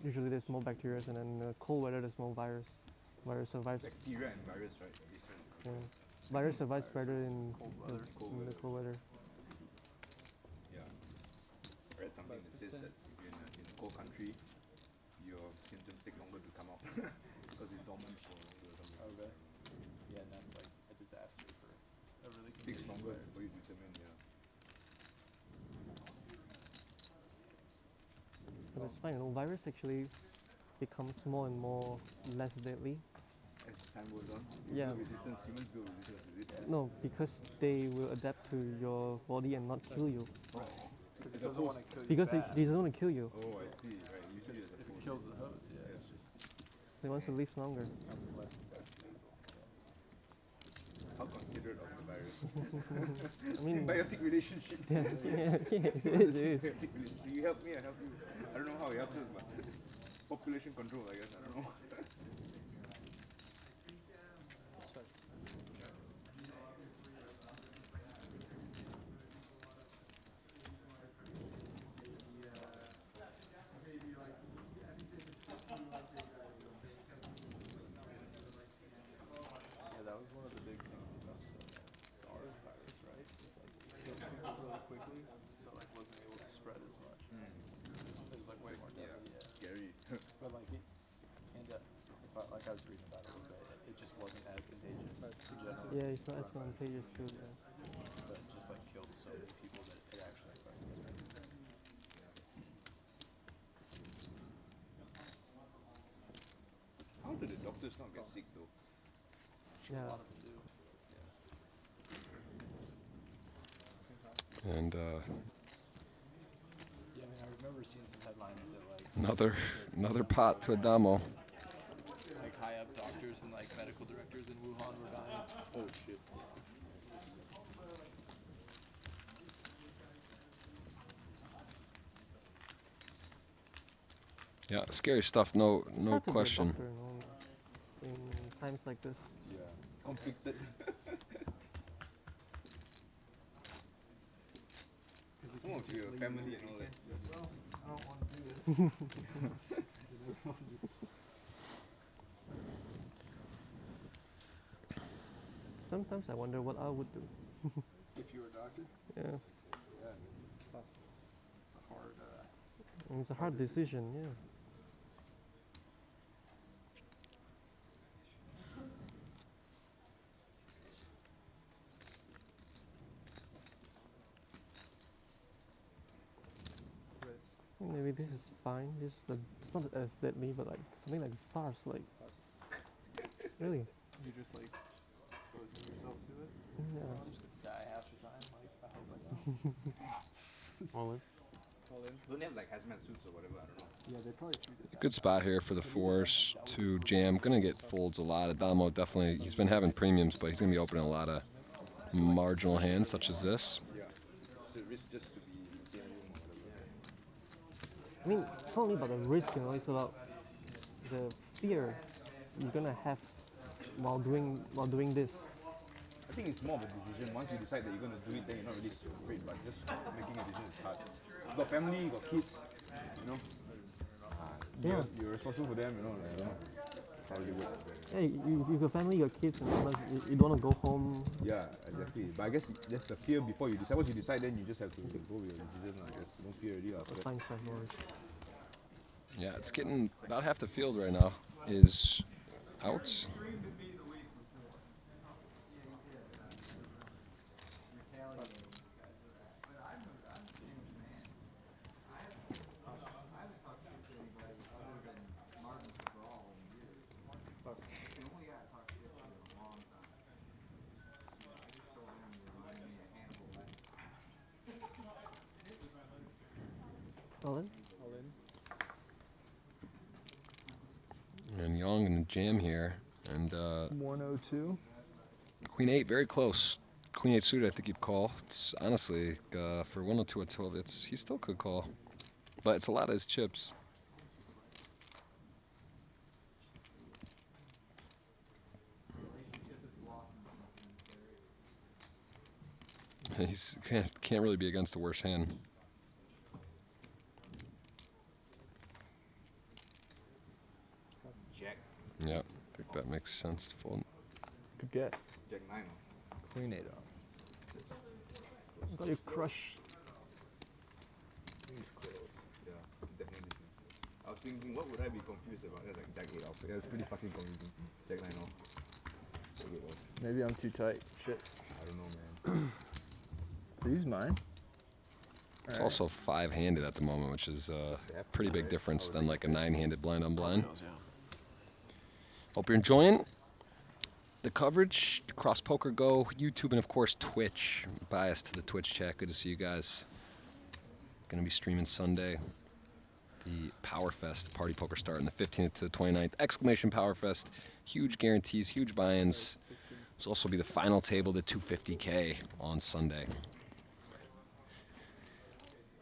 usually there's more bacteria, and then in the cold weather there's more virus. Virus survives. Bacteria and virus, right? Different. Yeah. Virus survives better in the cold weather. Yeah. I read something that says that if you're in a cold country, your symptoms take longer to come out because it's dormant for longer or something. okay. Yeah, and that's like a disaster for a really Takes competitive longer player. for you to determine, yeah. But it's fine. Virus actually becomes more and more less deadly. As time goes on, Yeah. resistance, humans build resistance, is it? No, because they will adapt to your body and not kill you. Because it doesn't want to kill you. Because bad. they don't want to kill you. Oh, I see. Right. Usually it's If it kills the host, yeah, it's just They want to live longer. how considerate of the virus. I mean, symbiotic relationship. Yeah, it is. Symbiotic relationship. You help me, I help you. I don't know how it helps us, but population control, I guess. I don't know. yeah, that was one of the big things about the SARS virus, right? It's like it killed people really quickly, so like wasn't able to spread as much. It was like way more deadly. Yeah. Scary. But like it, and like I was reading about it a little bit, it just wasn't as contagious in general. Yeah, it's not as contagious too. Yeah. But it just like killed so many people that it actually affected. How did the doctors not get sick though? Yeah. A lot of them do. And Yeah, I mean, I remember seeing some headlines that like another pot to Adamo. like high up doctors and like medical directors in Wuhan were dying. Oh shit. Yeah, scary stuff, no It's hard to be a question. doctor, in times like this. Yeah. Conflicted. Some of your family and all that. I don't want to do this. sometimes I wonder what I would do. If you were a doctor? Yeah. Yeah. Plus, it's a hard. And it's a hard decision, yeah. Maybe this is fine. It's not as deadly, but like something like SARS, like really. You just like exposing yourself to it. Yeah. I'm just gonna die half the time. Like I hope I don't. All in. All in. Don't they have like hazmat suits or whatever? I don't know. Yeah, they probably. Good spot here for the fours to jam. Gonna get folds a lot. Adamo definitely, he's been having premiums, but he's gonna be opening a lot of marginal hands such as this. Yeah. So risk just to be or whatever. I mean, it's not only about the risk, you know, it's about the fear you're gonna have while doing this. I think it's more of a decision. Once you decide that you're going to do it, then you're not really so afraid, but just making a decision is hard. You got family, you got kids, you know. Yeah. You're responsible for them, you know. Like, I don't know. How you work. Hey, you got family, you got kids, and sometimes you don't want to go home. Yeah, exactly. But I guess there's a fear before you decide. Once you decide, then you just have to go with your decision. I guess no fear already after that. Fine, no worries. Yeah, it's getting about half the field right now is outs. All in? All in. And Young in the jam here. And 102. Queen 8, very close. Queen 8 suited, I think you'd call. It's honestly, for 102 at 12, he still could call. But it's a lot of his chips. He's can't really be against the worst hand. Jack. Yeah, I think that makes sense. Full. Good guess. Jack 9. Queen 8 off. Got your crush. Seems close. Yeah, definitely. I was thinking, what would I be confused about? It's like Jack 8 off. Yeah, it's pretty fucking confusing. Jack 9 off. Jack 8 off. Maybe I'm too tight. Shit. I don't know, man. These mine. It's also 5-handed at the moment, which is a pretty big difference than like a 9-handed blind on blind. Hope you're enjoying the coverage across PokerGo, YouTube, and of course Twitch. Biased to the Twitch chat. Good to see you guys. Gonna be streaming Sunday. The Powerfest Party Poker starting the 15th to the 29th. Exclamation Powerfest. Huge guarantees, huge buy-ins. This will also be the final table, the 250K on Sunday.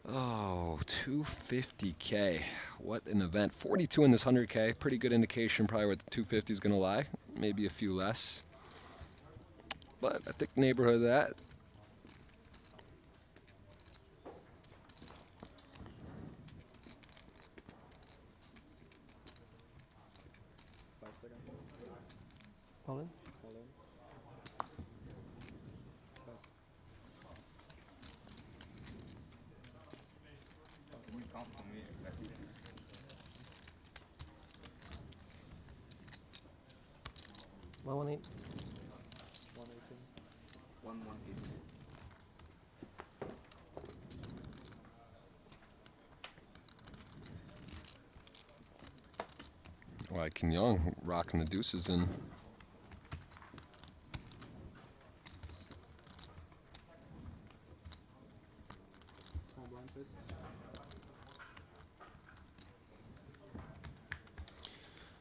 Oh, 250K. What an event. 42 in this 100K. Pretty good indication probably where the 250 is going to lie. Maybe a few less. But I think neighborhood of that. All in? Can you count for me exactly? 118. 118. Why, King Young rocking the deuces in. Small blind fist.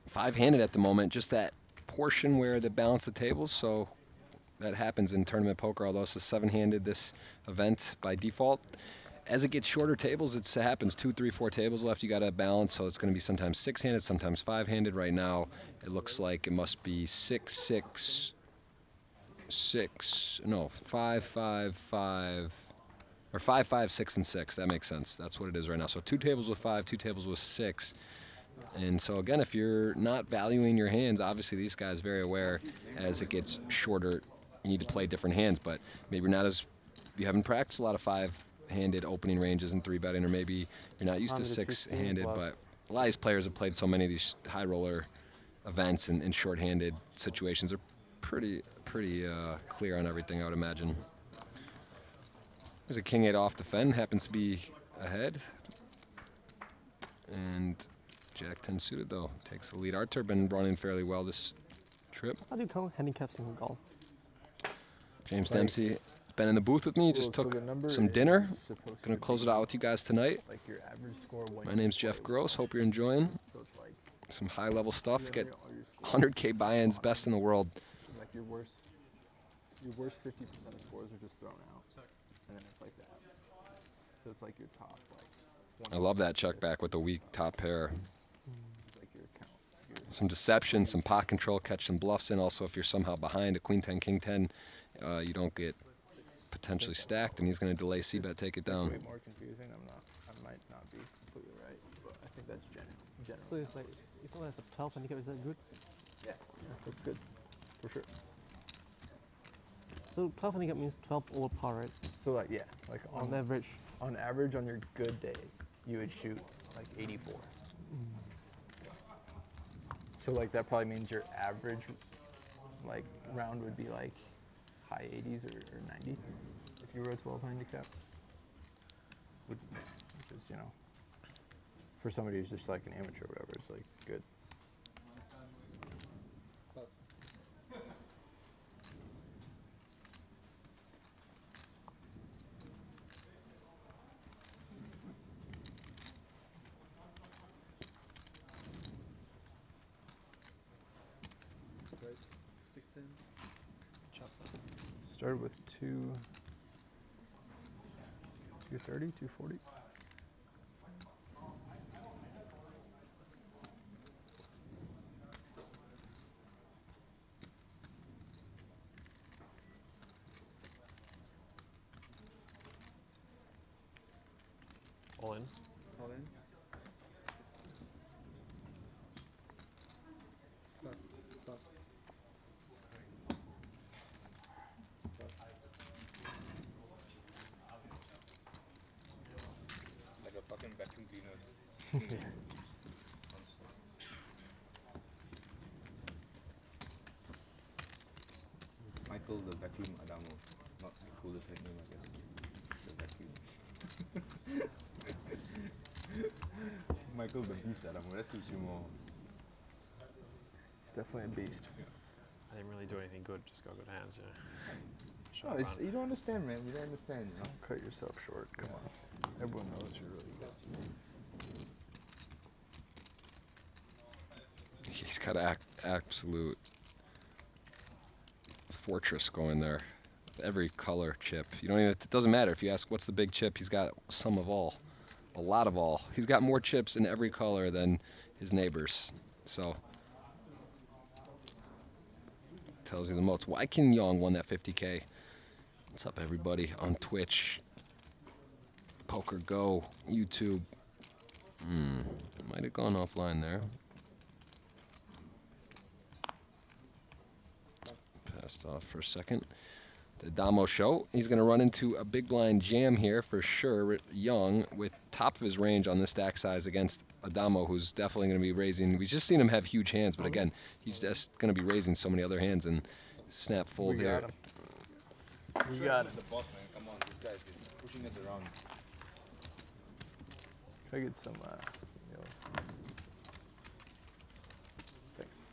Five-handed at the moment, just that portion where they balance the tables, so that happens in tournament poker, although it's a 7-handed this event by default. As it gets shorter tables, it happens 2, 3, 4 tables left. You got to balance, so it's going to be sometimes 6-handed, sometimes 5-handed. Right now, it looks like it must be 6, 6, 6. No, 5, 5, 5, or 5, 5, 6, and 6. That makes sense. That's what it is right now. So 2 tables with 5, 2 tables with 6. And so again, if you're not valuing your hands, obviously these guys very aware as it gets shorter you need to play different hands, but maybe you haven't practiced a lot of 5-handed opening ranges and 3-betting, or maybe you're not used to 6-handed, but a lot of these players have played so many of these high roller events and short-handed situations. They're pretty clear on everything, I would imagine. There's a king 8 off the fen, happens to be ahead. And jack 10 suited though, takes the lead. Artur been running fairly well this trip. How do you count handicaps in golf? James Dempsey has been in the booth with me, just took some dinner. Gonna close it out with you guys tonight. Like your average score. My name's Jeff Gross, hope you're enjoying some high level stuff. Get 100K buy-ins, best in the world. Like your worst 50% of scores are just thrown out, and then it's like that. So it's like your top I love that check back with the weak top pair. like your account. Some deception, some pot control, catch some bluffs in. Also, if you're somehow behind a queen 10, king 10, you don't get potentially stacked, and he's going to delay c-bet, take it down. Way more confusing. I might not be completely right, but I think that's general. So it's like, if someone has a 12 handicap, is that good? Yeah, that's good, for sure. So 12 handicap means 12 over par, right? So like, yeah, like On average. On average, on your good days, you would shoot like 84. So like that probably means your average like round would be like high 80s or 90 if you were a 12 handicap. Which is, you know, for somebody who's just like an amateur or whatever, it's like good. Started with 230, 240. All in. All in. Like a fucking vacuum cleaner. Michael the Vacuum Adamo. Not the coolest nickname, I guess. The Vacuum. Michael the Beast Adamo. That's too small. It's definitely a beast. I didn't really do anything good, just got good hands, yeah. No, you don't understand, man. You don't understand, you know? Cut yourself short. Come on. Everyone knows you're really good. He's got absolute fortress going there. Every color chip. You don't even. It doesn't matter if you ask what's the big chip. He's got some of all, a lot of all. He's got more chips in every color than his neighbors. So tells you the most. Why King Yong won that 50K? What's up, everybody on Twitch, PokerGo, YouTube? Might have gone offline there. Passed off for a second. The Damo show. He's going to run into a big blind jam here for sure. Young with top of his range on this stack size against Adamo, who's definitely going to be raising. We've just seen him have huge hands, but again, he's just going to be raising so many other hands and snap fold here. We got it. The boss, man. Come on, this guy's pushing us around. Try to get some yellow. Thanks.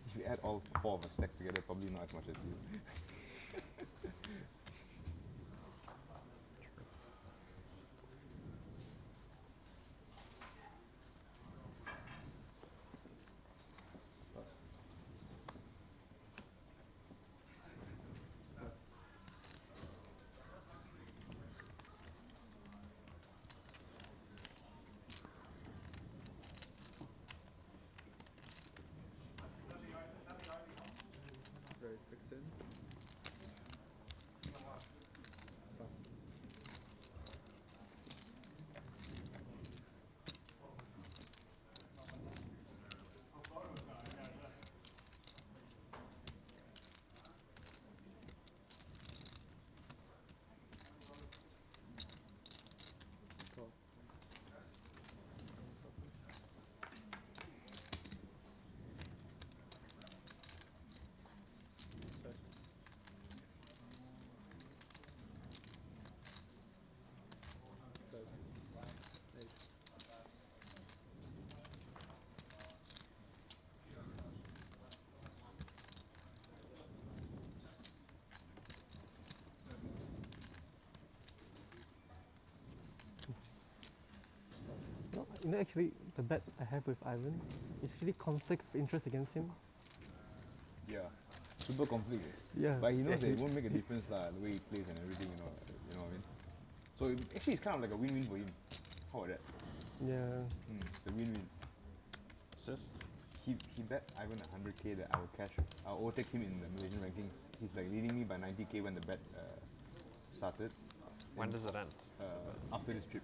If you add all 4 of our stacks together, probably not as much as you. You know, actually, the bet I have with Ivan is really conflict of interest against him. Yeah, super conflict. Yeah. But he knows that it he's- won't make a difference lah, the way he plays and everything, you know what I mean? So actually it's kind of like a win-win for him. How about that? Yeah. It's a win-win. What's this? He bet Ivan 100k that I'll overtake him in the Malaysian rankings. He's like leading me by 90k when the bet started. When does it end? After this trip.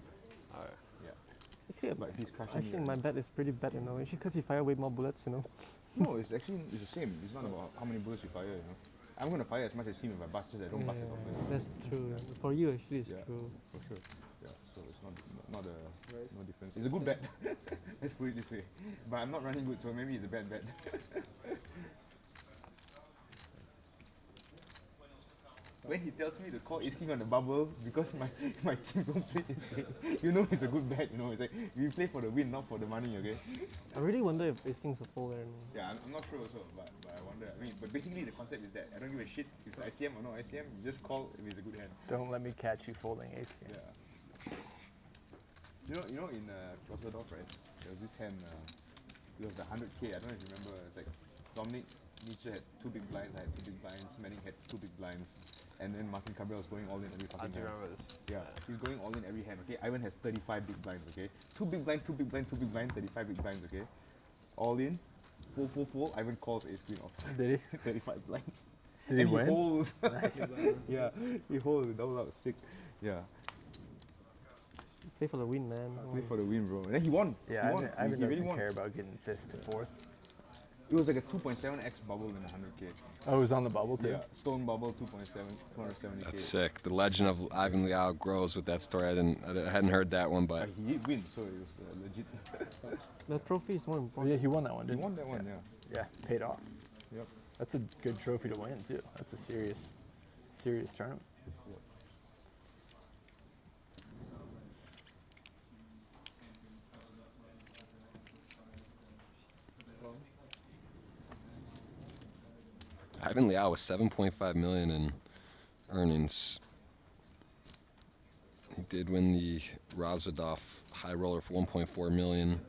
Oh. Yeah. Actually, But he's crushing I me think right my now. bet is pretty bad, you know, actually because he fire way more bullets, you know. No, it's the same. It's not about how many bullets you fire, you know. I'm gonna fire as much as him if I bust, just I don't bust it often. That's true. For you, actually, it's true. For sure. Yeah, so it's no difference. It's a good bet. Let's put it this way. But I'm not running good, so maybe it's a bad bet. When he tells me to call Ace King on the bubble because my team don't play Ace King, you know it's a good bet, you know. It's like we play for the win, not for the money, okay? I really wonder if Ace King's a fold there. Yeah, I'm not sure also, but I wonder. I mean, but basically the concept is that I don't give a shit if it's ICM or no ICM, you just call if it's a good hand. Don't let me catch you folding ace king. Yeah. You know in Klosserdorf, right? There was this hand, it was the 100k, I don't know if you remember, it's like Dominic Nietzsche had 2 big blinds, I had 2 big blinds, Manning had 2 big blinds, and then Martin Cabral was going all in every fucking hand. I do remember this. Yeah, he's going all in every hand, okay? Ivan has 35 big blinds, okay? 2 big blind, 2 big blind, 2 big blind, 35 big blinds, okay? All in, 4-4-4, Ivan calls ace queen off. Did he? 35 blinds. Did he and win? He holds. Nice. Yeah, he holds, double out, sick. Yeah. Play for the win, man. Play for the win, bro. And then he won. Yeah, he won. Ivan He really doesn't won. care about getting 5th to 4th. It was like a 2.7x bubble in 100k. Oh, it was on the bubble too? Yeah, stone bubble 2.7, 270k. That's sick. The legend of Ivan Liao grows with that story. I hadn't heard that one, but He did win, so it was legit. The trophy is more Oh, important. yeah, he won that one, He didn't won that one, yeah. Yeah, paid off. Yep. That's a good trophy to win too. That's a serious tournament. Yep. Ivan Liao was 7.5 million in earnings. He did win the Razvedov high roller for 1.4 million.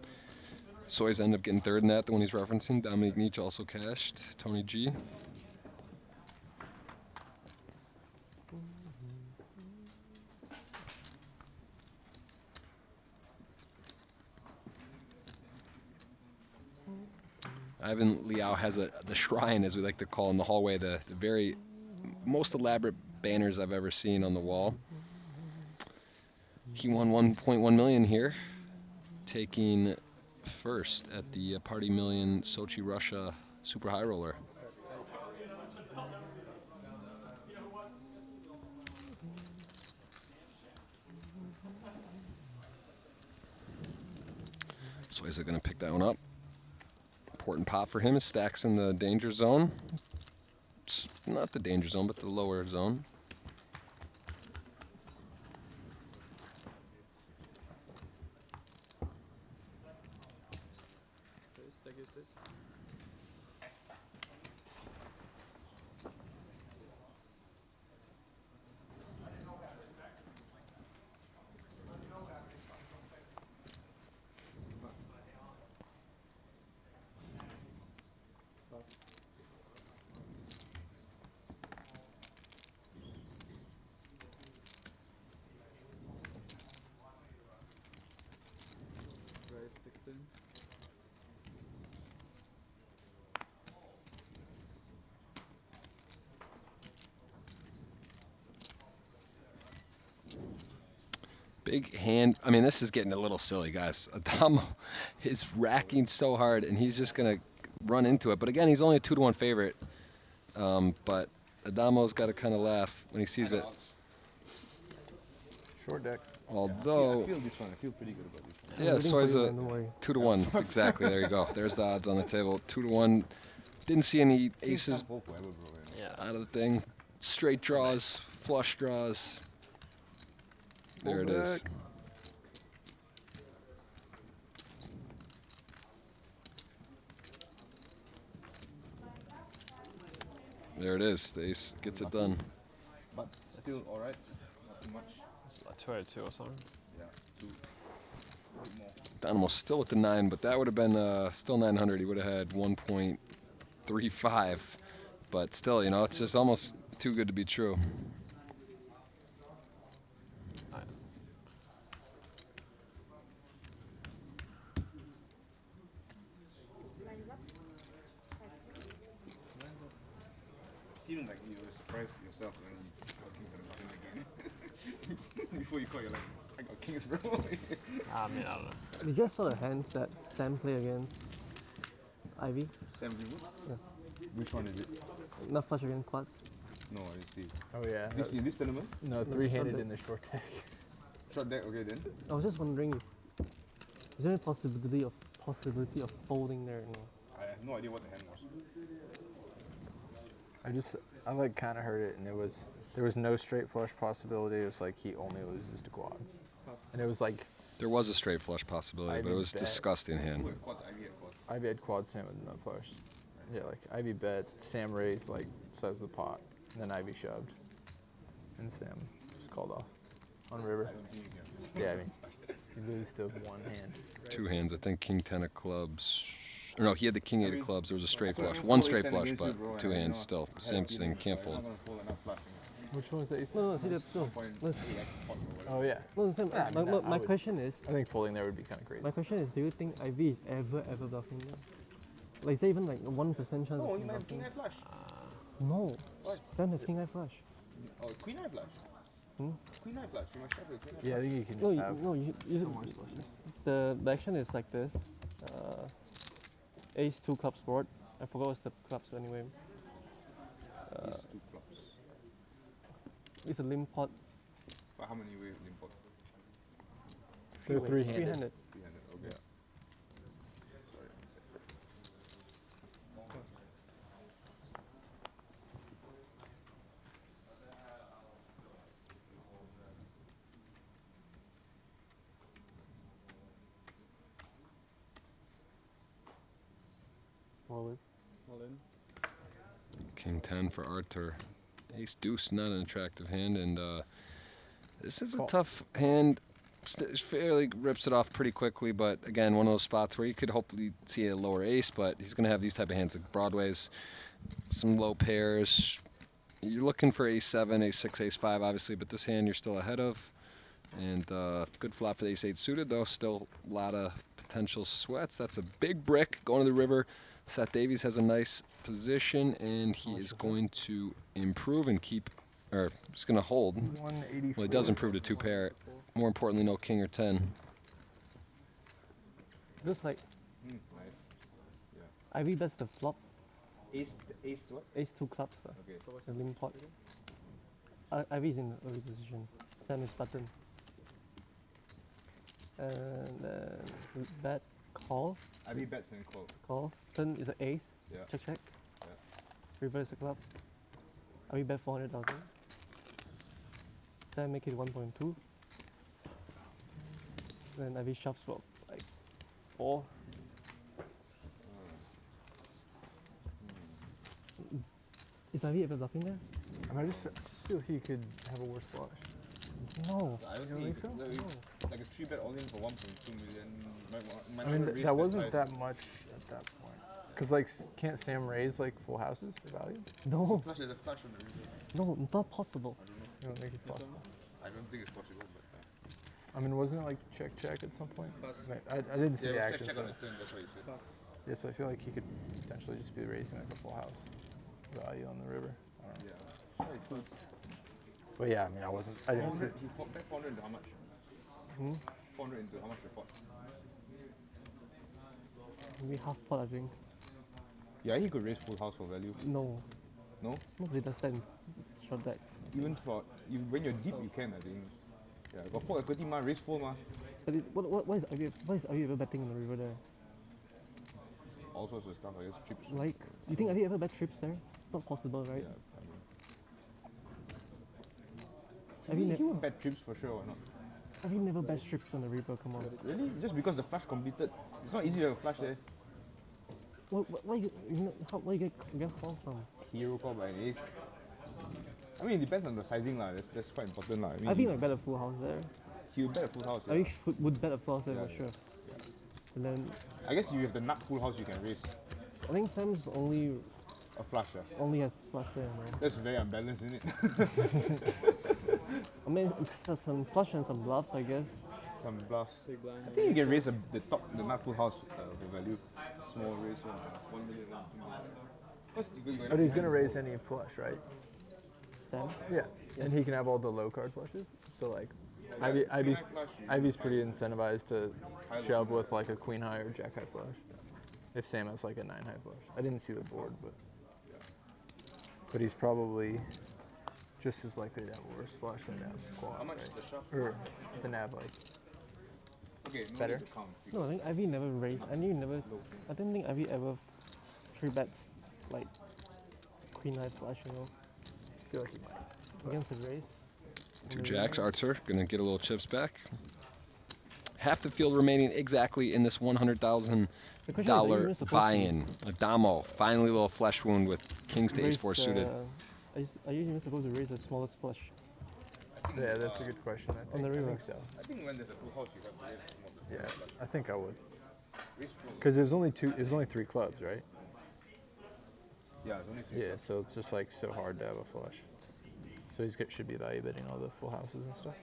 Soy's ended up getting third in that, the one he's referencing. Dominic Nietzsche also cashed. Tony G. Ivan Liao has the shrine, as we like to call in the hallway, the very most elaborate banners I've ever seen on the wall. He won 1.1 million here, taking first at the Party Million Sochi, Russia Super High Roller. So is it going to pick that one up? Important pot for him. His stack's in the danger zone. It's not the danger zone, but the lower zone. Big hand. I mean, this is getting a little silly, guys. Adamo is racking so hard, and he's just going to run into it. But again, he's only a 2-to-1 favorite. But Adamo's got to kind of laugh when he sees it. Short deck. Although, I feel this one. I feel pretty good about this one. yeah, so he's a 2-to-1. Exactly. There you go. There's the odds on the table. 2-to-1. Didn't see any aces out of the thing. Straight draws, flush draws. There it is. There it is. The ace gets it done. But still alright. Not too much. This is like 202 or something. Yeah, 2. More. Almost still with the 9, but that would have been still 900. He would have had 1.35. But still, you know, it's just almost too good to be true. Seemed like you were surprised yourself when you got kings on the button again. Before you call, you're like, I got kings, bro. I mean, I don't know. You just saw the hands that Sam play against Ivy? Sam Greenwood? Yeah. Which one is it? Not flush against quads. No, I didn't see. Oh yeah. This in this tournament? No, three-handed in the short deck. Short deck, okay then. I was just wondering, is there a possibility of folding there? No. I have no idea what the hand was. I like kind of heard it, and there was no straight flush possibility. It was like he only loses to quads, and it was like there was a straight flush possibility, but it was disgusting hand. Ivy had quad, Sam with no flush. Yeah, like Ivy bet, Sam raised like says the pot, and then Ivy shoved, and Sam just called off on river. Yeah, I mean, you lose to one hand. 2 hands, I think king 10 of clubs. Or no, he had the king 8 of clubs. There was a straight flush. One straight flush, but 2 hands still. Same thing, can't fold. Which one is that? No, see that. No. Oh yeah. No, Sam, my question is. I think folding there would be kind of crazy. My question is, do you think Ivy is ever bluffing there? Like, is there even like a 1% chance? No, of he might have king high flush. No. What? Sam has king high flush. Oh, queen high flush. Hmm? Queen high flush. You must have a queen high flush. Yeah, I think you can No, just have you so much flushes. the action is like this. Ace 2 clubs board. I forgot what's the clubs anyway. Ace 2 clubs. It's a limp pot. But how many way limp pot? They're three-handed. 300, okay. Sorry. All in. King 10 for Arthur. Ace deuce, not an attractive hand, and this is a tough hand. Fairly rips it off pretty quickly, but again, one of those spots where you could hopefully see a lower ace, but he's going to have these type of hands like broadways, some low pairs. You're looking for ace 7, ace 6, ace 5, obviously, but this hand you're still ahead of. And good flop for the ace 8 suited, though. Still a lot of potential sweats. That's a big brick going to the river. Seth Davies has a nice position, and he is going to improve and keep, or he's going to hold. 184. Well, he does improve to 2 pair. More importantly, no king or 10. Just like Nice. Ivy bets the flop. Ace what? Ace 2 clubs. Okay. The limp pot. Ivy's in the early position. Sam is button. And then bet call. Ivy bets and call. Call. Turn is an ace. Yeah. Check check. Yeah. River is a club. Ivy bet 400,000. Sam make it 1.2. Then Ivy shoves for like 4. Is Ivy ever bluffing there? I mean, I just feel he could have a worse flush. No. I don't think so. Like a 3-bet all in for 1.2 million. Might I mean, that wasn't that much at that point. Because, like, can't Sam raise, like, full houses for value? No. There's a flush on the river. No, not possible. You don't think it's possible? I don't think it's possible, but. I mean, wasn't it, like, check at some point? I didn't see the action, check so. on the turn, that's what you said. Yeah, so I feel like he could potentially just be raising, like, a full house value on the river. I don't know. Yeah. But yeah, I mean, I didn't see. He bet 400 into how much? 400 into how much report? Maybe half pot, I think. Yeah, he could raise full house for value. No. No? Nobody does that in short deck. Even for, when you're deep, you can, I think. Yeah, got 4 equity, raise full, But what is Ivy ever betting on the river there? All sorts of stuff, I guess, trips. Like, you think Ivy ever bet trips there? It's not possible, right? Yeah, Ivy he would bet trips for sure, or not? Ivy never bet trips on the river, come on. Really? Just because the flush completed? It's not easy to have a flush there. Where you get call from? Hero call by an ace. I mean, it depends on the sizing, that's quite important. I mean, Ivy might bet a full house there. He would bet a full house. Ivy would bet a full house there for sure. Yeah. And then I guess you have the nut full house you can raise. I think Sam's only A flusher. only has flush there, no? That's very unbalanced, isn't it? I mean, it's just some flush and some bluffs, I guess. Some bluffs. I think you can raise the nut full house the value. Small raise 1 million. But he's gonna raise any flush, right? Sam? Yeah, and he can have all the low card flushes. So like, Ivy's pretty incentivized to shove with like a queen high or jack high flush. If Sam has like a 9 high flush, I didn't see the board, but he's probably just as likely to have a worse flush than to have quad, right? Or than to have like better. No, I think Ivy never raised. I didn't think Ivy ever 3-bets like queen high flush, you know. I feel like he might. Against the raise. 2 jacks. Arthur gonna get a little chips back. Half the field remaining exactly in this $100,000 buy-in. Adamo, finally a little flesh wound with kings to ace-4 suited. Are you even supposed to raise the smallest flush? Yeah, that's a good question. I think so. I think when there's a full house, you have to raise some of the Yeah, I think I would. Because there's only 3 clubs, right? Yeah, there's only 3 Yeah, so it's just like so hard to have a flush. So should be value betting all the full houses and stuff.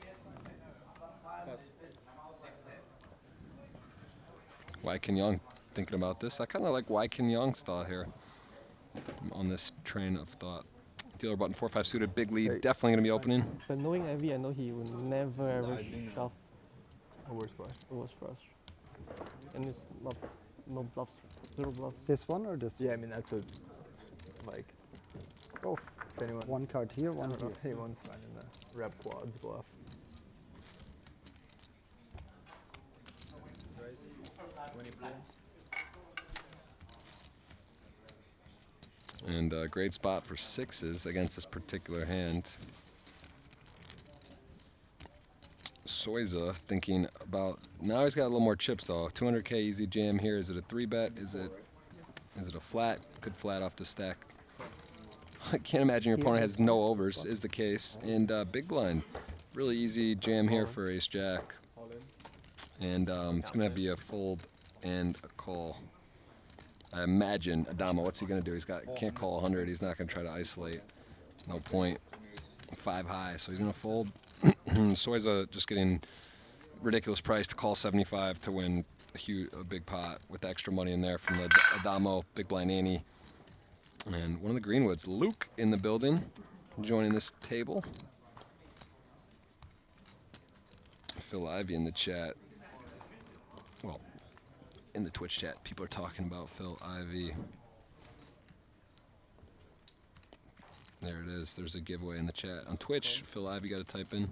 Wai Kin Young thinking about this. I kind of like Wai Kin Young's thought here on this train of thought. Dealer button 4-5 suited, big lead, definitely going to be opening. But knowing Ivy, I know he would never ever shove a worse flush. And it's not, no bluffs, 0 bluffs. This one or this? Yeah, I mean that's a like both. If anyone, one card here, one here. If anyone's finding the rep quads bluff. And a great spot for 6s against this particular hand. Soiza thinking about, now he's got a little more chips though. 200K easy jam here. Is it a 3-bet? Is it a flat? Could flat off the stack. I can't imagine your opponent has no overs, is the case. And big blind. Really easy jam here for ace jack. And it's going to be a fold and a call. I imagine Adamo, what's he going to do? Can't call 100. He's not going to try to isolate. No point. 5 high, so he's going to fold. Soiza just getting ridiculous price to call 75 to win a big pot with extra money in there from the Adamo, big blind Annie. And one of the Greenwoods, Luke, in the building, joining this table. Phil Ivey in the chat. Well, in the Twitch chat, people are talking about Phil Ivey. There it is. There's a giveaway in the chat. On Twitch, Phil Ivey got to type in.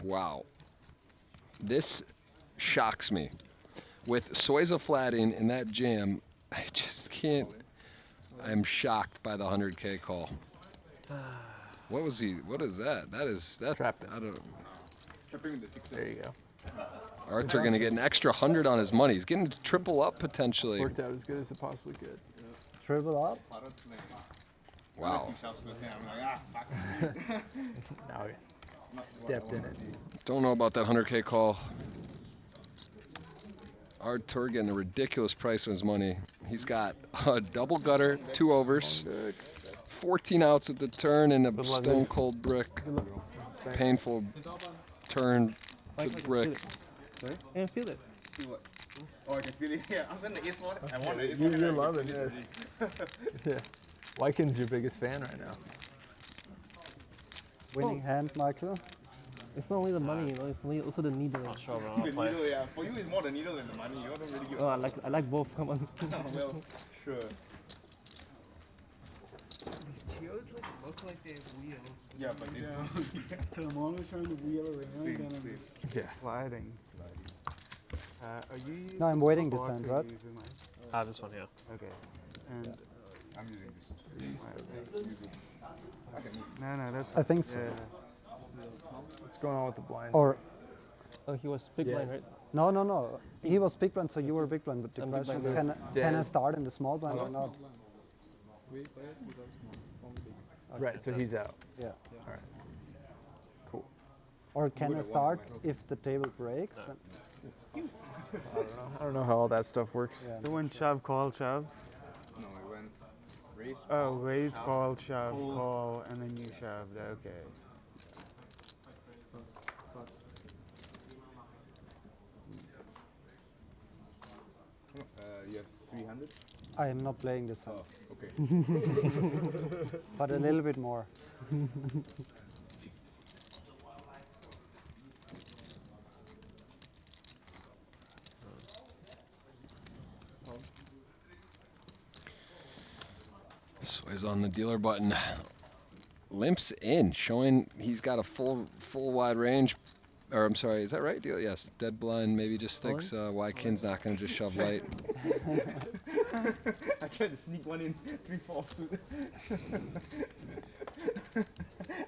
Wow. This shocks me. With Soiza flatting in that jam, I just can't. I'm shocked by the 100K call. What was he? What is that? That trapped. I don't. There you go. Arthur going to get an extra 100 on his money. He's getting to triple up potentially. Worked out as good as it possibly could. Triple up? Wow. Now he stepped in it. Don't know about that 100K call. Arthur getting a ridiculous price on his money. He's got a double gutter, 2 overs, 14 outs at the turn, and a stone cold brick. Painful turn to brick. And feel it. Oh, I can feel it. Yeah, I'm going to eat one. I want it. You're loving this. Yeah. Wykin's your biggest fan right now. Winning hand, Michael. It's not only the money, you know. It's also the needle. Not sure The needle, yeah. For you, it's more the needle than the money. You don't really give. Oh, I like both. Come on. Well, sure. Geos look like they have wheels. Yeah, but they don't. So I'm always trying to wheel around and I'm Yeah. sliding. Are you? No, I'm waiting or this hand, are you right? using mine? this one here. Okay. And I'm using this. no, that's. I think so. What's going on with the blinds? Or Oh, he was big blind, right? no. He was big blind, so you were big blind. But the I'm big question is, blind. can I start in the small blind or not? Right, so he's out. Yeah. All right. Cool. Or can I start if the table breaks? I don't know how all that stuff works. Yeah. The one shove, call, shove. No, it went raise. Oh, raise, call, shove, call, and then you shoved. Okay. You have 300. I am not playing this hand. Oh, okay. But a little bit more. So he's on the dealer button. Limps in, showing he's got a full wide range. Or I'm sorry, is that right? Yes, dead blind maybe just sticks. Wide kin's not going to just shove light. I tried to sneak one in 3/4 suit.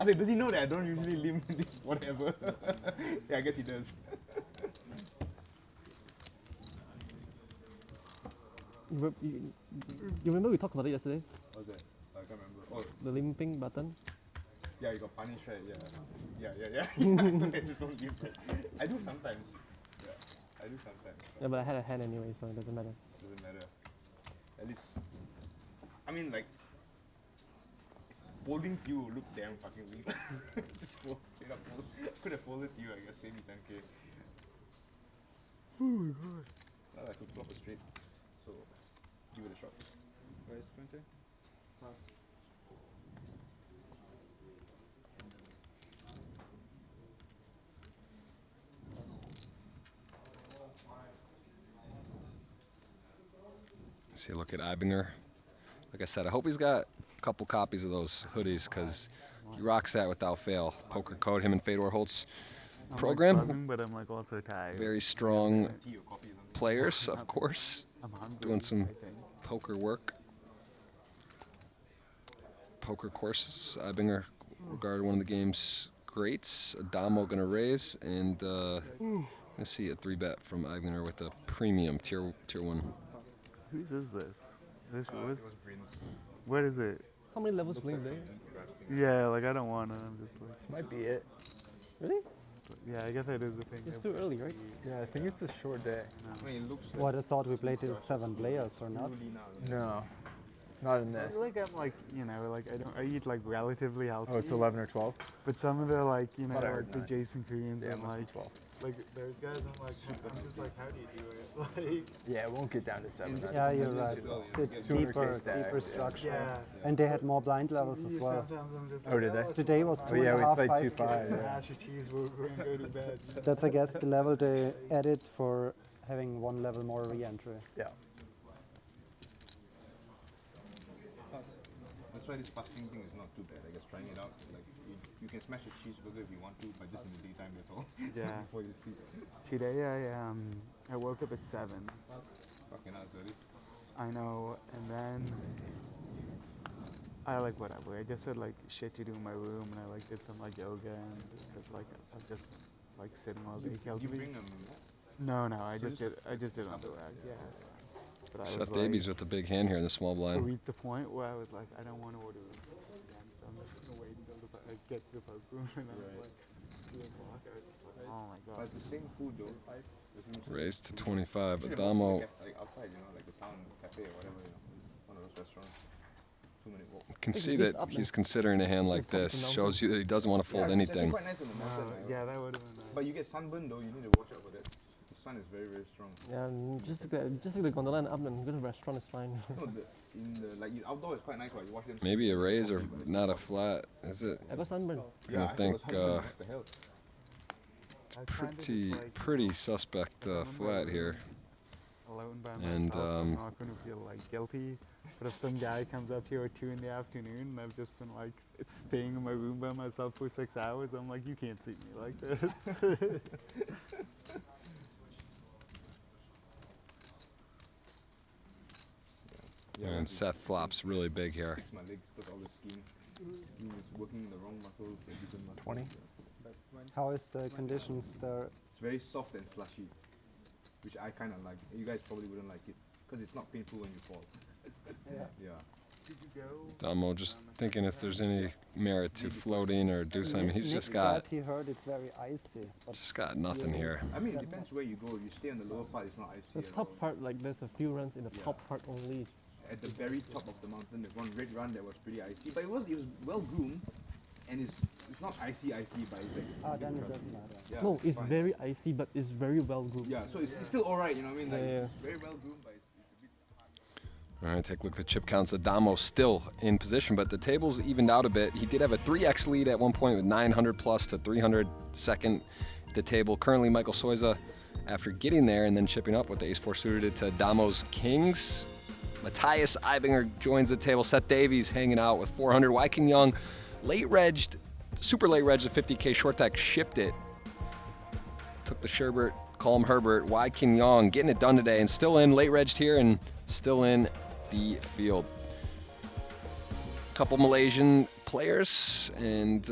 I mean, does he know that I don't usually limp this whatever? Yeah, I guess he does. You remember we talked about it yesterday? What's that? I can't remember. Oh, The limping button? yeah, you got punished, right? Yeah. I just don't limp. I do sometimes. Yeah, I do sometimes. Yeah, but I had a hand anyway, so it doesn't matter. Doesn't matter. At least, I mean, like, folding to you would look damn fucking weak. Just fold, straight up fold. Could have folded to you, I guess, save me 10k. Oh my god. Well, I could flop it straight. So, give it a shot. Where's Quinte? Pass. See a look at Ibinger. Like I said, I hope he's got a couple copies of those hoodies because he rocks that without fail. Poker Code, him and Fedor Holtz program. I'm buzzing, but I'm like also tired. Very strong players, of course, doing some poker work. Poker courses. Ibinger regarded one of the game's greats. Adamo gonna raise, and I see a 3-bet from Ibinger with a premium tier 1. Whose is this? This was. What is it? How many levels playing there? Yeah, like I don't want to. I'm just like. This might be it. Really? Yeah, I guess that is the thing. It's too early, right? Yeah, I think it's a short day. I mean, it looks What, I thought we played till 7 players or not? No, not in this. Like I'm like, you know, like I eat like relatively healthy. Oh, it's 11 or 12? But some of the like, you know, Thought I like heard the 9. Jason Koreans Yeah, and it must be like 12. like those guys, I'm just like, how do you do it? Like Yeah, it won't get down to 7. Yeah, you're right. It's deeper structure. Yeah. And they had more blind levels as well. Sometimes I'm just Oh, did they? Today was Oh, yeah, we 2.5, played 5 2-5. Yeah. smash a cheeseburger and go to bed. That's, I guess, the level they added for having one level more re-entry. Yeah. That's why this fasting thing is not too bad. I guess trying it out, like you can smash a cheeseburger if you want to, but just in the daytime, that's all. Yeah. Before you sleep. Today I woke up at 7. Fucking hell, it's early. I know, and then I like whatever. I just had like shit to do in my room, and I like did some like yoga, and because like I was just like sitting all day. You bring them? No, I So just did on the rack. Yeah. But I Seth was Davies like, with the big hand here in the small blind. reached the point where I was like, I don't want to order again, so I'm just gonna wait until I get to the post room, and I was like, 2 o'clock. I was just like, oh my god. But it's the same food though. Raised to 25. Should've Adamo bought like outside, you know, like the town cafe or whatever, you know, one of those restaurants. 2-minute walk. can see that he's considering a hand like this. Shows you that he doesn't want to fold Yeah, it's actually anything. quite nice on the mountain, Yeah, that would have been nice. But you get sunburn though, you need to watch out for that. The sun is very, very strong. Yeah, and just take the gondola and up and go to the restaurant is fine. No, in the like outdoor is quite nice. While you watch them. Maybe a raise or not a flat. Is it? I got sunburn. I think what the hell? pretty suspect flat here. Alone by And, myself, I'm not going to feel like guilty. But if some guy comes up here at 2 in the afternoon and I've just been like staying in my room by myself for 6 hours, I'm like, you can't see me like this. And Seth flops really big here. Fix my legs because all the skiing is working in the wrong muscles. 20. How is the conditions there? It's very soft and slushy, which I kind of like. You guys probably wouldn't like it because it's not painful when you fall. Yeah. Yeah. Damo just thinking if there's any merit to floating or do something. He's Nick just got said he heard it's very icy. But just got nothing here. I mean, it depends where you go. If you stay on the lower part, it's not icy. The top part, like there's a few runs in the top part only. At the very top of the mountain, there's one red run that was pretty icy, but it was well groomed, and it's not icy, but it's like. then it doesn't matter. Yeah, No, it's fine. very icy, but it's very well groomed. Yeah, so it's still alright, you know what I mean? Like, Yeah, it's very well groomed, but it's a bit. All right, take a look at the chip counts. Adamo still in position, but the table's evened out a bit. He did have a 3x lead at one point with 900 plus to 300 second at the table. Currently, Michael Soiza, after getting there and then chipping up with the ace-4 suited to Damo's kings. Matthias Eibinger joins the table. Seth Davies hanging out with 400. Wyking Young, late-regged, super late-regged, the 50K short stack, shipped it. Took the Sherbert, Colm Herbert. Wyking Young getting it done today and still in, late-regged here and still in the field. Couple Malaysian players and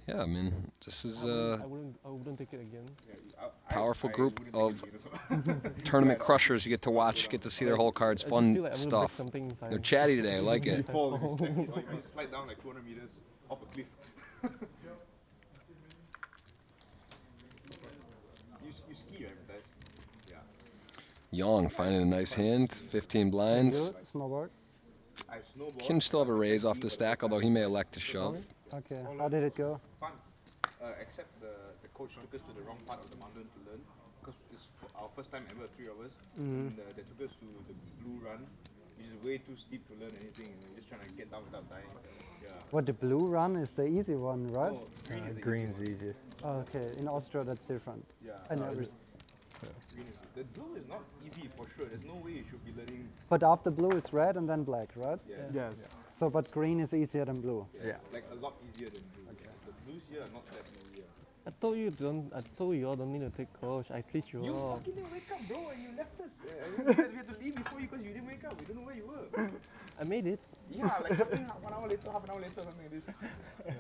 yeah, I mean, this is I wouldn't take it again. powerful group of tournament crushers you get to watch, get to see their whole cards, fun stuff. They're chatty today, I like it. You fall, you slide down like 200 meters off a cliff. you ski, right, Matthias? Yeah. Young finding a nice hand, 15 blinds. Snowboard. I snowboard. Can still have a raise off the stack, although he may elect to shove. Okay, how did it go? Fun. Except the coach took us to the wrong part of the mountain to learn. Because it's our first time ever, 3 of us. And they took us to the blue run, which is way too steep to learn anything. And we're just trying to get down without dying. Yeah. What, the blue run is the easy one, right? No, green's the easiest. Okay, in Austria that's different. Yeah. I never. Green is, the blue is not easy for sure. There's no way you should be learning. But after blue is red and then black, right? Yeah. Yes. So, but green is easier than blue. Yeah. Like a lot easier than blue. Okay. The blues here are not that easier. I told you all don't need to take coach. I treat you You all. fucking didn't wake up, bro, and you left us. We had to leave before you because you didn't wake up. We don't know where you were. I made it. Yeah, like something 1 hour later, half an hour later, something like this. Yeah.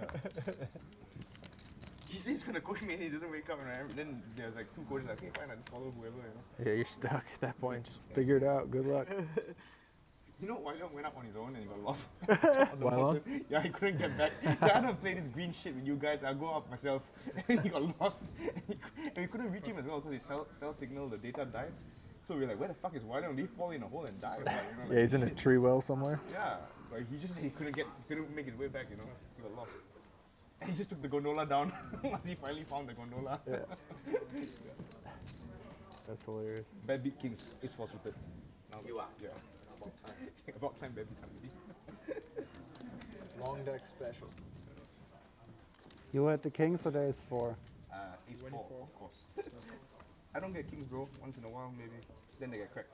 He says he's gonna coach me and he doesn't wake up, and then there's like 2 coaches like, okay, fine, I just follow whoever, you know. Yeah, you're stuck at that point. Just figure it out. Good luck. You know, Wylon went up on his own and he got lost. Wylon? Yeah, he couldn't get back. So I don't play this green shit with you guys. I'll go up myself. And he got lost. And we couldn't reach him as well because his cell signal, the data died. So we're like, where the fuck is Wylon? Did he fall in a hole and die? Or what, you know, like, Yeah, he's in a tree well somewhere. yeah, but he couldn't make his way back, you know. He got lost. And he just took the gondola down once he finally found the gondola. Yeah. That's hilarious. Bad beat kings, it's for suited. You are? Yeah. About time baby somebody. Long deck special. You had the king, so there is 4. Ace 4, of course. I don't get kings, bro. Once in a while, maybe. Then they get cracked.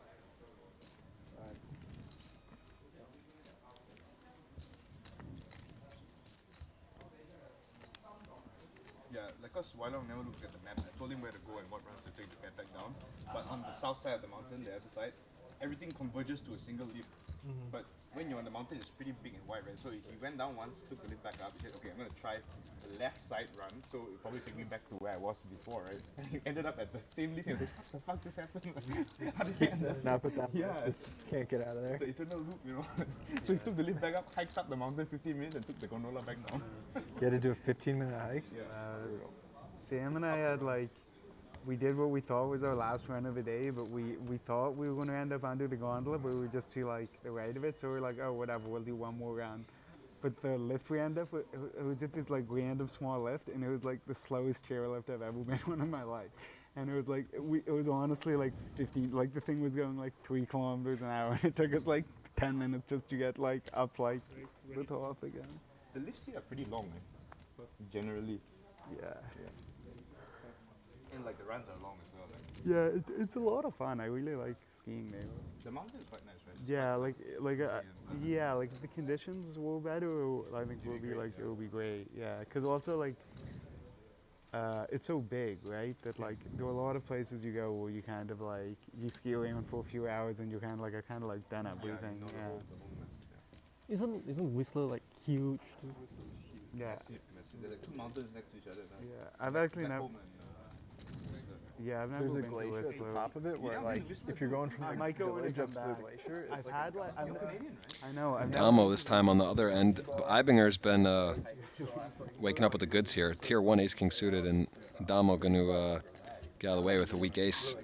Yeah, like cause Wylon never looked at the map. I told him where to go and what runs to take to get back down. But on the south side of the mountain, the other side, everything converges to a single leaf. But when you're on the mountain, it's pretty big and wide, right? So he went down once, took the lift back up. He said, okay, I'm gonna try the left side run. So it'll probably take me back to where I was before, right? And he ended up at the same leaf and he was like, what the fuck just happened? How did he end up? Nap at that point. Yeah. Just can't get out of there. The eternal loop, you know. So he took the lift back up, hiked up the mountain 15 minutes and took the gondola back down. You had to do a 15-minute hike? Yeah. Sam and I had we did what we thought was our last run of the day, but we thought we were going to end up under the gondola, but we were just to the right of it, so we're like, oh, whatever, we'll do one more round. But the lift we ended up with, it was just this random small lift, and it was the slowest chairlift I've ever been on in my life. And it was it was honestly 15, the thing was going 3 kilometers an hour, and it took us 10 minutes just to get up the top again. The lifts here are pretty long, eh? Generally. Yeah. And the runs are long as well. Yeah, it's a lot of fun. I really like skiing there. The mountain's quite nice, right? Yeah, if the conditions were better, I think it will be great. Yeah, because also it's so big, right? That there are a lot of places you go where you kind of you ski around for a few hours and you're kind of done everything. Yeah. Isn't Whistler huge? Yeah. There's 2 mountains next to each other. Yeah, I've actually never. Yeah, I've never There's a been to glacier at the Whistler. top of it where, like, if you're going from I the might go when I village come up to the back. glacier, it's I've like had like I know. I've Damo this time on the other end. Ibinger's been waking up with the goods here. Tier 1 ace king suited, and Damo going to get out of the way with a weak ace.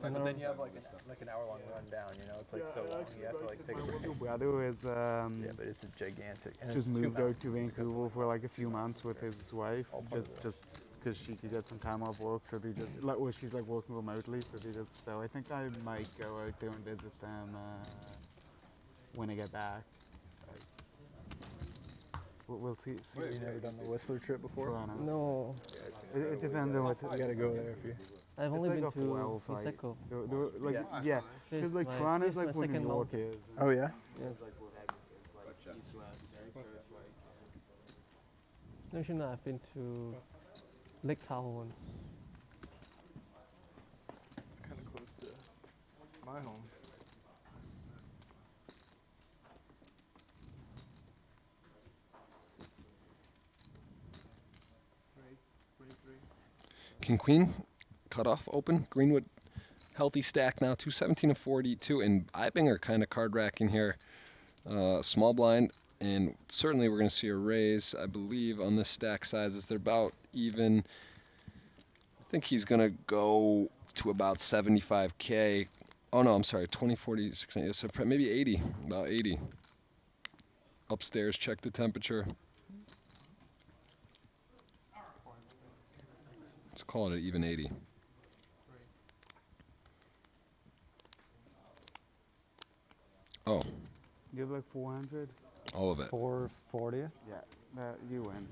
But then you have like an hour-long run down, you know? It's like so long, you have to like take a break. My brother is Yeah, but it's a gigantic. And just it's moved two out to Vancouver for like a few months with his wife, just because she could get some time off work. So they just like, well, she's like working remotely, so they just. So I think I might go out there and visit them when I get back. We'll see. You never done the Whistler trip before? Toronto. No. It depends on what. You gotta go there if you. I've only like been a to 4-hour flight. Niseko. Like, yeah, because like It's Toronto's my like where New second York home. is. Oh yeah. Yes. Actually, no, I've been to Lake Tahoe once. It's kind of close to my home. King Queen cut off open. Greenwood healthy stack now 217 to 42, and Ibinger kind of card racking here. Small blind, and certainly we're going to see a raise, I believe, on this stack sizes. They're about even. I think he's going to go to about 75K. Oh no, I'm sorry, 20, 40, 60, so maybe 80, about 80. Upstairs, check the temperature. Let's call it an even 80. Oh, You have like 400. all of it. 440. Yeah, you win.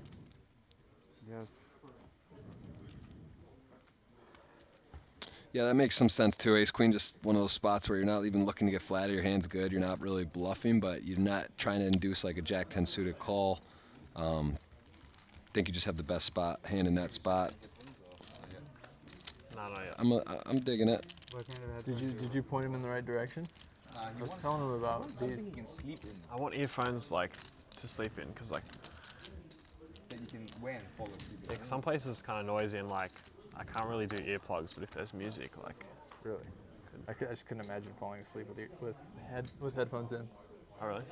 Yes. Yeah, that makes some sense too. Ace Queen, just one of those spots where you're not even looking to get flatted. Your hand's good. You're not really bluffing, but you're not trying to induce like a Jack 10 suited call. Think you just have the best spot hand in that spot. I'm digging it. Did you point him in the right direction? I was telling him about these. I want earphones like to sleep in because like That you can wear and fall asleep. like some places it's kind of noisy and like I can't really do earplugs, but if there's music like. Really? I just couldn't imagine falling asleep with headphones in. Oh really?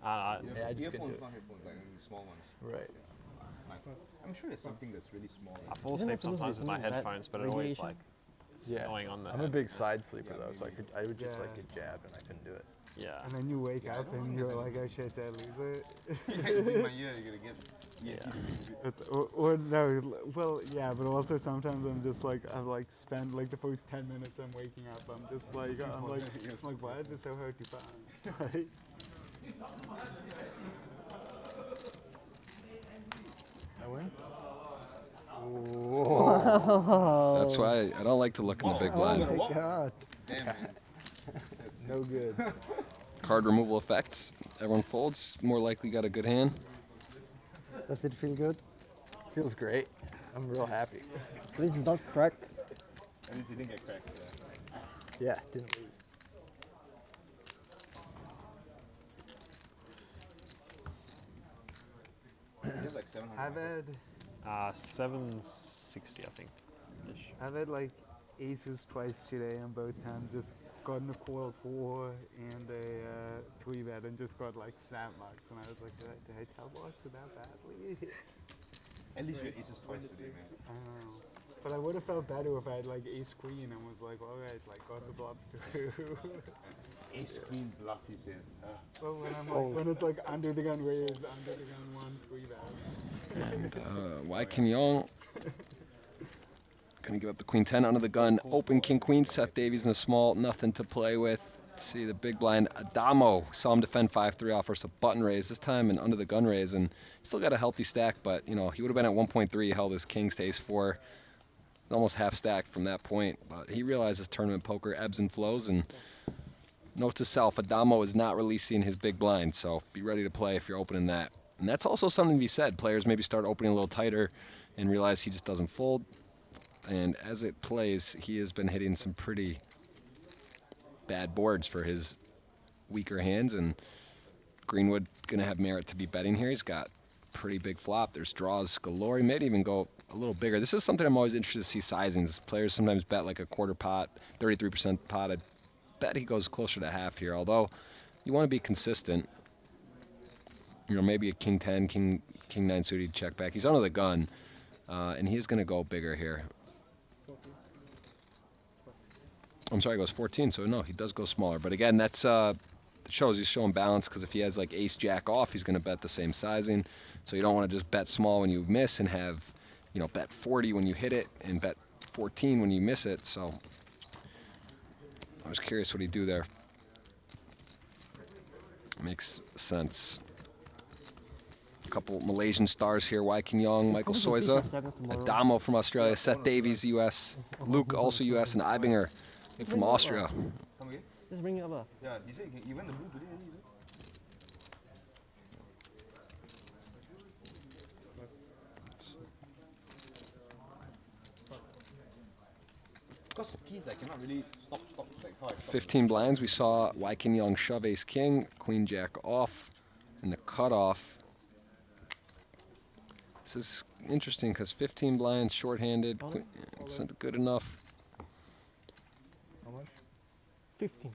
Yeah, I just couldn't do Earphones, it. not headphones, like small ones. Right. I'm sure there's something that's really small. I fall asleep sometimes with my headphones, but it always like it's Yeah. annoying on the I'm a head. big side sleeper though, so I would just like get jabbed and I couldn't do it. Yeah. And then you wake up and you're like, oh shit, did I lose it? You're gonna get. Or no, well, yeah, but also sometimes I'm just like, I've like spent like the first 10 minutes I'm waking up, I'm just like, I'm like, why is this so hard to find? Right? I win? That's why I don't like to look in the big blind. Oh my god. No good. Card removal effects. Everyone folds. More likely got a good hand. Does it feel good? Feels great. I'm real happy. Please don't crack. At least you didn't get cracked. Yeah, didn't lose. Like 700. I've had 760 I think. Ish. I've had like aces twice today and both times just gotten a call 4 and a 3-bet and just got like snap marks and I was like, did I tell box it that badly? At least your aces twice today, man. I know. But I would have felt better if I had like ace queen and was like, alright, like got the bluff through. Ace queen bluff, he says. Well, when I'm like, when it's like under the gun raise, under the gun 1, 3-bet. Wai King Yong. Gonna give up the queen 10 under the gun. Open king queen. Seth Davies in the small. Nothing to play with. Let's see the big blind. Adamo saw him defend 5-3 off versus a button raise this time and under the gun raise, and still got a healthy stack. But you know he would have been at 1.3. He held his kings to ace 4. Almost half stacked from that point. But he realizes tournament poker ebbs and flows, and note to self: Adamo is not releasing his big blind, so be ready to play if you're opening that. And that's also something to be said. Players maybe start opening a little tighter and realize he just doesn't fold. And as it plays, he has been hitting some pretty bad boards for his weaker hands. And Greenwood going to have merit to be betting here. He's got pretty big flop. There's draws galore. He may even go a little bigger. This is something I'm always interested to see sizings. Players sometimes bet like a quarter pot, 33% pot. I bet he goes closer to half here, although you want to be consistent. You know, maybe a king 10, king 9 suited check back. He's under the gun, and he's going to go bigger here. I'm sorry, he goes 14, so no, he does go smaller. But again, that's shows he's showing balance, because if he has like ace jack off, he's going to bet the same sizing. So you don't want to just bet small when you miss and have, you know, bet 40 when you hit it and bet 14 when you miss it. So I was curious what he'd do there. Makes sense. A couple Malaysian stars here. Wai King Yong, Michael Soiza, Adamo from Australia, Seth Davies, US, Luke, also US, and Ibinger from Austria. Just bring it up. Yeah, you said you went the blue today, is it? Because keys, I cannot really stop, like how I stop. 15 blinds. We saw Wai King Yong shove ace king, queen jack off, and the cutoff. This is interesting because 15 blinds, short-handed. It's not good enough. How much? 15.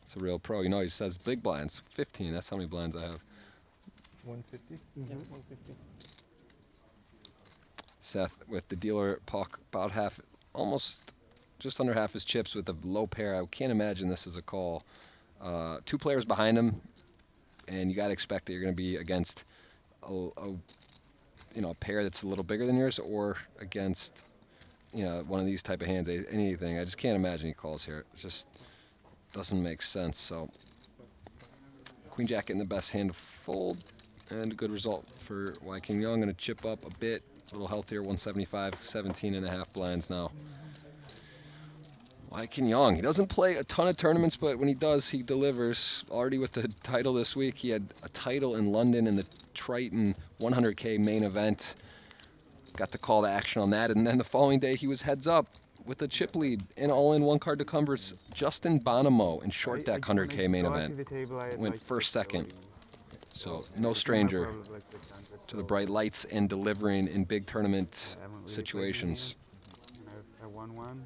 It's a real pro. You know, he says big blinds. 15. That's how many blinds I have. 150? Yeah, 150. Seth with the dealer puck about half, almost just under half his chips with a low pair. I can't imagine this is a call. 2 players behind him, and you got to expect that you're going to be against a pair that's a little bigger than yours, or against, you know, one of these type of hands. Anything. I just can't imagine he calls here. It just doesn't make sense. So queen jack getting the best hand to fold, and a good result for Wai King Yong. Going to chip up a bit. A little healthier, 175, 17.5 blinds now. Wai King Yong, he doesn't play a ton of tournaments, but when he does, he delivers. Already with the title this week, he had a title in London in the Triton 100K main event. Got to call the action on that, and then the following day, he was heads up with a chip lead and all-in one-card to Cumbers. Justin Bonomo in short deck 100K main event. Went first, second. So no stranger to the bright lights and delivering in big tournament situations. I won one.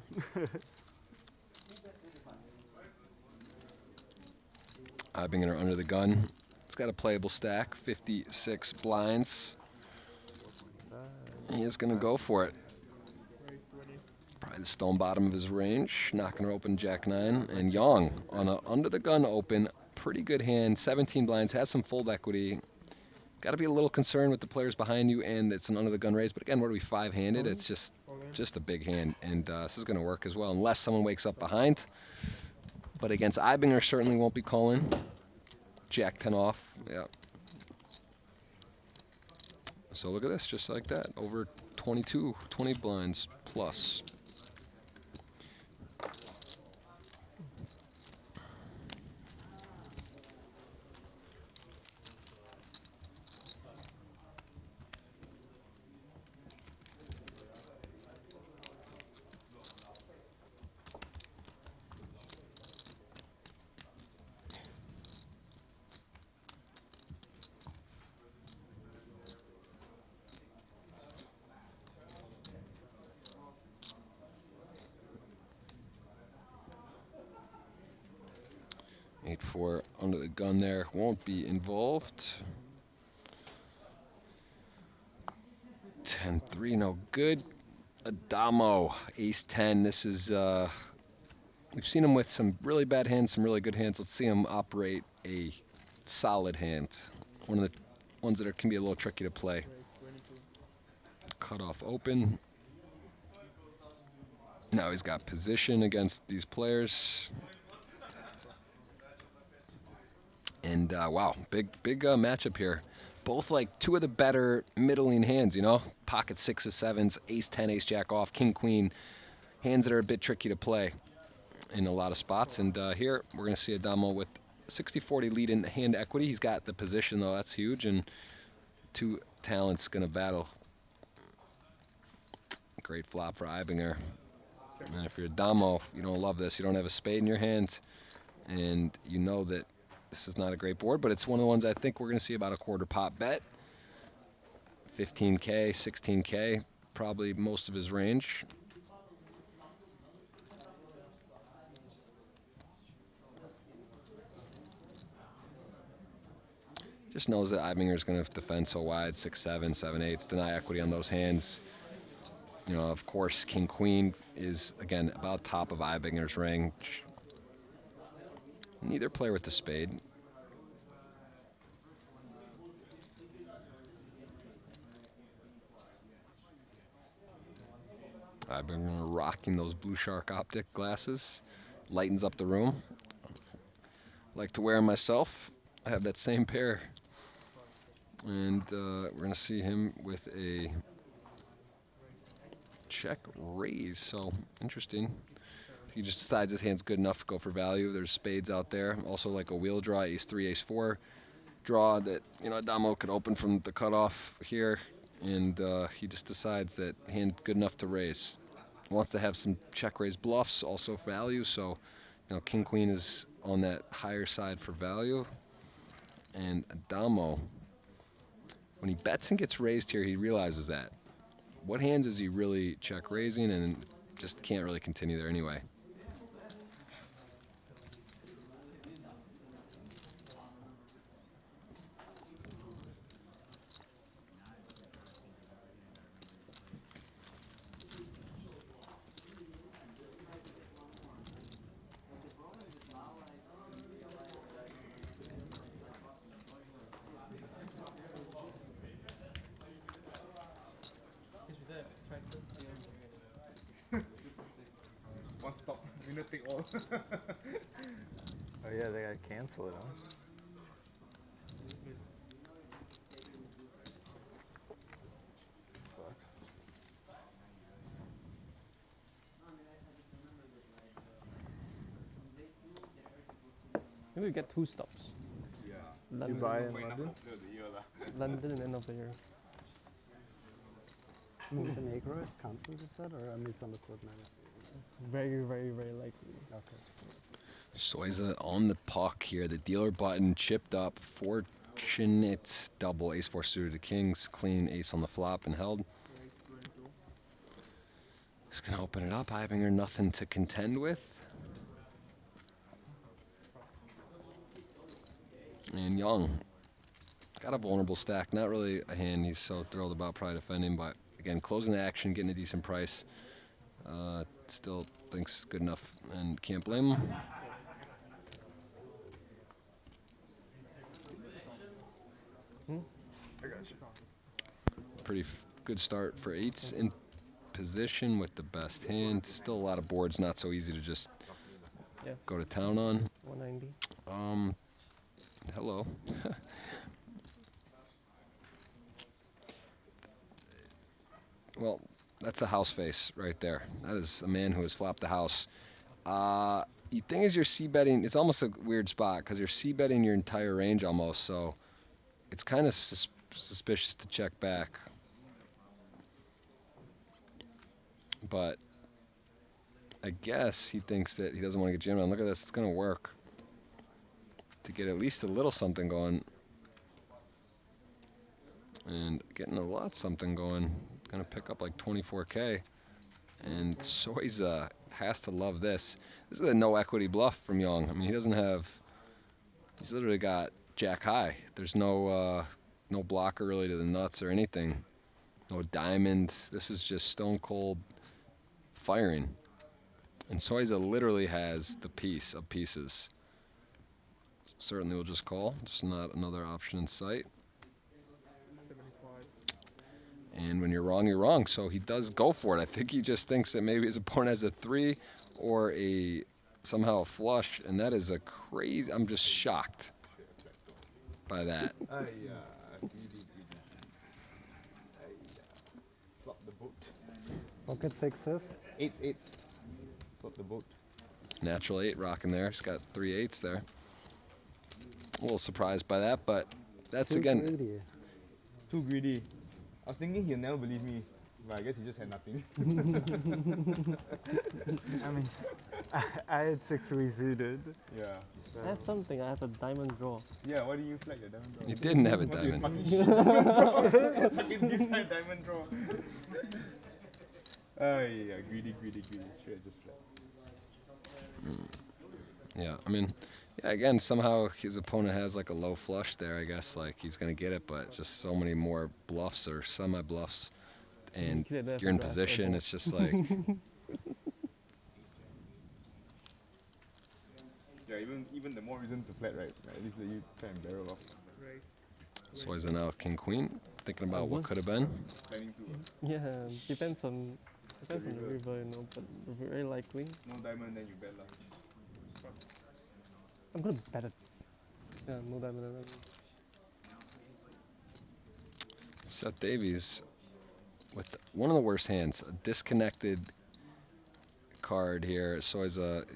Ibinger under the gun. He's got a playable stack, 56 blinds. He is going to go for it. Probably the stone bottom of his range. Not going to open jack 9. And Yong on a under the gun open. Pretty good hand, 17 blinds, has some fold equity. Got to be a little concerned with the players behind you, and it's an under the gun raise. But again, what are we, 5-handed? It's just a big hand, and this is going to work as well, unless someone wakes up behind. But against Ibinger, certainly won't be calling. Jack 10 off, yeah. So look at this, just like that, over 20 blinds plus. For under the gun there, won't be involved. 10-3, no good. Adamo, ace 10. This is, we've seen him with some really bad hands, some really good hands. Let's see him operate a solid hand. One of the ones that can be a little tricky to play. Cut off open. Now he's got position against these players. And wow, big matchup here. Both like 2 of the better middling hands, you know? Pocket 6s, 7s, ace 10, ace jack off, king queen. Hands that are a bit tricky to play in a lot of spots. And here we're going to see Adamo with 60-40 lead in hand equity. He's got the position though, that's huge. And 2 talents going to battle. Great flop for Ibinger. And if you're Adamo, you don't love this. You don't have a spade in your hand. And you know that This is not a great board, but it's one of the ones I think we're going to see about a quarter pot bet. 15K, 16K, probably most of his range. Just knows that Eibinger's going to defend so wide, 6-7, 7-8s, deny equity on those hands. You know, of course, King Queen is, again, about top of Eibinger's range. Neither player with the spade. Eibinger rocking those Blue Shark optic glasses. Lightens up the room. Like to wear them myself. I have that same pair. And we're going to see him with a check raise. So interesting. He just decides his hand's good enough to go for value. There's spades out there. Also like a wheel draw, ace-3, ace-4 draw that, you know, Adamo could open from the cutoff here. And he just decides that hand good enough to raise. Wants to have some check raise bluffs, also value. So, you know, King Queen is on that higher side for value. And Adamo, when he bets and gets raised here, he realizes that. What hands is he really check raising, and just can't really continue there anyway. One stop, winner take all. Oh yeah, they gotta cancel it, huh? Sucks. Maybe we get 2 stops. Yeah. London, You buy in London? London and end of the year. Montenegro is cancelled, you said, or I misunderstood maybe? Very, very, very likely. Okay. Soiza on the puck here. The dealer button chipped up. Fortunate double. Ace-4 suited to kings. Clean ace on the flop and held. Just going to open it up. Eibinger, nothing to contend with. And Young. Got a vulnerable stack. Not really a hand he's so thrilled about probably defending, but again, closing the action, getting a decent price. Still thinks good enough and can't blame him. I got you. Pretty good start for 8s in position with the best hand. Still a lot of boards, not so easy to just go to town on. 190. Hello. Well, that's a house face right there. That is a man who has flopped the house. You think as you're c-betting, it's almost a weird spot because you're c-betting your entire range almost, so it's kind of suspicious to check back. But I guess he thinks that he doesn't want to get jammed on. Look at this, it's going to work to get at least a little something going. And getting a lot something going. Going to pick up like 24K. And Soiza has to love this. This is a no equity bluff from Young. I mean, he doesn't have, he's literally got jack high. There's no no blocker really to the nuts or anything. No diamond. This is just stone cold firing. And Soiza literally has the piece of pieces. Certainly we'll just call. Just not another option in sight. And when you're wrong, so he does go for it. I think he just thinks that maybe his opponent has a 3 or somehow a flush, and that is a crazy, I'm just shocked by that. Flop the boat. Pocket 6s. 8s. Flop the boat. Natural 8 rocking there. He's got 3 8s there. A little surprised by that, but that's Too again. greedy. Too greedy. I was thinking he'll never believe me. But I guess he just had nothing. I mean, I had 6-3 suited. Yeah. I have something. I have a diamond draw. Yeah, why did you flag the diamond draw? You didn't have a What, you diamond. fucking shit diamond draw. Fucking this side diamond draw. Yeah, greedy. Should have just flagged. Yeah, I mean, yeah, again, somehow his opponent has like a low flush there, I guess. Like he's going to get it, but just so many more bluffs or semi-bluffs. And you're in position, it's just like... Yeah, even the more reason to flat, right? At least let you try and barrel off. So he's now King Queen, thinking about what could have been. Planning to. Yeah, depends on the river, you know. But very likely. No diamond, then you bet lah. I'm gonna bet it. Yeah, no diamond. Seth Davies with one of the worst hands, a disconnected card here. So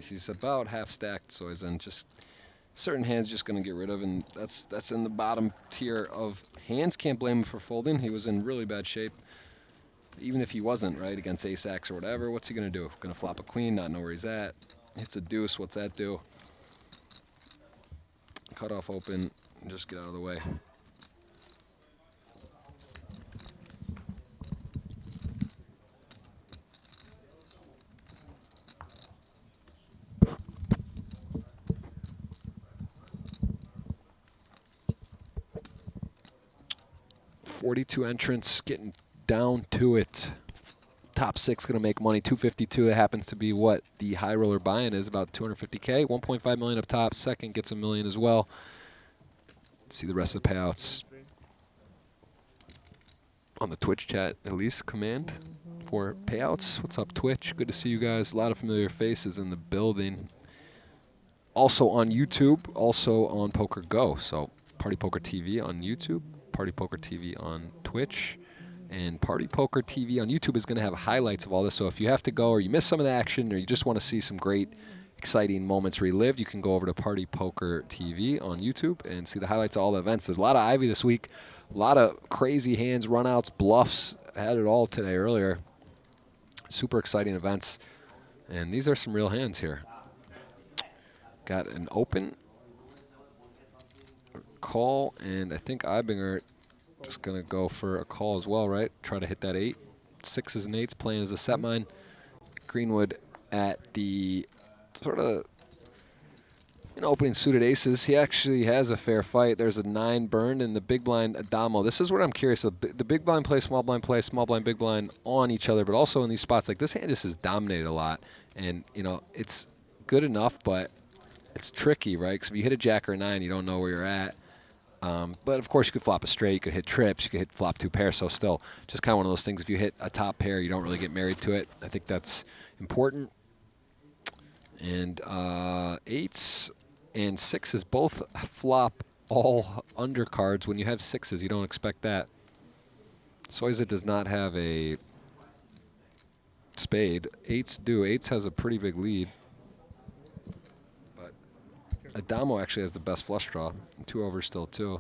he's about half stacked, so he's in just certain hands just going to get rid of, and that's in the bottom tier of hands. Can't blame him for folding. He was in really bad shape. Even if he wasn't, right, against ace-ax or whatever, what's he going to do? Going to flop a queen, not know where he's at. Hits a deuce, what's that do? Cut off open, and just get out of the way. .42 entrants, getting down to it. Top 6 going to make money, 252. That happens to be what the high roller buy-in is, about 250K. 1.5 million up top. Second gets $1 million as well. Let's see the rest of the payouts on the Twitch chat. At least command for payouts. What's up, Twitch? Good to see you guys. A lot of familiar faces in the building. Also on YouTube, also on PokerGo. So Party Poker TV on YouTube, Party Poker TV on Twitch. And Party Poker TV on YouTube is going to have highlights of all this. So if you have to go or you miss some of the action or you just want to see some great, exciting moments relived, you can go over to Party Poker TV on YouTube and see the highlights of all the events. There's a lot of Ivy this week, a lot of crazy hands, runouts, bluffs. I had it all today earlier. Super exciting events. And these are some real hands here. Got an open, call, and I think Ibinger just going to go for a call as well, right? Try to hit that 8. 6s and 8s playing as a set mine. Greenwood at the sort of opening suited aces. He actually has a fair fight. There's a 9 burned in the big blind Adamo. This is what I'm curious of. The big blind play, small blind, big blind on each other, but also in these spots. Like this hand just is dominated a lot. And, it's good enough, but it's tricky, right? Because if you hit a jack or a 9, you don't know where you're at. But of course you could flop a straight, you could hit trips, you could hit flop 2 pairs, so still just kind of one of those things. If you hit a top pair, you don't really get married to it. I think that's important. And 8s and 6s both flop all undercards. When you have 6s, you don't expect that. Soiza does not have a spade. 8s do. 8s has a pretty big lead. Adamo actually has the best flush draw. 2 over still, too.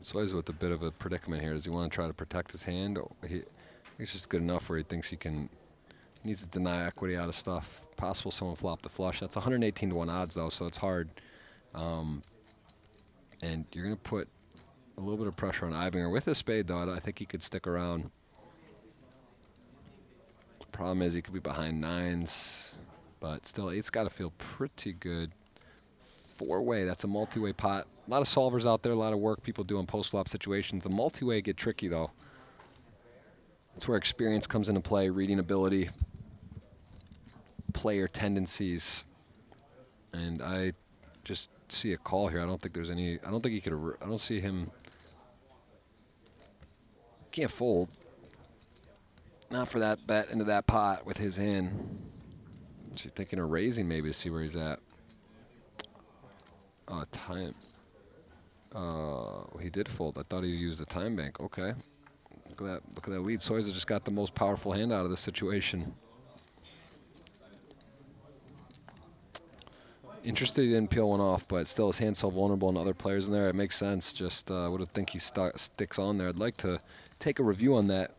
So he's with a bit of a predicament here. Does he want to try to protect his hand? He's just good enough where he thinks he needs to deny equity out of stuff. Possible someone flopped the flush. That's 118 to 1 odds, though, so it's hard. And you're going to put a little bit of pressure on Ibinger. With a spade, though, I think he could stick around. Problem is he could be behind 9s, but still 8's got to feel pretty good. 4-way, that's a multi-way pot. A lot of solvers out there, a lot of work people do in post-flop situations. The multi-way get tricky, though. That's where experience comes into play, reading ability, player tendencies. And I just see a call here. I don't think there's any. I don't think he could. I don't see him. Can't fold. Not for that bet into that pot with his hand. Is he thinking of raising maybe to see where he's at? Time. He did fold. I thought he used a time bank. Okay. Look at that lead. Soiza just got the most powerful hand out of this situation. Interested he didn't peel one off, but still his hand's so vulnerable and other players in there. It makes sense. Just would have think he sticks on there. I'd like to take a review on that.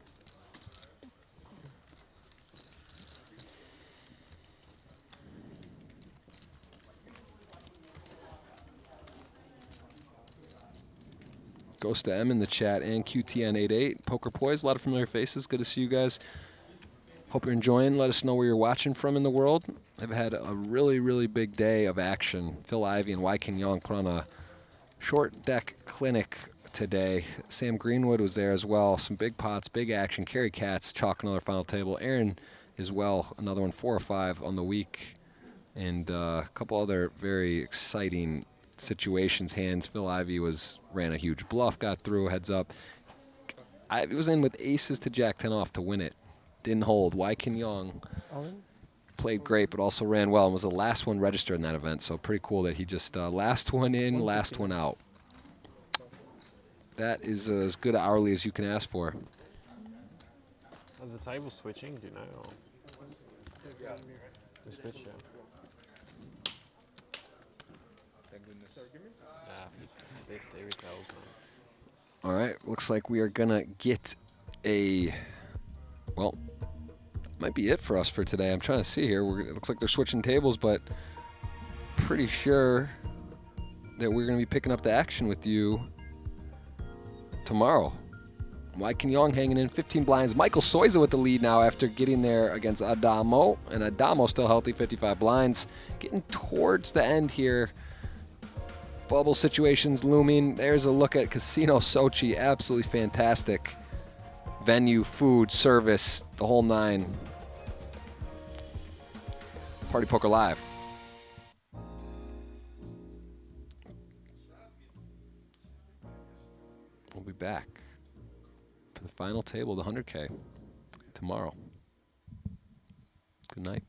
Goes to M in the chat and QTN88. Poker Poise, a lot of familiar faces. Good to see you guys. Hope you're enjoying. Let us know where you're watching from in the world. I've had a really, really big day of action. Phil Ivey and Wai King Yong put on a short deck clinic today. Sam Greenwood was there as well. Some big pots, big action. Kerry Katz, chalk another final table. Aaron as well, another one, 4 or 5 on the week. And a couple other very exciting situations, hands. Phil Ivey ran a huge bluff, got through, heads up. Ivey was in with aces to Jack 10 off to win it. Didn't hold. Wai King Yong played great, but also ran well and was the last one registered in that event. So pretty cool that he just last one in, last one out. That is as good hourly as you can ask for. Are the tables switching? Do you know? Or they switch, yeah. Thank goodness. Best every tables, man. All right, looks like we are gonna get a, well, might be it for us for today. I'm trying to see here. It looks like they're switching tables, but pretty sure that we're gonna be picking up the action with you tomorrow. Wai King Yong hanging in 15 blinds. Michael Soiza with the lead now after getting there against Adamo, and Adamo still healthy, 55 blinds. Getting towards the end here. Bubble situations looming. There's a look at Casino Sochi. Absolutely fantastic venue, food, service, the whole 9. Party Poker Live. We'll be back for the final table, the 100K, tomorrow. Good night.